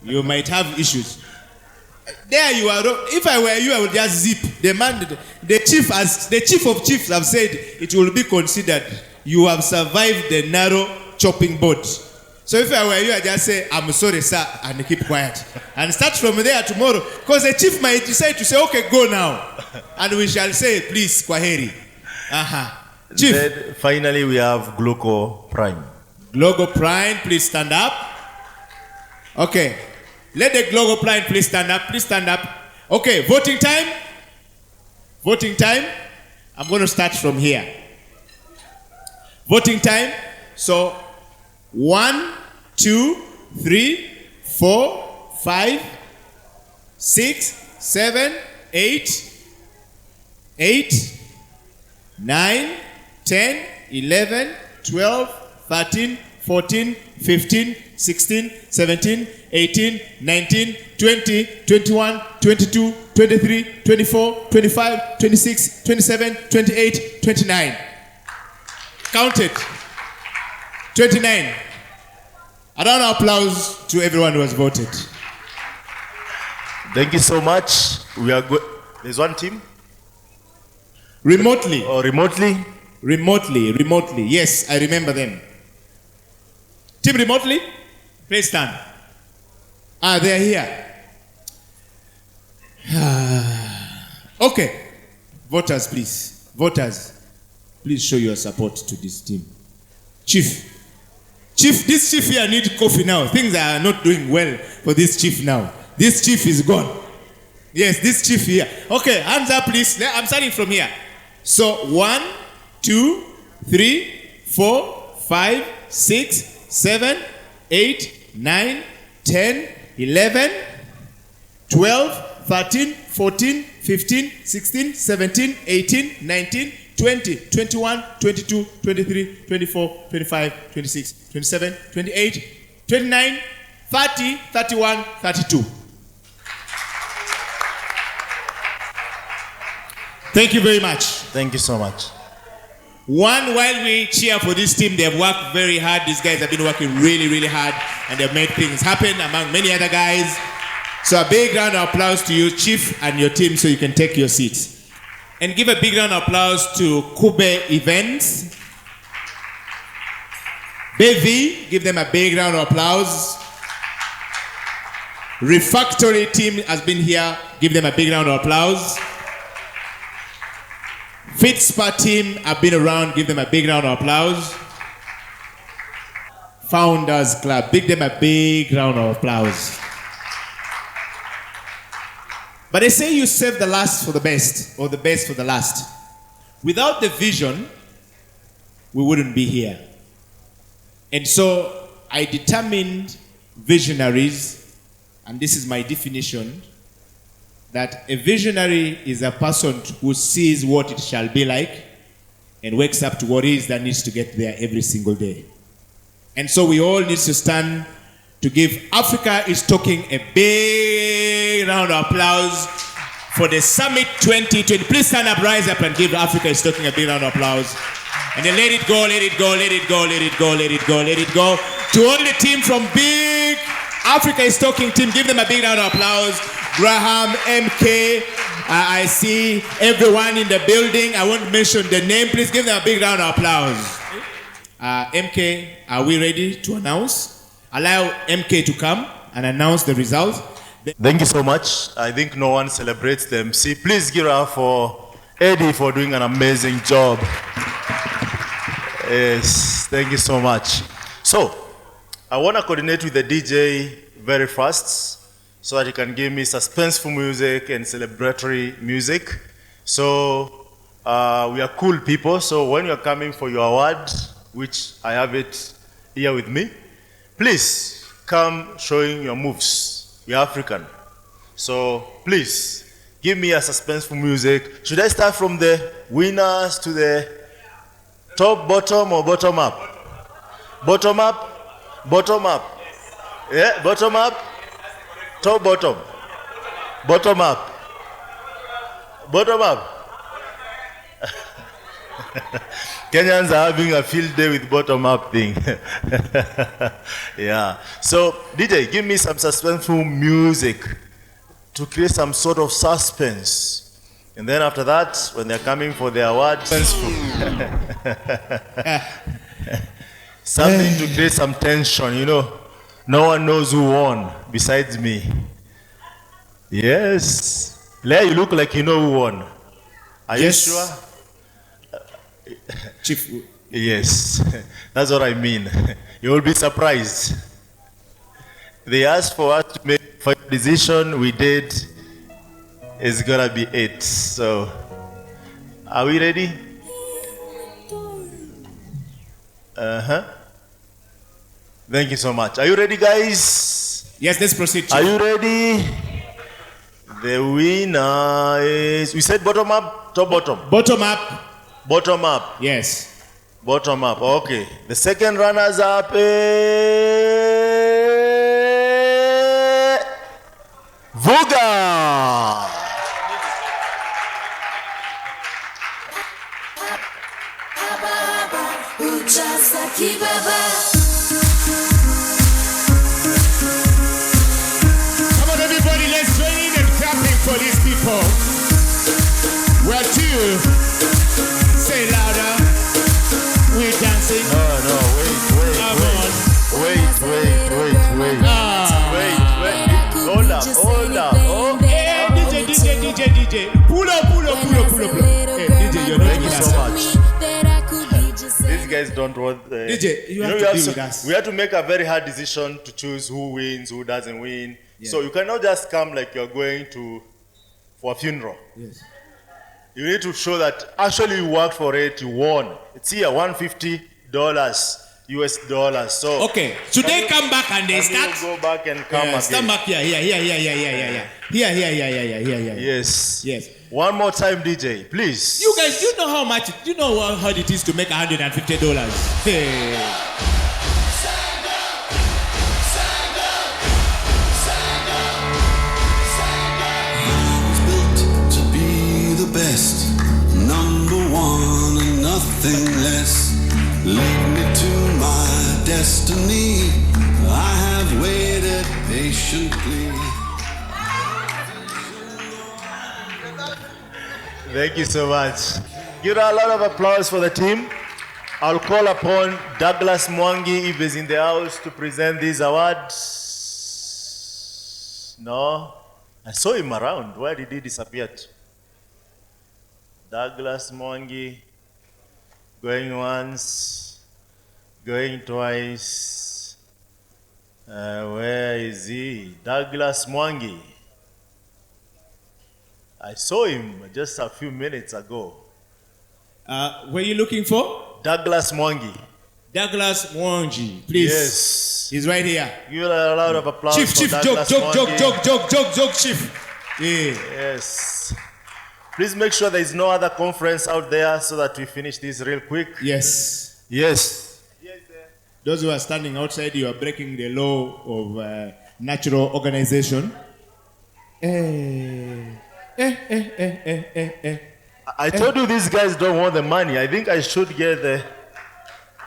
you might have issues. There you are. If I were you, I would just zip. The chief of chiefs have said it will be considered. You have survived the narrow chopping board. So if I were you, I just say, I'm sorry, sir, and keep quiet. And start from there tomorrow. Because the chief might decide to say, okay, go now. And we shall say, please, kwaheri. Chief. Then finally, we have Gloco Prime. Gloco Prime, please stand up. Okay. Let the Gloco Prime please stand up. Please stand up. Okay, voting time. Voting time. I'm going to start from here. Voting time. So, 1, 2, 3, 4, 5, 6, 7, 8, 9, 10, 11, 12, 13, 14, 15, 16, 17, 18, 19, 20, 21, 22, 23, 24, 25, 26, 27, 28, 29. Counted. 29. A round of applause to everyone who has voted. Thank you so much. We are good. There's one team. Remotely. Or remotely? Remotely. Yes, I remember them. Team remotely, please stand. They are here. Okay. Voters, please. Voters, please show your support to this team. Chief, this chief here needs coffee now. Things are not doing well for this chief now. This chief is gone. Yes, this chief here. Okay, hands up, please. I'm starting from here. So, 1, 2, 3, 4, 5, 6, 7, 8, 9, 10, 11, 12, 13, 14, 15, 16, 17, 18, 19, 20, 21, 22, 23, 24, 25, 26, 27, 28, 29, 30, 31, 32. Thank you very much. Thank you so much. While we cheer for this team, they have worked very hard. These guys have been working really, really hard, and they've made things happen among many other guys. So a big round of applause to you, Chief, and your team, so you can take your seats. And give a big round of applause to Kube Events. Bevi, give them a big round of applause. Refactory team has been here. Give them a big round of applause. Fitspa team have been around. Give them a big round of applause. Founders Club, give them a big round of applause. But they say you save the last for the best, or the best for the last. Without the vision, we wouldn't be here. And so I determined visionaries, and this is my definition, that a visionary is a person who sees what it shall be like and wakes up to what it is that needs to get there every single day. And so we all need to stand to give Africa is Talking a big round of applause for the Summit 2020. Please stand up, rise up, and give Africa is Talking a big round of applause. And then let it go, let it go, let it go, let it go, let it go, let it go. To all the team from Big Africa is Talking team, give them a big round of applause. Graham, MK, I see everyone in the building. I won't mention the name. Please give them a big round of applause. MK, are we ready to announce? Allow MK to come and announce the results. Thank you so much. I think no one celebrates the MC. Please give it up for Eddie for doing an amazing job. Yes, thank you so much. So, I want to coordinate with the DJ very fast. so that he can give me suspenseful music and celebratory music. So we are cool people, so when you're coming for your award, which I have it here with me, please come showing your moves. We're African. So please, give me a suspenseful music. Should I start from the winners to the top, bottom, or bottom up? Bottom up? Bottom up. Yeah, bottom up? Top, bottom. Bottom up. Bottom up. Kenyans are having a field day with bottom up thing. Yeah. So, DJ, give me some suspenseful music to create some sort of suspense. And then after that, when they're coming for the award, something to create some tension, you know. No one knows who won besides me. Yes. Leah, you look like you know who won. Are you sure? Chief. Yes. That's what I mean. You will be surprised. They asked for us to make a decision. We did. It's gonna be 8. So, are we ready? Thank you so much. Are you ready, guys? Yes, let's proceed. Chief. Are you ready? The winner is, we said bottom up, top, bottom. Bottom up. Bottom up. Yes. Bottom up. Okay. The second runners up Vuga. Come on, everybody, let's join in and clapping for these people. Where to? Say louder. We're dancing. No, wait. Hold up. Oh, hey, DJ. Pull up. Hey, DJ, you're not Thank you so much. These guys don't want DJ, you have to deal with us. We have to make a very hard decision to choose who wins, who doesn't win. Yeah. So you cannot just come like you're going for a funeral. Yes. You need to show that actually you worked for it, you won. It's here, $150 US dollars. So okay, should they come back and they start? Go back and come again. Stand back here. Here. Yes. One more time, DJ, please. You guys, you know how hard it is to make $150. Hey. Best, number one and nothing less. Lead me to my destiny. I have waited patiently. Thank you so much. Give a lot of applause for the team. I'll call upon Douglas Mwangi if he's in the house to present these awards. No? I saw him around. Where did he disappear to? Douglas Mwangi, going once, going twice. Where is he? Douglas Mwangi. I saw him just a few minutes ago. Were you looking for? Douglas Mwangi. Douglas Mwangi, please. Yes. He's right here. Give a round of applause Chief, for Douglas Mwangi. joke, Chief. Yeah. Yes. Please make sure there is no other conference out there so that we finish this real quick. Yes. Those who are standing outside, you are breaking the law of natural organization. I told you these guys don't want the money. I think I should get the...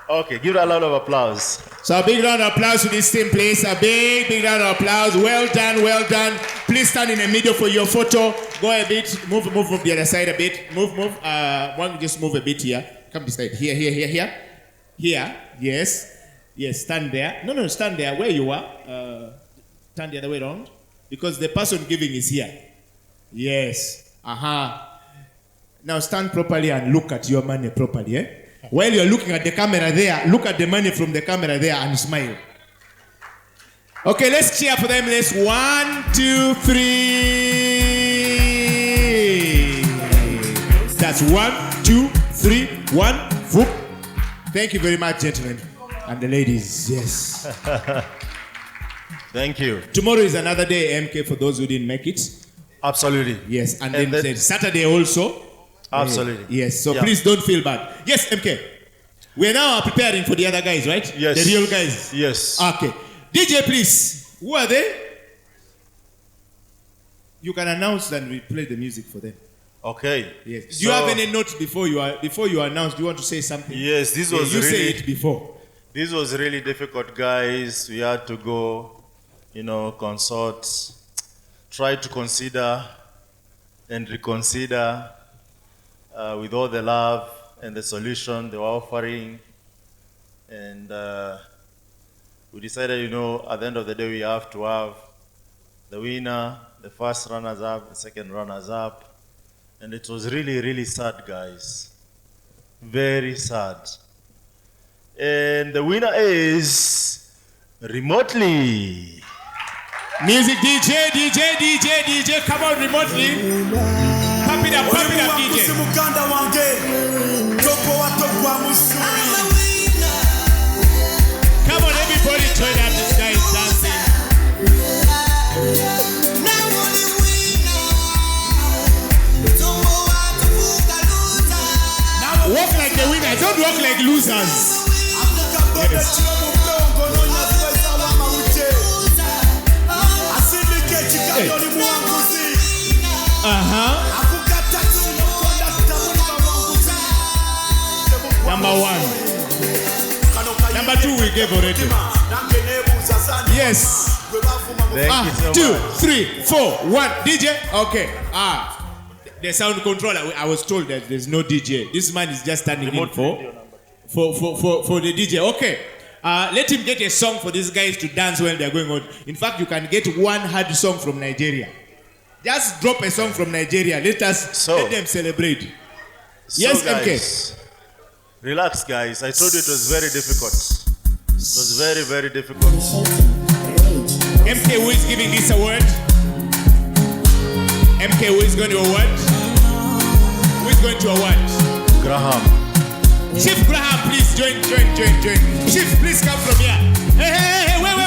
Okay, give a lot of applause. So a big round of applause to this team, please. A big round of applause. Well done. Please stand in the middle for your photo. Go a bit. Move the other side a bit. Move. One, just move a bit here. Come this side. Here. Yes. Stand there. No, stand there where you are. Turn the other way around. Because the person giving is here. Yes. Now stand properly and look at your money properly, While you're looking at the camera there, look at the money from the camera there and smile. Okay, let's cheer for them. Let's 1, 2, 3. That's 1, 2, 3, 1. Whoop. Thank you very much, gentlemen. And the ladies, yes. Thank you. Tomorrow is another day, MK, for those who didn't make it. Absolutely. Yes, and then Saturday also. Absolutely. Yes, so please don't feel bad. Yes, MK. We're now preparing for the other guys, right? Yes. The real guys. Yes. Okay. DJ, please. Who are they? You can announce and we play the music for them. Okay. Yes. Do you have any notes before you announce? Do you want to say something? Yes, this was you really. say it before. This was really difficult, guys. We had to go, consult, try to consider and reconsider with all the love and the solution they were offering. And we decided, at the end of the day, we have to have the winner, the first runners-up, the second runners-up. And it was really, really sad, guys. Very sad. And the winner is remotely. Music DJ, come on remotely. Pump it up, DJ. Come on, everybody, join up. This guy is dancing. Walk like the winners, don't walk like losers. Yes. Hey. Number 1. Number 2 we gave already. Yes. Thank you so 2, much. 3, 4, 1. DJ? Okay. The sound controller, I was told that there's no DJ. This man is just standing in for the DJ. Okay. Let him get a song for these guys to dance when they're going on. In fact, you can get one hard song from Nigeria. Just drop a song from Nigeria. Let them celebrate. Yes, guys, MK. Relax, guys. I told you it was very difficult. It was very, very difficult. MK, who is giving this award? MK, who is going to award? Who is going to award? Graham. Chief Graham, please join. Chief, please come from here. Hey, wait.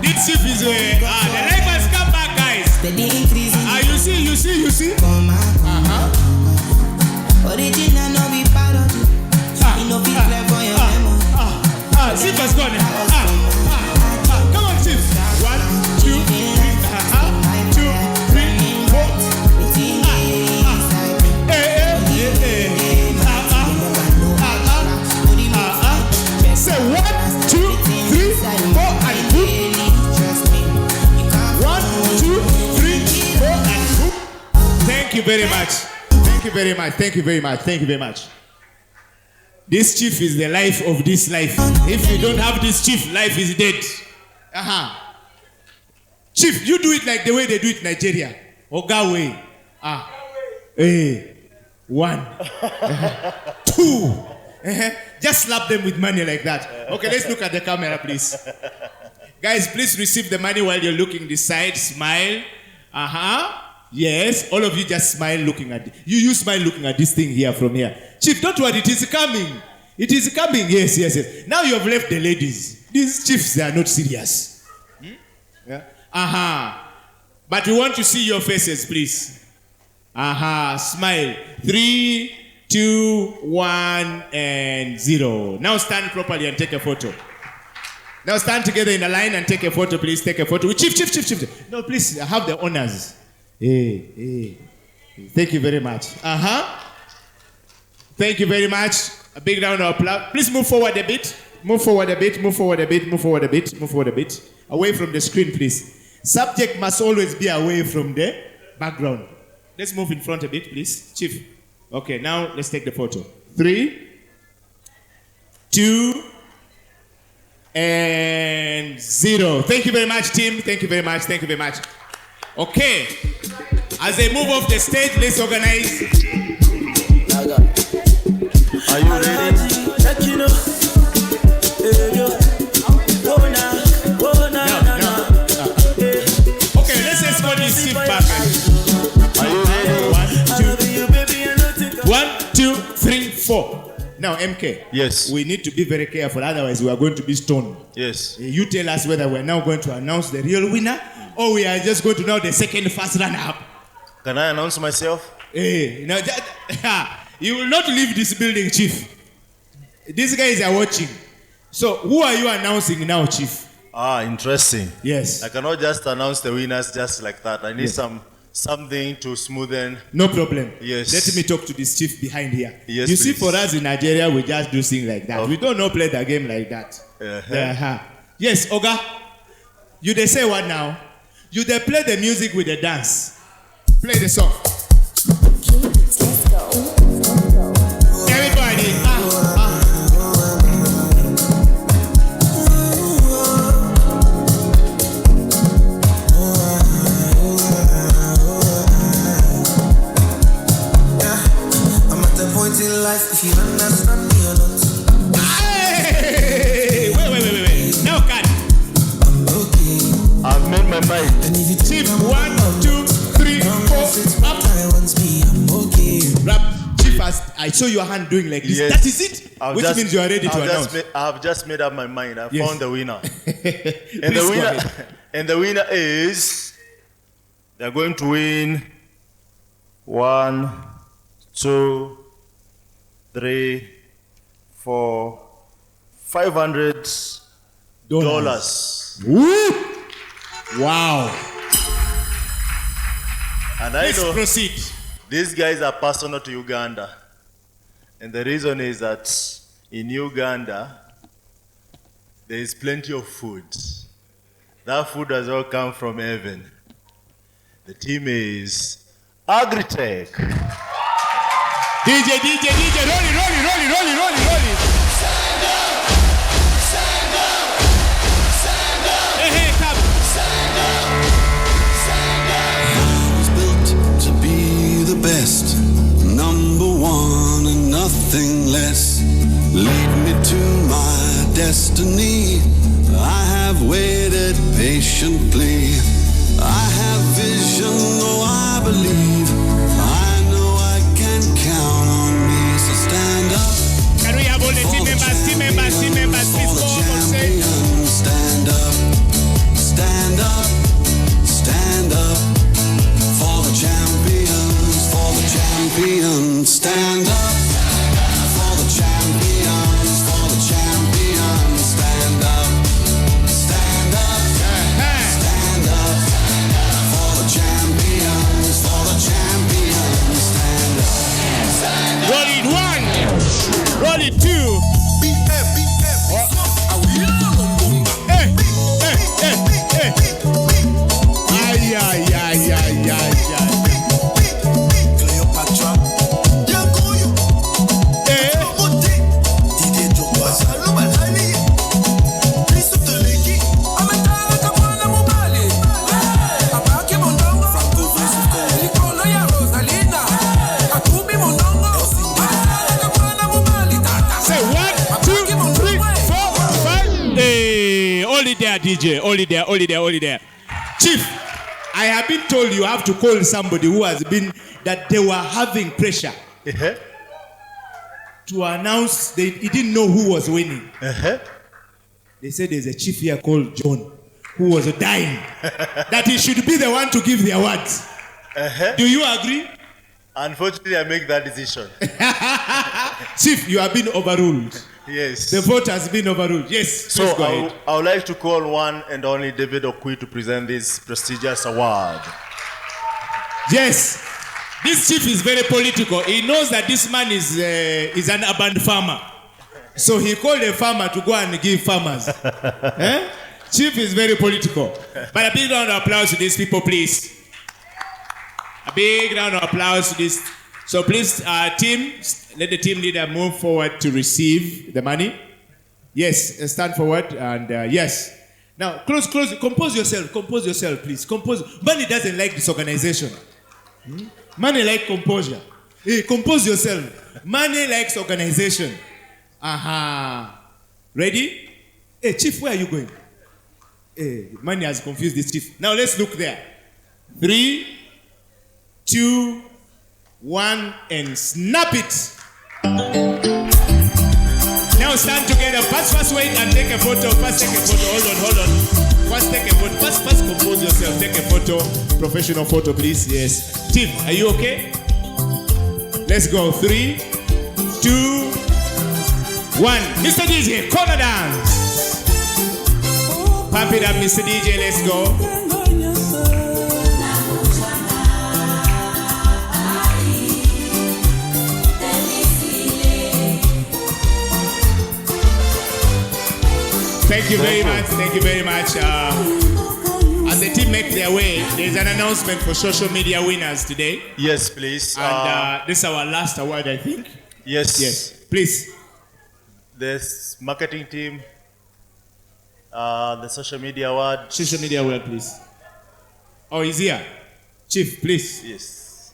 This chief is the life has come back, guys. You see? Original no be parody. No be clear for your memo. Chief has gone. Come on, Chief. 1, 2, 3, 2, 3, 4. Say 1, 2, 3, 4, and hoop. 1, 2, 3, 4, and hoop. Thank you very much. This chief is the life of this life. If you don't have this chief, life is dead. Chief, you do it like the way they do it in Nigeria. Oga way. 1, 2. Just slap them with money like that. Okay, let's look at the camera, please. Guys, please receive the money while you're looking this side. Smile. Yes, all of you just smile looking at it. You smile looking at this thing here from here. Chief, don't worry, it is coming. Yes. Now you have left the ladies. These chiefs, they are not serious. But we want to see your faces, please. Smile. 3, 2, 1, and 0. Now stand properly and take a photo. Now stand together in a line and take a photo, please. Take a photo. Chief. No, please, have the honors. Hey. Thank you very much. Thank you very much. A big round of applause. Please move forward a bit. Move forward a bit. Away from the screen, please. Subject must always be away from the background. Let's move in front a bit, please. Chief. Okay, now let's take the photo. 3, 2, and 0. Thank you very much, team. Thank you very much. Okay. As they move off the stage, let's organize. Are you ready? Now, MK. Yes. We need to be very careful, otherwise we are going to be stoned. Yes. You tell us whether we're now going to announce the real winner or we are just going to know the second first runner-up. Can I announce myself? Hey, now you will not leave this building, Chief. These guys are watching. So, who are you announcing now, Chief? Interesting. Yes. I cannot just announce the winners just like that. I need something to smoothen. No problem. Yes. Let me talk to this chief behind here. Yes, you see, please. for us in Nigeria, we just do things like that. Okay. We don't know play the game like that. Uh-huh. Yes, Oga. You they say what now? You they play the music with the dance. Play the song. Everybody. In life, if you understand me or not. Hey! Wait. Now, cut. I've made my mind. Chief, 1, 2, 3, 4, up. Rap, Chief, I saw your hand doing like this. Yes. That is it? Which means you are ready to announce. I've just made up my mind. I Yes. found the winner. and the winner is, they're going to win 1, 2, 3, 4, $500. Woo! Wow. And Let's I know proceed. These guys are personal to Uganda. And the reason is that in Uganda, there is plenty of food. That food does not come from heaven. The team is Agritech. DJ, roll it. Hey, come. I was built to be the best, number one and nothing less. Lead me to my destiny. I have waited patiently. I have vision, oh I believe. I know I can count on me, so stand up. Can we have all the team members, please go up and say. Stand up, stand up, stand up. For the champions, stand up. For the champions, stand up. Stand up, stand up. For the champions, stand up. Roll it 1, roll it 2. DJ, only there. Chief, I have been told you have to call somebody who has been, that they were having pressure to announce, he didn't know who was winning. They said there's a chief here called John who was dying, that he should be the one to give the awards. Do you agree? Unfortunately, I make that decision. Chief, you have been overruled. Yes. The vote has been overruled. Yes. So go ahead. I would like to call one and only David Okwi to present this prestigious award. Yes. This chief is very political. He knows that this man is an urban farmer. So he called a farmer to go and give farmers. Chief is very political. But a big round of applause to these people, please. A big round of applause to this. So please, team, let the team leader move forward to receive the money. Yes, stand forward and yes. Now, close. Compose yourself, please. Money doesn't like disorganization. Money likes composure. Hey, compose yourself. Money likes organization. Ready? Hey, Chief, where are you going? Hey, money has confused this chief. Now let's look there. 3, 2, 1, and snap it. Now stand together. First wait and take a photo. First take a photo. Hold on. First take a photo. First compose yourself. Take a photo. Professional photo, please. Yes. Tim, are you okay? Let's go. 3, 2, 1. Mr. DJ, corner dance. Pump it up, Mr. DJ. Let's go. Thank you very much. Thank you very much. As the team make their way, there's an announcement for social media winners today. Yes, please. And this is our last award, I think. Yes. Please. The marketing team, the social media award. Social media award, please. Oh, he's here. Chief, please. Yes.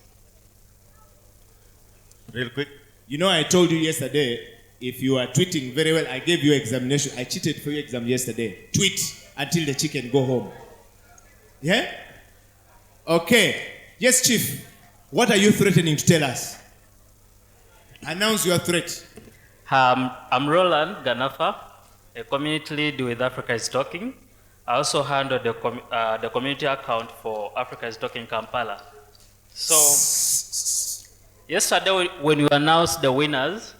Real quick. You know, I told you yesterday, if you are tweeting very well, I gave you examination. I cheated for your exam yesterday. Tweet until the chicken go home. Yeah? Okay. Yes, Chief. What are you threatening to tell us? Announce your threat. I'm Roland Ganafa, a community lead with Africa is Talking. I also handle the community account for Africa is Talking Kampala. So, yesterday when you announced the winners,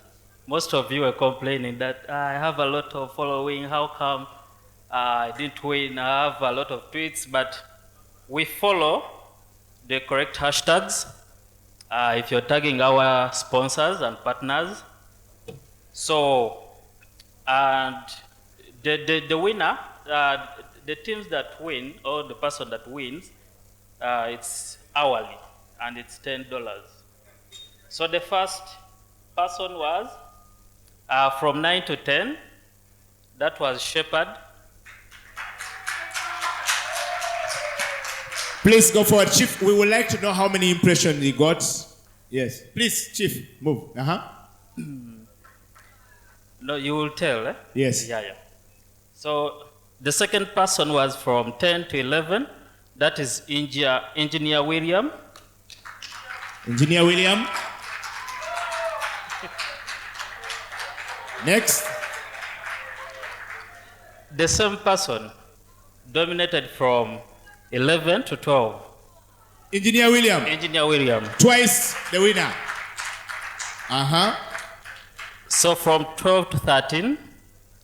most of you were complaining that I have a lot of following, how come I didn't win? I have a lot of tweets, but we follow the correct hashtags. If you're tagging our sponsors and partners. So, and the winner, the teams that win, or the person that wins, it's hourly, and it's $10. So the first person was from 9 to 10, that was Shepherd. Please go forward, Chief. We would like to know how many impressions he got. Yes. Please, Chief, move. No, you will tell, eh? Yes. Yeah. So the second person was from 10 to 11. That is Engineer William. Engineer William. Next. The same person dominated from 11 to 12. Engineer William. Engineer William. Twice the winner. So from 12 to 13,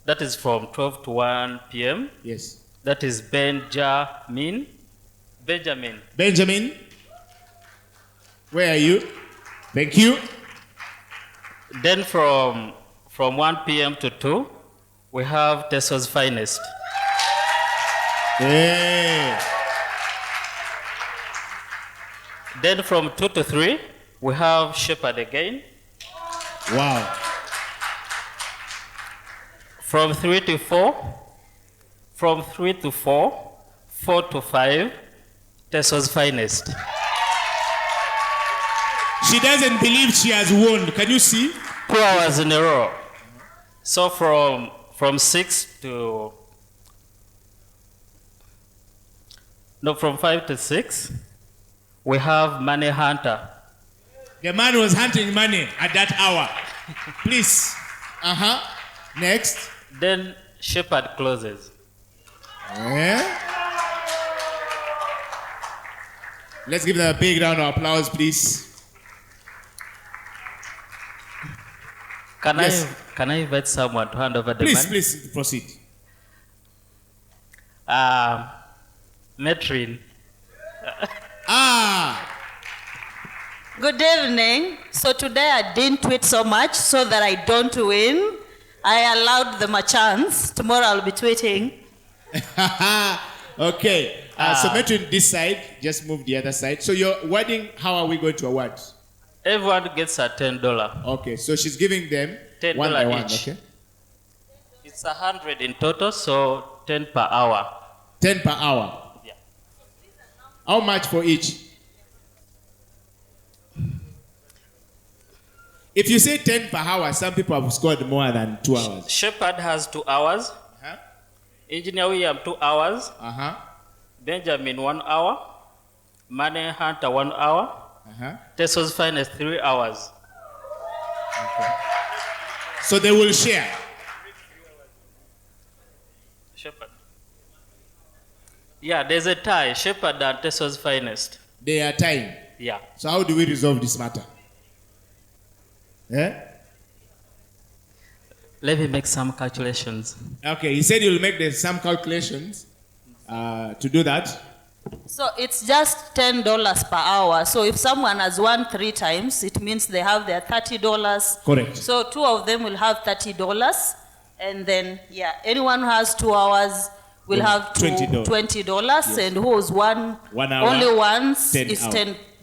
that is from 12 to 1 p.m. Yes. That is Benjamin. Where are you? Thank you. Then from 1 p.m. to 2, we have Tesso's Finest. Yeah. Then from 2 to 3, we have Shepherd again. Wow. From 3 to 4, 4 to 5, Tesso's Finest. She doesn't believe she has won. Can you see? 2 hours in a row. So from 6 to... No, from 5 to 6, we have Money Hunter. The man was hunting money at that hour. Please. Next. Then Shepherd closes. Yeah. Let's give them a big round of applause, please. Can I invite someone to hand over the money? Please proceed. Metrin. Good evening. So today I didn't tweet so much so that I don't win. I allowed them a chance. Tomorrow I'll be tweeting. Okay. So Metrin this side, just move the other side. So you're awarding, how are we going to award? Everyone gets a $10. Okay, so she's giving them $10 one by one, each. okay? It's 100 in total, so 10 per hour. 10 per hour? Yeah. How much for each? If you say 10 per hour, some people have scored more than 2 hours. Shepherd has 2 hours. Engineer William 2 hours. Benjamin 1 hour. Money Hunter 1 hour. Tesso's Finest 3 hours. So they will share. Yeah, there's a tie. Shepherd and Tesso's finest. They are tying. Yeah. So how do we resolve this matter? Let me make some calculations. Okay, he said you'll make some calculations to do that. So it's just $10 per hour. So if someone has won 3 times, it means they have their $30. Correct. So 2 of them will have $30. And then, anyone who has 2 hours will have $20. Yes. And who has won 1 hour, only once 10 is hour.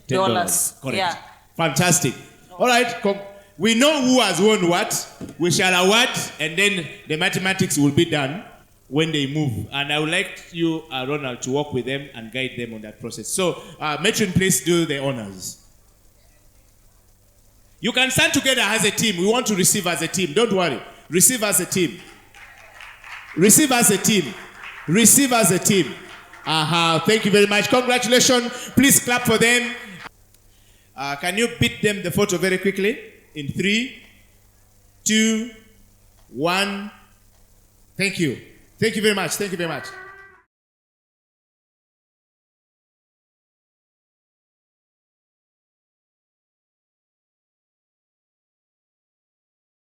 $10. Correct. Yeah. Fantastic. All right. We know who has won what. We shall award, and then the mathematics will be done when they move. And I would like you, Ronald, to work with them and guide them on that process. So, Matron, please do the honors. You can stand together as a team. We want to receive as a team. Don't worry. Receive as a team. Receive as a team. Receive as a team. Thank you very much. Congratulations. Please clap for them. Can you beat them the photo very quickly? In 3, 2, 1. Thank you. Thank you very much. Thank you very much.